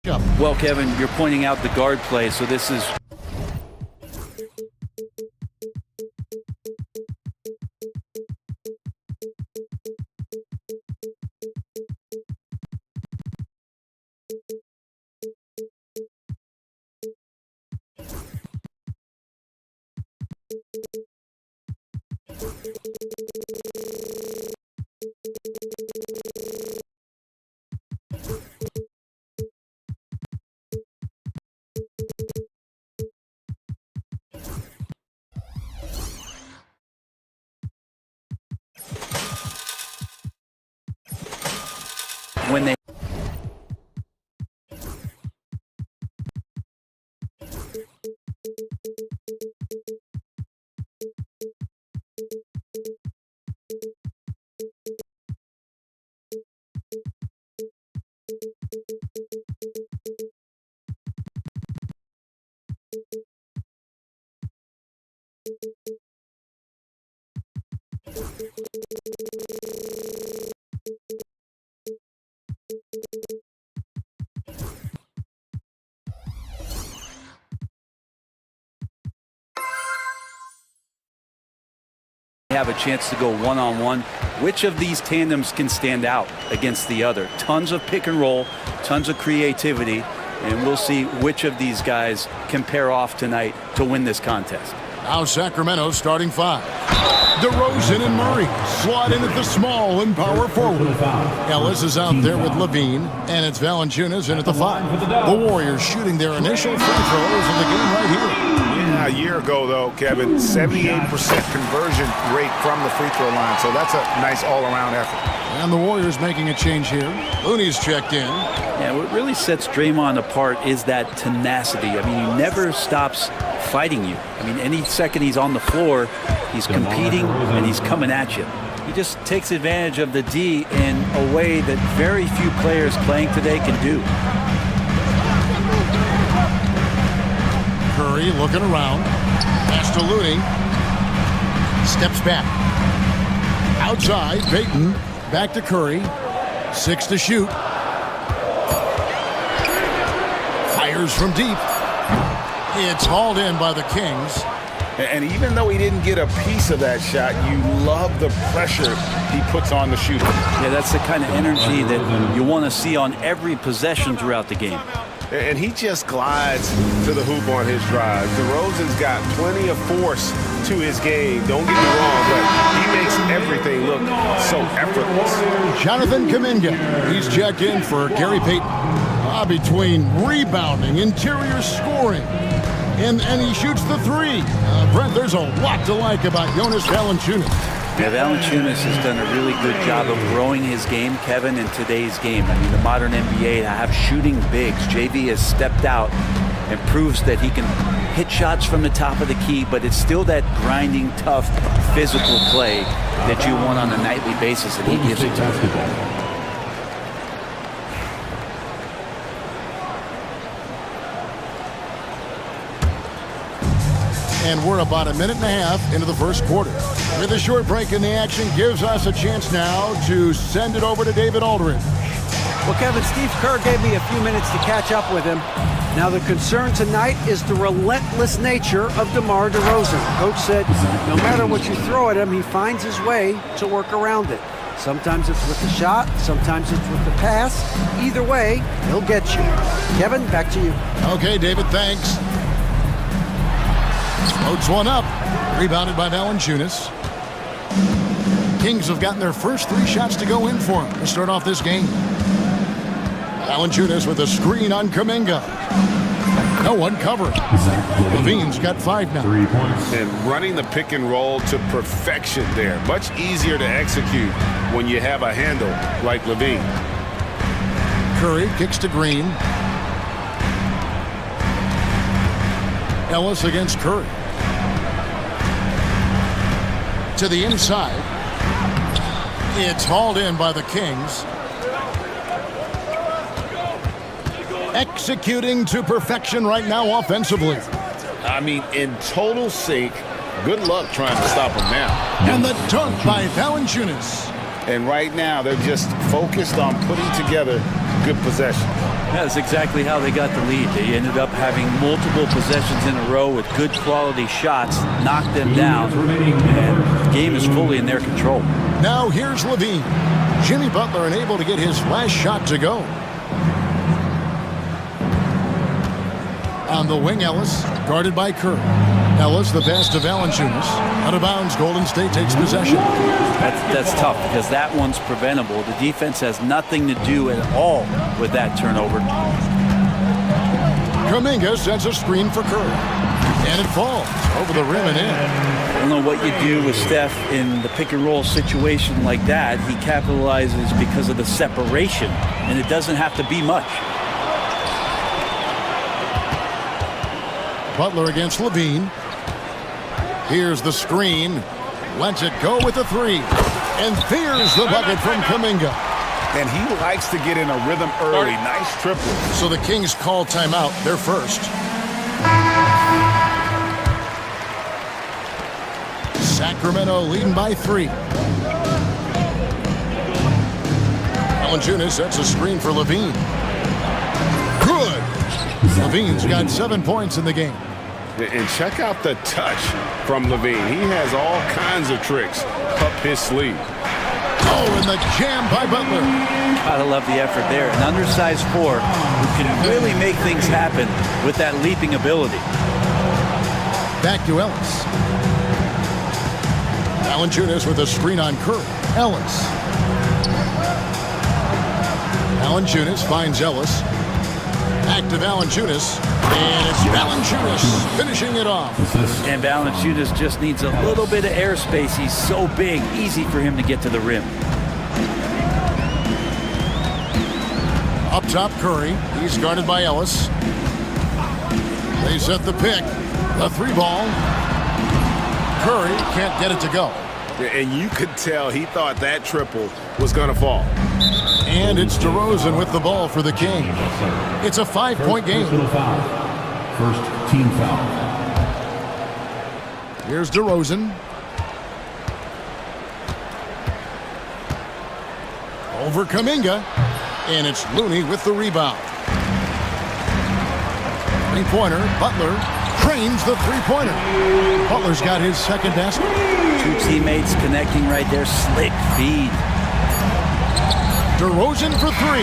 Well, Kevin, you're pointing out the guard play, so this is when they have a chance to go one-on-one, which of these tandems can stand out against the other? Tons of pick and roll, tons of creativity, and we'll see which of these guys can pair off tonight to win this contest. Now Sacramento starting five. DeRozan and Murray slot in at the small and power forward. Ellis is out there with Levine, and it's Valanciunas in at the five. The Warriors shooting their initial free throws in the game right here. Yeah, a year ago, though, Kevin, 78% conversion rate from the free throw line, so that's a nice all-around effort. And the Warriors making a change here. Looney's checked in. Yeah, what really sets Draymond apart is that tenacity. I mean, he never stops fighting you. I mean, any second he's on the floor, he's competing and he's coming at you. He just takes advantage of the D in a way that very few players playing today can do. Curry looking around. Pass to Looney. Steps back. Outside, Payton. Back to Curry. 6 to shoot. Fires from deep. It's hauled in by the Kings. And even though he didn't get a piece of that shot, you love the pressure he puts on the shooter. Yeah, that's the kind of energy that you want to see on every possession throughout the game. And he just glides to the hoop on his drive. DeRozan's got plenty of force to his game. Don't get me wrong, but he makes everything look so effortless. Jonathan Kuminga. He's checked in for Gary Payton. Between rebounding, interior scoring, and he shoots the three. Brent, there's a lot to like about Jonas Valanciunas. Yeah, Valanciunas has done a really good job of growing his game, Kevin, in today's game. I mean, the modern NBA have shooting bigs. JV has stepped out and proves that he can hit shots from the top of the key, but it's still that grinding, tough, physical play that you want on a nightly basis, and he gives it to you. And we're about a minute and a half into the first quarter. With a short break in the action gives us a chance now to send it over to David Aldridge. Well, Kevin, Steve Kerr gave me a few minutes to catch up with him. Now, the concern tonight is the relentless nature of DeMar DeRozan. Coach said no matter what you throw at him, he finds his way to work around it. Sometimes it's with the shot, sometimes it's with the pass. Either way, he'll get you. Kevin, back to you. Okay, David, thanks. Floats one up. Rebounded by Valanciunas. Kings have gotten their first 3 shots to go in for him to start off this game. Valanciunas with a screen on Kuminga. No one covering. Levine's got 5 now. 3 points. And running the pick and roll to perfection there. Much easier to execute when you have a handle like Levine. Curry kicks to Green. Ellis against Curry. To the inside. It's hauled in by the Kings. Executing to perfection right now offensively. I mean, in total sync. Good luck trying to stop him now. And the dunk by Valanciunas. And right now, they're just focused on putting together good possession. That's exactly how they got the lead. They ended up having multiple possessions in a row with good quality shots, knocked them down, and the game is fully in their control. Now here's Levine. Jimmy Butler unable to get his last shot to go. On the wing, Ellis, guarded by Kerr. Ellis, the pass to Valanciunas. Out of bounds, Golden State takes possession. That's tough because that one's preventable. The defense has nothing to do at all with that turnover. Kuminga sends a screen for Kerr. And it falls over the rim and in. I don't know what you do with Steph in the pick and roll situation like that. He capitalizes because of the separation, and it doesn't have to be much. Butler against Levine. Here's the screen. Lets it go with the three. And there's the bucket from Kuminga. And he likes to get in a rhythm early. Nice triple. So the Kings call timeout. They're first. Sacramento leading by 3. Valanciunas sets a screen for Levine. Good. Levine's got 7 points in the game. And check out the touch from Levine. He has all kinds of tricks up his sleeve. Oh, and the jam by Butler. Gotta love the effort there. An undersized 4 who can really make things happen with that leaping ability. Back to Ellis. Valanciunas with a screen on Kerr. Ellis. Valanciunas finds Ellis. Back to Valanciunas. And it's Valanciunas finishing it off. And Valanciunas just needs a little bit of airspace. He's so big, easy for him to get to the rim. Up top, Curry. He's guarded by Ellis. They set the pick. The 3 ball. Curry can't get it to go. And you could tell he thought that triple was going to fall. And it's DeRozan with the ball for the Kings. It's a 5-point game. First team foul. Here's DeRozan. Over Kuminga. And it's Looney with the rebound. 3-pointer. Butler trains the 3-pointer. Butler's got his second basket. 2 teammates connecting right there. Slick feed. DeRozan for 3.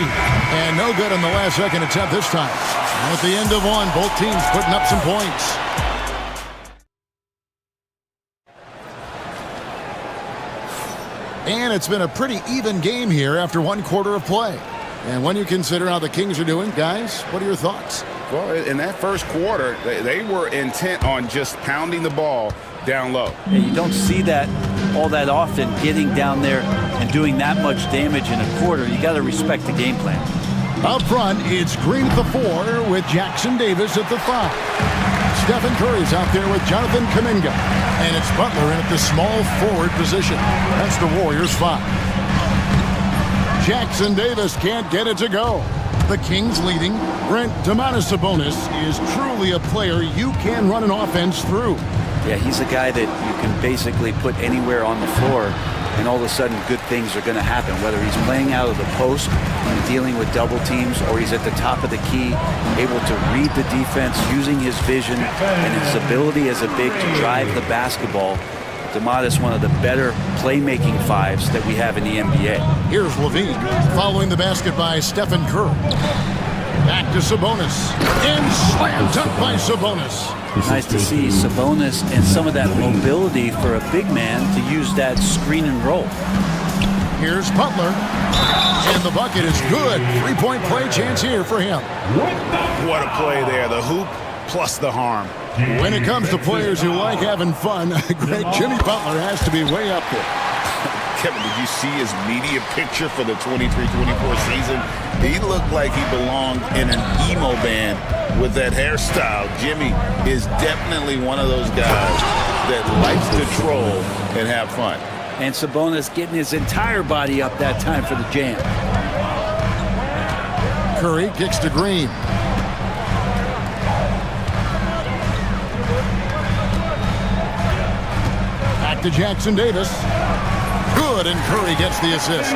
And no good on the last second attempt this time. And at the end of one, both teams putting up some points. And it's been a pretty even game here after 1 quarter of play. And when you consider how the Kings are doing, guys, what are your thoughts? Well, in that first quarter, they were intent on just pounding the ball down low. Yeah, you don't see that all that often, getting down there and doing that much damage in a quarter. You got to respect the game plan. Up front, it's Green at the 4 with Jackson Davis at the 5. Stephen Curry's out there with Jonathan Kuminga. And it's Butler in at the small forward position. That's the Warriors' 5. Jackson Davis can't get it to go. The Kings leading. Brent Sabonis is truly a player you can run an offense through. Yeah, he's a guy that you can basically put anywhere on the floor, and all of a sudden good things are going to happen, whether he's playing out of the post and dealing with double teams, or he's at the top of the key, able to read the defense, using his vision and his ability as a big to drive the basketball. Domantas, one of the better playmaking 5s that we have in the NBA. Here's Levine following the basket by Stephen Curry. Back to Sabonis. And slam dunk by Sabonis. Nice to see Sabonis and some of that mobility for a big man to use that screen and roll. Here's Butler. And the bucket is good. 3-point play chance here for him. What a play there. The hoop plus the harm. When it comes to players who like having fun, great Jimmy Butler has to be way up there. Kevin, did you see his media picture for the 23-24 season? He looked like he belonged in an emo band with that hairstyle. Jimmy is definitely one of those guys that likes to troll and have fun. And Sabonis getting his entire body up that time for the jam. Curry kicks to Green. Back to Jackson Davis. Good, and Curry gets the assist.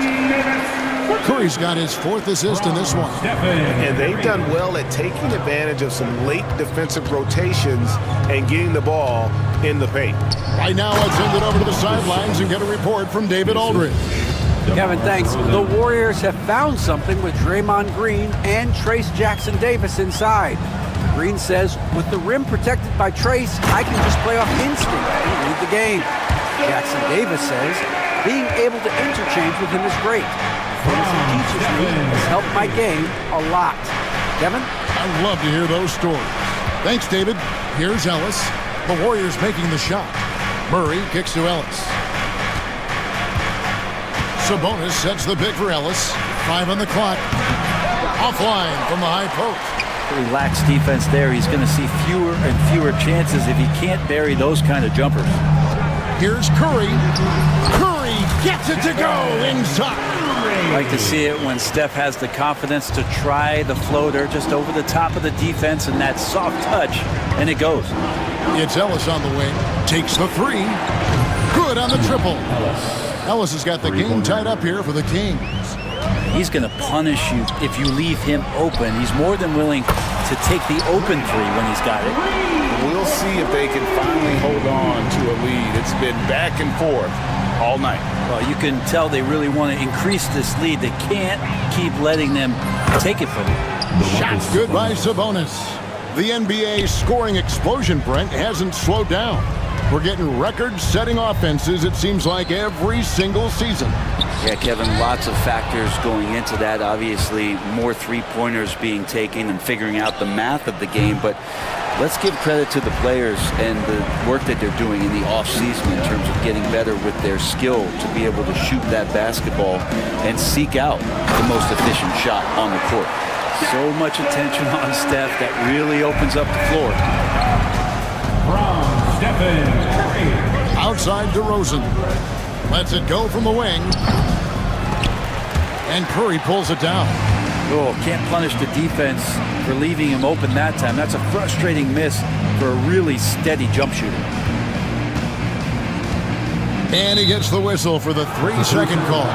Curry's got his 4th assist in this one. And they've done well at taking advantage of some late defensive rotations and getting the ball in the paint. Right now, let's send it over to the sidelines and get a report from David Aldridge. Kevin, thanks. The Warriors have found something with Draymond Green and Trace Jackson-Davis inside. Green says, with the rim protected by Trace, I can just play off instinct and read the game. Jackson-Davis says, being able to interchange with him is great. Things he teaches me has helped my game a lot. Kevin? I'd love to hear those stories. Thanks, David. Here's Ellis. The Warriors making the shot. Murray kicks to Ellis. Sabonis sets the pick for Ellis. 5 on the clock. Offline from the high post. Relaxed defense there. He's going to see fewer and fewer chances if he can't bury those kind of jumpers. Here's Curry. Curry gets it to go inside. I like to see it when Steph has the confidence to try the floater just over the top of the defense and that soft touch, and it goes. It's Ellis on the wing. Takes the 3. Good on the triple. Ellis has got the game tied up here for the Kings. He's going to punish you if you leave him open. He's more than willing to take the open 3 when he's got it. We'll see if they can finally hold on to a lead. It's been back and forth all night. Well, you can tell they really want to increase this lead. They can't keep letting them take it from them. Shots good by Sabonis. The NBA scoring explosion, Brent, hasn't slowed down. We're getting record-setting offenses, it seems like, every single season. Yeah, Kevin, lots of factors going into that. Obviously, more three-pointers being taken and figuring out the math of the game. But let's give credit to the players and the work that they're doing in the off-season in terms of getting better with their skill to be able to shoot that basketball and seek out the most efficient shot on the court. So much attention on Steph that really opens up the floor. Outside DeRozan. Lets it go from the wing. And Curry pulls it down. Oh, can't punish the defense for leaving him open that time. That's a frustrating miss for a really steady jump shooter. And he gets the whistle for the 3-second call.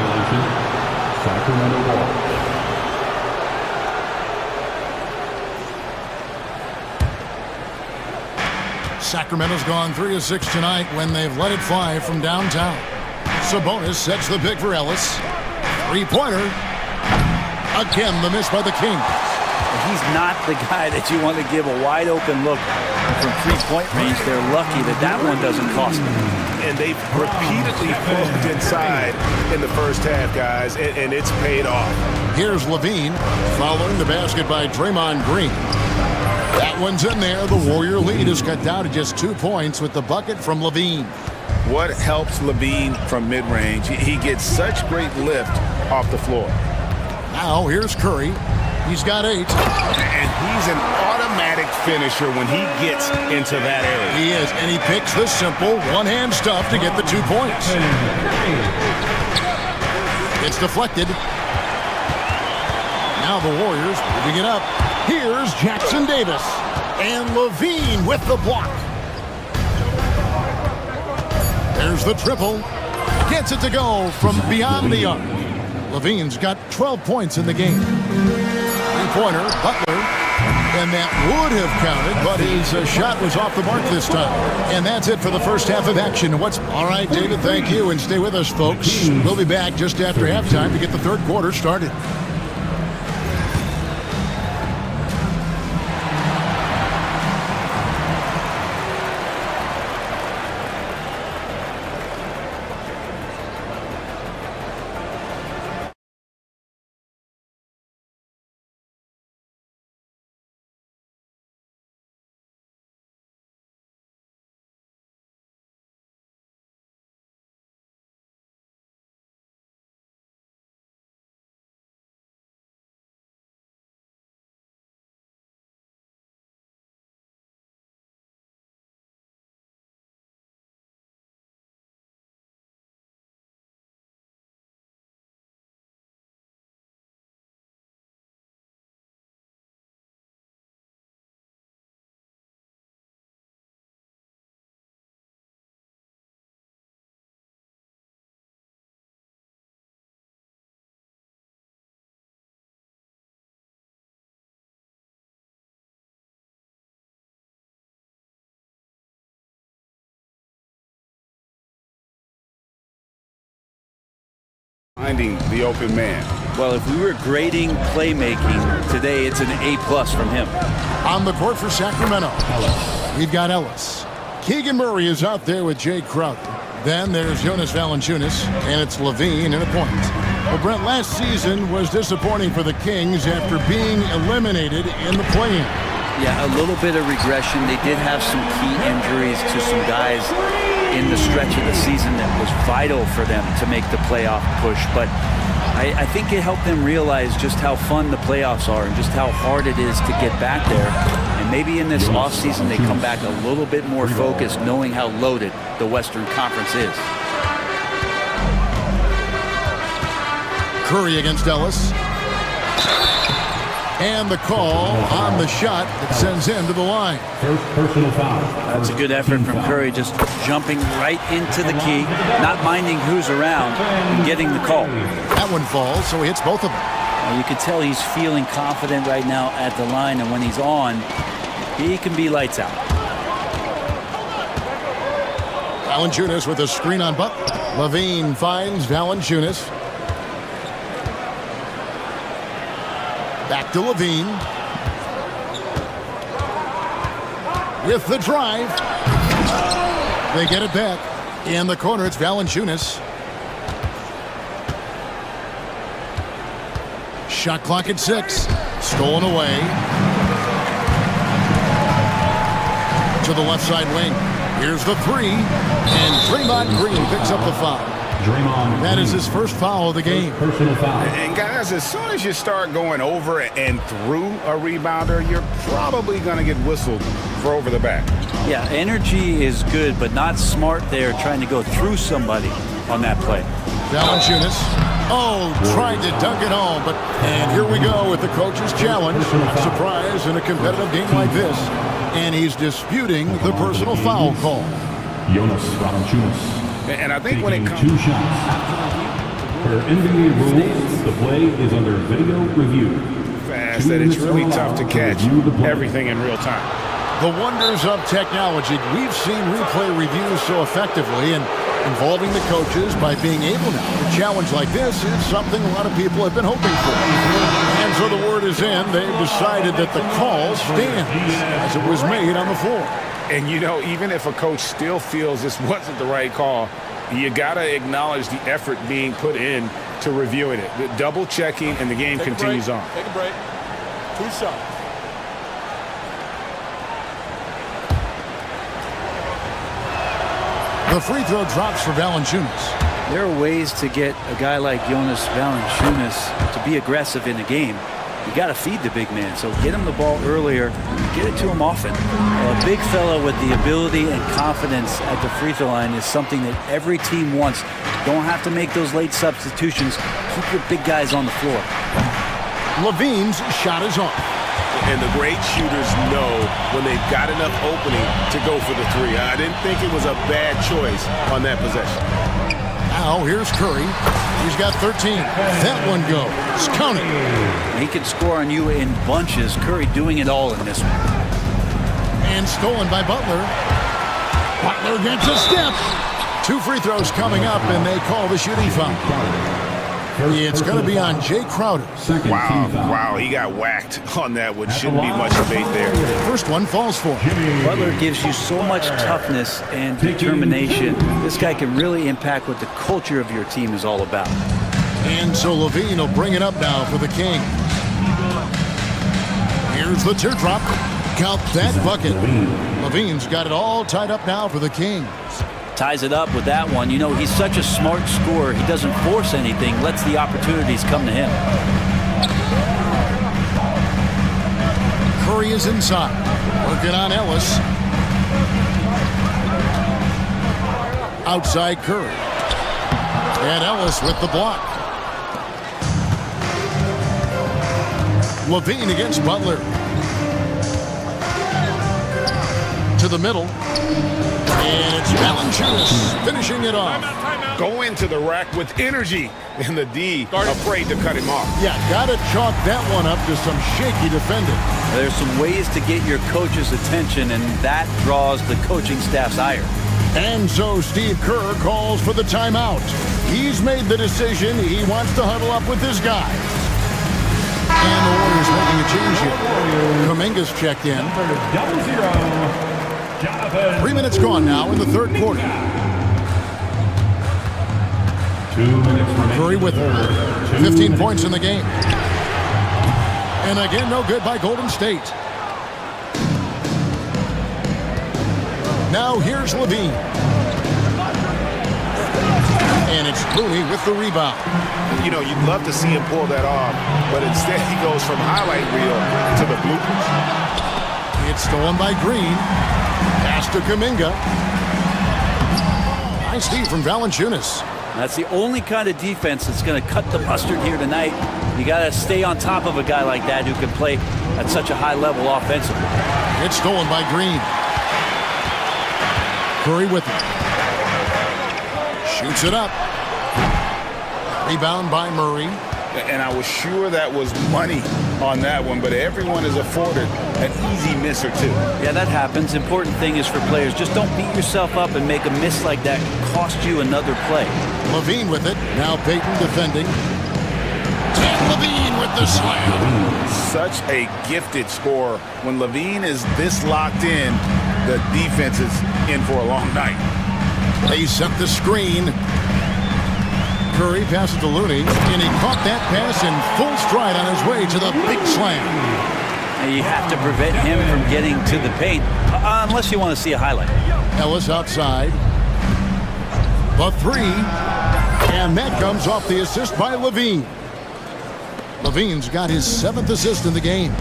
Sacramento's gone 3 of 6 tonight when they've let it fly from downtown. Sabonis sets the pick for Ellis. 3-pointer. Again, the miss by the King. He's not the guy that you want to give a wide open look from 3-point range. They're lucky that that one doesn't cost them. And they've repeatedly poked inside in the first half, guys, and it's paid off. Here's Levine following the basket by Draymond Green. That one's in there. The Warrior lead is cut down to just 2 points with the bucket from Levine. What helps Levine from mid-range? He gets such great lift off the floor. Now here's Curry. He's got 8. And he's an automatic finisher when he gets into that area. He is, and he picks the simple one-hand stuff to get the 2 points. It's deflected. Now the Warriors moving it up. Here's Jackson-Davis. And Levine with the block. There's the triple. Gets it to go from beyond the arc. Levine's got 12 points in the game. 3-pointer, Butler. And that would have counted, but his shot was off the mark this time. And that's it for the first half of action. All right, David, thank you. And stay with us, folks. We'll be back just after halftime to get the third quarter started. Finding the open man. Well, if we were grading playmaking today, it's an A+ from him. On the court for Sacramento, we've got Ellis. Keegan Murray is out there with Jay Crowder. Then there's Jonas Valanciunas, and it's Levine in a point. Well, Brent, last season was disappointing for the Kings after being eliminated in the play-in. Yeah, a little bit of regression. They did have some key injuries to some guys in the stretch of the season that was vital for them to make the playoff push. But I think it helped them realize just how fun the playoffs are and just how hard it is to get back there. And maybe in this offseason they come back a little bit more focused, knowing how loaded the Western Conference is. Curry against Ellis. And the call on the shot that sends him to the line. First personal foul. That's a good effort from Curry, just jumping right into the key, not minding who's around, and getting the call. That one falls, so he hits both of them. You can tell he's feeling confident right now at the line, and when he's on, he can be lights out. Valanciunas with a screen on Butler. Levine finds Valanciunas. Back to Levine. With the drive. They get it back. In the corner, it's Valanciunas. Shot clock at 6. Stolen away. To the left side wing. Here's the 3. And Draymond Green picks up the foul. That is his first foul of the game. Personal foul. And guys, as soon as you start going over and through a rebounder, you're probably going to get whistled for over the back. Yeah, energy is good, but not smart there trying to go through somebody on that play. Valanciunas. Oh, tried to dunk it home, but and here we go with the coach's challenge. Surprise in a competitive game like this. And he's disputing the personal foul call. Jonas Valanciunas. And I think when it comes 2 shots. Per NBA rules, the play is under video review. Fast that it's really tough to catch everything in real time. The wonders of technology. We've seen replay reviews so effectively, and involving the coaches by being able now to challenge like this is something a lot of people have been hoping for. And so the word is in. They've decided that the call stands as it was made on the floor. And, you know, even if a coach still feels this wasn't the right call, you got to acknowledge the effort being put in to reviewing it. The double checking, and the game continues on. Take a break. 2 shots. The free throw drops for Valanciunas. There are ways to get a guy like Jonas Valanciunas to be aggressive in a game. You got to feed the big man, so get him the ball earlier, get it to him often. A big fella with the ability and confidence at the free throw line is something that every team wants. Don't have to make those late substitutions. Keep your big guys on the floor. Levine's shot is off. And the great shooters know when they've got enough opening to go for the 3. I didn't think it was a bad choice on that possession. Now here's Curry. He's got 13. That one goes. Count it. He can score on you in bunches. Curry doing it all in this one. And stolen by Butler. Butler gets a step. 2 free throws coming up, and they call the shooting foul. It's going to be on Jay Crowder. Wow, he got whacked on that one. Shouldn't be much debate there. First one falls for him. Butler gives you so much toughness and determination. This guy can really impact what the culture of your team is all about. And so Levine will bring it up now for the Kings. Here's the teardrop. Count that bucket. Levine's got it all tied up now for the Kings. Ties it up with that one. You know, he's such a smart scorer. He doesn't force anything, lets the opportunities come to him. Curry is inside. Working on Ellis. Outside Curry. And Ellis with the block. Levine against Butler. To the middle. And it's Valanciunas finishing it off. Go into the rack with energy, and the D afraid to cut him off. Yeah, got to chalk that one up to some shaky defending. There's some ways to get your coach's attention, and that draws the coaching staff's ire. And so Steve Kerr calls for the timeout. He's made the decision. He wants to huddle up with his guys. And the Warriors making a change here. Kuminga's checked in. 3 minutes gone now in the third quarter. 2 minutes remaining. Curry with 15 points in the game. And again, no good by Golden State. Now here's Levine. And it's Looney with the rebound. You know, you'd love to see him pull that off, but instead he goes from highlight reel to the bloopers. It's stolen by Green. Pass to Kuminga. Nice feed from Valanciunas. That's the only kind of defense that's going to cut the mustard here tonight. You got to stay on top of a guy like that who can play at such a high level offensively. It's stolen by Green. Curry with it. Shoots it up. Rebound by Murray. And I was sure that was money on that one, but everyone is afforded an easy miss or two. Yeah, that happens. Important thing is for players, just don't beat yourself up and make a miss like that cost you another play. Levine with it. Now Payton defending. And Levine with the slam. Such a gifted scorer. When Levine is this locked in, the defense is in for a long night. They set the screen. Curry passes to Looney, and he caught that pass in full stride on his way to the big slam. And you have to prevent him from getting to the paint, unless you want to see a highlight. Ellis outside. The three, and that comes off the assist by Levine. Levine's got his 7th assist in the game.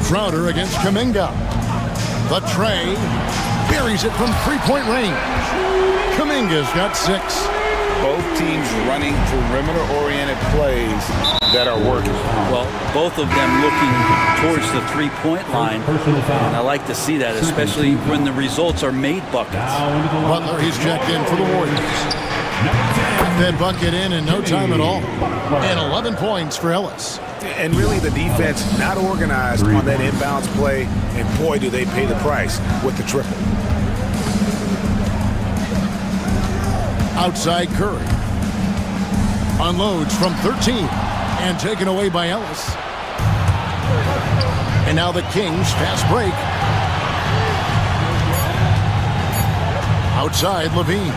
Crowder against Kuminga. The tray, buries it from three-point range. Kuminga's got 6. Both teams running perimeter-oriented plays that are working. Well, both of them looking towards the three-point line. And I like to see that, especially when the results are made buckets. Butler, he's checked in for the Warriors. That bucket in no time at all. And 11 points for Ellis. And really the defense not organized on that inbounds play, and boy do they pay the price with the triple. Outside Curry. Unloads from 13 and taken away by Ellis. And now the Kings fast break. Outside Levine.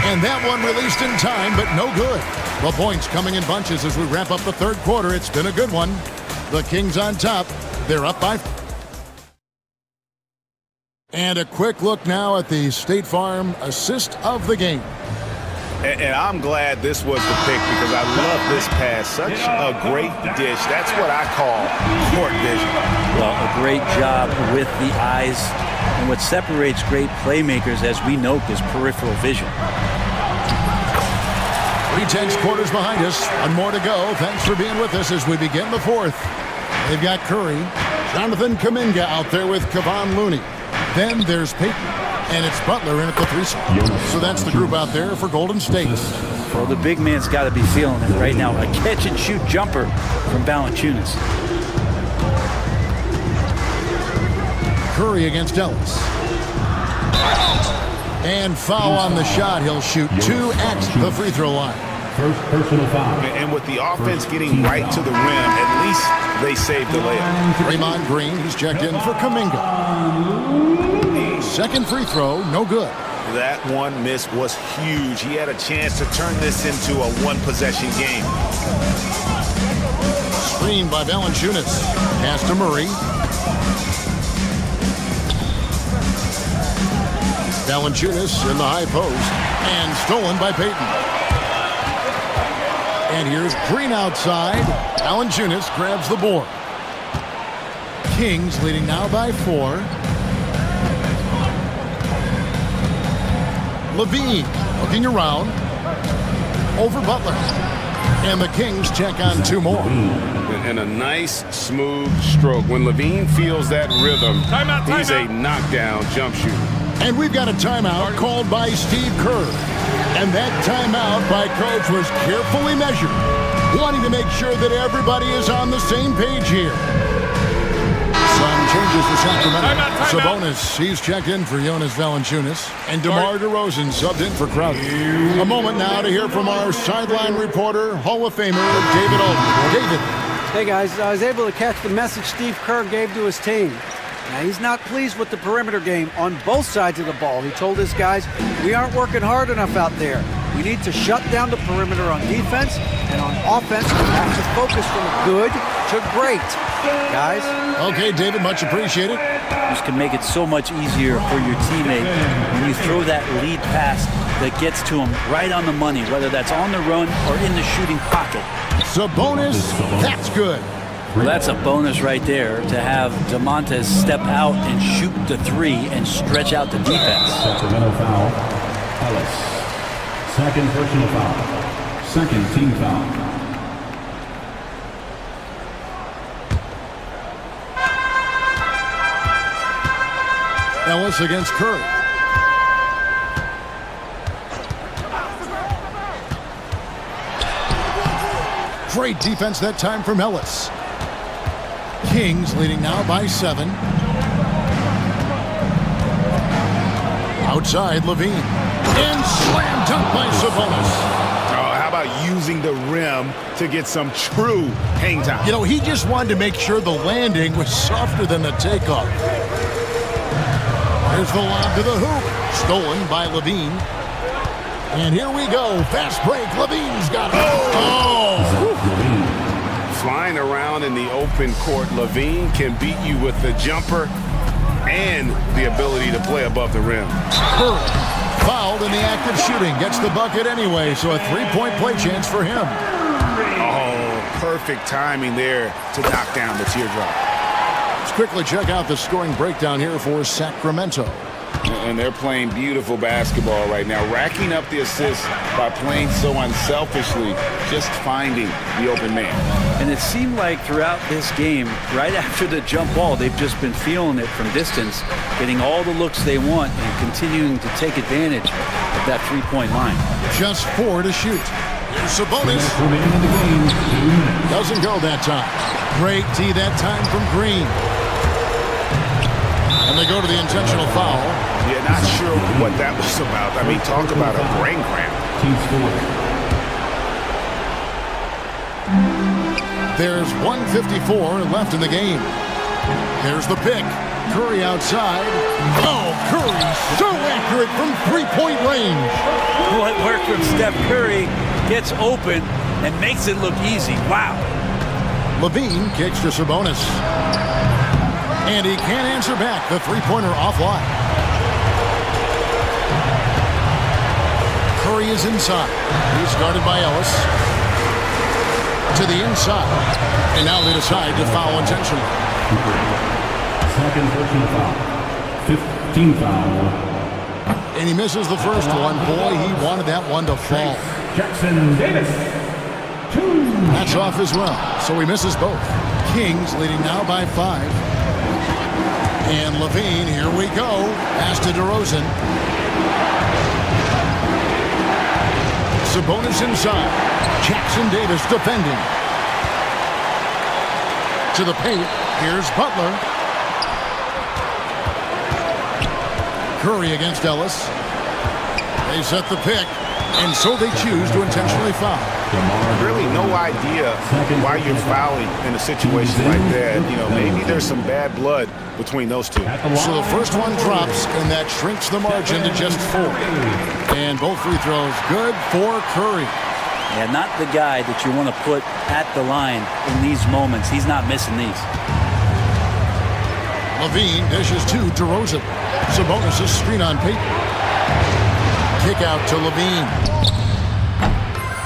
And that one released in time, but no good. The points coming in bunches as we wrap up the third quarter. It's been a good one. The Kings on top. They're up by... And a quick look now at the State Farm assist of the game. And I'm glad this was the pick because I love this pass. Such a great dish. That's what I call court vision. Well, a great job with the eyes. And what separates great playmakers, as we note, is peripheral vision. 3/10 quarters behind us. One more to go. Thanks for being with us as we begin the fourth. They've got Curry. Jonathan Kuminga out there with Kevon Looney. Then there's Payton. And it's Butler in at the threesome. So that's the group out there for Golden State. Well, the big man's got to be feeling it right now. A catch-and-shoot jumper from Valanciunas. Curry against Ellis. And foul on the shot. He'll shoot 2 at the free throw line. First personal foul. And with the offense getting right to the rim, at least they saved the layup. Draymond Green, he's checked in for Kuminga. Second free throw, no good. That one miss was huge. He had a chance to turn this into a one-possession game. Screen by Valanciunas. Pass to Murray. Valanciunas in the high post. And stolen by Payton. And here's Green outside. Valanciunas grabs the board. Kings leading now by 4. Levine looking around. Over Butler. And the Kings check on 2 more. And a nice, smooth stroke. When Levine feels that rhythm, he's a knockdown jump shooter. And we've got a timeout called by Steve Kerr. And that timeout by Coach was carefully measured, wanting to make sure that everybody is on the same page here. Sun changes for Sacramento. Sabonis, he's checked in for Jonas Valanciunas. And DeMar DeRozan subbed in for Crowder. A moment now to hear from our sideline reporter, Hall of Famer David Aldridge. David. Hey guys, I was able to catch the message Steve Kerr gave to his team. Now, he's not pleased with the perimeter game on both sides of the ball. He told his guys, we aren't working hard enough out there. We need to shut down the perimeter on defense, and on offense, we have to focus from good to great. Guys? Okay, David, much appreciated. This can make it so much easier for your teammate when you throw that lead pass that gets to him right on the money, whether that's on the run or in the shooting pocket. Sabonis, that's good. Well, that's a bonus right there to have DeMontes step out and shoot the three and stretch out the defense. Sacramento foul. Ellis. Second personal foul. Second team foul. Ellis against Curry. Great defense that time from Ellis. Kings leading now by 7. Outside, Levine. And slam dunk by Sabonis. Oh, how about using the rim to get some true hang time? You know, he just wanted to make sure the landing was softer than the takeoff. There's the lob to the hoop. Stolen by Levine. And here we go. Fast break. Levine's got it. Flying around in the open court, Levine can beat you with the jumper and the ability to play above the rim. Curry, fouled in the act of shooting, gets the bucket anyway, so a three-point play chance for him. Oh, perfect timing there to knock down the teardrop. Let's quickly check out the scoring breakdown here for Sacramento. And they're playing beautiful basketball right now, racking up the assists by playing so unselfishly, just finding the open man. And it seemed like throughout this game, right after the jump ball, they've just been feeling it from distance, getting all the looks they want and continuing to take advantage of that three-point line. Just 4 to shoot. Here's Sabonis. Doesn't go that time. Great D that time from Green. And they go to the intentional foul. Yeah, not sure what that was about. I mean, talk about a brain cramp. There's 1:54 left in the game. There's the pick. Curry outside. Oh, Curry so accurate from three-point range. What worked from Steph Curry gets open and makes it look easy. Wow. Levine kicks to Sabonis. And he can't answer back. The three-pointer offline. Curry is inside. He's guarded by Ellis. To the inside. And now they decide to foul intentionally. Second personal foul. 15 foul. And he misses the first one. Boy, he wanted that one to fall. Jackson Davis. 2. That's off as well. So he misses both. Kings leading now by 5. And Levine, here we go. Pass to DeRozan. Sabonis inside. Jackson Davis defending. To the paint. Here's Butler. Curry against Ellis. They set the pick. And so they choose to intentionally foul. Really no idea why you're fouling in a situation like that. You know, maybe there's some bad blood between those two. So the first one drops, and that shrinks the margin to just 4. And both free throws good for Curry. Yeah, not the guy that you want to put at the line in these moments. He's not missing these. Levine dishes to DeRozan. Sabonis' screen on Peyton. Kick out to Levine.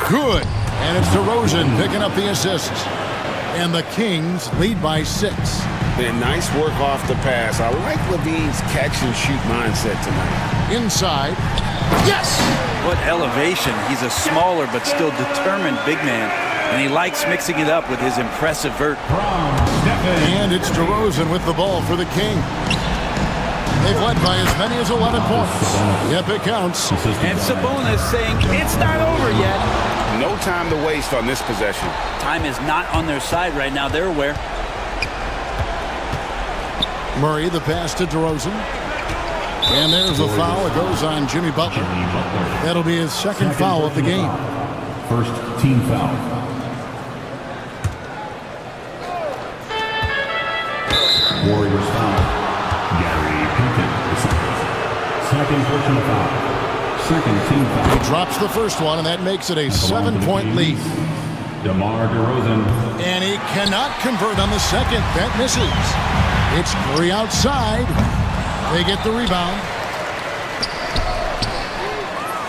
Good. And it's DeRozan picking up the assist. And the Kings lead by 6. And nice work off the pass. I like Levine's catch-and-shoot mindset tonight. Inside. Yes! What elevation. He's a smaller but still determined big man. And he likes mixing it up with his impressive vert. And it's DeRozan with the ball for the King. They've led by as many as 11 points. Yep, it counts. And Sabonis saying it's not over yet. No time to waste on this possession. Time is not on their side right now. They're aware. Murray, the pass to DeRozan. And there's a foul. It goes on Jimmy Butler. That'll be his second foul of the game. First team foul. Warriors foul. Gary Payton, second personal foul. Second team foul. He drops the first one, and that makes it a 7-point lead. DeMar DeRozan. And he cannot convert on the second. That misses. It's Curry outside. They get the rebound.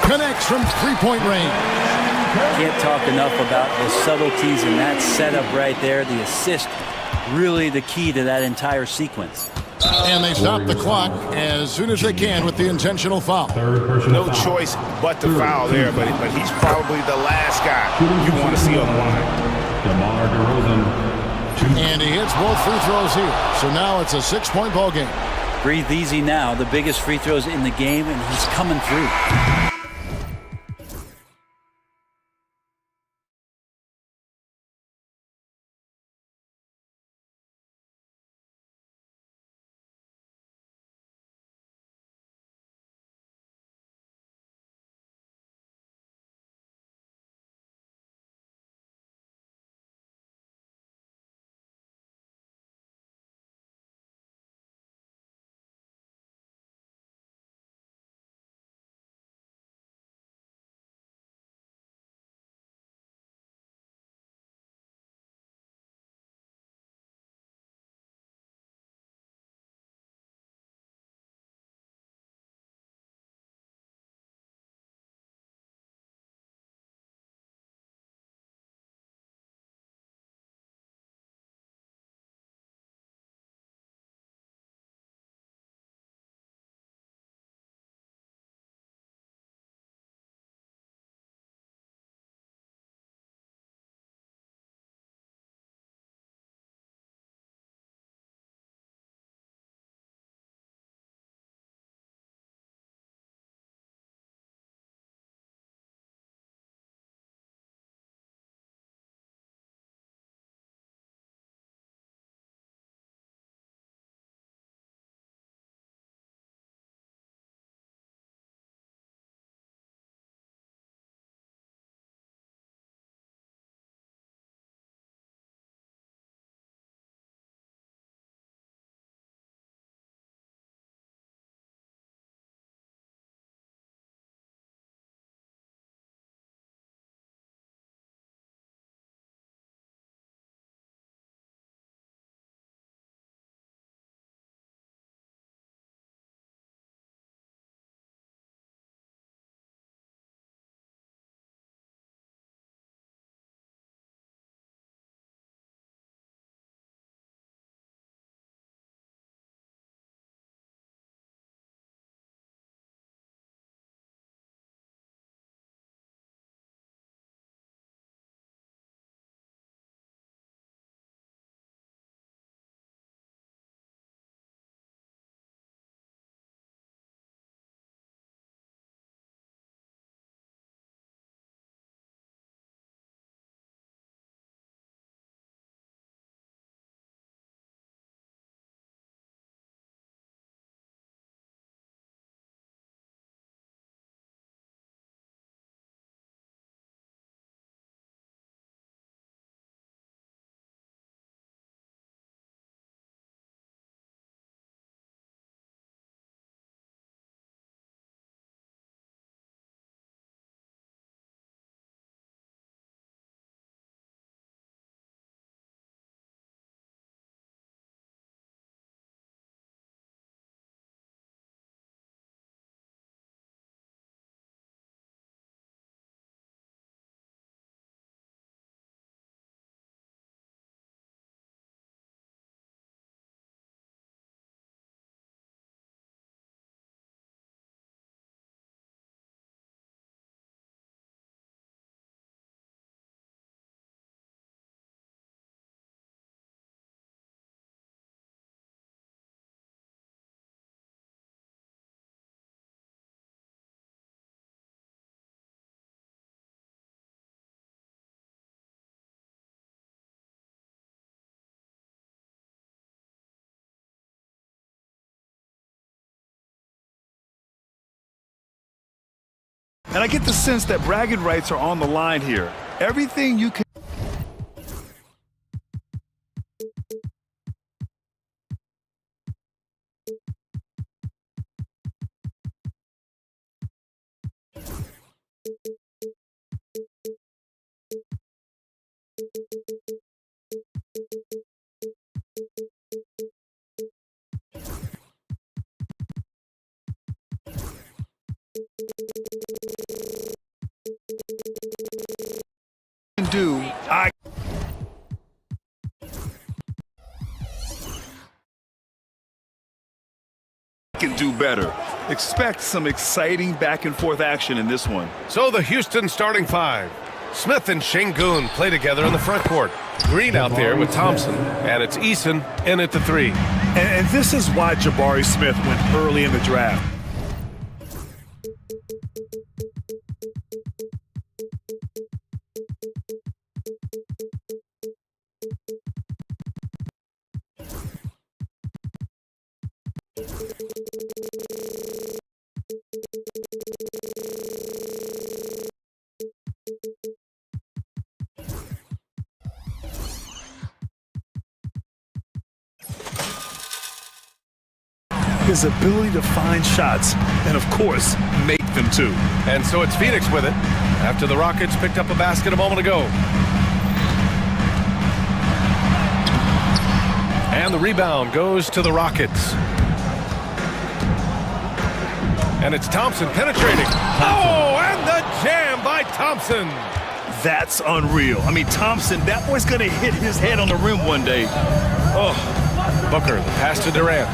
Connects from three-point range. Can't talk enough about the subtleties in that setup right there. The assist, really the key to that entire sequence. And they stop the clock as soon as they can with the intentional foul. No choice but to foul there, but he's probably the last guy you want to see on the line. DeMar DeRozan. And he hits both free throws here. So now it's a 6-point ball game. Breathe easy now. The biggest free throws in the game, and he's coming through. And I get the sense that bragging rights are on the line here. Everything you can do, I can do better. Expect some exciting back and forth action in this one. So the Houston starting five. Smith and Şengün play together in the front court. Green out there with Thompson, and it's Eason in at the three. And this is why Jabari Smith went early in the draft. His ability to find shots and, of course, make them too. And so it's Phoenix with it after the Rockets picked up a basket a moment ago. And the rebound goes to the Rockets. And it's Thompson penetrating. Oh, and the jam by Thompson. That's unreal. I mean, Thompson, that boy's going to hit his head on the rim one day. Oh. Booker, the pass to Durant.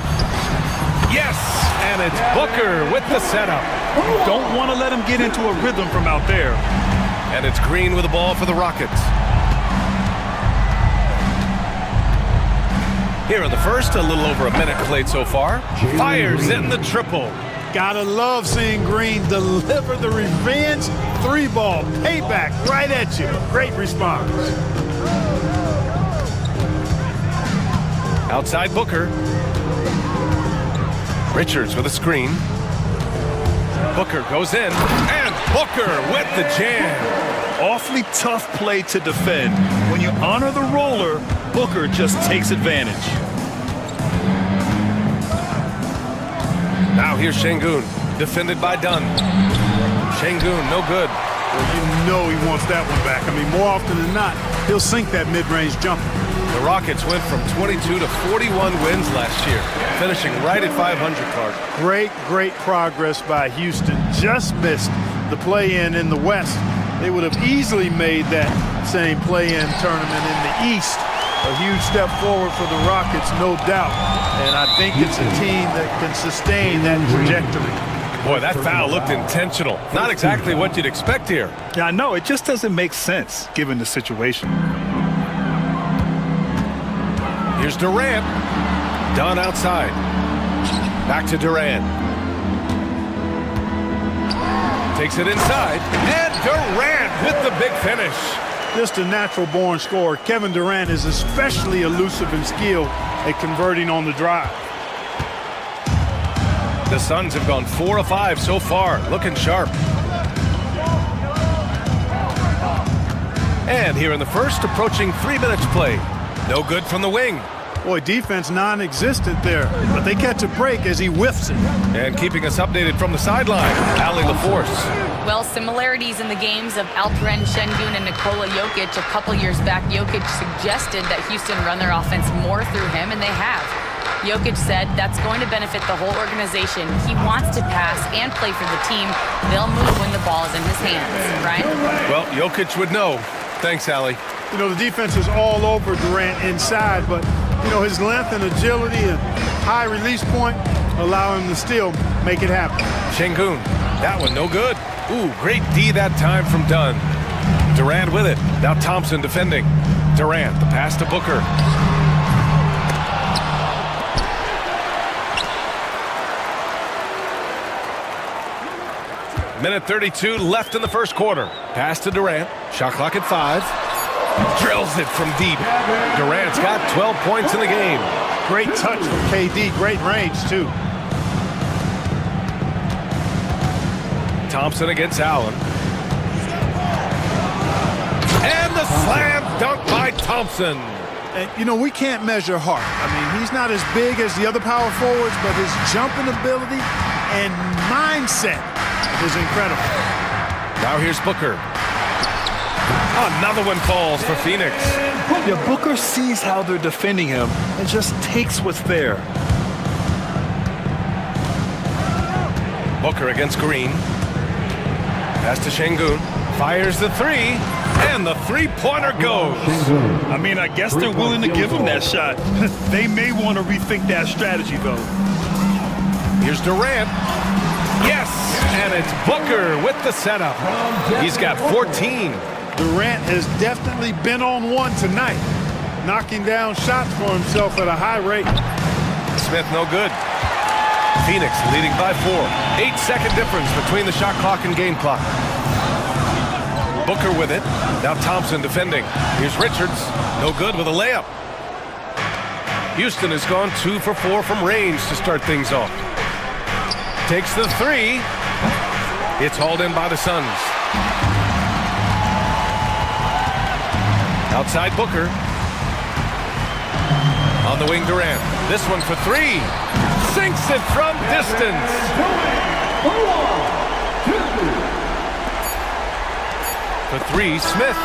Yes, and it's Booker with the setup. Don't want to let him get into a rhythm from out there. And it's Green with the ball for the Rockets. Here in the first, a little over a minute played so far. Fires in the triple. Gotta love seeing Green deliver the revenge three ball. Payback right at you. Great response. Outside Booker. Richards with a screen. Booker goes in, and Booker with the jam. Awfully tough play to defend. When you honor the roller, Booker just takes advantage. Now here's Şengün, defended by Dunn. Şengün, no good. Well, you know he wants that one back. I mean, more often than not, he'll sink that mid-range jumper. The Rockets went from 22 to 41 wins last year, finishing right at 500, Clark. Great progress by Houston. Just missed the play-in in the West. They would have easily made that same play-in tournament in the East. A huge step forward for the Rockets, no doubt. And I think it's a team that can sustain that trajectory. Boy, that foul looked intentional. Not exactly what you'd expect here. Yeah, I know. It just doesn't make sense, given the situation. Here's Durant. Dunn outside. Back to Durant. Takes it inside. And Durant with the big finish. Just a natural-born scorer. Kevin Durant is especially elusive and skilled at converting on the drive. The Suns have gone 4 of 5 so far, looking sharp. And here in the first, approaching 3 minutes played. No good from the wing. Boy, defense non-existent there, but they catch a break as he whiffs it. And keeping us updated from the sideline, Allie LaForce. Well, similarities in the games of Alperen Şengün and Nikola Jokic. A couple years back, Jokic suggested that Houston run their offense more through him, and they have. Jokic said that's going to benefit the whole organization. He wants to pass and play for the team. They'll move when the ball is in his hands. Brian? Well, Jokic would know. Thanks, Allie. You know, the defense is all over Durant inside, but, you know, his length and agility and high release point allow him to still make it happen. Şengün, that one no good. Ooh, great D that time from Dunn. Durant with it. Now Thompson defending. Durant, the pass to Booker. Minute 32 left in the first quarter. Pass to Durant. Shot clock at 5. Drills it from deep. Durant's got 12 points in the game. Great touch from KD. Great range, too. Thompson against Allen. And the slam dunk by Thompson. And, you know, we can't measure heart. I mean, he's not as big as the other power forwards, but his jumping ability and mindset is incredible. Now here's Booker. Another one falls for Phoenix. Yeah, Booker sees how they're defending him and just takes what's there. Booker against Green. Pass to Şengün. Fires the three. And the three-pointer goes. I mean, I guess they're willing to give him that shot. They may want to rethink that strategy, though. Here's Durant. Yes! And it's Booker with the setup. He's got 14. Durant has definitely been on one tonight, knocking down shots for himself at a high rate. Smith no good. Phoenix leading by 4. 8-second difference between the shot clock and game clock. Booker with it. Now Thompson defending. Here's Richards. No good with a layup. Houston has gone 2 for 4 from range to start things off. Takes the three. It's hauled in by the Suns. Outside Booker. On the wing Durant. This one for three. Sinks it from distance. For three, Smith.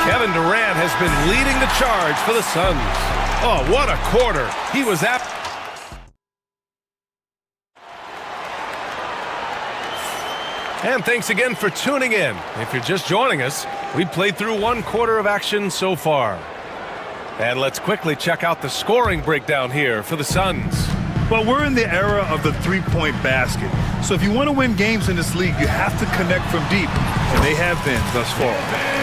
Kevin Durant has been leading the charge for the Suns. Oh, what a quarter. He was at... And thanks again for tuning in. If you're just joining us, we've played through 1 quarter of action so far. And let's quickly check out the scoring breakdown here for the Suns. Well, we're in the era of the three-point basket. So if you want to win games in this league, you have to connect from deep. And they have been thus far.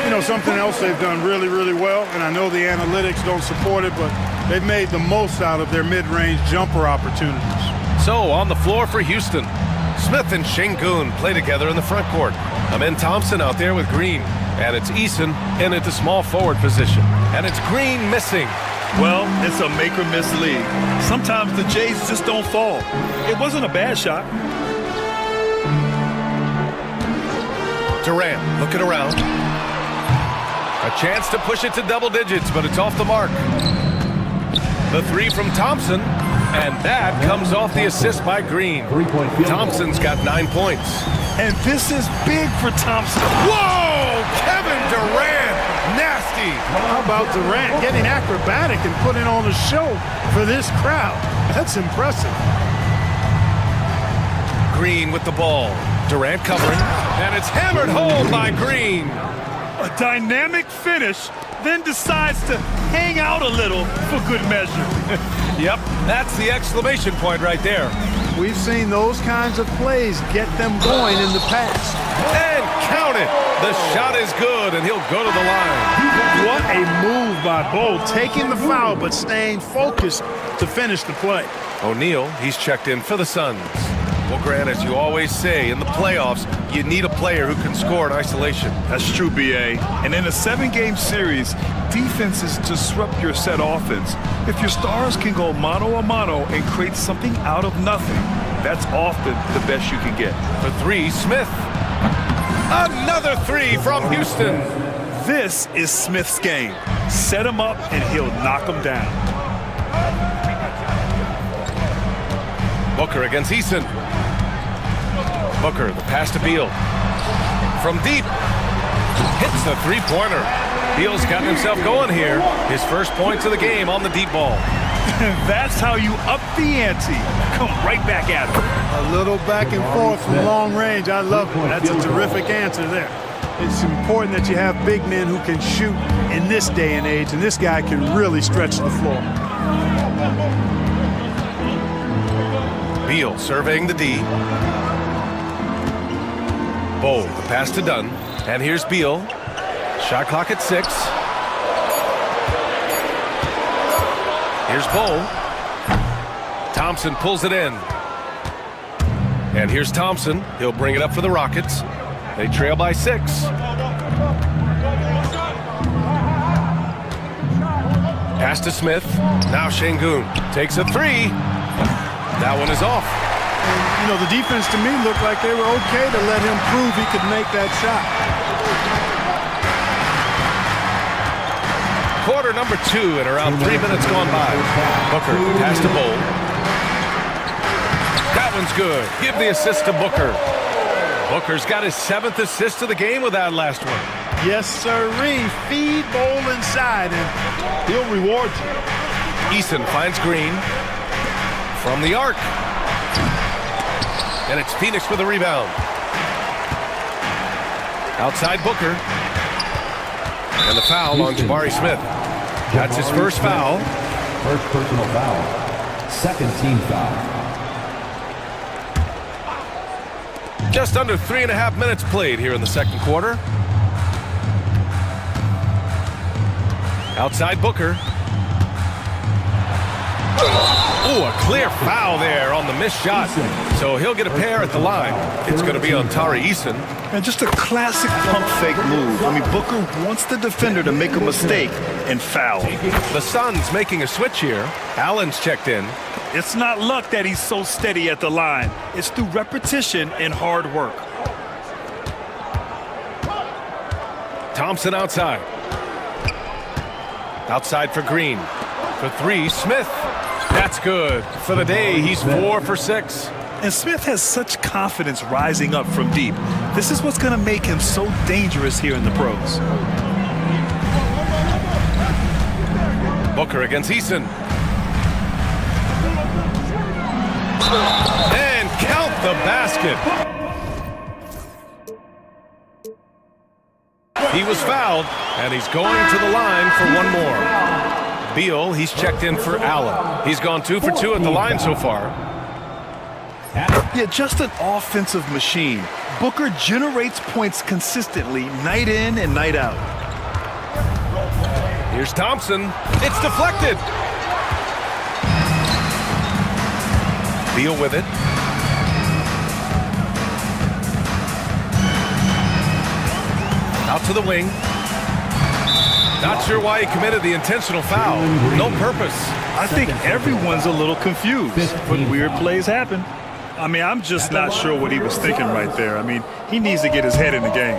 You know, something else they've done really, really well, and I know the analytics don't support it, but they've made the most out of their mid-range jumper opportunities. So on the floor for Houston, Smith and Şengün play together in the front court. Amen Thompson out there with Green. And it's Eason in at the small forward position. And it's Green missing. Well, it's a make-or-miss league. Sometimes the Jays just don't fall. It wasn't a bad shot. Durant looking around. A chance to push it to double digits, but it's off the mark. The three from Thompson, and that comes off the assist by Green. Thompson's got 9 points. And this is big for Thompson. Whoa! Kevin Durant! Nasty! How about Durant getting acrobatic and putting on a show for this crowd? That's impressive. Green with the ball. Durant covering, and it's hammered home by Green. A dynamic finish, then decides to hang out a little for good measure. Yep, that's the exclamation point right there. We've seen those kinds of plays get them going in the past. And count it! The shot is good, and he'll go to the line. What a move by Bo, taking the foul but staying focused to finish the play. O'Neal, he's checked in for the Suns. Well, Grant, as you always say, in the playoffs, you need a player who can score in isolation. That's true, B.A. And in a 7-game series, defenses disrupt your set offense. If your stars can go mano-a-mano and create something out of nothing, that's often the best you can get. For three, Smith. Another three from Houston. This is Smith's game. Set him up and he'll knock him down. Booker against Eason. Booker, the pass to Beal. From deep. Hits the three-pointer. Beal's gotten himself going here. His first points of the game on the deep ball. That's how you up the ante. Come right back at him. A little back and forth from long range. I love it. That's a terrific answer there. It's important that you have big men who can shoot in this day and age, and this guy can really stretch the floor. Beal surveying the D. Bowl, the pass to Dunn. And here's Beal. Shot clock at 6. Here's Bowl. Thompson pulls it in. And here's Thompson. He'll bring it up for the Rockets. They trail by 6. Pass to Smith. Now Şengün takes a 3. That one is off. You know, the defense to me looked like they were okay to let him prove he could make that shot. Quarter number 2 and around 3 minutes gone by. Booker has to bowl. That one's good. Give the assist to Booker. Booker's got his 7th assist of the game with that last one. Yes, sirree. Feed, bowl inside, and he'll reward you. Eason finds Green from the arc. And it's Phoenix with a rebound. Outside Booker. And the foul on Jabari Smith. That's his first foul. First personal foul. Second team foul. Just under 3.5 minutes played here in the second quarter. Outside Booker. Oh, a clear foul there on the missed shot. So he'll get a pair at the line. It's going to be on Tari Eason. And just a classic pump fake move. I mean, Booker wants the defender to make a mistake and foul. The Suns making a switch here. Allen's checked in. It's not luck that he's so steady at the line. It's through repetition and hard work. Thompson outside. Outside for Green. For 3, Smith. That's good. For the day, he's 4 for 6. And Smith has such confidence rising up from deep. This is what's going to make him so dangerous here in the pros. Booker against Eason. And count the basket. He was fouled, and he's going to the line for one more. Beal, he's checked in for Allen. He's gone 2 for 2 at the line so far. Yeah, just an offensive machine. Booker generates points consistently, night in and night out. Here's Thompson. It's deflected. Beal with it. Out to the wing. Not sure why he committed the intentional foul. No purpose. I think everyone's a little confused, but weird plays happen. I mean, I'm just not sure what he was thinking right there. I mean, he needs to get his head in the game.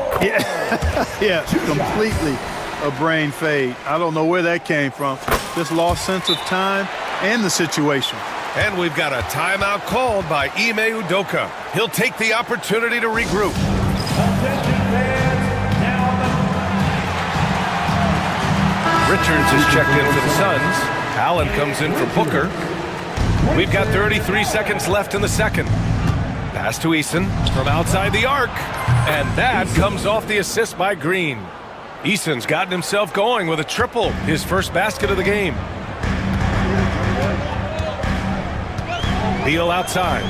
Yeah, completely a brain fade. I don't know where that came from. Just lost sense of time and the situation. And we've got a timeout called by Ime Udoka. He'll take the opportunity to regroup. Richards is checked in for the Suns. Allen comes in for Booker. We've got 33 seconds left in the second. Pass to Eason from outside the arc. And that comes off the assist by Green. Eason's gotten himself going with a triple, his first basket of the game. Beal outside.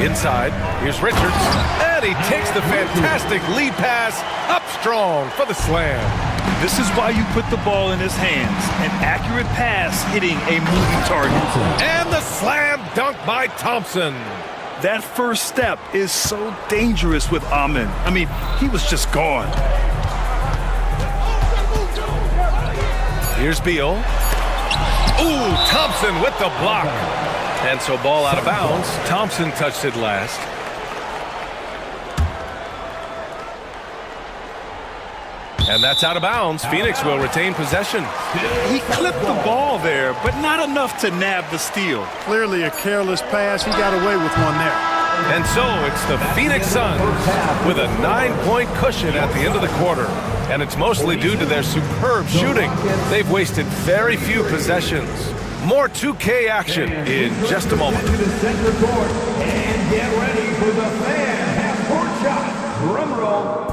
Inside. Here's Richards. And he takes the fantastic lead pass up strong for the slam. This is why you put the ball in his hands. An accurate pass hitting a moving target. And the slam dunk by Thompson. That first step is so dangerous with Amin. I mean, he was just gone. Here's Beal. Ooh, Thompson with the block. And so ball out of bounds. Thompson touched it last. And that's out of bounds. Phoenix will retain possession. He clipped the ball there, but not enough to nab the steal. Clearly a careless pass. He got away with one there. And so it's the Phoenix Suns with a 9-point cushion at the end of the quarter. And it's mostly due to their superb shooting. They've wasted very few possessions. More 2K action in just a moment. To the center court and get ready for the fan half-court shot. Drum roll.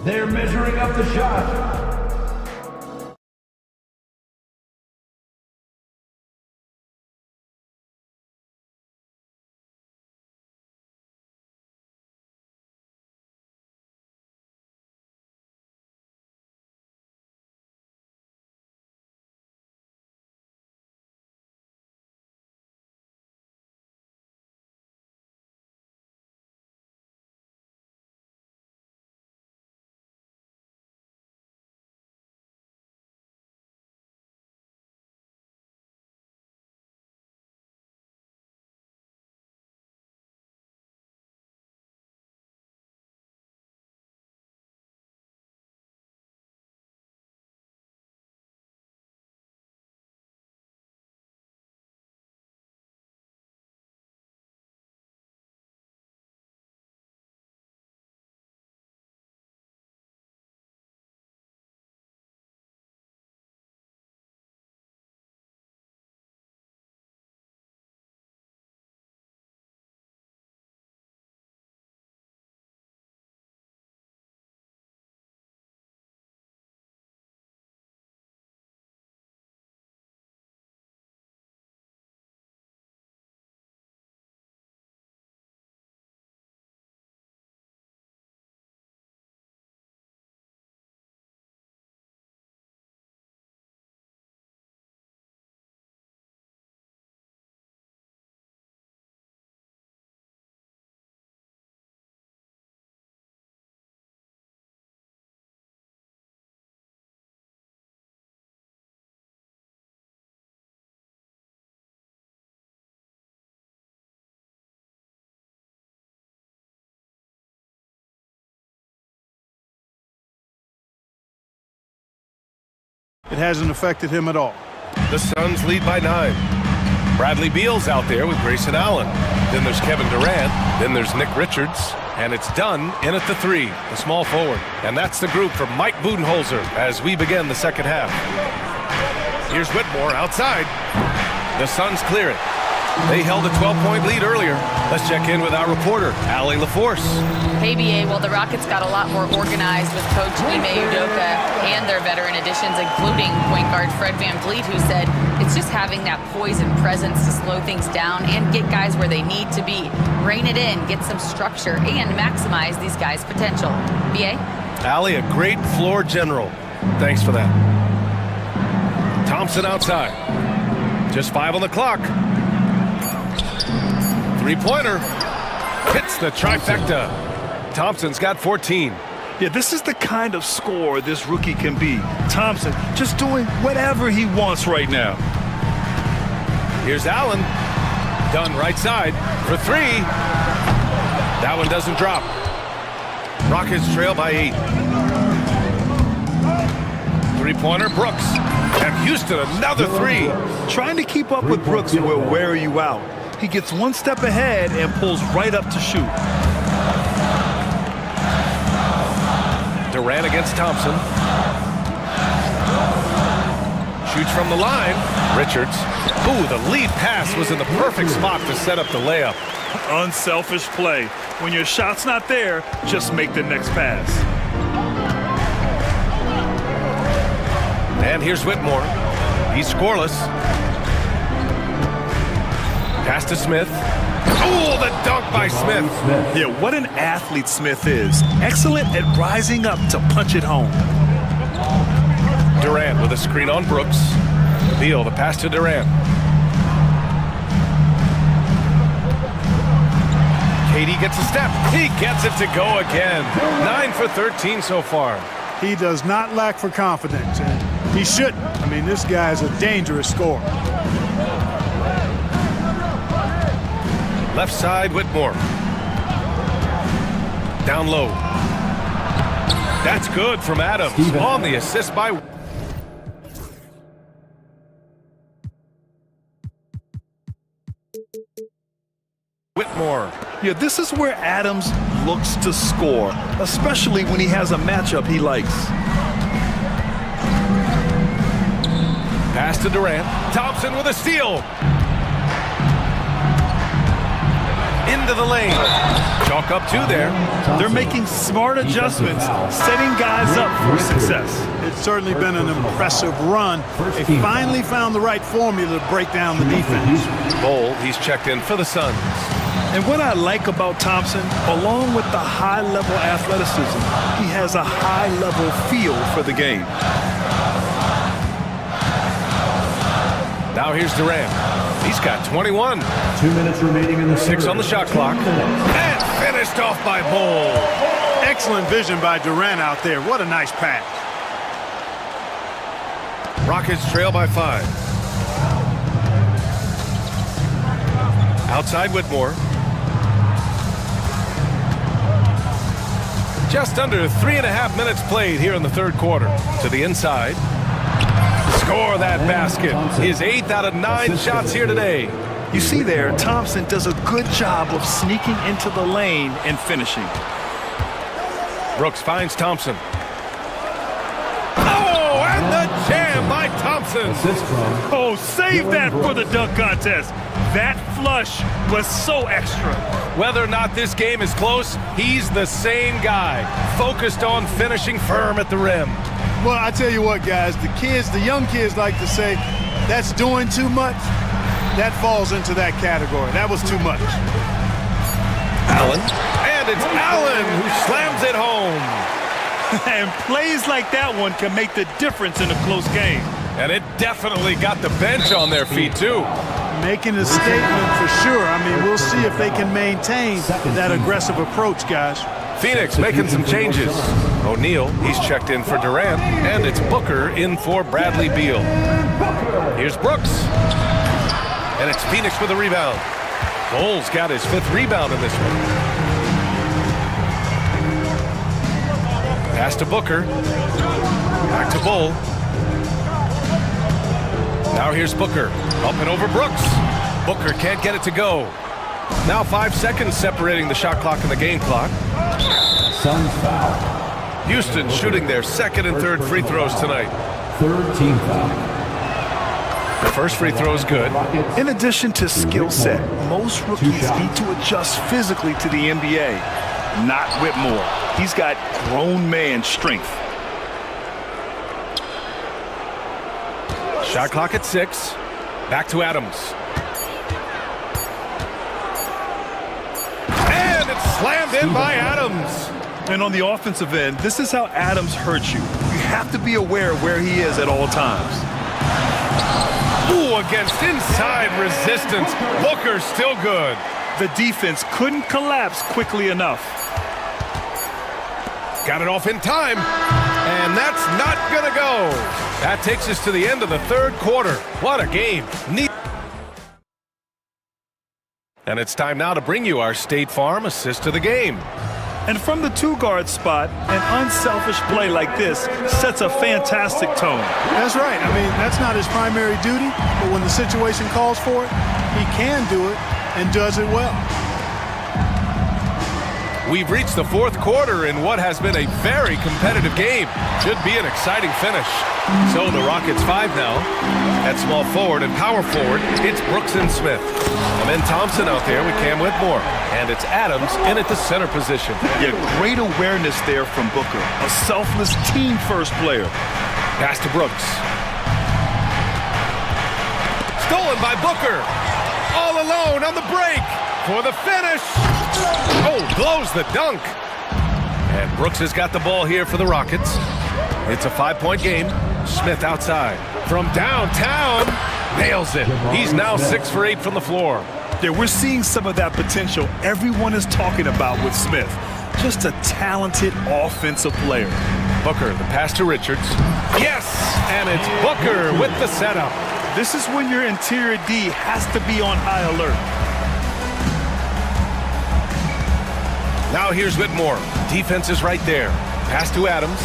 They're measuring up the shot. It hasn't affected him at all. The Suns lead by 9. Bradley Beal's out there with Grayson Allen. Then there's Kevin Durant. Then there's Nick Richards. And it's done in at the 3, the small forward. And that's the group for Mike Budenholzer as we begin the second half. Here's Whitmore outside. The Suns clear it. They held a 12-point lead earlier. Let's check in with our reporter, Allie LaForce. Hey, BA. Well, the Rockets got a lot more organized with Coach Ime Udoka and their veteran additions, including point guard Fred VanVleet, who said it's just having that poise and presence to slow things down and get guys where they need to be. Rein it in, get some structure, and maximize these guys' potential. BA? Allie, a great floor general. Thanks for that. Thompson outside. Just 5 on the clock. Three-pointer. Hits the trifecta. Thompson's got 14. Yeah, this is the kind of scorer this rookie can be. Thompson just doing whatever he wants right now. Here's Allen. Done right side for 3. That one doesn't drop. Rockets trail by 8. Three-pointer, Brooks. And Houston, another 3. Trying to keep up with Brooks will wear you out. He gets one step ahead and pulls right up to shoot. Durant against Thompson. Shoots from the line. Richards. Ooh, the lead pass was in the perfect spot to set up the layup. Unselfish play. When your shot's not there, just make the next pass. And here's Whitmore. He's scoreless. Pass to Smith. Oh, the dunk by Smith. Yeah, what an athlete Smith is. Excellent at rising up to punch it home. Durant with a screen on Brooks. Beal, the pass to Durant. KD gets a step. He gets it to go again. 9 for 13 so far. He does not lack for confidence, and he shouldn't. I mean, this guy's a dangerous scorer. Left side, Whitmore. Down low. That's good from Adams on the assist by Whitmore. Yeah, this is where Adams looks to score, especially when he has a matchup he likes. Pass to Durant. Thompson with a steal. Into the lane. Chalk up 2 there. They're making smart adjustments, setting guys up for success. It's certainly been an impressive run. They finally found the right formula to break down the defense. Bowl, he's checked in for the Suns. And what I like about Thompson, along with the high-level athleticism, he has a high-level feel for the game. Now here's Durant. He's got 21. 2 minutes remaining in the 6 on the shot clock. And finished off by Bowl. Excellent vision by Durant out there. What a nice pass. Rockets trail by 5. Outside Whitmore. Just under 3.5 minutes played here in the third quarter. To the inside. Score that basket. His 8th out of 9 shots here today. You see there, Thompson does a good job of sneaking into the lane and finishing. Brooks finds Thompson. Oh, and the jam by Thompson. Oh, save that for the dunk contest. That flush was so extra. Whether or not this game is close, he's the same guy. Focused on finishing firm at the rim. Well, I tell you what, guys, the young kids like to say, that's doing too much. That falls into that category. That was too much. Allen. And it's Allen who slams it home. And plays like that one can make the difference in a close game. And it definitely got the bench on their feet, too. Making a statement for sure. I mean, we'll see if they can maintain that aggressive approach, guys. Phoenix making some changes. O'Neal, he's checked in for Durant, and it's Booker in for Bradley Beal. Here's Brooks. And it's Phoenix with a rebound. Bowles got his 5th rebound in this one. Pass to Booker. Back to Bull. Now here's Booker. Up and over Brooks. Booker can't get it to go. Now 5 seconds separating the shot clock and the game clock. Suns foul. Houston shooting their second and third free throws tonight. Third team foul. The first free throw is good. In addition to skill set, most rookies need to adjust physically to the NBA. Not Whitmore. He's got grown man strength. Shot clock at 6. Back to Adams. And it's slammed in by Adams. And on the offensive end, this is how Adams hurts you. You have to be aware of where he is at all times. Ooh, against inside resistance. Booker's still good. The defense couldn't collapse quickly enough. Got it off in time. And that's not gonna go. That takes us to the end of the third quarter. What a game. And it's time now to bring you our State Farm assist to the game. And from the two-guard spot, an unselfish play like this sets a fantastic tone. That's right. I mean, that's not his primary duty, but when the situation calls for it, he can do it and does it well. We've reached the fourth quarter in what has been a very competitive game. Should be an exciting finish. So the Rockets 5 now. At small forward and power forward, it's Brooks and Smith. And Thompson out there with Cam Whitmore. And it's Adams in at the center position. Yeah, great awareness there from Booker. A selfless team-first player. Pass to Brooks. Stolen by Booker. All alone on the break for the finish. Oh, blows the dunk. And Brooks has got the ball here for the Rockets. It's a 5-point game. Smith outside. From downtown. Nails it. He's now 6 for 8 from the floor. Yeah, we're seeing some of that potential everyone is talking about with Smith. Just a talented offensive player. Booker, the pass to Richards. Yes! And it's Booker with the setup. This is when your interior D has to be on high alert. Now here's Whitmore. Defense is right there. Pass to Adams.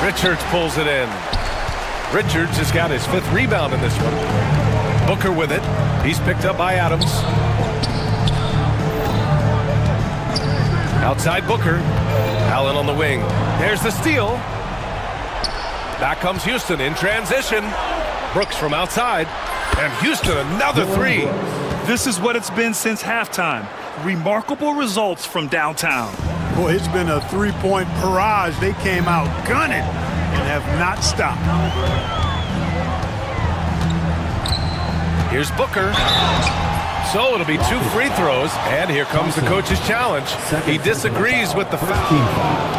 Richards pulls it in. Richards has got his 5th rebound in this one. Booker with it. He's picked up by Adams. Outside Booker. Allen on the wing. There's the steal. Back comes Houston in transition. Brooks from outside. And Houston another 3. This is what it's been since halftime. Remarkable results from downtown. Boy, it's been a three-point barrage. They came out gunning and have not stopped. Here's Booker. So it'll be 2 free throws. And here comes the coach's challenge. He disagrees with the foul.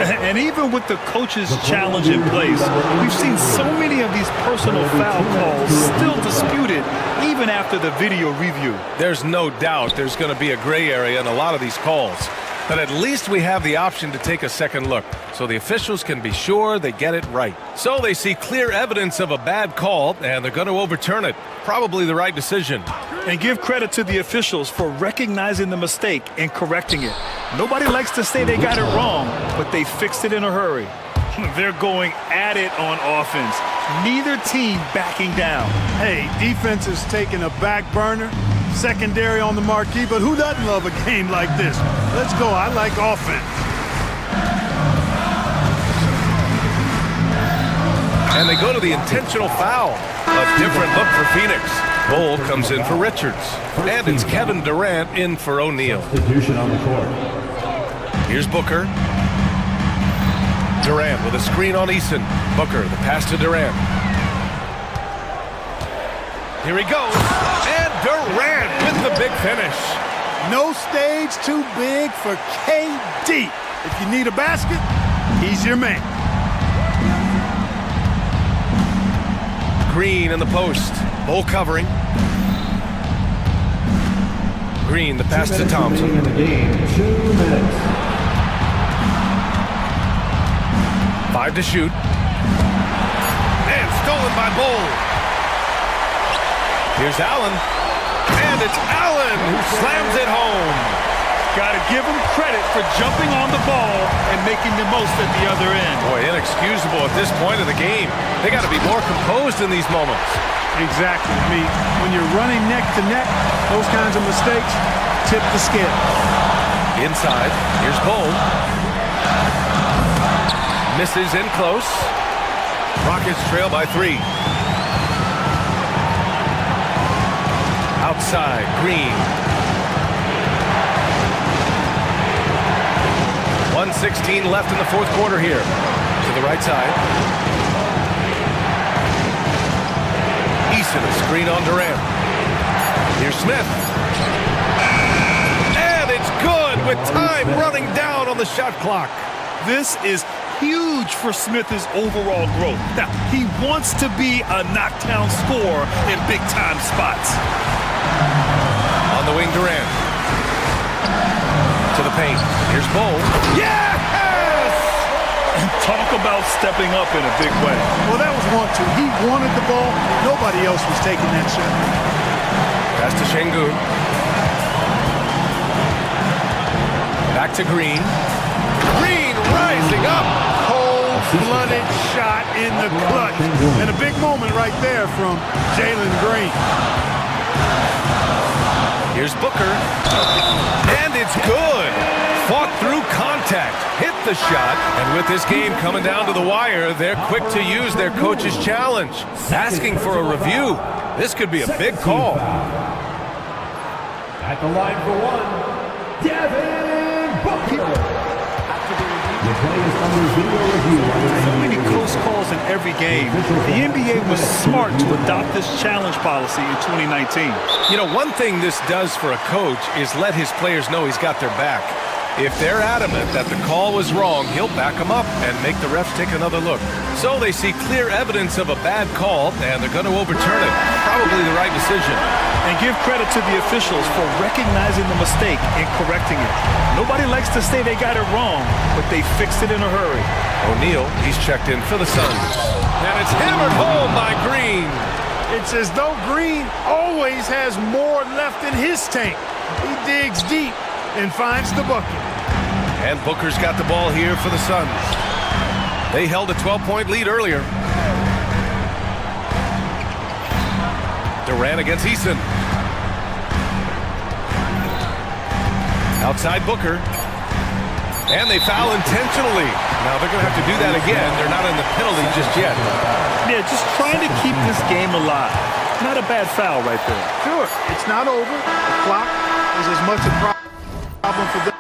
And even with the coach's challenge in place, we've seen so many of these personal foul calls still disputed even after the video review. There's no doubt there's going to be a gray area in a lot of these calls. But at least we have the option to take a second look, so the officials can be sure they get it right. So they see clear evidence of a bad call, and they're going to overturn it. Probably the right decision. And give credit to the officials for recognizing the mistake and correcting it. Nobody likes to say they got it wrong, but they fixed it in a hurry. They're going at it on offense. Neither team backing down. Hey, defense is taking a back burner, secondary on the marquee, but who doesn't love a game like this? Let's go. I like offense. And they go to the intentional foul. A different look for Phoenix. Bull comes in for Richards. And it's Kevin Durant in for O'Neal. Substitution on the court. Here's Booker. Durant with a screen on Eason. Booker, the pass to Durant. Here he goes. And Durant with the big finish. No stage too big for KD. If you need a basket, he's your man. Green in the post. Bull covering. Green, the pass to Thompson. In the game, 2 minutes. 5 to shoot. And stolen by Bull. Here's Allen. And it's Allen who slams it home. Got to give him credit for jumping on the ball and making the most at the other end. Boy, inexcusable at this point of the game. They got to be more composed in these moments. Exactly. I mean, when you're running neck to neck, those kinds of mistakes tip the scale. Inside, here's Bull. Misses in close. Rockets trail by 3. Outside, Green. 1:16 left in the fourth quarter here. To the right side. Eason, a screen on Durant. Here's Smith. And it's good with time running down on the shot clock. This is huge for Smith's overall growth. Now, he wants to be a knockdown scorer in big-time spots. On the wing, Durant. To the paint. Here's Bull. Yes! Talk about stepping up in a big way. Well, that was 1-2. He wanted the ball. Nobody else was taking that shot. Pass to Şengün. Back to Green. Green rising up. Cold-blooded shot in the clutch. And a big moment right there from Jalen Green. Here's Booker. And it's good. Fought through contact. Hit the shot. And with this game coming down to the wire, they're quick to use their coach's challenge. Asking for a review. This could be a big call. At the line for one, Devin Booker. The play is under video review. So many close calls in every game. The NBA was smart to adopt this challenge policy in 2019. You know, one thing this does for a coach is let his players know he's got their back. If they're adamant that the call was wrong, he'll back them up and make the refs take another look. So they see clear evidence of a bad call, and they're going to overturn it. Probably the right decision. And give credit to the officials for recognizing the mistake and correcting it. Nobody likes to say they got it wrong, but they fixed it in a hurry. O'Neal, he's checked in for the Suns. And it's hammered home by Green. It's as though Green always has more left in his tank. He digs deep and finds the bucket. And Booker's got the ball here for the Suns. They held a 12-point lead earlier. Durant against Eason. Outside Booker. And they foul intentionally. Now they're going to have to do that again. They're not in the penalty just yet. Yeah, just trying to keep this game alive. Not a bad foul right there. Sure, it's not over. The clock is as much a problem for them.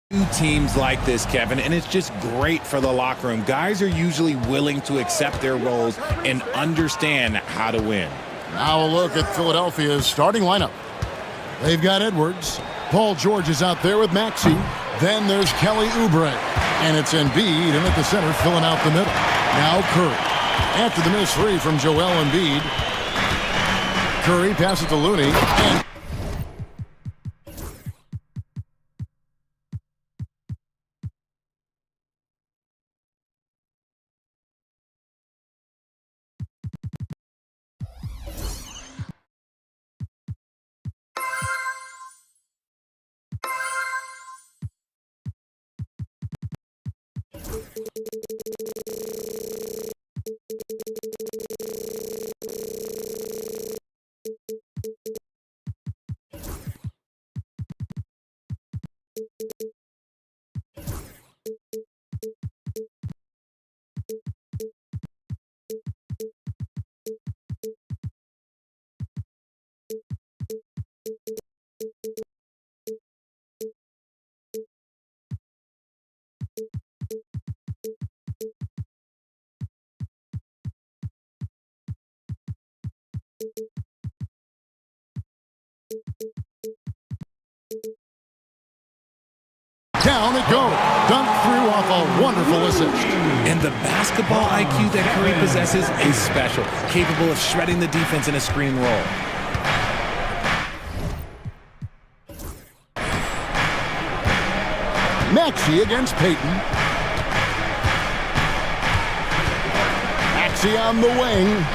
Teams like this, Kevin, and it's just great for the locker room. Guys are usually willing to accept their roles and understand how to win. Now a look at Philadelphia's starting lineup. They've got Edwards. Paul George is out there with Maxey. Then there's Kelly Oubre. And it's Embiid in at the center, filling out the middle. Now Curry. After the miss three from Joel Embiid. Curry passes to Looney. And down it goes. Dunked through off a wonderful assist. And the basketball IQ that Curry possesses is special, capable of shredding the defense in a screen roll. Maxey against Payton. Maxey on the wing.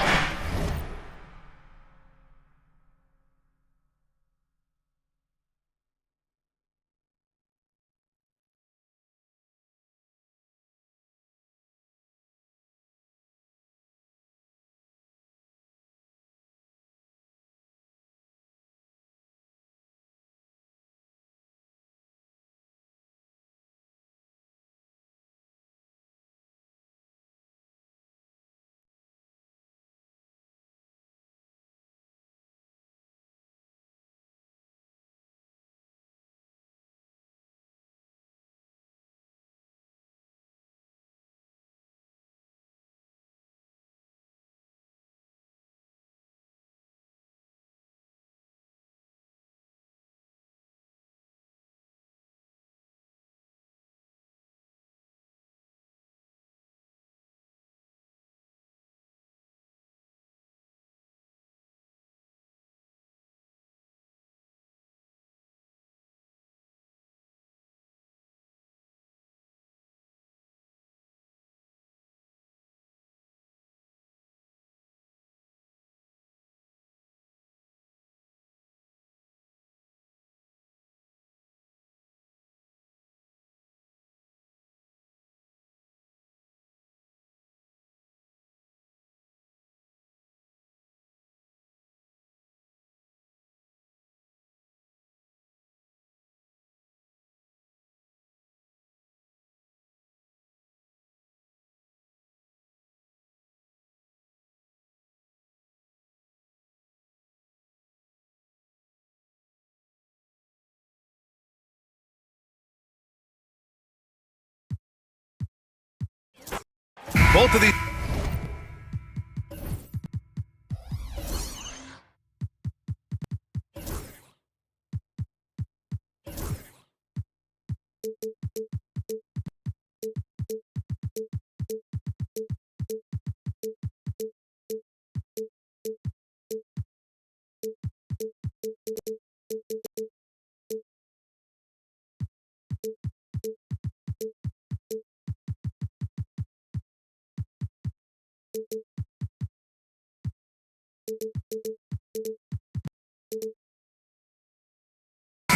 Both of these.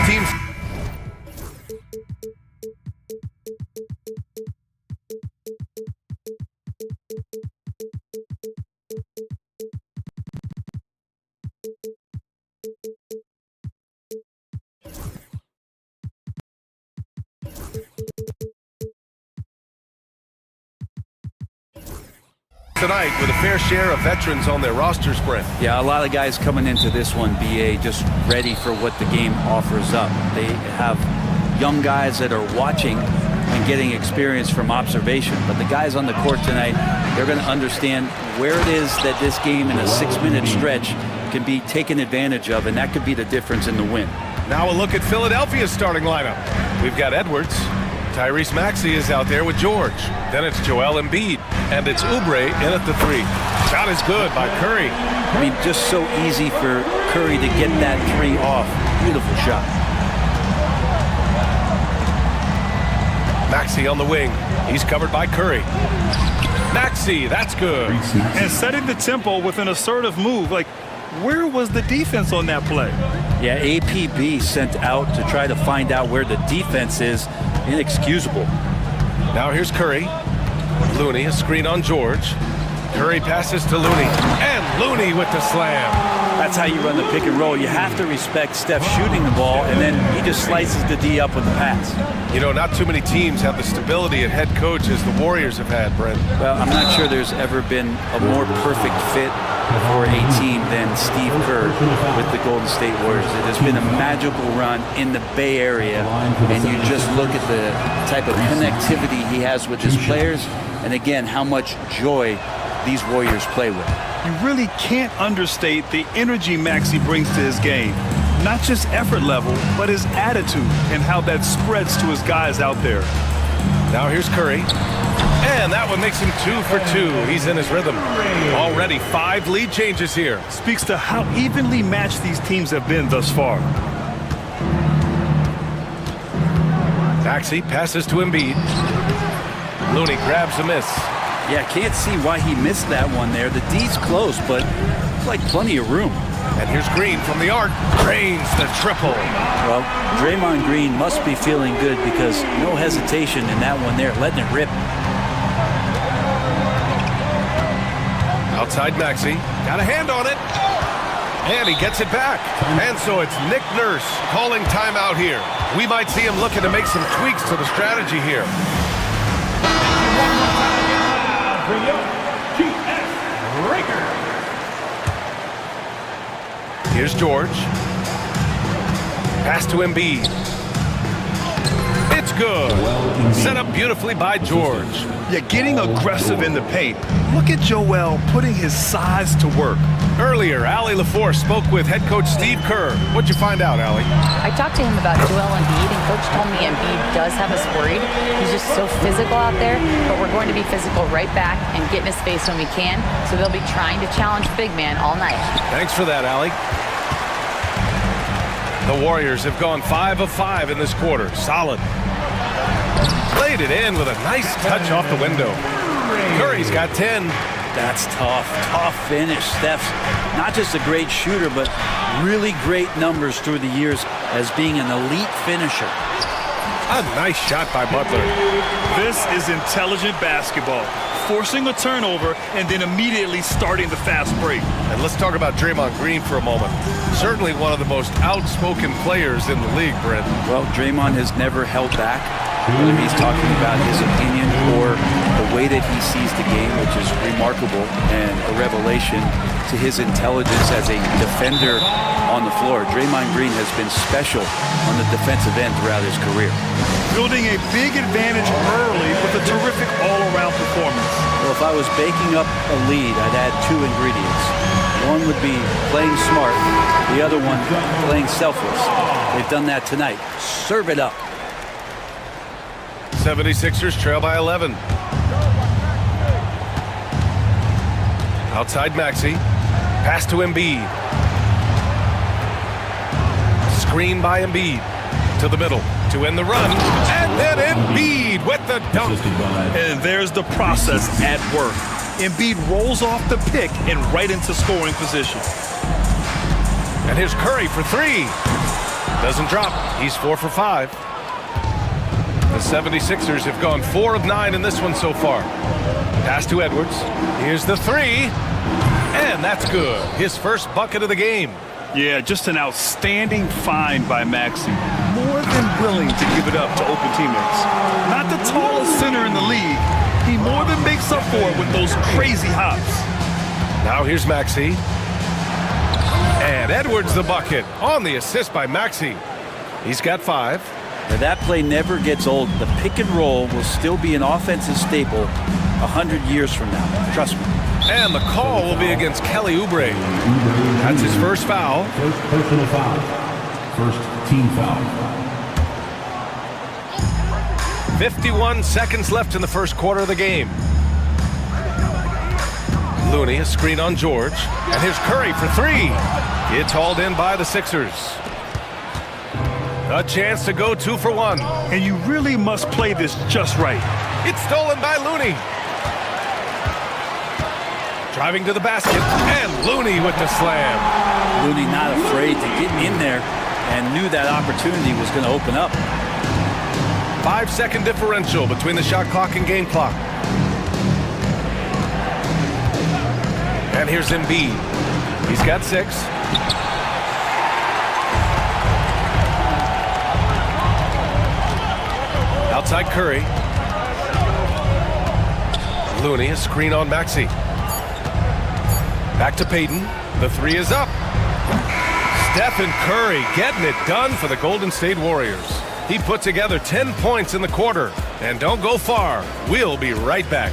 Teams. Tonight with a fair share of veterans on their roster spread. Yeah, a lot of guys coming into this one, BA, just ready for what the game offers up. They have young guys that are watching and getting experience from observation. But the guys on the court tonight, they're going to understand where it is that this game in a 6-minute stretch can be taken advantage of, and that could be the difference in the win. Now a look at Philadelphia's starting lineup. We've got Edwards. Tyrese Maxey is out there with George. Then it's Joel Embiid. And it's Oubre in at the 3. Shot is good by Curry. I mean, just so easy for Curry to get that 3 off. Beautiful shot. Maxey on the wing. He's covered by Curry. Maxey, that's good. And setting the tempo with an assertive move. Like, where was the defense on that play? Yeah, APB sent out to try to find out where the defense is. Inexcusable. Now here's Curry. Looney, a screen on George. Curry passes to Looney. And Looney with the slam. That's how you run the pick and roll. You have to respect Steph shooting the ball, and then he just slices the D up with the pass. You know, not too many teams have the stability at head coach as the Warriors have had, Brent. Well, I'm not sure there's ever been a more perfect fit for a team than Steve Kerr with the Golden State Warriors. It has been a magical run in the Bay Area, and you just look at the type of connectivity he has with his players, and again, how much joy these Warriors play with. You really can't understate the energy Maxey brings to his game. Not just effort level, but his attitude and how that spreads to his guys out there. Now here's Curry. And that one makes him 2 for 2. He's in his rhythm. Already 5 lead changes here. Speaks to how evenly matched these teams have been thus far. Maxey passes to Embiid. Looney grabs a miss. Yeah, can't see why he missed that one there. The D's close, but it's like plenty of room. And here's Green from the arc. Drains the triple. Well, Draymond Green must be feeling good because no hesitation in that one there, letting it rip. Outside Maxey. Got a hand on it. And he gets it back. And so it's Nick Nurse calling timeout here. We might see him looking to make some tweaks to the strategy here. Here's George. Pass to Embiid. It's good. Set up beautifully by George. Yeah, getting aggressive in the paint. Look at Joel putting his size to work. Earlier, Allie LaFour spoke with head coach Steve Kerr. What'd you find out, Allie? I talked to him about Joel Embiid, and coach told me Embiid does have us worried. He's just so physical out there, but we're going to be physical right back and get in his face when we can, so they'll be trying to challenge big man all night. Thanks for that, Allie. The Warriors have gone 5 of 5 in this quarter. Solid. Played it in with a nice touch off the window. Curry's got 10. That's tough. Tough finish. Steph's not just a great shooter, but really great numbers through the years as being an elite finisher. A nice shot by Butler. This is intelligent basketball. Forcing a turnover and then immediately starting the fast break. And let's talk about Draymond Green for a moment. Certainly one of the most outspoken players in the league, Brent. Well, Draymond has never held back, whether he's talking about his opinion or the way that he sees the game, which is remarkable and a revelation to his intelligence as a defender on the floor. Draymond Green has been special on the defensive end throughout his career. Building a big advantage early with a terrific all-around performance. Well, if I was baking up a lead, I'd add 2 ingredients. One would be playing smart, the other one playing selfless. They've done that tonight. Serve it up. 76ers trail by 11. Outside Maxey. Pass to Embiid. Screen by Embiid. To the middle. To end the run. And then Embiid with the dunk. And there's the process at work. Embiid rolls off the pick and right into scoring position. And here's Curry for 3. Doesn't drop. He's 4 for 5. The 76ers have gone 4 of 9 in this one so far. Pass to Edwards. Here's the 3. And that's good. His first bucket of the game. Yeah, just an outstanding find by Maxey. More than willing to give it up to open teammates. Not the tallest center in the league. He more than makes up for it with those crazy hops. Now here's Maxey. And Edwards the bucket on the assist by Maxey. He's got 5. Now, that play never gets old. The pick and roll will still be an offensive staple 100 years from now. Trust me. And the call will be against Kelly Oubre. That's his first foul. First personal foul. First team foul. 51 seconds left in the first quarter of the game. Looney, a screen on George. And here's Curry for three. It's hauled in by the Sixers. A chance to go 2 for 1. And you really must play this just right. It's stolen by Looney. Driving to the basket, and Looney with the slam. Looney not afraid to get in there and knew that opportunity was going to open up. 5-second differential between the shot clock and game clock. And here's Embiid. He's got 6. Outside Curry. Looney, a screen on Maxey. Back to Payton. The 3 is up. Stephen Curry getting it done for the Golden State Warriors. He put together 10 points in the quarter. And don't go far. We'll be right back.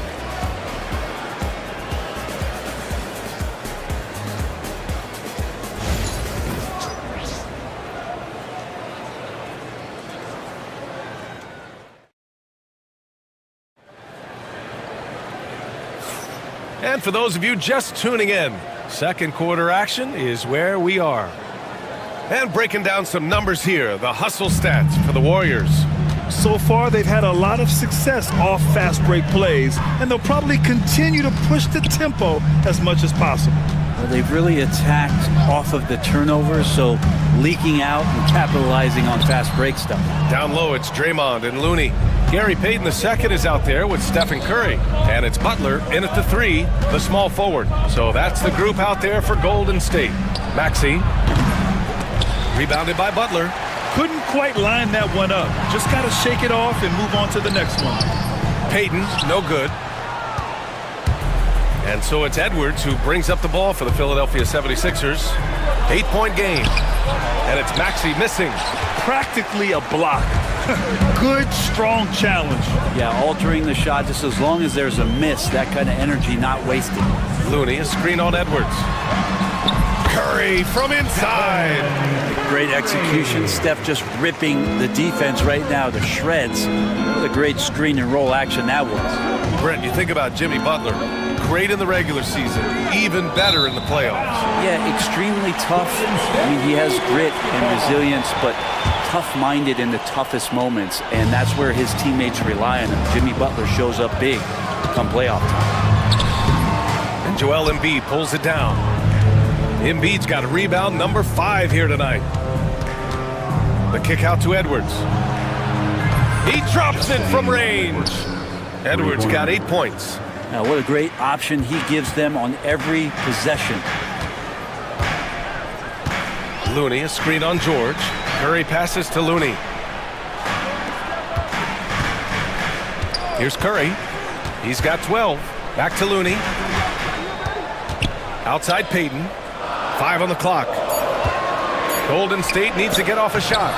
And for those of you just tuning in, second quarter action is where we are. And breaking down some numbers here, the hustle stats for the Warriors. So far, they've had a lot of success off fast break plays, and they'll probably continue to push the tempo as much as possible. Well, they've really attacked off of the turnovers, so leaking out and capitalizing on fast break stuff. Down low, it's Draymond and Looney. Gary Payton II is out there with Stephen Curry. And it's Butler in at the 3, the small forward. So that's the group out there for Golden State. Maxey, rebounded by Butler. Couldn't quite line that one up. Just got to shake it off and move on to the next one. Payton, no good. And so it's Edwards who brings up the ball for the Philadelphia 76ers. 8-point game. And it's Maxey missing. Practically a block. Good, strong challenge. Yeah, altering the shot just as long as there's a miss, that kind of energy not wasted. Looney, a screen on Edwards. Curry from inside. Great execution. Steph just ripping the defense right now to shreds. What a great screen and roll action that was. Brent, you think about Jimmy Butler. Great in the regular season, even better in the playoffs. Yeah, extremely tough. I mean, he has grit and resilience, but tough-minded in the toughest moments, and that's where his teammates rely on him. Jimmy Butler shows up big come playoff time. And Joel Embiid pulls it down. Embiid's got a rebound number 5 here tonight. The kick out to Edwards. He drops it from range. Edwards got 8 points. Now, what a great option he gives them on every possession. Looney, a screen on George. Curry passes to Looney. Here's Curry. He's got 12. Back to Looney. Outside Payton. 5 on the clock. Golden State needs to get off a shot.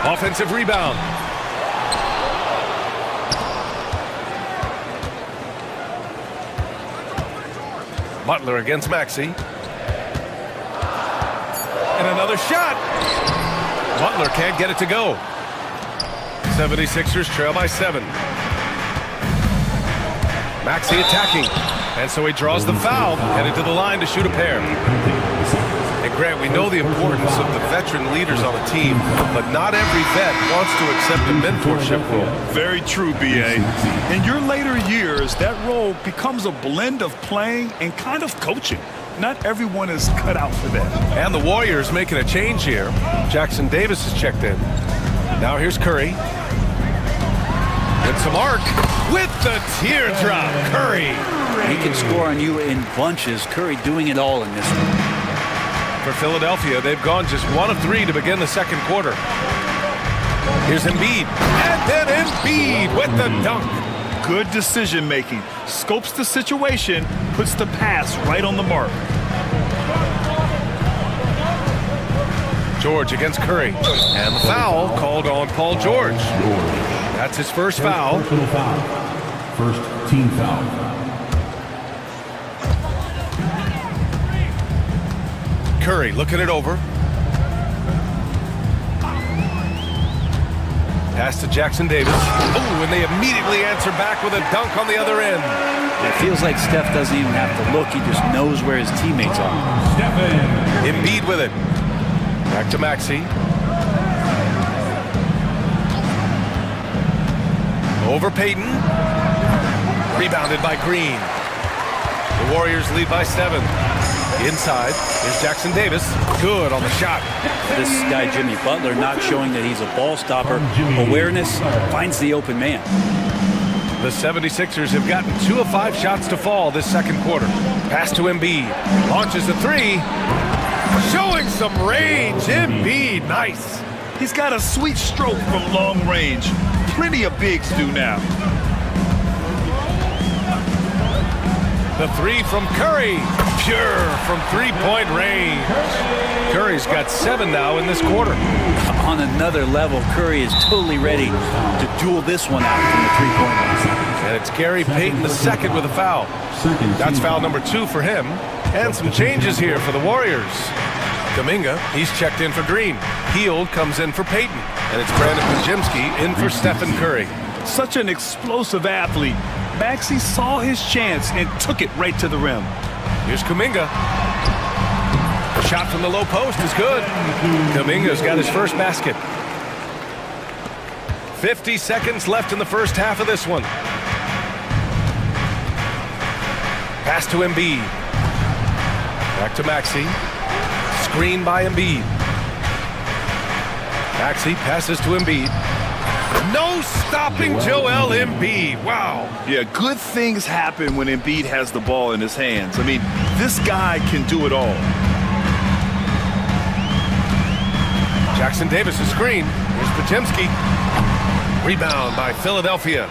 Offensive rebound. Butler against Maxey. And another shot. Butler can't get it to go. 76ers trail by 7. Maxey attacking. And so he draws the foul, headed to the line to shoot a pair. And Grant, we know the importance of the veteran leaders on a team, but not every vet wants to accept a mentorship role. Very true, B.A. In your later years, that role becomes a blend of playing and kind of coaching. Not everyone is cut out for that. And the Warriors making a change here. Jackson Davis is checked in. Now here's Curry. It's a mark with the teardrop. Curry. He can score on you in bunches. Curry doing it all in this one. For Philadelphia, they've gone just 1 of 3 to begin the second quarter. Here's Embiid. And then Embiid with the dunk. Good decision making. Scopes the situation, puts the pass right on the mark. George against Curry. And the foul called on Paul George. That's his first foul. Personal foul. First team foul. Curry looking it over. Pass to Jackson Davis. Oh, and they immediately answer back with a dunk on the other end. It feels like Steph doesn't even have to look. He just knows where his teammates are. Embiid with it. Back to Maxey. Over Payton. Rebounded by Green. The Warriors lead by 7. Inside is Jackson Davis. Good on the shot. This guy, Jimmy Butler, not showing that he's a ball stopper. Awareness, finds the open man. The 76ers have gotten 2 of 5 shots to fall this second quarter. Pass to Embiid. Launches a 3. Showing some range. Embiid, nice. He's got a sweet stroke from long range. Plenty of bigs do now. The 3 from Curry. Pure from three-point range. Curry's got 7 now in this quarter. On another level, Curry is totally ready to duel this one out from the three-point line. And it's Gary Payton II with a foul. That's foul number 2 for him. And some changes here for the Warriors. Kuminga, he's checked in for Green. Hield comes in for Payton. And it's Brandon Pajemski in for Stephen Curry. Such an explosive athlete. Maxey saw his chance and took it right to the rim. Here's Kuminga. The shot from the low post is good. Kuminga's got his first basket. 50 seconds left in the first half of this one. Pass to Embiid. Back to Maxey. Screen by Embiid. Maxey passes to Embiid. No stopping Joel Embiid. Wow. Yeah, good things happen when Embiid has the ball in his hands. I mean, this guy can do it all. Jackson Davis' screen. Here's Pajemski. Rebound by Philadelphia.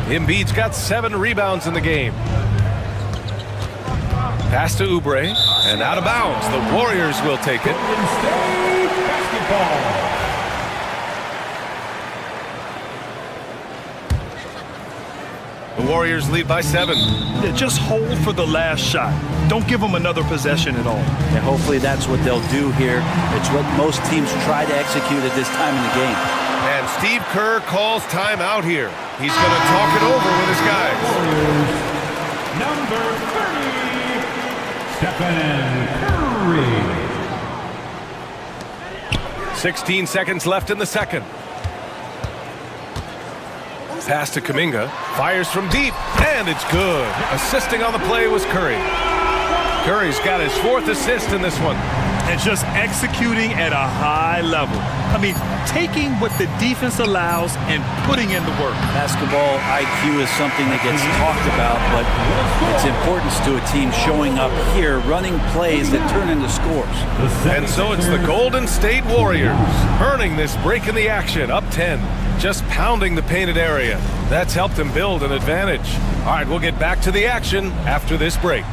Embiid's got 7 rebounds in the game. Pass to Oubre. And out of bounds. The Warriors will take it. The Warriors lead by 7. Yeah, just hold for the last shot. Don't give them another possession at all. And hopefully that's what they'll do here. It's what most teams try to execute at this time in the game. And Steve Kerr calls timeout here. He's going to talk it over with his guys. Number 30, Stephen Curry. 16 seconds left in the second. Pass to Kuminga. Fires from deep. And it's good. Assisting on the play was Curry. Curry's got his 4th assist in this one. And just executing at a high level. I mean, taking what the defense allows and putting in the work. Basketball IQ is something that gets talked about, but its importance to a team showing up here, running plays that turn into scores. And so it's the Golden State Warriors earning this break in the action, up 10, just pounding the painted area. That's helped them build an advantage. All right, we'll get back to the action after this break.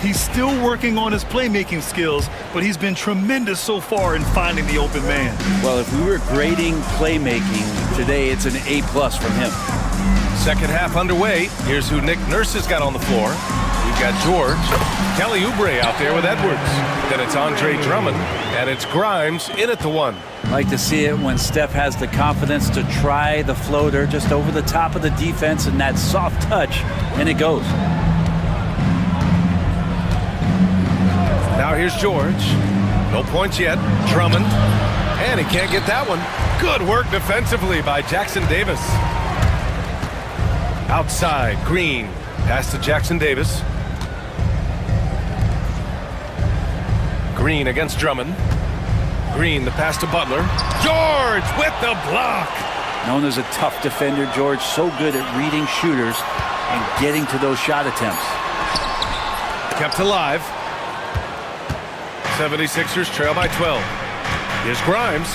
He's still working on his playmaking skills, but he's been tremendous so far in finding the open man. Well, if we were grading playmaking today, it's an A+ from him. Second half underway. Here's who Nick Nurse has got on the floor. We've got George, Kelly Oubre out there with Edwards. Then it's Andre Drummond, and it's Grimes in at the one. Like to see it when Steph has the confidence to try the floater just over the top of the defense and that soft touch, and it goes. Now here's George. No points yet. Drummond. And he can't get that one. Good work defensively by Jackson Davis. Outside, Green. Pass to Jackson Davis. Green against Drummond. Green, the pass to Butler. George with the block. Known as a tough defender, George so good at reading shooters and getting to those shot attempts. Kept alive. 76ers trail by 12. Here's Grimes.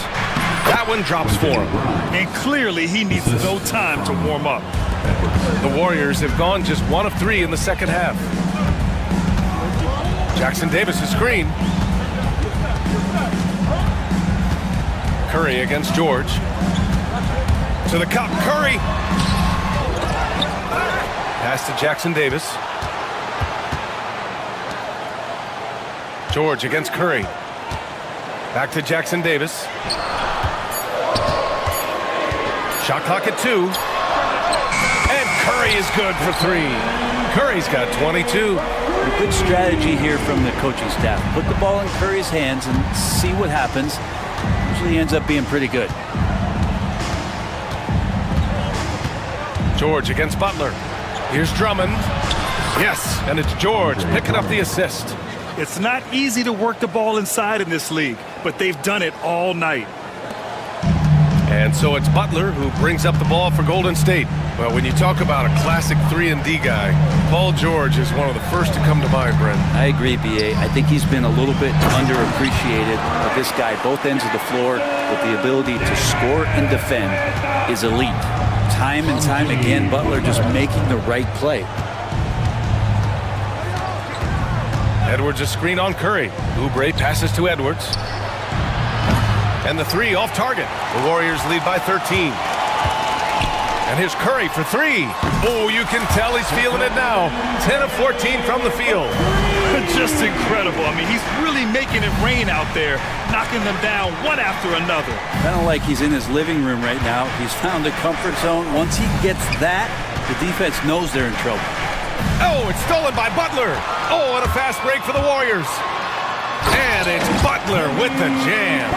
That one drops for him. And clearly he needs no time to warm up. The Warriors have gone just 1 of 3 in the second half. Jackson Davis' screen. Curry against George. To the cup, Curry. Pass to Jackson Davis. George against Curry. Back to Jackson Davis. Shot clock at 2. And Curry is good for 3. Curry's got 22. A good strategy here from the coaching staff. Put the ball in Curry's hands and see what happens. Usually ends up being pretty good. George against Butler. Here's Drummond. Yes, and it's George picking up the assist. It's not easy to work the ball inside in this league, but they've done it all night. And so it's Butler who brings up the ball for Golden State. Well, when you talk about a classic 3-and-D guy, Paul George is one of the first to come to mind, Brent. I agree, B.A. I think he's been a little bit underappreciated, but this guy, both ends of the floor, with the ability to score and defend, is elite. Time and time again, Butler just making the right play. Edwards a screen on Curry. Oubre passes to Edwards. And the 3 off target. The Warriors lead by 13. And here's Curry for 3. Oh, you can tell he's feeling it now. 10 of 14 from the field. Just incredible. I mean, he's really making it rain out there, knocking them down one after another. Kind of like he's in his living room right now. He's found a comfort zone. Once he gets that, the defense knows they're in trouble. Oh, it's stolen by Butler. Oh, and a fast break for the Warriors. And it's Butler with the jam.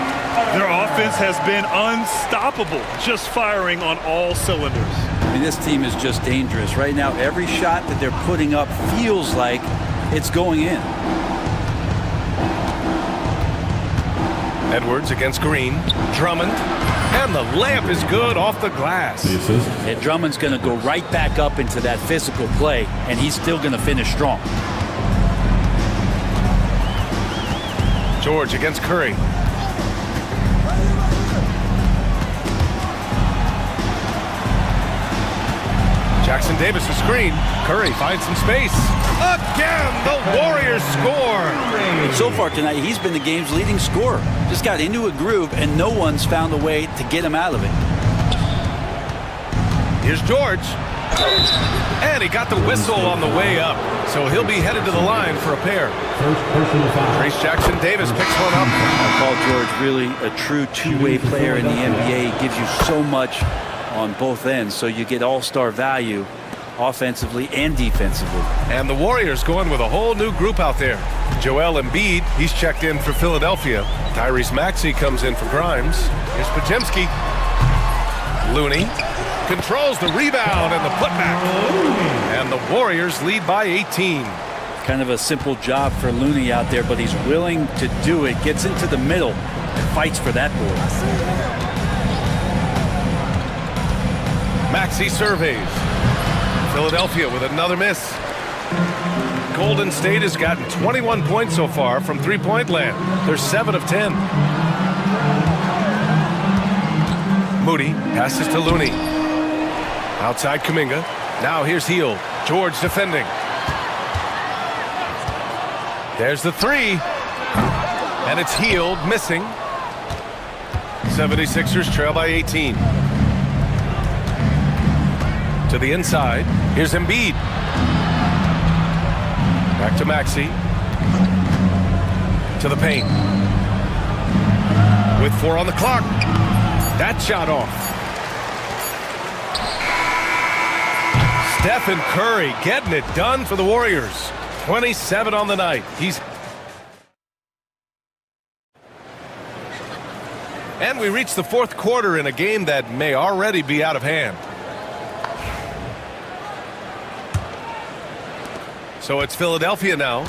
Their offense has been unstoppable, just firing on all cylinders. I mean, this team is just dangerous. Right now, every shot that they're putting up feels like it's going in. Edwards against Green. Drummond. And the layup is good off the glass. And Drummond's going to go right back up into that physical play, and he's still going to finish strong. George against Curry. Jackson Davis a screen. Curry finds some space. Again, the Warriors score. And so far tonight, he's been the game's leading scorer. Just got into a groove, and no one's found a way to get him out of it. Here's George. And he got the whistle on the way up. So he'll be headed to the line for a pair. Trace Jackson Davis picks one up. I call George really a true two-way player in the NBA. He gives you so much on both ends, so you get all-star value offensively and defensively. And the Warriors going with a whole new group out there. Joel Embiid, he's checked in for Philadelphia. Tyrese Maxey comes in for Grimes. Here's Podziemski. Looney controls the rebound and the putback. And the Warriors lead by 18. Kind of a simple job for Looney out there, but he's willing to do it. Gets into the middle and fights for that board. Maxey surveys. Philadelphia with another miss. Golden State has gotten 21 points so far from three-point land. They're 7 of 10. Moody passes to Looney. Outside Kuminga. Now here's Heel. George defending. There's the three. And it's healed, missing. 76ers trail by 18. To the inside. Here's Embiid. Back to Maxey. To the paint. With 4 on the clock. That shot off. Stephen Curry getting it done for the Warriors. 27 on the night. And we reach the fourth quarter in a game that may already be out of hand. So it's Philadelphia now.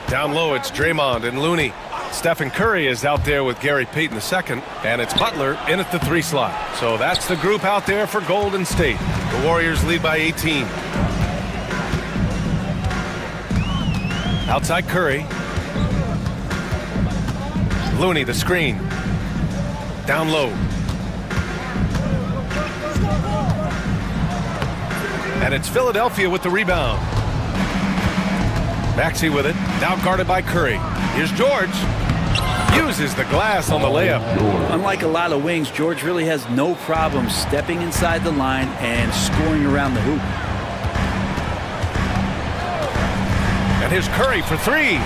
Down low, it's Draymond and Looney. Stephen Curry is out there with Gary Payton II, and it's Butler in at the 3 slot. So that's the group out there for Golden State. The Warriors lead by 18. Outside Curry. Looney, the screen. Down low. And it's Philadelphia with the rebound. Maxey with it. Now guarded by Curry. Here's George. Uses the glass on the layup. Unlike a lot of wings, George really has no problem stepping inside the line and scoring around the hoop. And here's Curry for 3.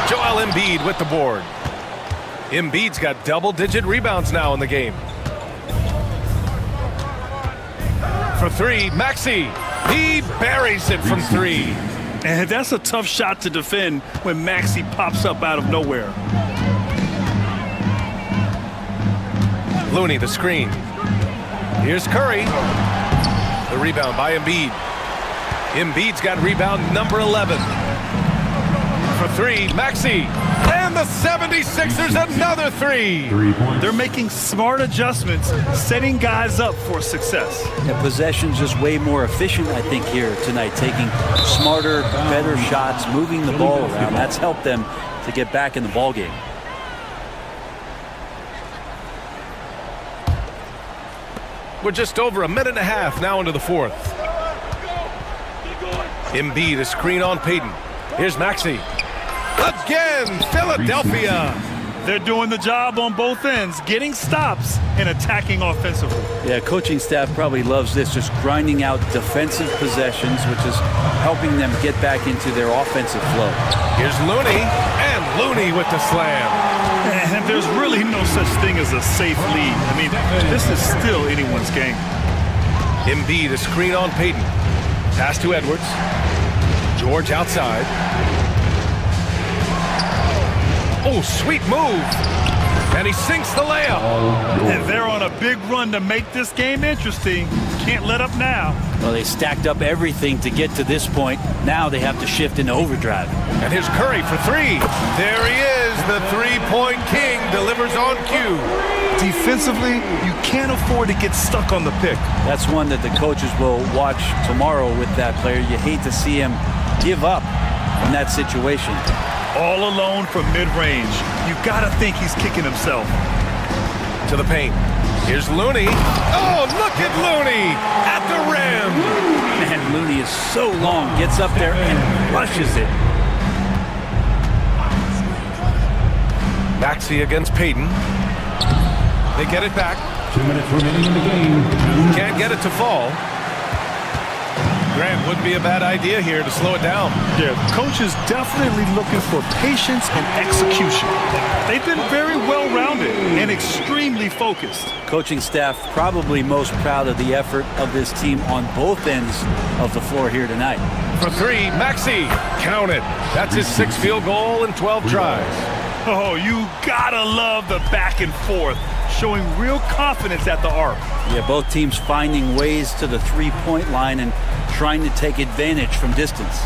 Joel Embiid with the board. Embiid's got double-digit rebounds now in the game. For 3, Maxey. He buries it from 3. And that's a tough shot to defend when Maxey pops up out of nowhere. Looney, the screen. Here's Curry. The rebound by Embiid. Embiid's got rebound number 11. For 3, Maxey. And the 76ers another 3. They're making smart adjustments, setting guys up for success. The possession's just way more efficient, I think, here tonight. Taking smarter, better shots, moving the ball around. That's helped them to get back in the ball game. We're just over a minute and a half now into the fourth. Embiid, a screen on Payton. Here's Maxey. Again, Philadelphia. They're doing the job on both ends, getting stops and attacking offensively. Yeah, coaching staff probably loves this, just grinding out defensive possessions, which is helping them get back into their offensive flow. Here's Looney, and Looney with the slam. And there's really no such thing as a safe lead. I mean, this is still anyone's game. Embiid, a screen on Payton. Pass to Edwards. George outside. Oh, sweet move. And he sinks the layup. And they're on a big run to make this game interesting. Can't let up now. Well, they stacked up everything to get to this point. Now they have to shift into overdrive. And here's Curry for 3. There he is. The three-point king delivers on cue. Defensively, you can't afford to get stuck on the pick. That's one that the coaches will watch tomorrow with that player. You hate to see him give up in that situation. All alone from mid-range. You gotta think he's kicking himself. To the paint. Here's Looney. Oh, look at Looney at the rim. Man, Looney is so long. Gets up there and rushes it. Maxey against Payton. They get it back. 2 minutes remaining in the game. Can't get it to fall. Grant, wouldn't be a bad idea here to slow it down. Yeah, coach is definitely looking for patience and execution. They've been very well-rounded and extremely focused. Coaching staff probably most proud of the effort of this team on both ends of the floor here tonight. For 3, Maxey. Count it. That's his 6th field goal in 12 tries. Oh, you gotta love the back and forth, showing real confidence at the arc. Yeah, both teams finding ways to the three-point line and trying to take advantage from distance.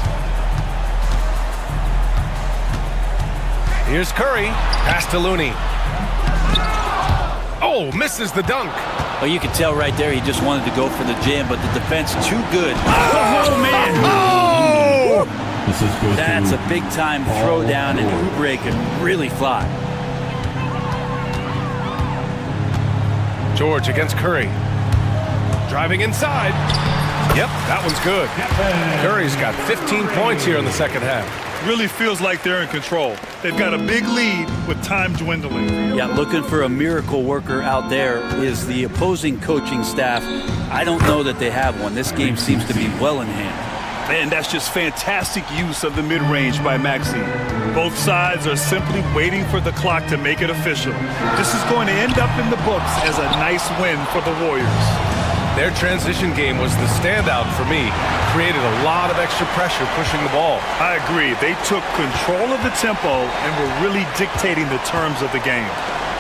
Here's Curry. Pass to Looney. Oh, misses the dunk. Well, you could tell right there he just wanted to go for the jam, but the defense too good. Oh, man. Oh! That's a big-time throwdown, and Oubre can really fly. George against Curry. Driving inside. Yep, that one's good. Curry's got 15 points here in the second half. Really feels like they're in control. They've got a big lead with time dwindling. Yeah, looking for a miracle worker out there is the opposing coaching staff. I don't know that they have one. This game seems to be well in hand. And that's just fantastic use of the mid-range by Maxime. Both sides are simply waiting for the clock to make it official. This is going to end up in the books as a nice win for the Warriors. Their transition game was the standout for me. Created a lot of extra pressure pushing the ball. I agree. They took control of the tempo and were really dictating the terms of the game.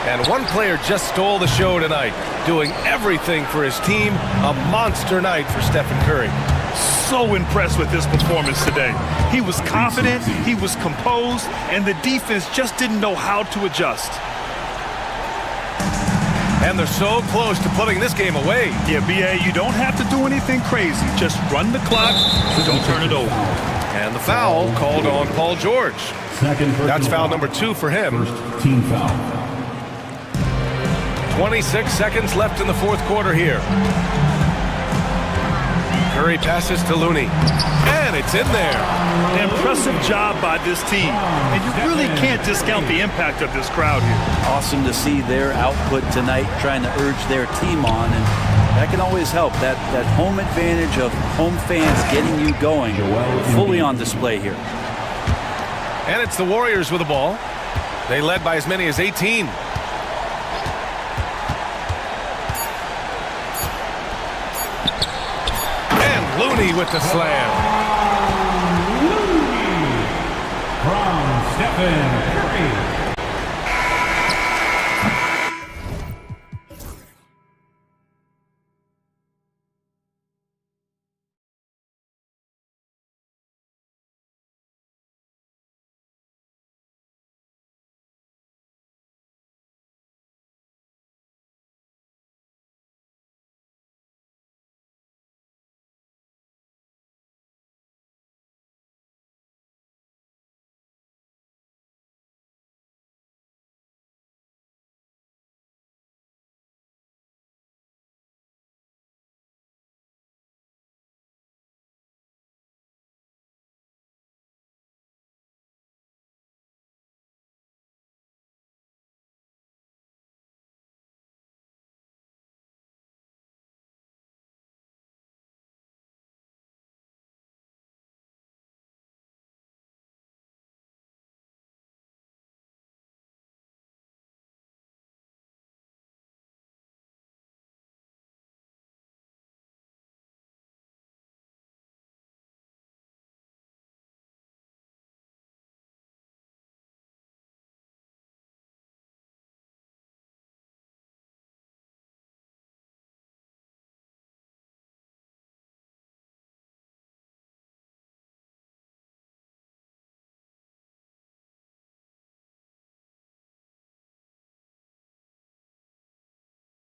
And one player just stole the show tonight, doing everything for his team. A monster night for Stephen Curry. So impressed with this performance today. He was confident, he was composed, and the defense just didn't know how to adjust. And they're so close to putting this game away. Yeah, B.A., you don't have to do anything crazy. Just run the clock, don't turn it over. And the foul called on Paul George. That's foul number 2 for him. First team foul. 26 seconds left in the fourth quarter here. Curry passes to Looney. And it's in there. An impressive job by this team. And you really can't discount the impact of this crowd here. Awesome to see their output tonight, trying to urge their team on, and that can always help. That home advantage of home fans getting you going, fully on display here. And it's the Warriors with the ball. They led by as many as 18. Looney with the slam. Looney from Stephen Curry.